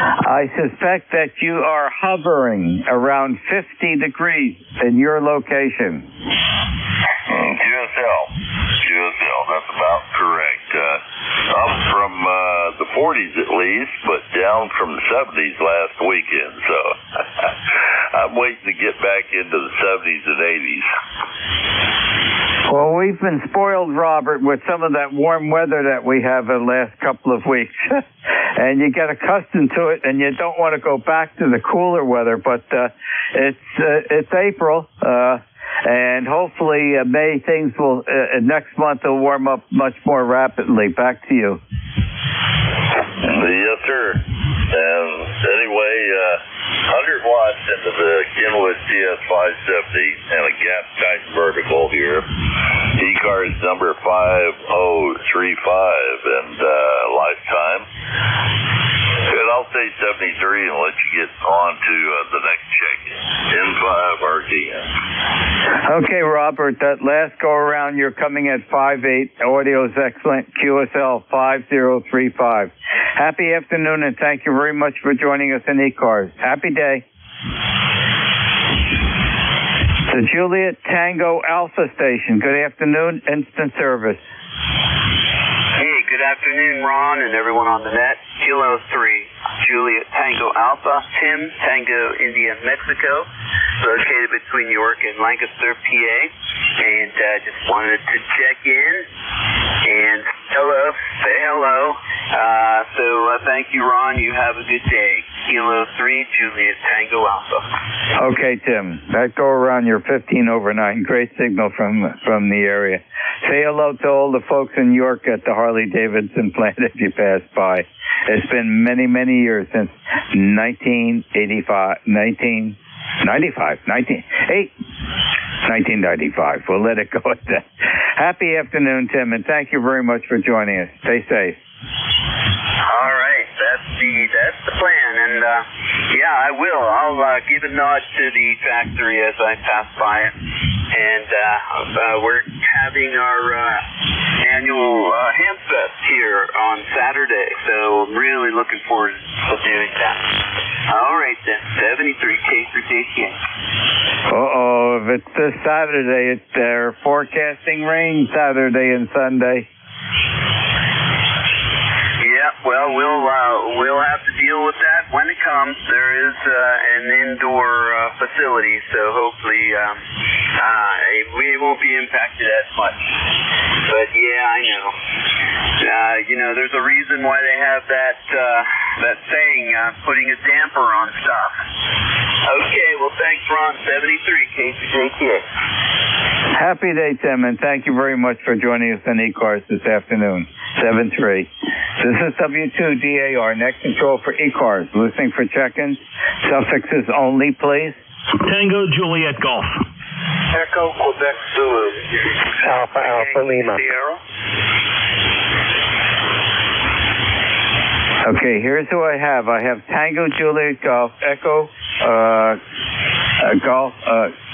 S7: I suspect that you are hovering around 50 degrees in your location.
S8: QSL, that's about correct. Up from the 40s at least, but down from the 70s last weekend. So I'm waiting to get back into the 70s and 80s.
S7: Well, we've been spoiled, Robert, with some of that warm weather that we have the last couple of weeks. And you get accustomed to it, and you don't want to go back to the cooler weather. But it's April, and hopefully May things will next month will warm up much more rapidly. Back to you.
S8: Yes, sir. And anyway, 100 watts into the Kenwood TS570 and a gas tight vertical here. ECARS number 5035 and lifetime. And I'll say 73 and let you get on to the next check-in. N5RTN.
S7: Okay, Robert, that last go-around, you're coming at 5'8". Audio's excellent. QSL 5035. Happy afternoon, and thank you very much for joining us in ECARS. Happy day. The Juliet Tango Alpha Station. Good afternoon, instant service.
S20: Hey, good afternoon, Ron, and everyone on the net. Kilo 3, Juliet Tango Alpha, Tim, Tango India, Mexico, located between York and Lancaster, PA, and just wanted to check in and say hello. So thank you, Ron. You have a good day. Kilo 3, Juliet Tango Alpha.
S7: Okay, Tim. That go around, you're 15 over 9. Great signal from the area. Say hello to all the folks in York at the Harley-Davidson plant if you pass by. It's been many, many years since 1995. We'll let it go at that. Happy afternoon, Tim, and thank you very much for joining us. Stay safe.
S20: All right, that's the plan, and yeah, I will. I'll give a nod to the factory as I pass by it, and we're having our annual Hamfest here on Saturday, so I'm really looking forward to doing that. All right then, 73K for JCA.
S7: If it's this Saturday, they're forecasting rain Saturday and Sunday.
S20: Yeah, well, we'll have to deal with that when it comes. There is an indoor facility, so hopefully we won't be impacted as much. But yeah, I know. There's a reason why they have that saying, putting a damper on stuff. Okay, well, thanks, Ron. 73, KCJTA.
S7: Happy day, Tim, and thank you very much for joining us on ECARS this afternoon. 7-3. This is W2DAR, net control for ECARS. Listening for check-ins. Suffixes only, please.
S23: Tango Juliet Golf.
S20: Echo Quebec Zulu.
S12: Alpha Lima.
S20: Sierra.
S7: Okay, here's who I have. I have Tango Juliet Golf, Echo Golf,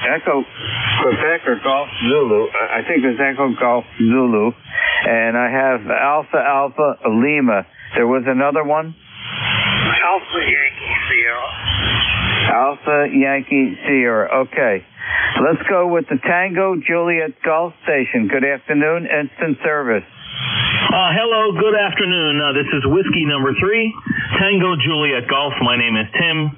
S7: Echo Quebec or Golf Zulu. I think it's Echo Golf Zulu. And I have Alpha Lima. There was another one?
S3: Alpha Yankee Sierra.
S7: Alpha Yankee Sierra. Okay. Let's go with the Tango Juliet Golf Station. Good afternoon. Instant service.
S23: Hello, good afternoon. This is whiskey number 3, Tango Juliet Golf. My name is Tim,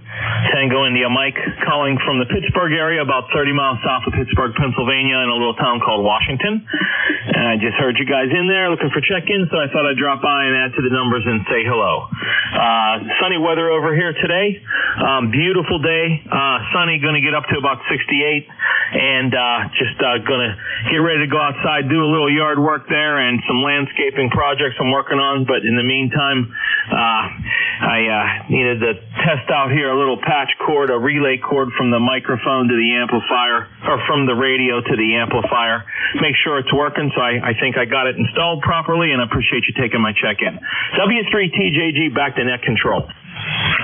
S23: Tango India Mike, calling from the Pittsburgh area, about 30 miles south of Pittsburgh, Pennsylvania, in a little town called Washington. And I just heard you guys in there looking for check-in, so I thought I'd drop by and add to the numbers and say hello. Sunny weather over here today. Beautiful day. Sunny, going to get up to about 68, and just going to get ready to go outside, do a little yard work there, and some landscaping projects I'm working on. But in the meantime, I needed to test out here a little patch cord, a relay cord from the microphone to the amplifier, or from the radio to the amplifier. Make sure it's working, so I think I got it installed properly, and I appreciate you taking my check-in. W3TJG back to net control.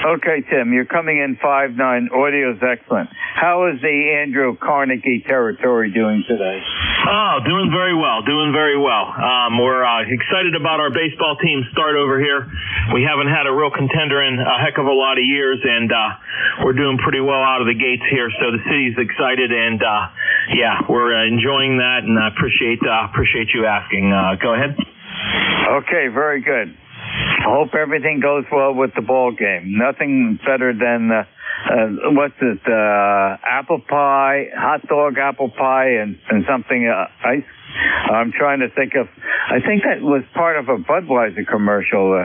S7: Okay, Tim, you're coming in 5'9". Audio's excellent. How is the Andrew Carnegie territory doing today?
S23: Oh, doing very well, we're excited about our baseball team start over here. We haven't had a real contender in a heck of a lot of years, and we're doing pretty well out of the gates here, so the city's excited, and yeah, we're enjoying that, and I appreciate you asking. Go ahead.
S7: Okay, very good. I hope everything goes well with the ball game. Nothing better than apple pie, hot dog, apple pie, and something ice. I'm trying to think of. I think that was part of a Budweiser commercial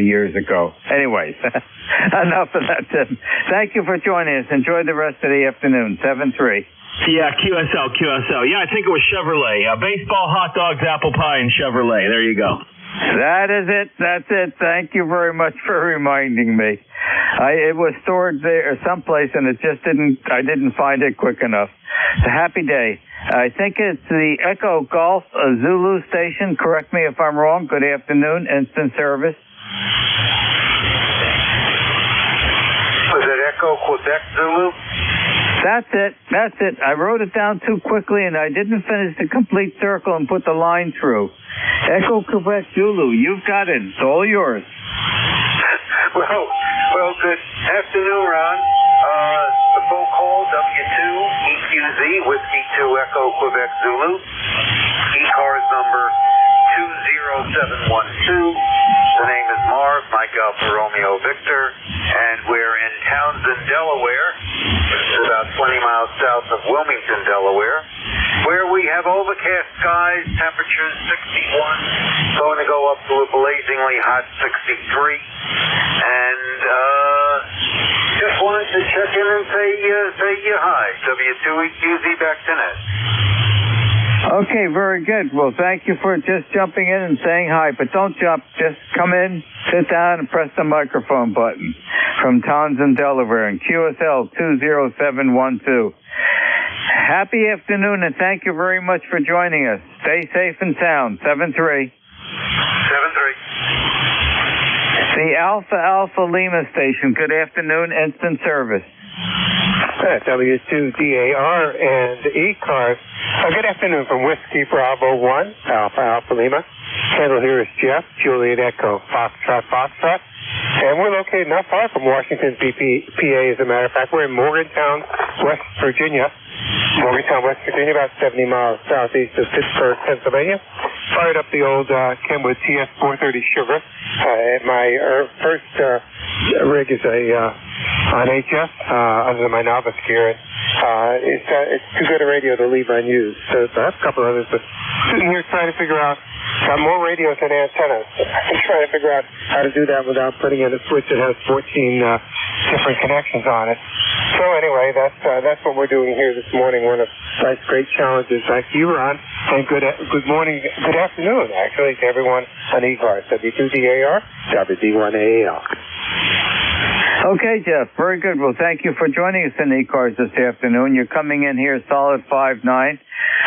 S7: years ago. Anyways, enough of that, Tim. Thank you for joining us. Enjoy the rest of the afternoon. 7-3.
S23: Yeah, QSL. Yeah, I think it was Chevrolet. Baseball, hot dogs, apple pie, and Chevrolet. There you go.
S7: That is it. That's it. Thank you very much for reminding me. It was stored there someplace, and it just I didn't find it quick enough. It's a happy day. I think it's the Echo Golf Zulu station. Correct me if I'm wrong. Good afternoon. Instant service.
S3: Was it Echo Quebec Zulu?
S7: That's it. I wrote it down too quickly, and I didn't finish the complete circle and put the line through. Echo Quebec Zulu, you've got it. It's all yours.
S3: Well, good afternoon, Ron. The phone call, W2EQZ, Whiskey 2 Echo Quebec Zulu. ECARS number 20712. The name is Marv, Mike Alpha Romeo Victor, and we're in Townsend, Delaware. It's about 20 miles south of Wilmington, Delaware, where we have overcast skies, temperatures 61, going to go up to a blazingly hot 63. And just wanted to check in and say hi. W2EQZ back to net.
S7: Okay, very good. Well, thank you for just jumping in and saying hi, but don't jump. Just come in, sit down, and press the microphone button. From Townsend, Delaware, and QSL 20712. Happy afternoon, and thank you very much for joining us. Stay safe and sound. 7-3.
S3: 7-3.
S7: The Alpha Lima station. Good afternoon, instant service.
S1: W2DAR and ECARS. Good afternoon from Whiskey Bravo 1, Alpha Lima. Handle here is Jeff, Juliet Echo, Foxtrot. And we're located not far from Washington, PA, as a matter of fact. We're in Morgantown, West Virginia. About 70 miles southeast of Pittsburgh, Pennsylvania. Fired up the old Kenwood TS430 Sugar. My first rig is on HS, under my novice gear. It's too good a radio to leave unused. So I have a couple others, but sitting here trying to figure out, got more radios than antennas. I'm trying to figure out how to do that without putting in a switch that has 14 different connections on it. So anyway, that's what we're doing here this morning. One of life's great challenges. Thank you, Ron, and good morning, good afternoon, actually, to everyone on ECARS, W2DAR, WD1AAL.
S7: Okay, Jeff. Very good. Well, thank you for joining us in ECARS this afternoon. You're coming in here solid 5'9".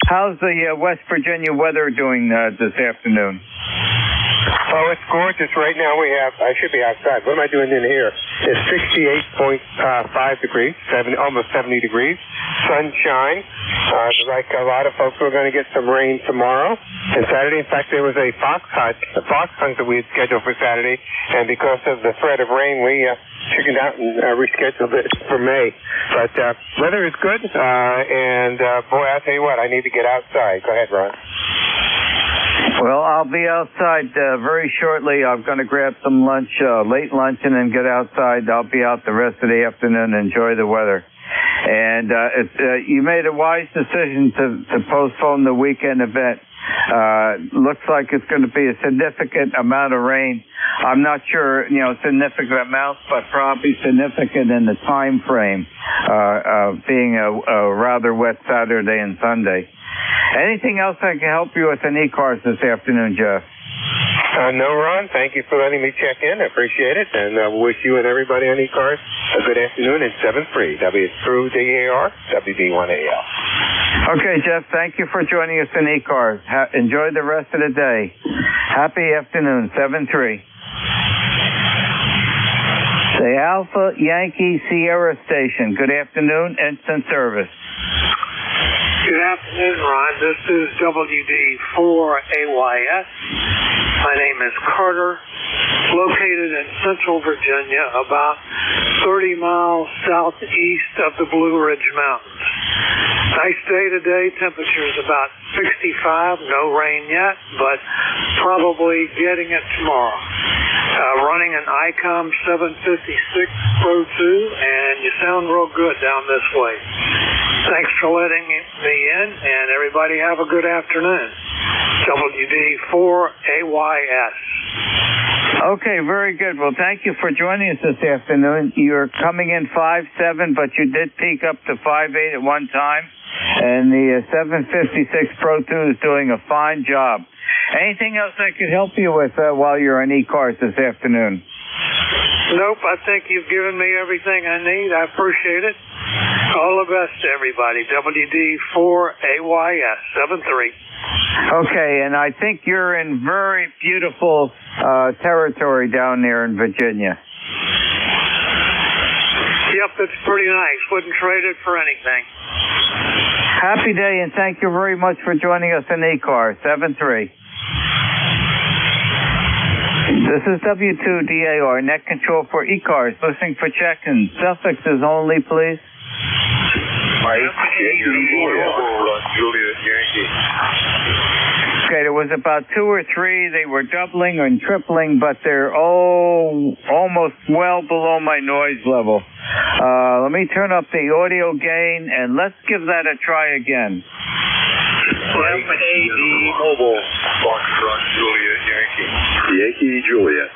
S7: How's the West Virginia weather doing this afternoon?
S1: Oh, it's gorgeous. Right now I should be outside. What am I doing in here? It's 68.5 degrees, almost 70 degrees. Sunshine. Like a lot of folks, we're going to get some rain tomorrow and Saturday. In fact, there was a fox hunt that we had scheduled for Saturday, and because of the threat of rain, we chickened out and rescheduled it for May. But weather is good, and boy, I'll tell you what, I need to get outside. Go ahead, Ron.
S7: Well, I'll be outside very shortly. I'm going to grab some lunch, late lunch, and then get outside. I'll be out the rest of the afternoon and enjoy the weather. And you made a wise decision to postpone the weekend event. Looks like it's going to be a significant amount of rain. I'm not sure, significant amounts, but probably significant in the time frame, being a rather wet Saturday and Sunday. Anything else I can help you with in ECARS this afternoon, Jeff?
S1: No, Ron. Thank you for letting me check in. I appreciate it, and wish you and everybody on ECARS a good afternoon. It's 7-3 W3DAR WB1AL.
S7: Okay, Jeff. Thank you for joining us in ECARS. Enjoy the rest of the day. Happy afternoon. 7-3. The Alpha Yankee Sierra Station. Good afternoon. Instant service.
S4: Good afternoon, Ron. This is WD4AYS. My name is Carter, located in Central Virginia, about 30 miles southeast of the Blue Ridge Mountains. Nice day today. Temperature's about 65. No rain yet, but probably getting it tomorrow. Running an ICOM 756 Pro 2, and you sound real good down this way. Thanks for letting me in, and everybody have a good afternoon. WD4AYS.
S7: Okay, very good. Well, thank you for joining us this afternoon. You're coming in 5.7, but you did peak up to 5.8 at one time, and the 756 Pro 2 is doing a fine job. Anything else I could help you with while you're on ECARS this afternoon?
S4: Nope, I think you've given me everything I need. I appreciate it. All the best to everybody. WD4AYS 73.
S7: Okay, and I think you're in very beautiful territory down there in Virginia.
S4: Yep, it's pretty nice. Wouldn't trade it for anything.
S7: Happy day, and thank you very much for joining us in ECARS 7-3. This is W2DAR, net control for ECARS, listening for check-in. Suffixes only, please. Okay, there was about 2 or 3. They were doubling and tripling, but they're almost well below my noise level. Let me turn up the audio gain, and let's give that a try again.
S13: MAD Mobile. Foxtrot Juliet Yankee. Yankee Juliet.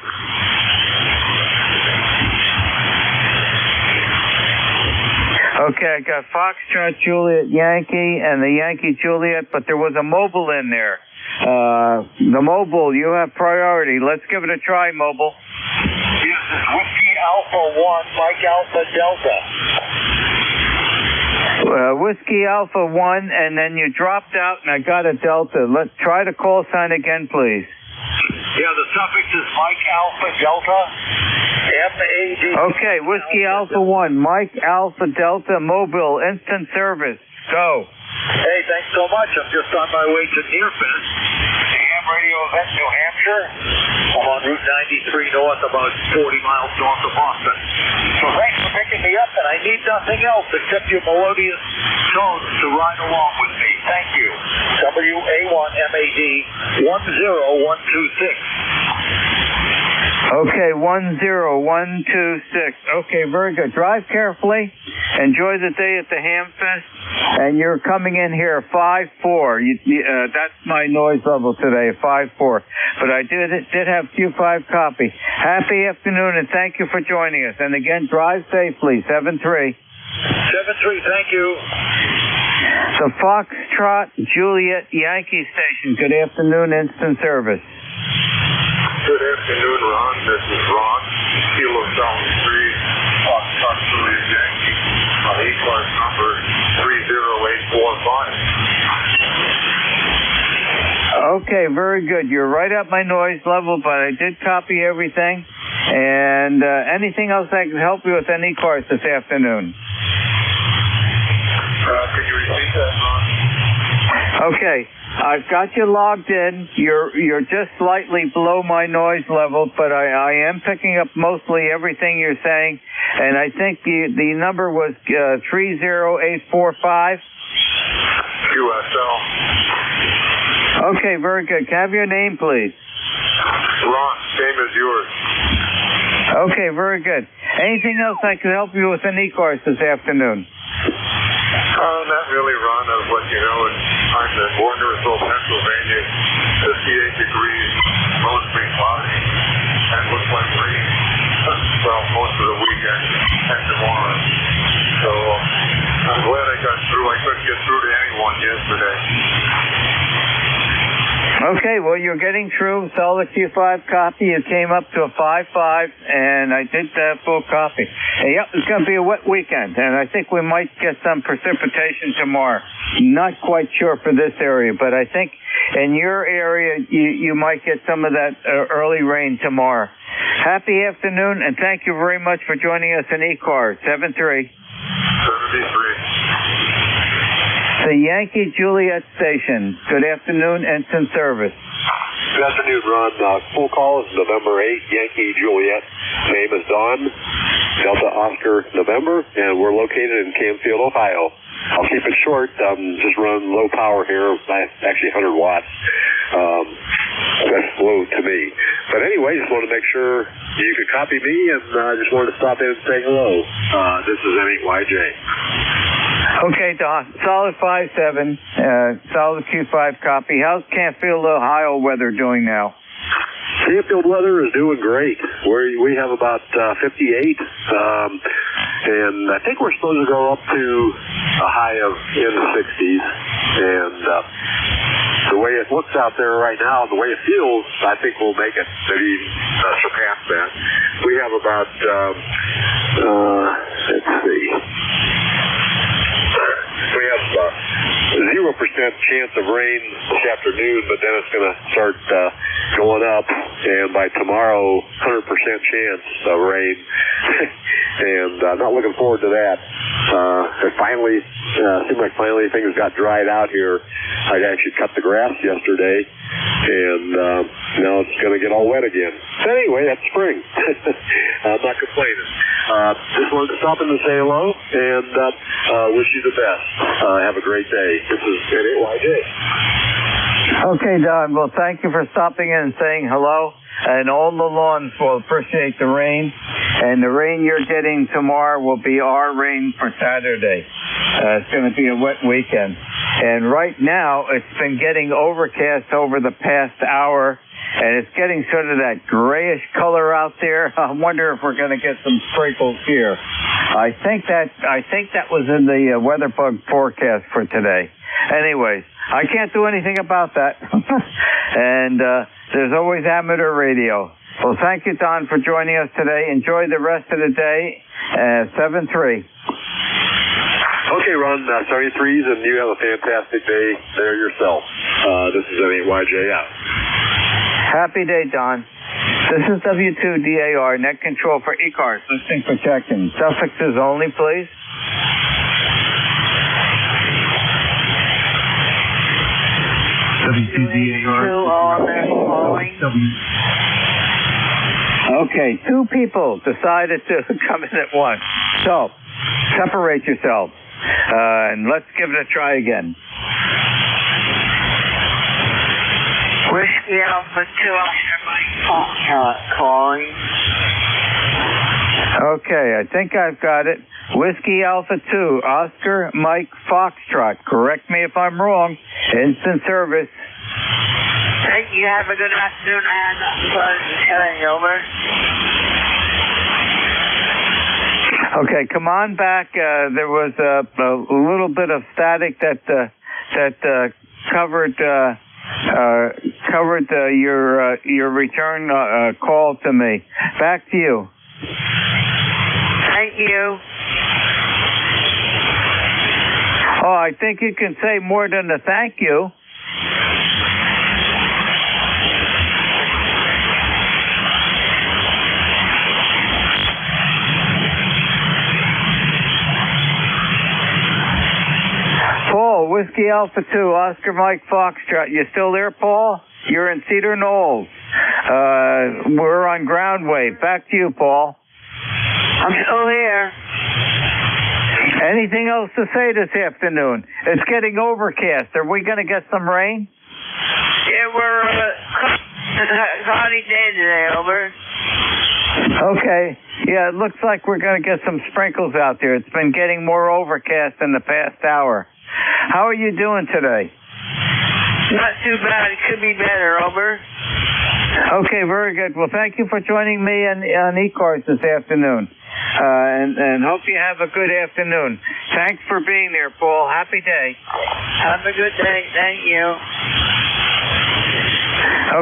S7: Okay, I got Foxtrot Juliet Yankee and the Yankee Juliet, but there was a mobile in there. The mobile, you have priority. Let's give it a try, mobile.
S19: This is Whiskey Alpha 1, Mike Alpha Delta.
S7: Whiskey Alpha 1, and then you dropped out, and I got a Delta. Let's try the call sign again, please.
S19: Yeah, the suffix is Mike Alpha Delta. MAD.
S7: Okay, Whiskey Alpha 1, Mike Alpha Delta, mobile, instant service. Go.
S19: Hey, thanks so much. I'm just on my way to Nearfest, ham radio event, New Hampshire. I'm on Route 93 north, about 40 miles north of Boston. So thanks for picking me up, and I need nothing else except your melodious tones to ride along with me. Thank you. WA1MAD 10126.
S7: Okay, 10126. Okay, very good. Drive carefully. Enjoy the day at the Ham Fest. And you're coming in here 5.4. That's my noise level today, 5.4. But I did have Q5 copy. Happy afternoon, and thank you for joining us. And again, drive safely, 7-3.
S19: 7-3, thank you.
S7: The Foxtrot Juliet Yankee Station. Good afternoon, instant service.
S13: Good afternoon, Ron. This is Ron. Kilo Sound 3, Foxtrot Juliet Yankee. My ECARS number 30845.
S7: Okay, very good. You're right at my noise level, but I did copy everything. And anything else I can help you with on ECARS this afternoon?
S13: Can you repeat that, Ron?
S7: Okay, I've got you logged in. You're just slightly below my noise level, but I am picking up mostly everything you're saying. And I think the number was 30845.
S13: QSL.
S7: Okay, very good. Can I have your name, please?
S13: Ron, same as yours.
S7: Okay, very good. Anything else I can help you with in ECARS this afternoon?
S13: Not really, Ron. I'll let you know. I'm in Warnersville, Pennsylvania. 58 degrees, mostly cloudy, and looks like rain. Well, most of the weekend and tomorrow. So I'm glad I got through. I couldn't get through to anyone yesterday.
S7: Okay, well, you're getting through. Saw the Q5 copy. You came up to a 5.5, and I did full copy. And yep, it's going to be a wet weekend, and I think we might get some precipitation tomorrow. Not quite sure for this area, but I think in your area, you might get some of that early rain tomorrow. Happy afternoon, and thank you very much for joining us in ECARS 73.
S13: 73.
S7: The Yankee Juliet Station. Good afternoon, ensign service.
S2: Good afternoon, Ron. Full call is November 8, Yankee Juliet. Name is Don, Delta Oscar November, and we're located in Canfield, Ohio. I'll keep it short. Just run low power here, actually 100 watts. That's low to me. But anyway, just wanted to make sure you could copy me, and just wanted to stop in and say hello. This is N8YJ.
S7: Okay, Don. Solid 5.7, solid Q5 copy. How's Canfield, Ohio weather doing now?
S2: Canfield weather is doing great. We have about 58, and I think we're supposed to go up to a high of in the 60s. And the way it looks out there right now, the way it feels, I think we'll make it, maybe surpass that. We have about, let's see. We have 0% chance of rain this afternoon, but then it's going to start going up, and by tomorrow, 100% chance of rain. And not looking forward to that. It finally seemed like things got dried out here. I actually cut the grass yesterday, and now it's going to get all wet again. So anyway, that's spring. I'm not complaining. Just wanted to stop in and say hello, and wish you the best. Have a great day. This is N8YJ.
S7: Okay, Don. Well, thank you for stopping in and saying hello. And all the lawns will appreciate the rain. And the rain you're getting tomorrow will be our rain for Saturday. It's going to be a wet weekend. And right now, it's been getting overcast over the past hour. And it's getting sort of that grayish color out there. I wonder if we're going to get some sprinkles here. I think that was in the weather bug forecast for today. Anyways, I can't do anything about that. And there's always amateur radio. Well, thank you, Don, for joining us today. Enjoy the rest of the day. 7-3.
S2: Okay, Ron, 33s, and you have a fantastic day there yourself. This is N8YJ out.
S7: Happy day, Don. This is W2DAR, net control for ECARS, listening protection. Suffixes only, please.
S14: W2DAR.
S7: Okay, two people decided to come in at once. So, separate yourselves, and let's give it a try again.
S16: Whiskey Alpha 2, calling.
S7: Okay, I think I've got it. Whiskey Alpha 2, Oscar Mike Foxtrot. Correct me if I'm wrong. Instant service.
S16: Thank you. Have a good afternoon, and carrying over.
S7: Okay, come on back. There was a little bit of static that covered your return call to me. Back to you.
S16: Thank you.
S7: Oh, I think you can say more than a thank you. Whiskey Alpha 2, Oscar Mike Foxtrot. You still there, Paul? You're in Cedar Knolls. We're on ground wave. Back to you, Paul.
S16: I'm still here.
S7: Anything else to say this afternoon? It's getting overcast. Are we going to get some rain?
S16: Yeah, we're cloudy day today, over.
S7: Okay. Yeah, it looks like we're going to get some sprinkles out there. It's been getting more overcast in the past hour. How are you doing today?
S16: Not too bad. It could be better, over.
S7: Okay, very good. Well, thank you for joining me on ECARS this afternoon. And hope you have a good afternoon. Thanks for being there, Paul. Happy day.
S16: Have a good day. Thank you.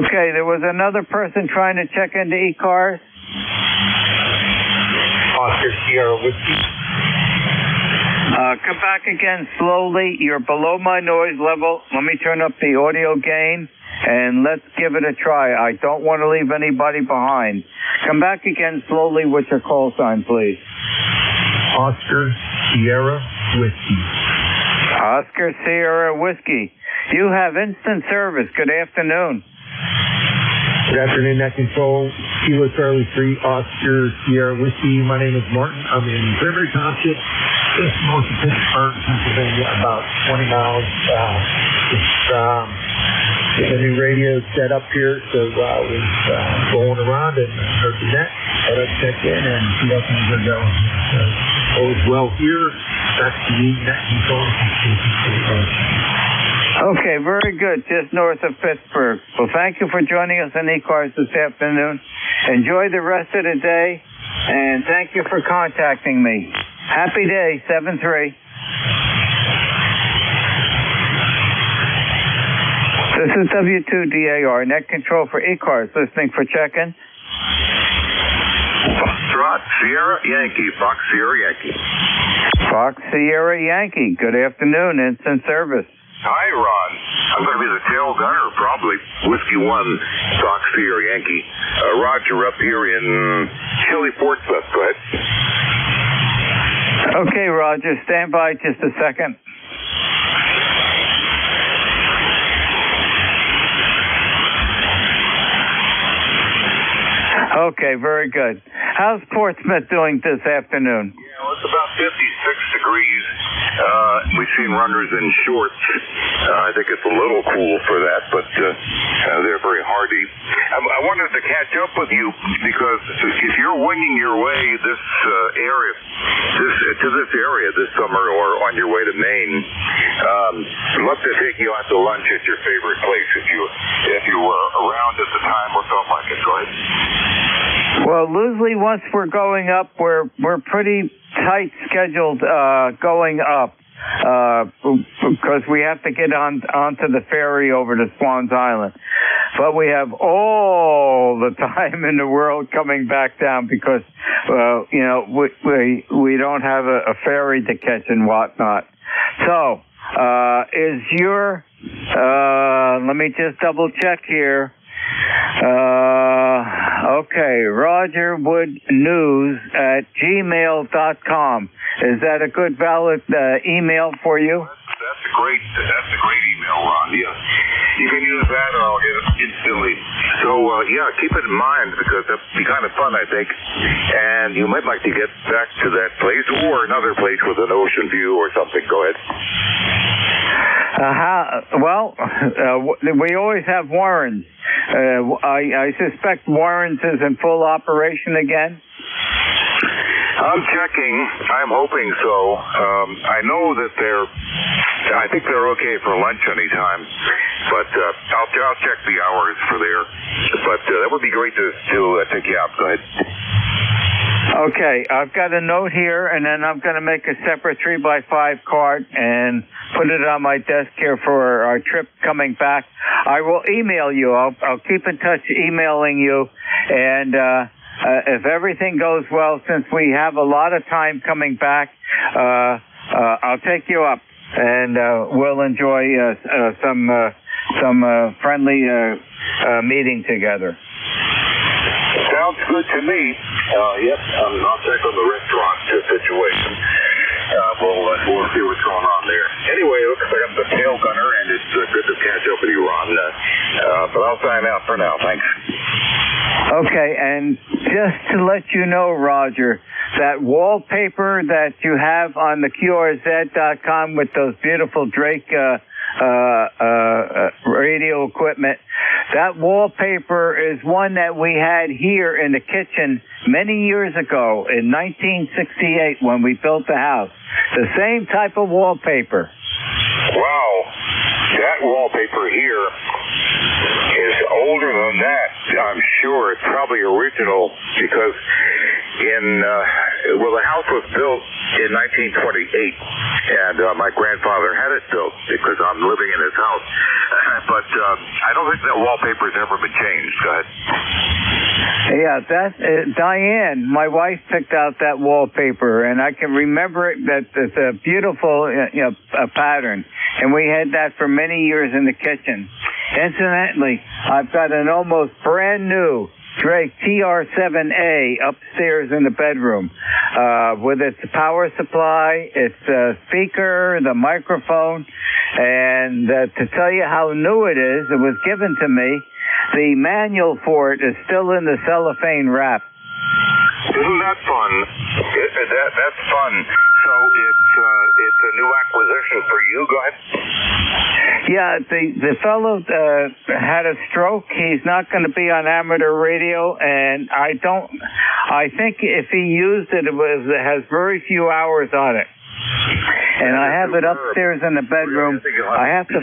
S7: Okay, there was another person trying to check into ECARS.
S1: Oscar Sierra Whiskey.
S7: Come back again slowly. You're below my noise level. Let me turn up the audio gain, and let's give it a try. I don't want to leave anybody behind. Come back again slowly with your call sign, please.
S1: Oscar Sierra Whiskey.
S7: Oscar Sierra Whiskey. You have instant service. Good afternoon.
S1: Good afternoon, Net Control. Kilo Charlie 3, Oscar Sierra Whiskey. My name is Martin. I'm in Granbury Township, just north of Pittsburgh, Pennsylvania, about 20 miles. Get a new radio set up here, so I was going around and heard the net. Thought I'd check in and see how things are going. So, all is well here. Back to you, Net Control.
S7: Okay, very good. Just north of Pittsburgh. Well, thank you for joining us on ECARS this afternoon. Enjoy the rest of the day, and thank you for contacting me. Happy day, 7-3. This is W2DAR, Net Control for ECARS, listening for check-in.
S11: Foxtrot, Sierra Yankee, Fox Sierra Yankee.
S7: Fox Sierra Yankee, good afternoon, instant service.
S11: Hi, Ron. I'm going to be the tail gunner, probably. Whiskey 1, Fox Sierra Yankee. Roger, up here in Chili, Portsmouth. Go ahead.
S7: Okay, Roger. Stand by just a second. Okay, very good. How's Portsmouth doing this afternoon?
S11: Yeah, well, it's about 56 degrees. We've seen runners in shorts. I think it's a little cool for that, but they're very hardy. I wanted to catch up with you because if you're winging your way to this area this summer or on your way to Maine, I'd love to take you out to lunch at your favorite place if you were around at the time or something like it. Go ahead.
S7: Well, usually once we're going up, we're pretty tight scheduled going up because we have to get onto the ferry over to Swans Island. But we have all the time in the world coming back down because we don't have a ferry to catch and whatnot. So is your let me just double check here. Okay, RogerWoodNews@gmail.com. Is that a good, valid email for you?
S11: That's a great email, Ron. Yeah. You can use that or I'll get it instantly. So, keep it in mind because that'd be kind of fun, I think. And you might like to get back to that place or another place with an ocean view or something. Go ahead.
S7: We always have Warren's. I suspect Warren's is in full operation again.
S11: I'm checking. I'm hoping so. I know that I think they're okay for lunch anytime, but I'll check the hours for there. But that would be great to take you out. Go ahead.
S7: Okay, I've got a note here, and then I'm going to make a separate 3x5 card and put it on my desk here for our trip coming back. I will email you. I'll keep in touch emailing you, and if everything goes well, since we have a lot of time coming back, I'll take you up, and we'll enjoy some friendly meeting together.
S11: Sounds good to me. Yep, I'll check on the restaurant situation. we'll see what's going on there. Anyway, it looks like I'm the tail gunner, and it's good to catch up with you, Ron. But I'll sign out for now. Thanks.
S7: Okay, and just to let you know, Roger, that wallpaper that you have on the QRZ.com with those beautiful Drake radio equipment, that wallpaper is one that we had here in the kitchen many years ago in 1968 when we built the house. The same type of wallpaper.
S11: Wow, that wallpaper here is older than that. I'm sure it's probably original because the house was built in 1928, and my grandfather had it built because I'm living in his house. But I don't think that wallpaper's ever been changed. Go ahead.
S7: Yeah, Diane, my wife, picked out that wallpaper, and I can remember it. That it's a beautiful pattern, and we had that for many years in the kitchen. Incidentally, I've got an almost brand new Drake TR7A upstairs in the bedroom with its power supply, its speaker, the microphone, and to tell you how new it was given to me. The manual for it is still in the cellophane wrap.
S11: Isn't that fun? That's fun. So it's a new acquisition for you. Go ahead.
S7: Yeah, the fellow had a stroke. He's not going to be on amateur radio, and I think if he used it, it has very few hours on it. And I have it upstairs in the bedroom. I have to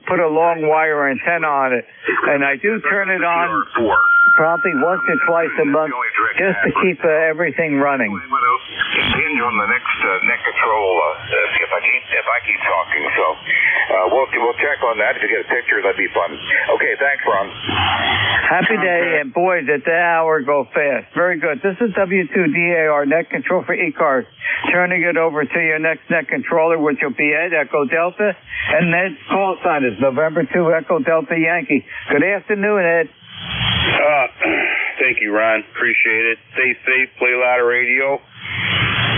S7: put a long wire antenna on it, and I do turn it on probably once or twice a month just to keep everything running.
S11: Hinge on the next net control if I keep talking. So we'll check on that. If you get a picture, that'd be fun. Okay, thanks, Ron.
S7: Happy day, and boy, did the hour go fast. Very good. This is W2DAR net control for ECARS. Turning it over to your next net controller, which will be Ed Echo Delta, and Ned's call sign is November 2 Echo Delta Yankee. Good afternoon, Ed.
S6: Thank you, Ron. Appreciate it. Stay safe. Play a lot of radio.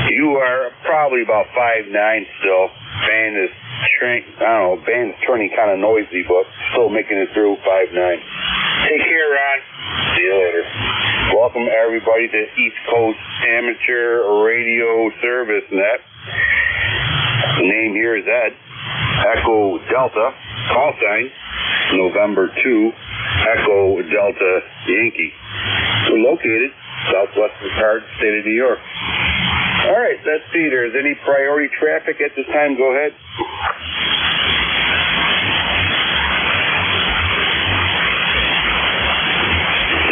S6: You are probably about 5'9" still. Band is turning kind of noisy, but still making it through 5'9". Take care, Ron. See you later. Welcome everybody to East Coast Amateur Radio Service Net. The name here is Ed. Echo Delta. Call sign November 2 Echo Delta Yankee. We're located southwestern part of the state of New York. All right, let's see. There's any priority traffic at this time? Go ahead.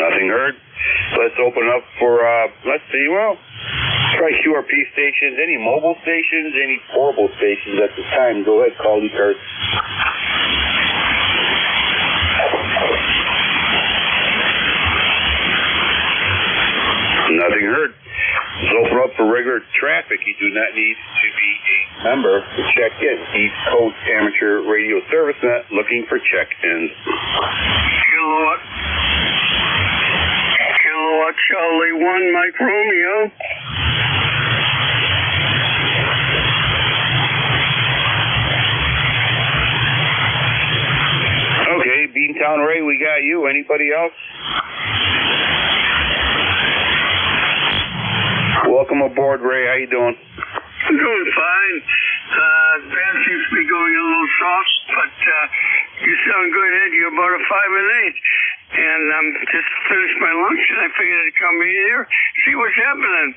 S6: Nothing heard. Let's open up for, let's see, try QRP stations, any mobile stations, any portable stations at this time. Go ahead, call ECARS. Nothing heard. Let's open up for regular traffic. You do not need to be a member to check in. East Coast Amateur Radio Service Net looking for check-ins.
S15: Kilowatt Charlie 1 Mike Romeo.
S6: Okay, Beantown Ray, we got you. Anybody else? Welcome aboard, Ray. How you doing?
S15: I'm doing fine. Band seems to be going a little soft, but you sound good, Ed. You're about a 5 and 8. And just finished my lunch, and I figured I'd come in here, see what's happening.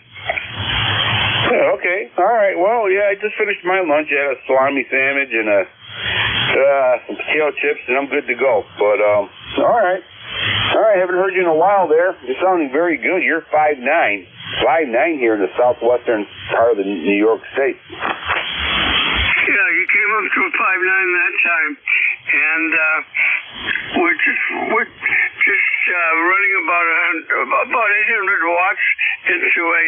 S6: Yeah, okay. All right. Well, yeah, I just finished my lunch. I had a salami sandwich and some potato chips, and I'm good to go. But, all right. All right, haven't heard you in a while there. You're sounding very good. You're 5'9". 5'9" here in the southwestern part of the New York State.
S15: Yeah, you came up to a 5'9" that time, and we're just running about 800 watts into a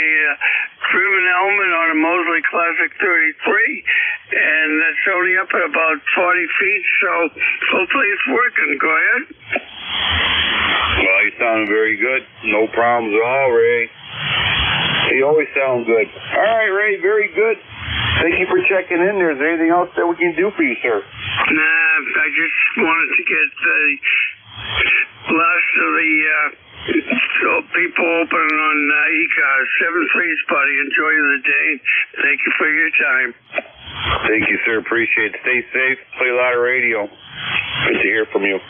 S15: Truman element on a Mosley Classic 33, and that's only up at about 40 feet, so hopefully it's working. Go ahead.
S6: Well, you sound very good. No problems at all, Ray. You always sound good. All right, Ray, very good. Thank you for checking in there. Is there anything else that we can do for you, sir?
S15: Nah, I just wanted to get the last of the people opening on ECARS. 7-3, buddy. Enjoy the day. Thank you for your time.
S6: Thank you, sir. Appreciate it. Stay safe. Play a lot of radio. Good to hear from you.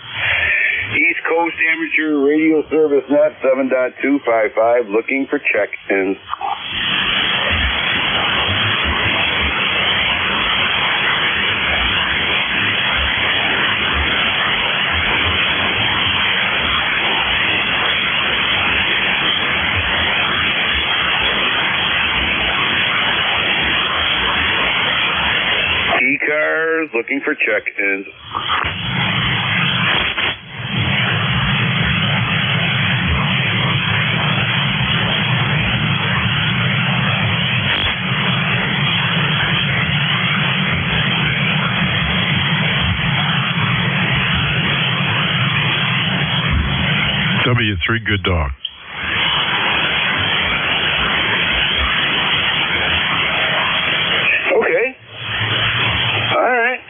S6: East Coast Amateur Radio Service Net 7.255, looking for check-ins. ECARS looking for check-ins.
S5: W3, good dog.
S6: Okay. All right.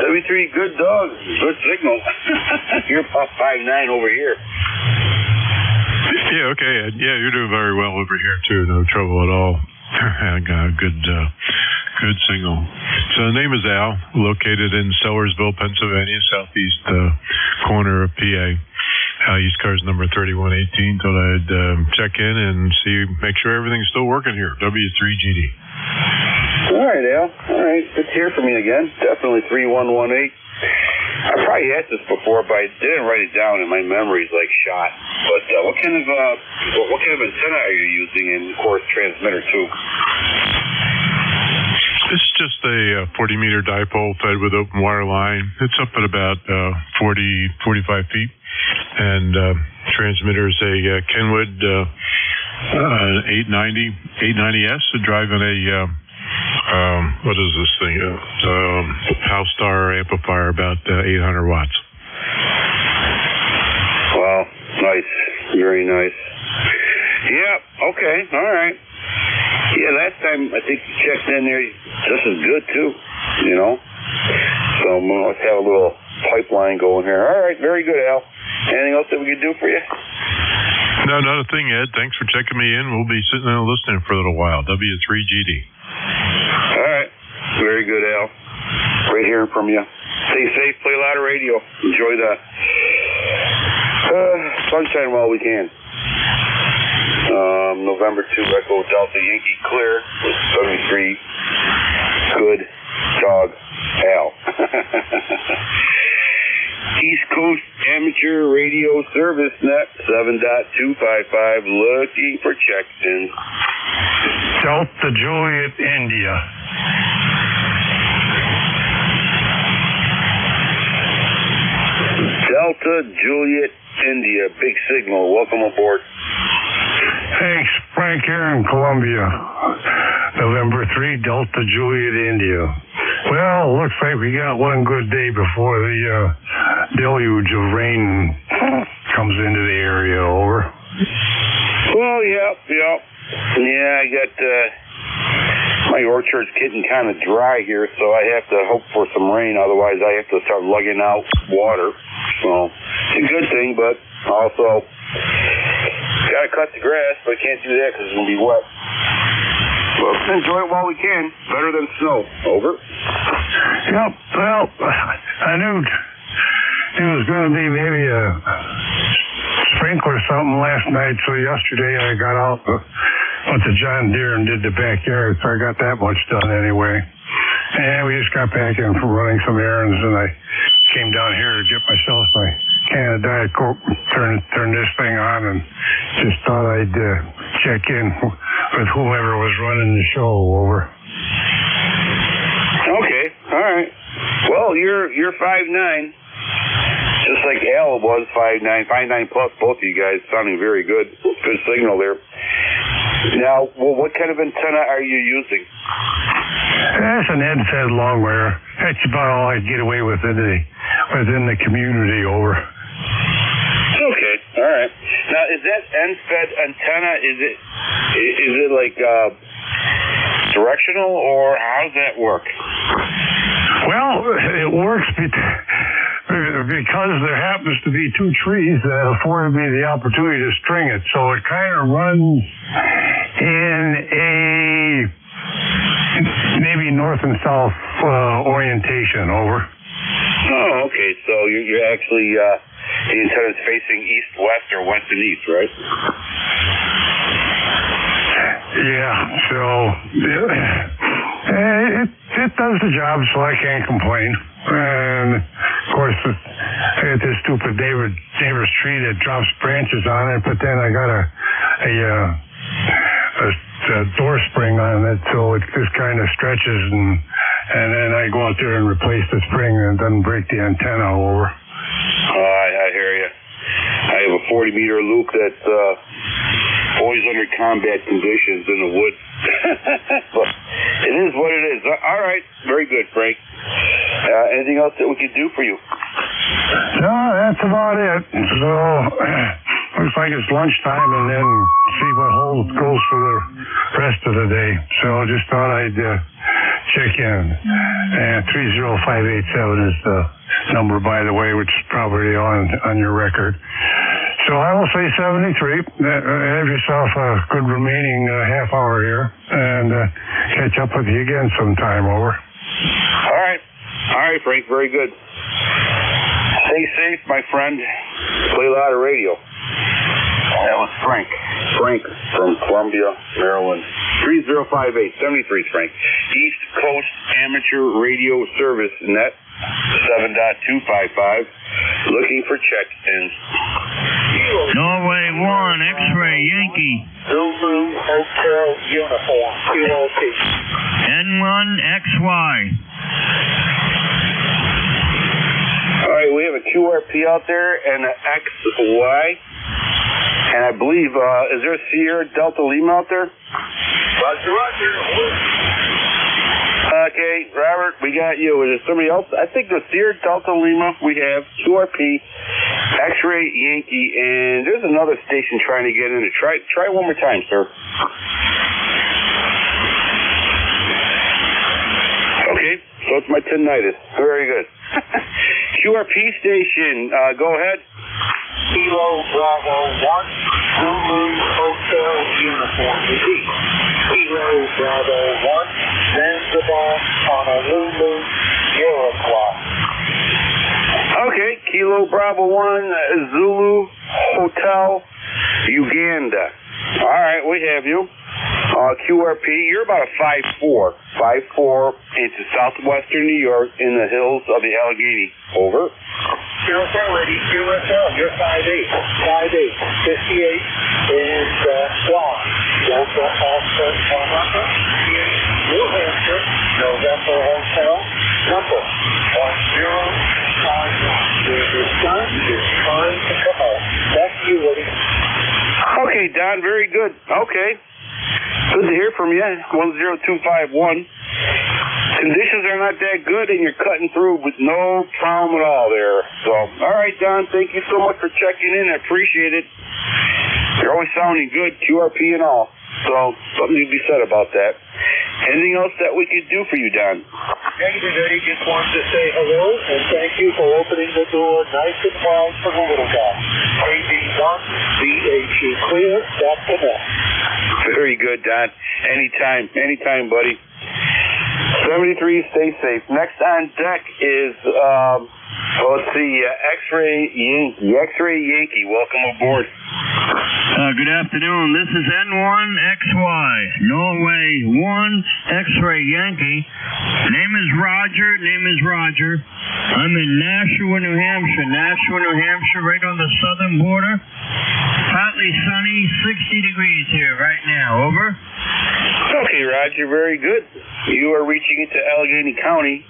S6: W3, good dog. Good signal. You're about 5'9" over here.
S5: Yeah, okay. Yeah, you're doing very well over here, too. No trouble at all. I got a good signal. So the name is Al, located in Sellersville, Pennsylvania, southeast corner of PA. ECARS number 3118. Thought I'd check in and make sure everything's still working here. W3GD.
S6: All right, Al. All right. Good to hear from you again. Definitely 3118. I probably asked this before, but I didn't write it down, and my memory's like shot. But what kind of antenna are you using, and of course transmitter too?
S5: This is just a 40-meter dipole fed with open wire line. It's up at about 45 feet. And transmitter is a Kenwood 890S driving a, what is this thing? House Star amplifier, about 800 watts.
S6: Wow, nice. Very nice. Yeah, okay, all right. Yeah, last time I think you checked in there just as good too, you know. So let's have a little pipeline going here. All right, very good, Al. Anything else that we could do for you?
S5: No, not a thing, Ed. Thanks for checking me in. We'll be sitting and listening for a little while. W3GD.
S6: All right, very good, Al. Great hearing from you. Stay safe, play a lot of radio. Enjoy the sunshine while we can. November 2 Echo Delta Yankee clear with 73. Good dog, Al. East Coast Amateur Radio Service Net 7.255, looking for check-ins.
S9: Delta Juliet, India.
S6: Delta Juliet, India, big signal. Welcome aboard.
S9: Thanks, Frank here in Columbia. November 3, Delta Juliet, India. Well, looks like we got one good day before the deluge of rain comes into the area. Over.
S6: Well, yep. Yeah, I got my orchard's getting kind of dry here, so I have to hope for some rain. Otherwise, I have to start lugging out water. So it's a good thing, but also gotta cut the grass, but I can't do that because it's gonna be wet. Well, enjoy it while we can. Better than snow. Over.
S9: Yep. Well, I knew it was going to be maybe a sprinkler or something last night, so yesterday I got out, went to John Deere and did the backyard, so I got that much done anyway. And we just got back in from running some errands, and I came down here to get myself my can of Diet Coke, turn this thing on, and just thought I'd check in with whoever was running the show. Over.
S6: Okay, all right. Well, you're 5'9", just like Al was 5'9", 5'9" plus. Both of you guys sounding very good. Good signal there. Now, well, what kind of antenna are you using?
S9: That's an headset long wire. That's about all I get away with within the community. Over.
S6: Okay, all right. Now, is that end-fed antenna, is it like directional, or how does that work?
S9: Well, it works because there happens to be two trees that afforded me the opportunity to string it. So it kind of runs in a maybe north and south orientation. Over.
S6: Oh, okay. So you're actually the antenna's facing east-west or west and east, right?
S9: Yeah. So it does the job, so I can't complain. And of course, I got this stupid neighbor's tree that drops branches on it, but then I got a door spring on it, so it just kind of stretches, and then I go out there and replace the spring, and it doesn't break the antenna over.
S6: I hear you. I have a 40-meter loop that's always under combat conditions in the woods. But it is what it is. All right. Very good, Frank. Anything else that we could do for you?
S9: No, that's about it. So, looks like it's lunchtime, and then see what goes for the rest of the day. So just thought I'd check in. And 30587 is the number, by the way, which is probably on your record. So I will say 73. Have yourself a good remaining half hour here, and catch up with you again sometime. Over.
S6: All right, Frank. Very good. Stay safe, my friend. Play a lot of radio. That was Frank. Frank from Columbia, Maryland. 3058 73, Frank. East Coast Amateur Radio Service Net 7.255. Looking for check-ins.
S10: Norway 1, X-ray Yankee.
S19: Zulu Hotel Uniform, QLT.
S10: N1 XY.
S6: All right, we have a QRP out there and an XY. And I believe, is there a Sierra Delta Lima out there?
S19: Roger.
S6: Okay, Robert, we got you. Is there somebody else? I think the Sierra Delta Lima we have, QRP, X-Ray Yankee, and there's another station trying to get in. Try one more time, sir. Okay, so it's my tinnitus. Very good. QRP station, go ahead.
S19: Kilo Bravo 1, Zulu Hotel Uniform. Repeat. Kilo Bravo 1, Zanzibar, Honolulu, Uruguay.
S6: Okay, Kilo Bravo 1, Zulu Hotel, Uganda. All right, we have you. QRP, you're about a 5'4", 5'4", into southwestern New York in the hills of the Allegheny. Over.
S19: QSL ready, QSL, you're 5'8", 58 is Swan. Delta Alpha 100, New Hampshire, November Hotel, number 1051. Your son is trying to come home. Back to you, Woody.
S6: Okay, Don, very good. Okay. Good to hear from you. 10251. Conditions are not that good, and you're cutting through with no problem at all there. So, all right, Don, thank you so much for checking in. I appreciate it. You're always sounding good, QRP and all. So, something to be said about that. Anything else that we could do for you, Don?
S19: Negative, Eddie. Just wanted to say hello and thank you for opening the door nice and wide for the little guy. AD1, BHE clear, back to net.
S6: Very good, Don. Anytime, buddy. 73, stay safe. Next on deck is, let's see, X-Ray Yankee. X-Ray Yankee, welcome aboard.
S10: Good afternoon. This is N1XY, Norway 1, X-Ray Yankee. Name is Roger. I'm in Nashua, New Hampshire, right on the southern border. Partly sunny, 60 degrees here right now. Over.
S6: Okay, Roger, very good. You are reaching into Allegheny County,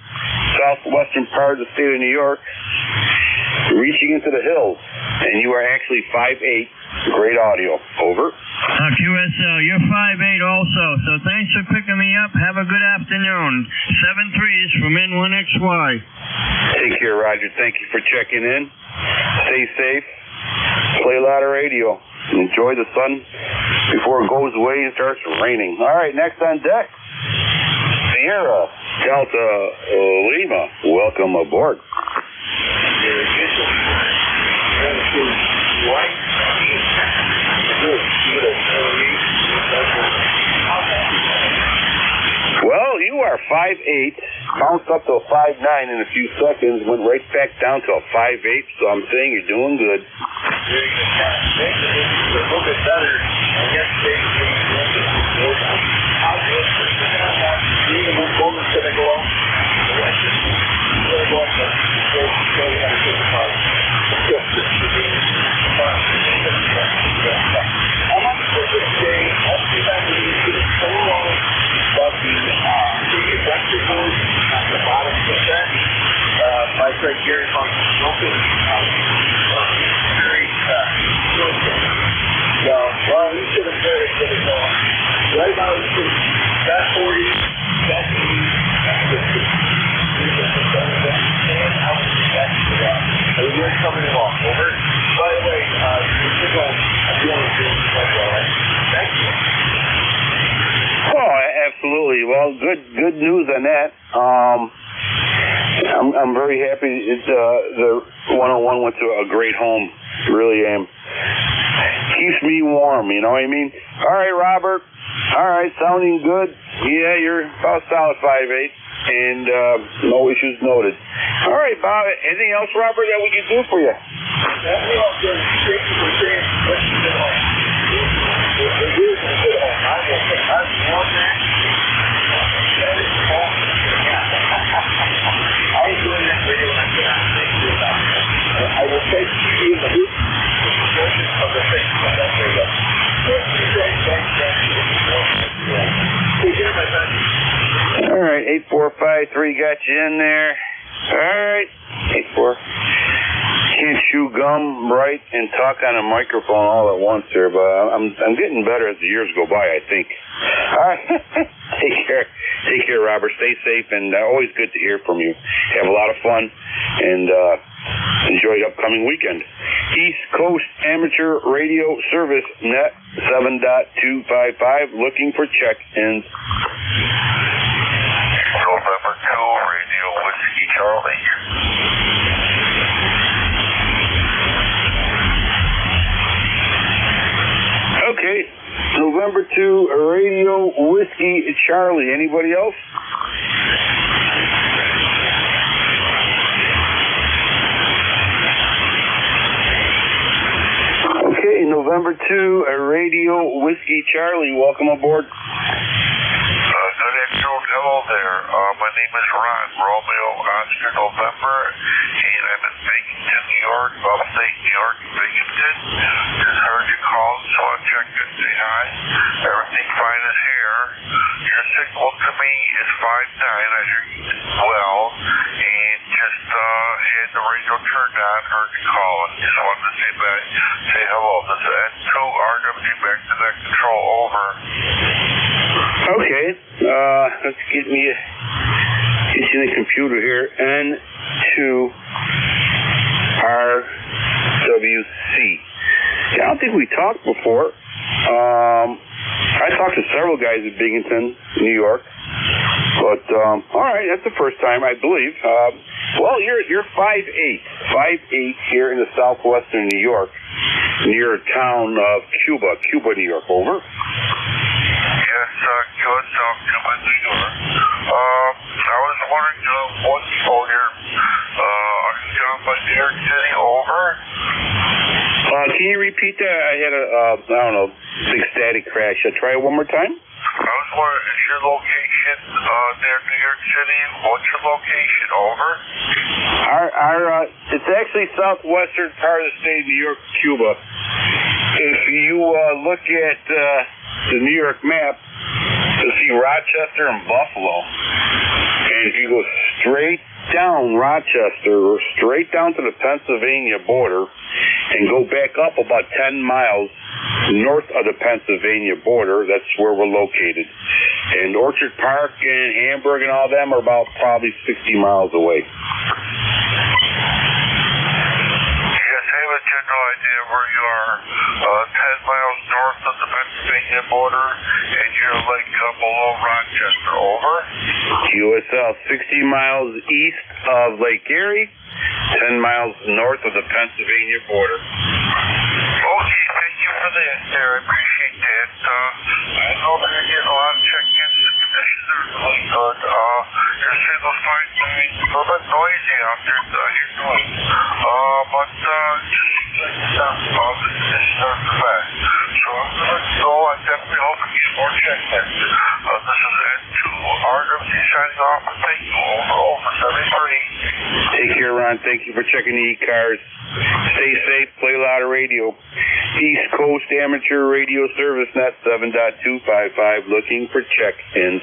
S6: southwestern part of the state of New York, reaching into the hills, and you are actually 5'8". Great audio. Over.
S10: QSL, you're 5'8" also, so thanks for picking me up. Have a good afternoon. 7-3s from N1XY.
S6: Take care, Roger. Thank you for checking in. Stay safe. Play a lot of radio. Enjoy the sun before it goes away and starts raining. All right, next on deck, Sierra Delta Lima. Welcome aboard. Well, you are 5'8", bounced up to a 5'9" in a few seconds, went right back down to a 5'8", so I'm saying you're doing good.
S19: A little bit better. I guess how good even when Goldman's going to go out, let's just really go up to my criteria on smoking very well, we should have very good at going. Right now, that 40, that 80, that's 50. You're coming along, over. By the way, you're going, I'm feeling quite well, right? Thank you.
S6: Oh, absolutely. Well, good news on that. I'm very happy the 101 went to a great home. Really am. Keeps me warm, you know what I mean? All right, Robert. All right, sounding good. Yeah, you're about solid 5'8", and no issues noted. All right, Bob. Anything else, Robert, that we can do for you?
S19: I will take you in the loop of the thing.
S6: All right, 8453 got you in there. All right, 84. Can't chew gum right and talk on a microphone all at once here, but I'm getting better as the years go by, I think. All right, take care, Robert. Stay safe, and always good to hear from you. Have a lot of fun, and enjoy the upcoming weekend. East Coast Amateur Radio Service, net 7.255, looking for check-ins.
S3: November 2, Radio Whiskey Charlie.
S6: Okay, November 2, Radio Whiskey Charlie. Anybody else? Okay, November 2, Radio Whiskey Charlie. Welcome aboard.
S3: Good afternoon. Hello there. My name is Ron, Romeo Oscar November, and I'm in Binghamton, New York, upstate New York, Binghamton. Just heard you call, so I checked in, say hi. Everything fine is here. Your signal to me is 5'9". I hear you well, and just had the radio turned on, heard you calling. Just wanted to say hello. This is N2 RWG back to that control, over.
S6: Okay, let's get you in the computer here. N2 RWC. Yeah, I don't think we talked before. I talked to several guys in Binghamton, New York. But, all right, that's the first time, I believe. Well, you're 5'8", here in the southwestern New York, near a town of Cuba, New York, over.
S3: Yes, good, Cuba, New York. I was wondering what's on your, are you down by New York City, over?
S6: Can you repeat that? I had I don't know, big static crash. Try it one more time?
S3: I was wondering, is your location near New York City? What's your location, over?
S6: It's actually southwestern part of the state of New York, Cuba. If you look at the New York map, you'll see Rochester and Buffalo. And if you go straight down Rochester, straight down to the Pennsylvania border, and go back up about 10 miles north of the Pennsylvania border, that's where we're located. And Orchard Park and Hamburg and all them are about probably 60 miles away.
S3: You guys have a
S13: general idea where you are 10 miles north of the Pennsylvania border, and you're like below Rochester. Over.
S6: QSL, 60 miles east of Lake Erie, 10 miles north of the Pennsylvania border.
S13: Okay, thank you for that, there. I appreciate that. I know that you're getting a lot of check-ins. The conditions are really good. Your signal's fine. It's a little bit noisy out there. You're doing. But just the conditions are the best. So I'm going to go. I definitely hope to get more check-ins. This is N2RWC signing off. Thank you. Over 73.
S6: Take care, Ron. Thank you for checking the ECARS. Stay safe. Play a lot of radio. East Coast Amateur Radio Service Net 7.255 looking for check-ins.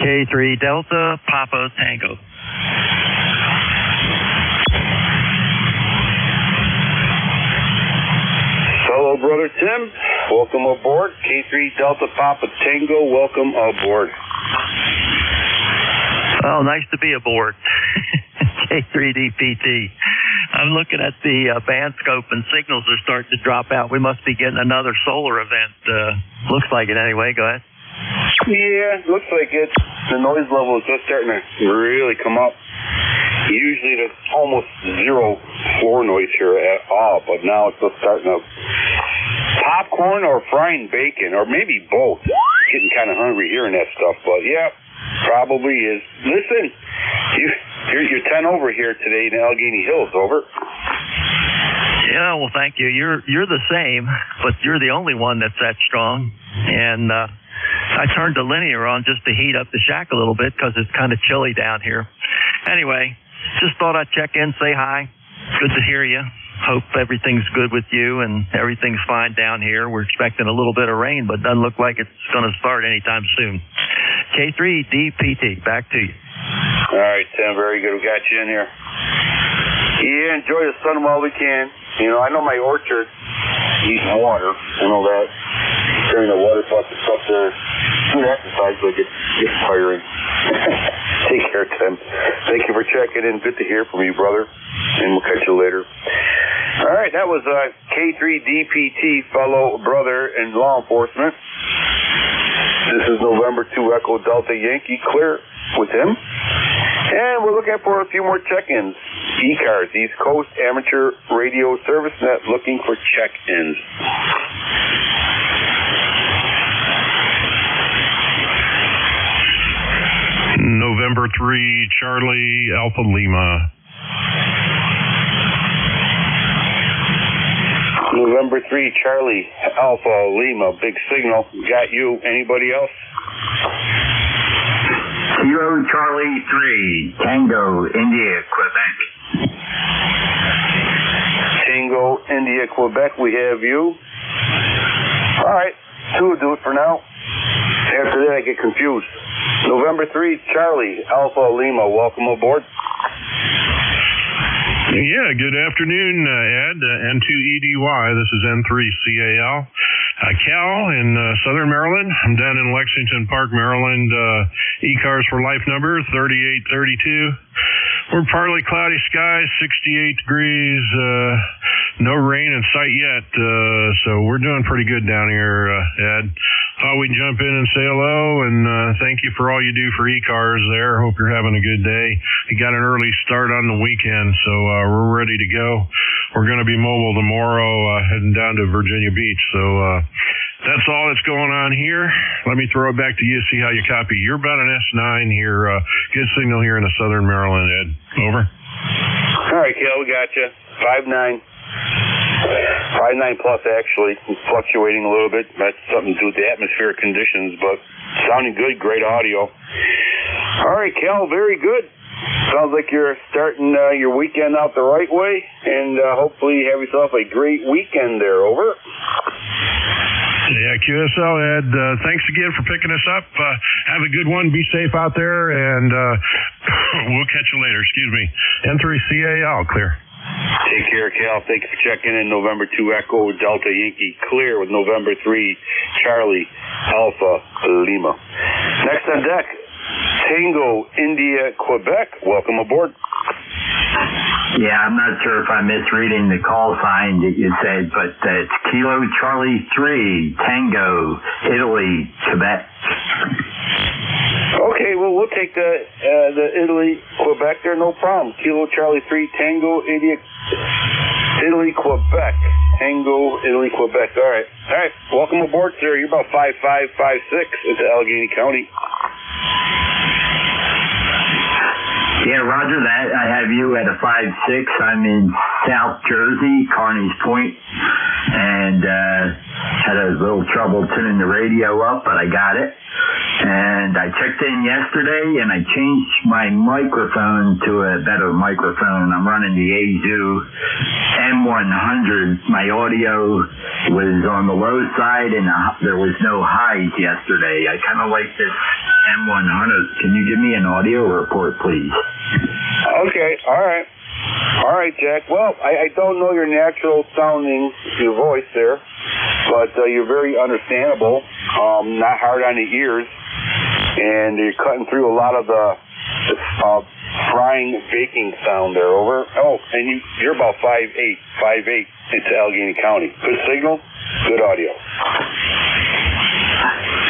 S17: K3 Delta Papa Tango.
S6: Hello, Brother Tim. Welcome aboard. K3 Delta Papa Tango, welcome aboard.
S17: Oh, nice to be aboard. K3DPT. I'm looking at the band scope and signals are starting to drop out. We must be getting another solar event. Looks like it anyway. Go ahead.
S6: Yeah, looks like it. The noise level is just starting to really come up. Usually there's almost zero floor noise here at all, but now it's just starting to popcorn or frying bacon, or maybe both. Getting kind of hungry hearing that stuff, but yeah, probably is. Listen, you're 10 over here today in Allegheny Hills, over.
S17: Yeah, well, thank you. You're the same, but you're the only one that's that strong. And I turned the linear on just to heat up the shack a little bit because it's kind of chilly down here. Anyway, just thought I'd check in, say hi. Good to hear you. Hope everything's good with you and everything's fine down here. We're expecting a little bit of rain, but doesn't look like it's going to start anytime soon. K3DPT, back to you.
S6: All right, Tim, very good. We got you in here. Yeah, enjoy the sun while we can. You know, I know my orchard needs water. I know that. Carrying the water faucet up there. Good exercise, but it gets tiring. Take care, Tim. Thank you for checking in. Good to hear from you, brother. And we'll catch you later. All right, that was K3DPT, fellow brother in law enforcement. This is November 2 Echo Delta Yankee, clear with him. And we're looking for a few more check-ins. ECARS, East Coast Amateur Radio Service Net, looking for check-ins.
S18: November 3, Charlie Alpha Lima.
S6: November 3, Charlie Alpha Lima, big signal. Got you. Anybody else?
S21: Kilo Charlie 3, Tango, India, Quebec.
S6: Tango, India, Quebec, we have you. All right, two will do it for now. After that, I get confused. November 3, Charlie Alpha Lima, welcome aboard.
S18: Yeah, good afternoon, Ed. N2EDY. This is N3CAL. Cal in Southern Maryland. I'm down in Lexington Park, Maryland. ECARS for life number 3832. We're partly cloudy skies, 68 degrees. No rain in sight yet. So we're doing pretty good down here, Ed. Thought we'd jump in and say hello, and thank you for all you do for ECARS there. Hope you're having a good day. You got an early start on the weekend, so we're ready to go. We're going to be mobile tomorrow, heading down to Virginia Beach. So that's all that's going on here. Let me throw it back to you, see how you copy. You're about an S9 here. Good signal here in the Southern Maryland, Ed. Over.
S6: All right, Cal, we got you. 5'9". 5'9" plus, actually. It's fluctuating a little bit. That's something to do with the atmospheric conditions, but sounding good. Great audio. All right, Cal, very good. Sounds like you're starting your weekend out the right way, and hopefully you have yourself a great weekend there. Over.
S18: Yeah, QSL, Ed, thanks again for picking us up. Have a good one. Be safe out there, and we'll catch you later. Excuse me. N3CAL, clear.
S6: Take care, Cal. Thank you for checking in. November 2 Echo Delta Yankee, clear with November 3 Charlie Alpha Lima. Next on deck, Tango India Quebec. Welcome aboard.
S21: Yeah, I'm not sure if I'm misreading the call sign that you said, but it's Kilo Charlie 3, Tango, Italy, Quebec.
S6: Okay, well, we'll take the Italy, Quebec there, no problem. Kilo Charlie 3, Tango, Italy, Quebec. Tango, Italy, Quebec. All right. Welcome aboard, sir. You're about 5556 into Allegheny County.
S21: Yeah, roger that. I have you at a 5-6. I'm in South Jersey, Carney's Point, and had a little trouble tuning the radio up, but I got it. And I checked in yesterday, and I changed my microphone to a better microphone. I'm running the Azu M100. My audio was on the low side, and there was no highs yesterday. I kind of like this M100. Can you give me an audio report, please?
S6: Okay, all right, Jack. Well, I don't know your natural sounding, your voice there, but you're very understandable, not hard on the ears, and you're cutting through a lot of the frying, baking sound there, over. Oh, and you're about 5'8" into Allegheny County. Good signal, good audio.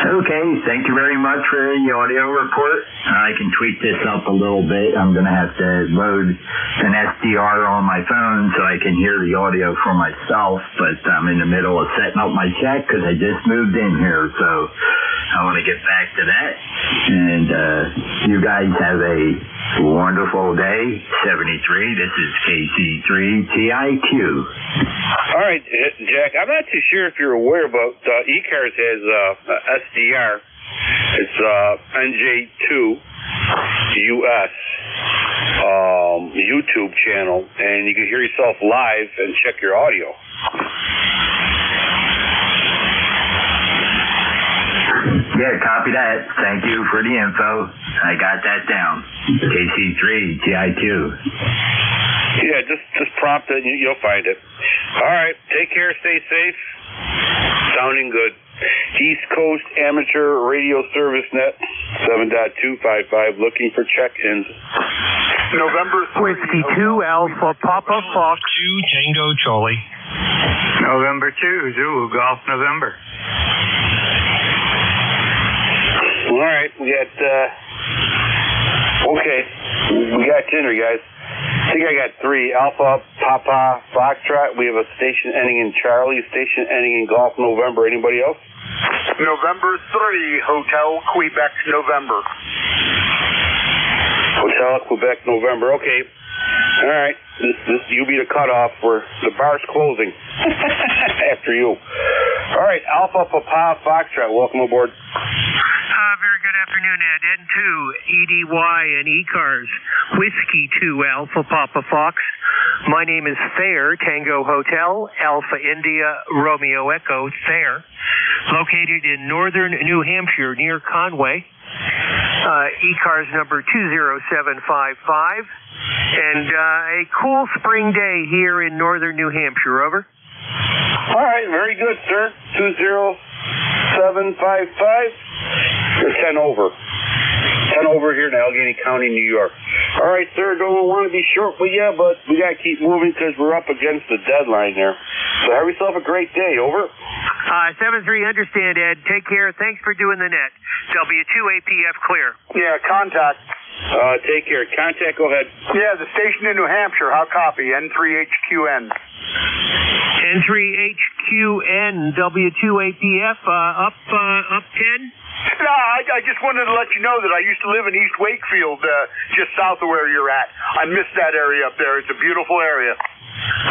S21: Okay, thank you very much for the audio report. I can tweak this up a little bit. I'm going to have to load an SDR on my phone so I can hear the audio for myself, but I'm in the middle of setting up my shack because I just moved in here, so I want to get back to that. And you guys have a wonderful day. 73, this is KC3TIQ.
S6: All right, Jack, I'm not too sure if you're aware, but ECARS has SDR. It's NJ2US YouTube channel, and you can hear yourself live and check your audio.
S21: Yeah, copy that. Thank you for the info. I got that down. KC3TIQ.
S6: Yeah, just prompt it and you'll find it. All right, take care, stay safe. Sounding good. East Coast Amateur Radio Service Net 7.255 looking for check-ins.
S3: November 3.
S1: Whiskey 2 Alpha Papa Fox
S8: 2 Tango Charlie.
S7: November 2 Zulu Golf November.
S6: All right, we got dinner, guys. I think I got 3. Alpha, Papa, Foxtrot. We have a station ending in Charlie, a station ending in Golf November. Anybody else?
S3: November 3, Hotel Quebec November.
S6: Hotel Quebec November. Okay. All right. This you be the cutoff where the bar's closing. After you. All right. Alpha, Papa, Foxtrot. Welcome aboard.
S12: Very good afternoon, Ed. N2, EDY, and ECARS. Whiskey 2 Alpha Papa Fox. My name is Thayer, Tango Hotel, Alpha India, Romeo Echo, Thayer. Located in northern New Hampshire near Conway. ECARS number 20755. And a cool spring day here in northern New Hampshire. Over.
S6: All right. Very good, sir. 20755. You're 10 over. 10 over here in Allegheny County, New York. All right, sir, don't want to be short with you, but we got to keep moving because we're up against the deadline there. So have yourself a great day. Over.
S12: 7-3, understand, Ed. Take care. Thanks for doing the net. W2APF clear.
S3: Yeah, contact.
S6: Take care. Contact, go ahead.
S3: Yeah, the station in New Hampshire. How copy? N3HQN.
S12: N3HQN, W2APF, up 10?
S3: No, I just wanted to let you know that I used to live in East Wakefield, just south of where you're at. I miss that area up there. It's a beautiful area.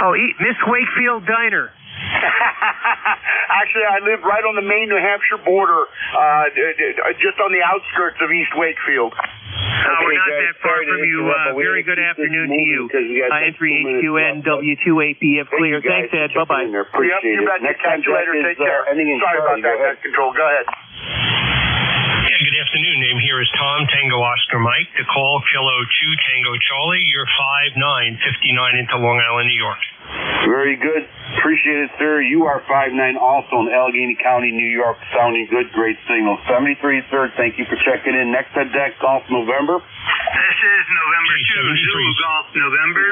S12: Oh, Miss Wakefield Diner.
S3: Actually, I live right on the Maine-New Hampshire border, just on the outskirts of East Wakefield.
S12: We're not that far from you. Very good afternoon to you. N3HQN, W2APF clear. Thanks, Ed. Bye-bye.
S3: Yep, you bet. Catch you later. Take care. Sorry about that, Net Control. Go ahead.
S8: Yeah, good afternoon. Name here is Tom, Tango Oscar Mike. The call, Kilo 2 Tango Charlie. You're 5'9", 59 into Long Island, New York.
S6: Very good. Appreciate it, sir. You are 5'9", also in Allegheny County, New York. Sounding good. Great signal. 73, sir. Thank you for checking in. Next at deck, Golf November.
S15: This is November 2, Zulu Golf, November.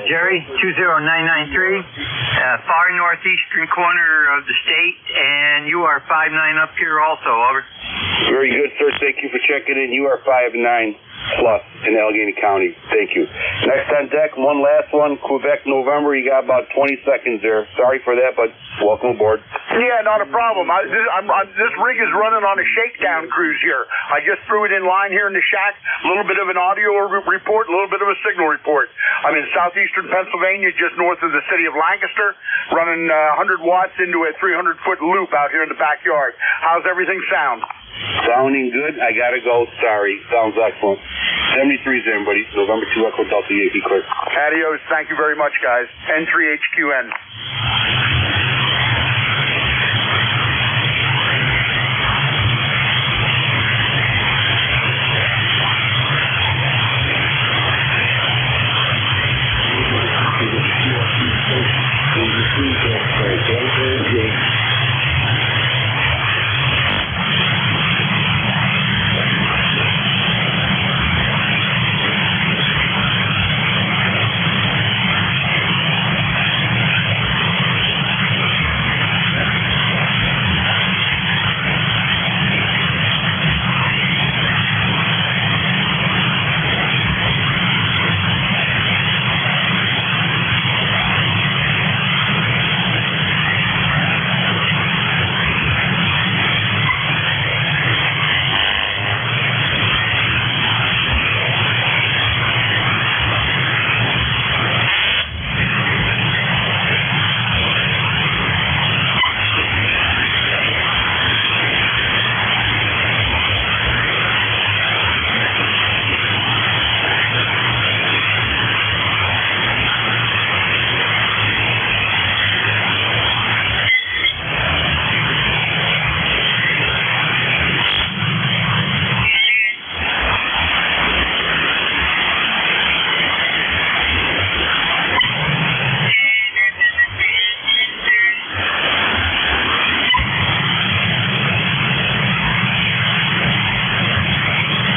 S21: Jerry, 20993, far northeastern corner of the state, and you are 5'9" up here also, over.
S6: Very good, sir. Thank you for checking in. You are 5'9" plus in Allegheny County. Thank you. Next on deck, one last one, Quebec, November. You got about 20 seconds there. Sorry for that, but welcome aboard.
S20: Yeah, not a problem. This rig is running on a shakedown cruise here. I just threw it in line here in the shack. A little bit of an audio report, a little bit of a signal report. I'm in southeastern Pennsylvania, just north of the city of Lancaster, running 100 watts into a 300-foot loop out here in the backyard. How's everything sound?
S6: Sounding good. I gotta go. Sorry. Sounds excellent. 73's everybody. November 2 Echo Delta Yankee clear.
S20: Adios. Thank you very much, guys. N3HQN.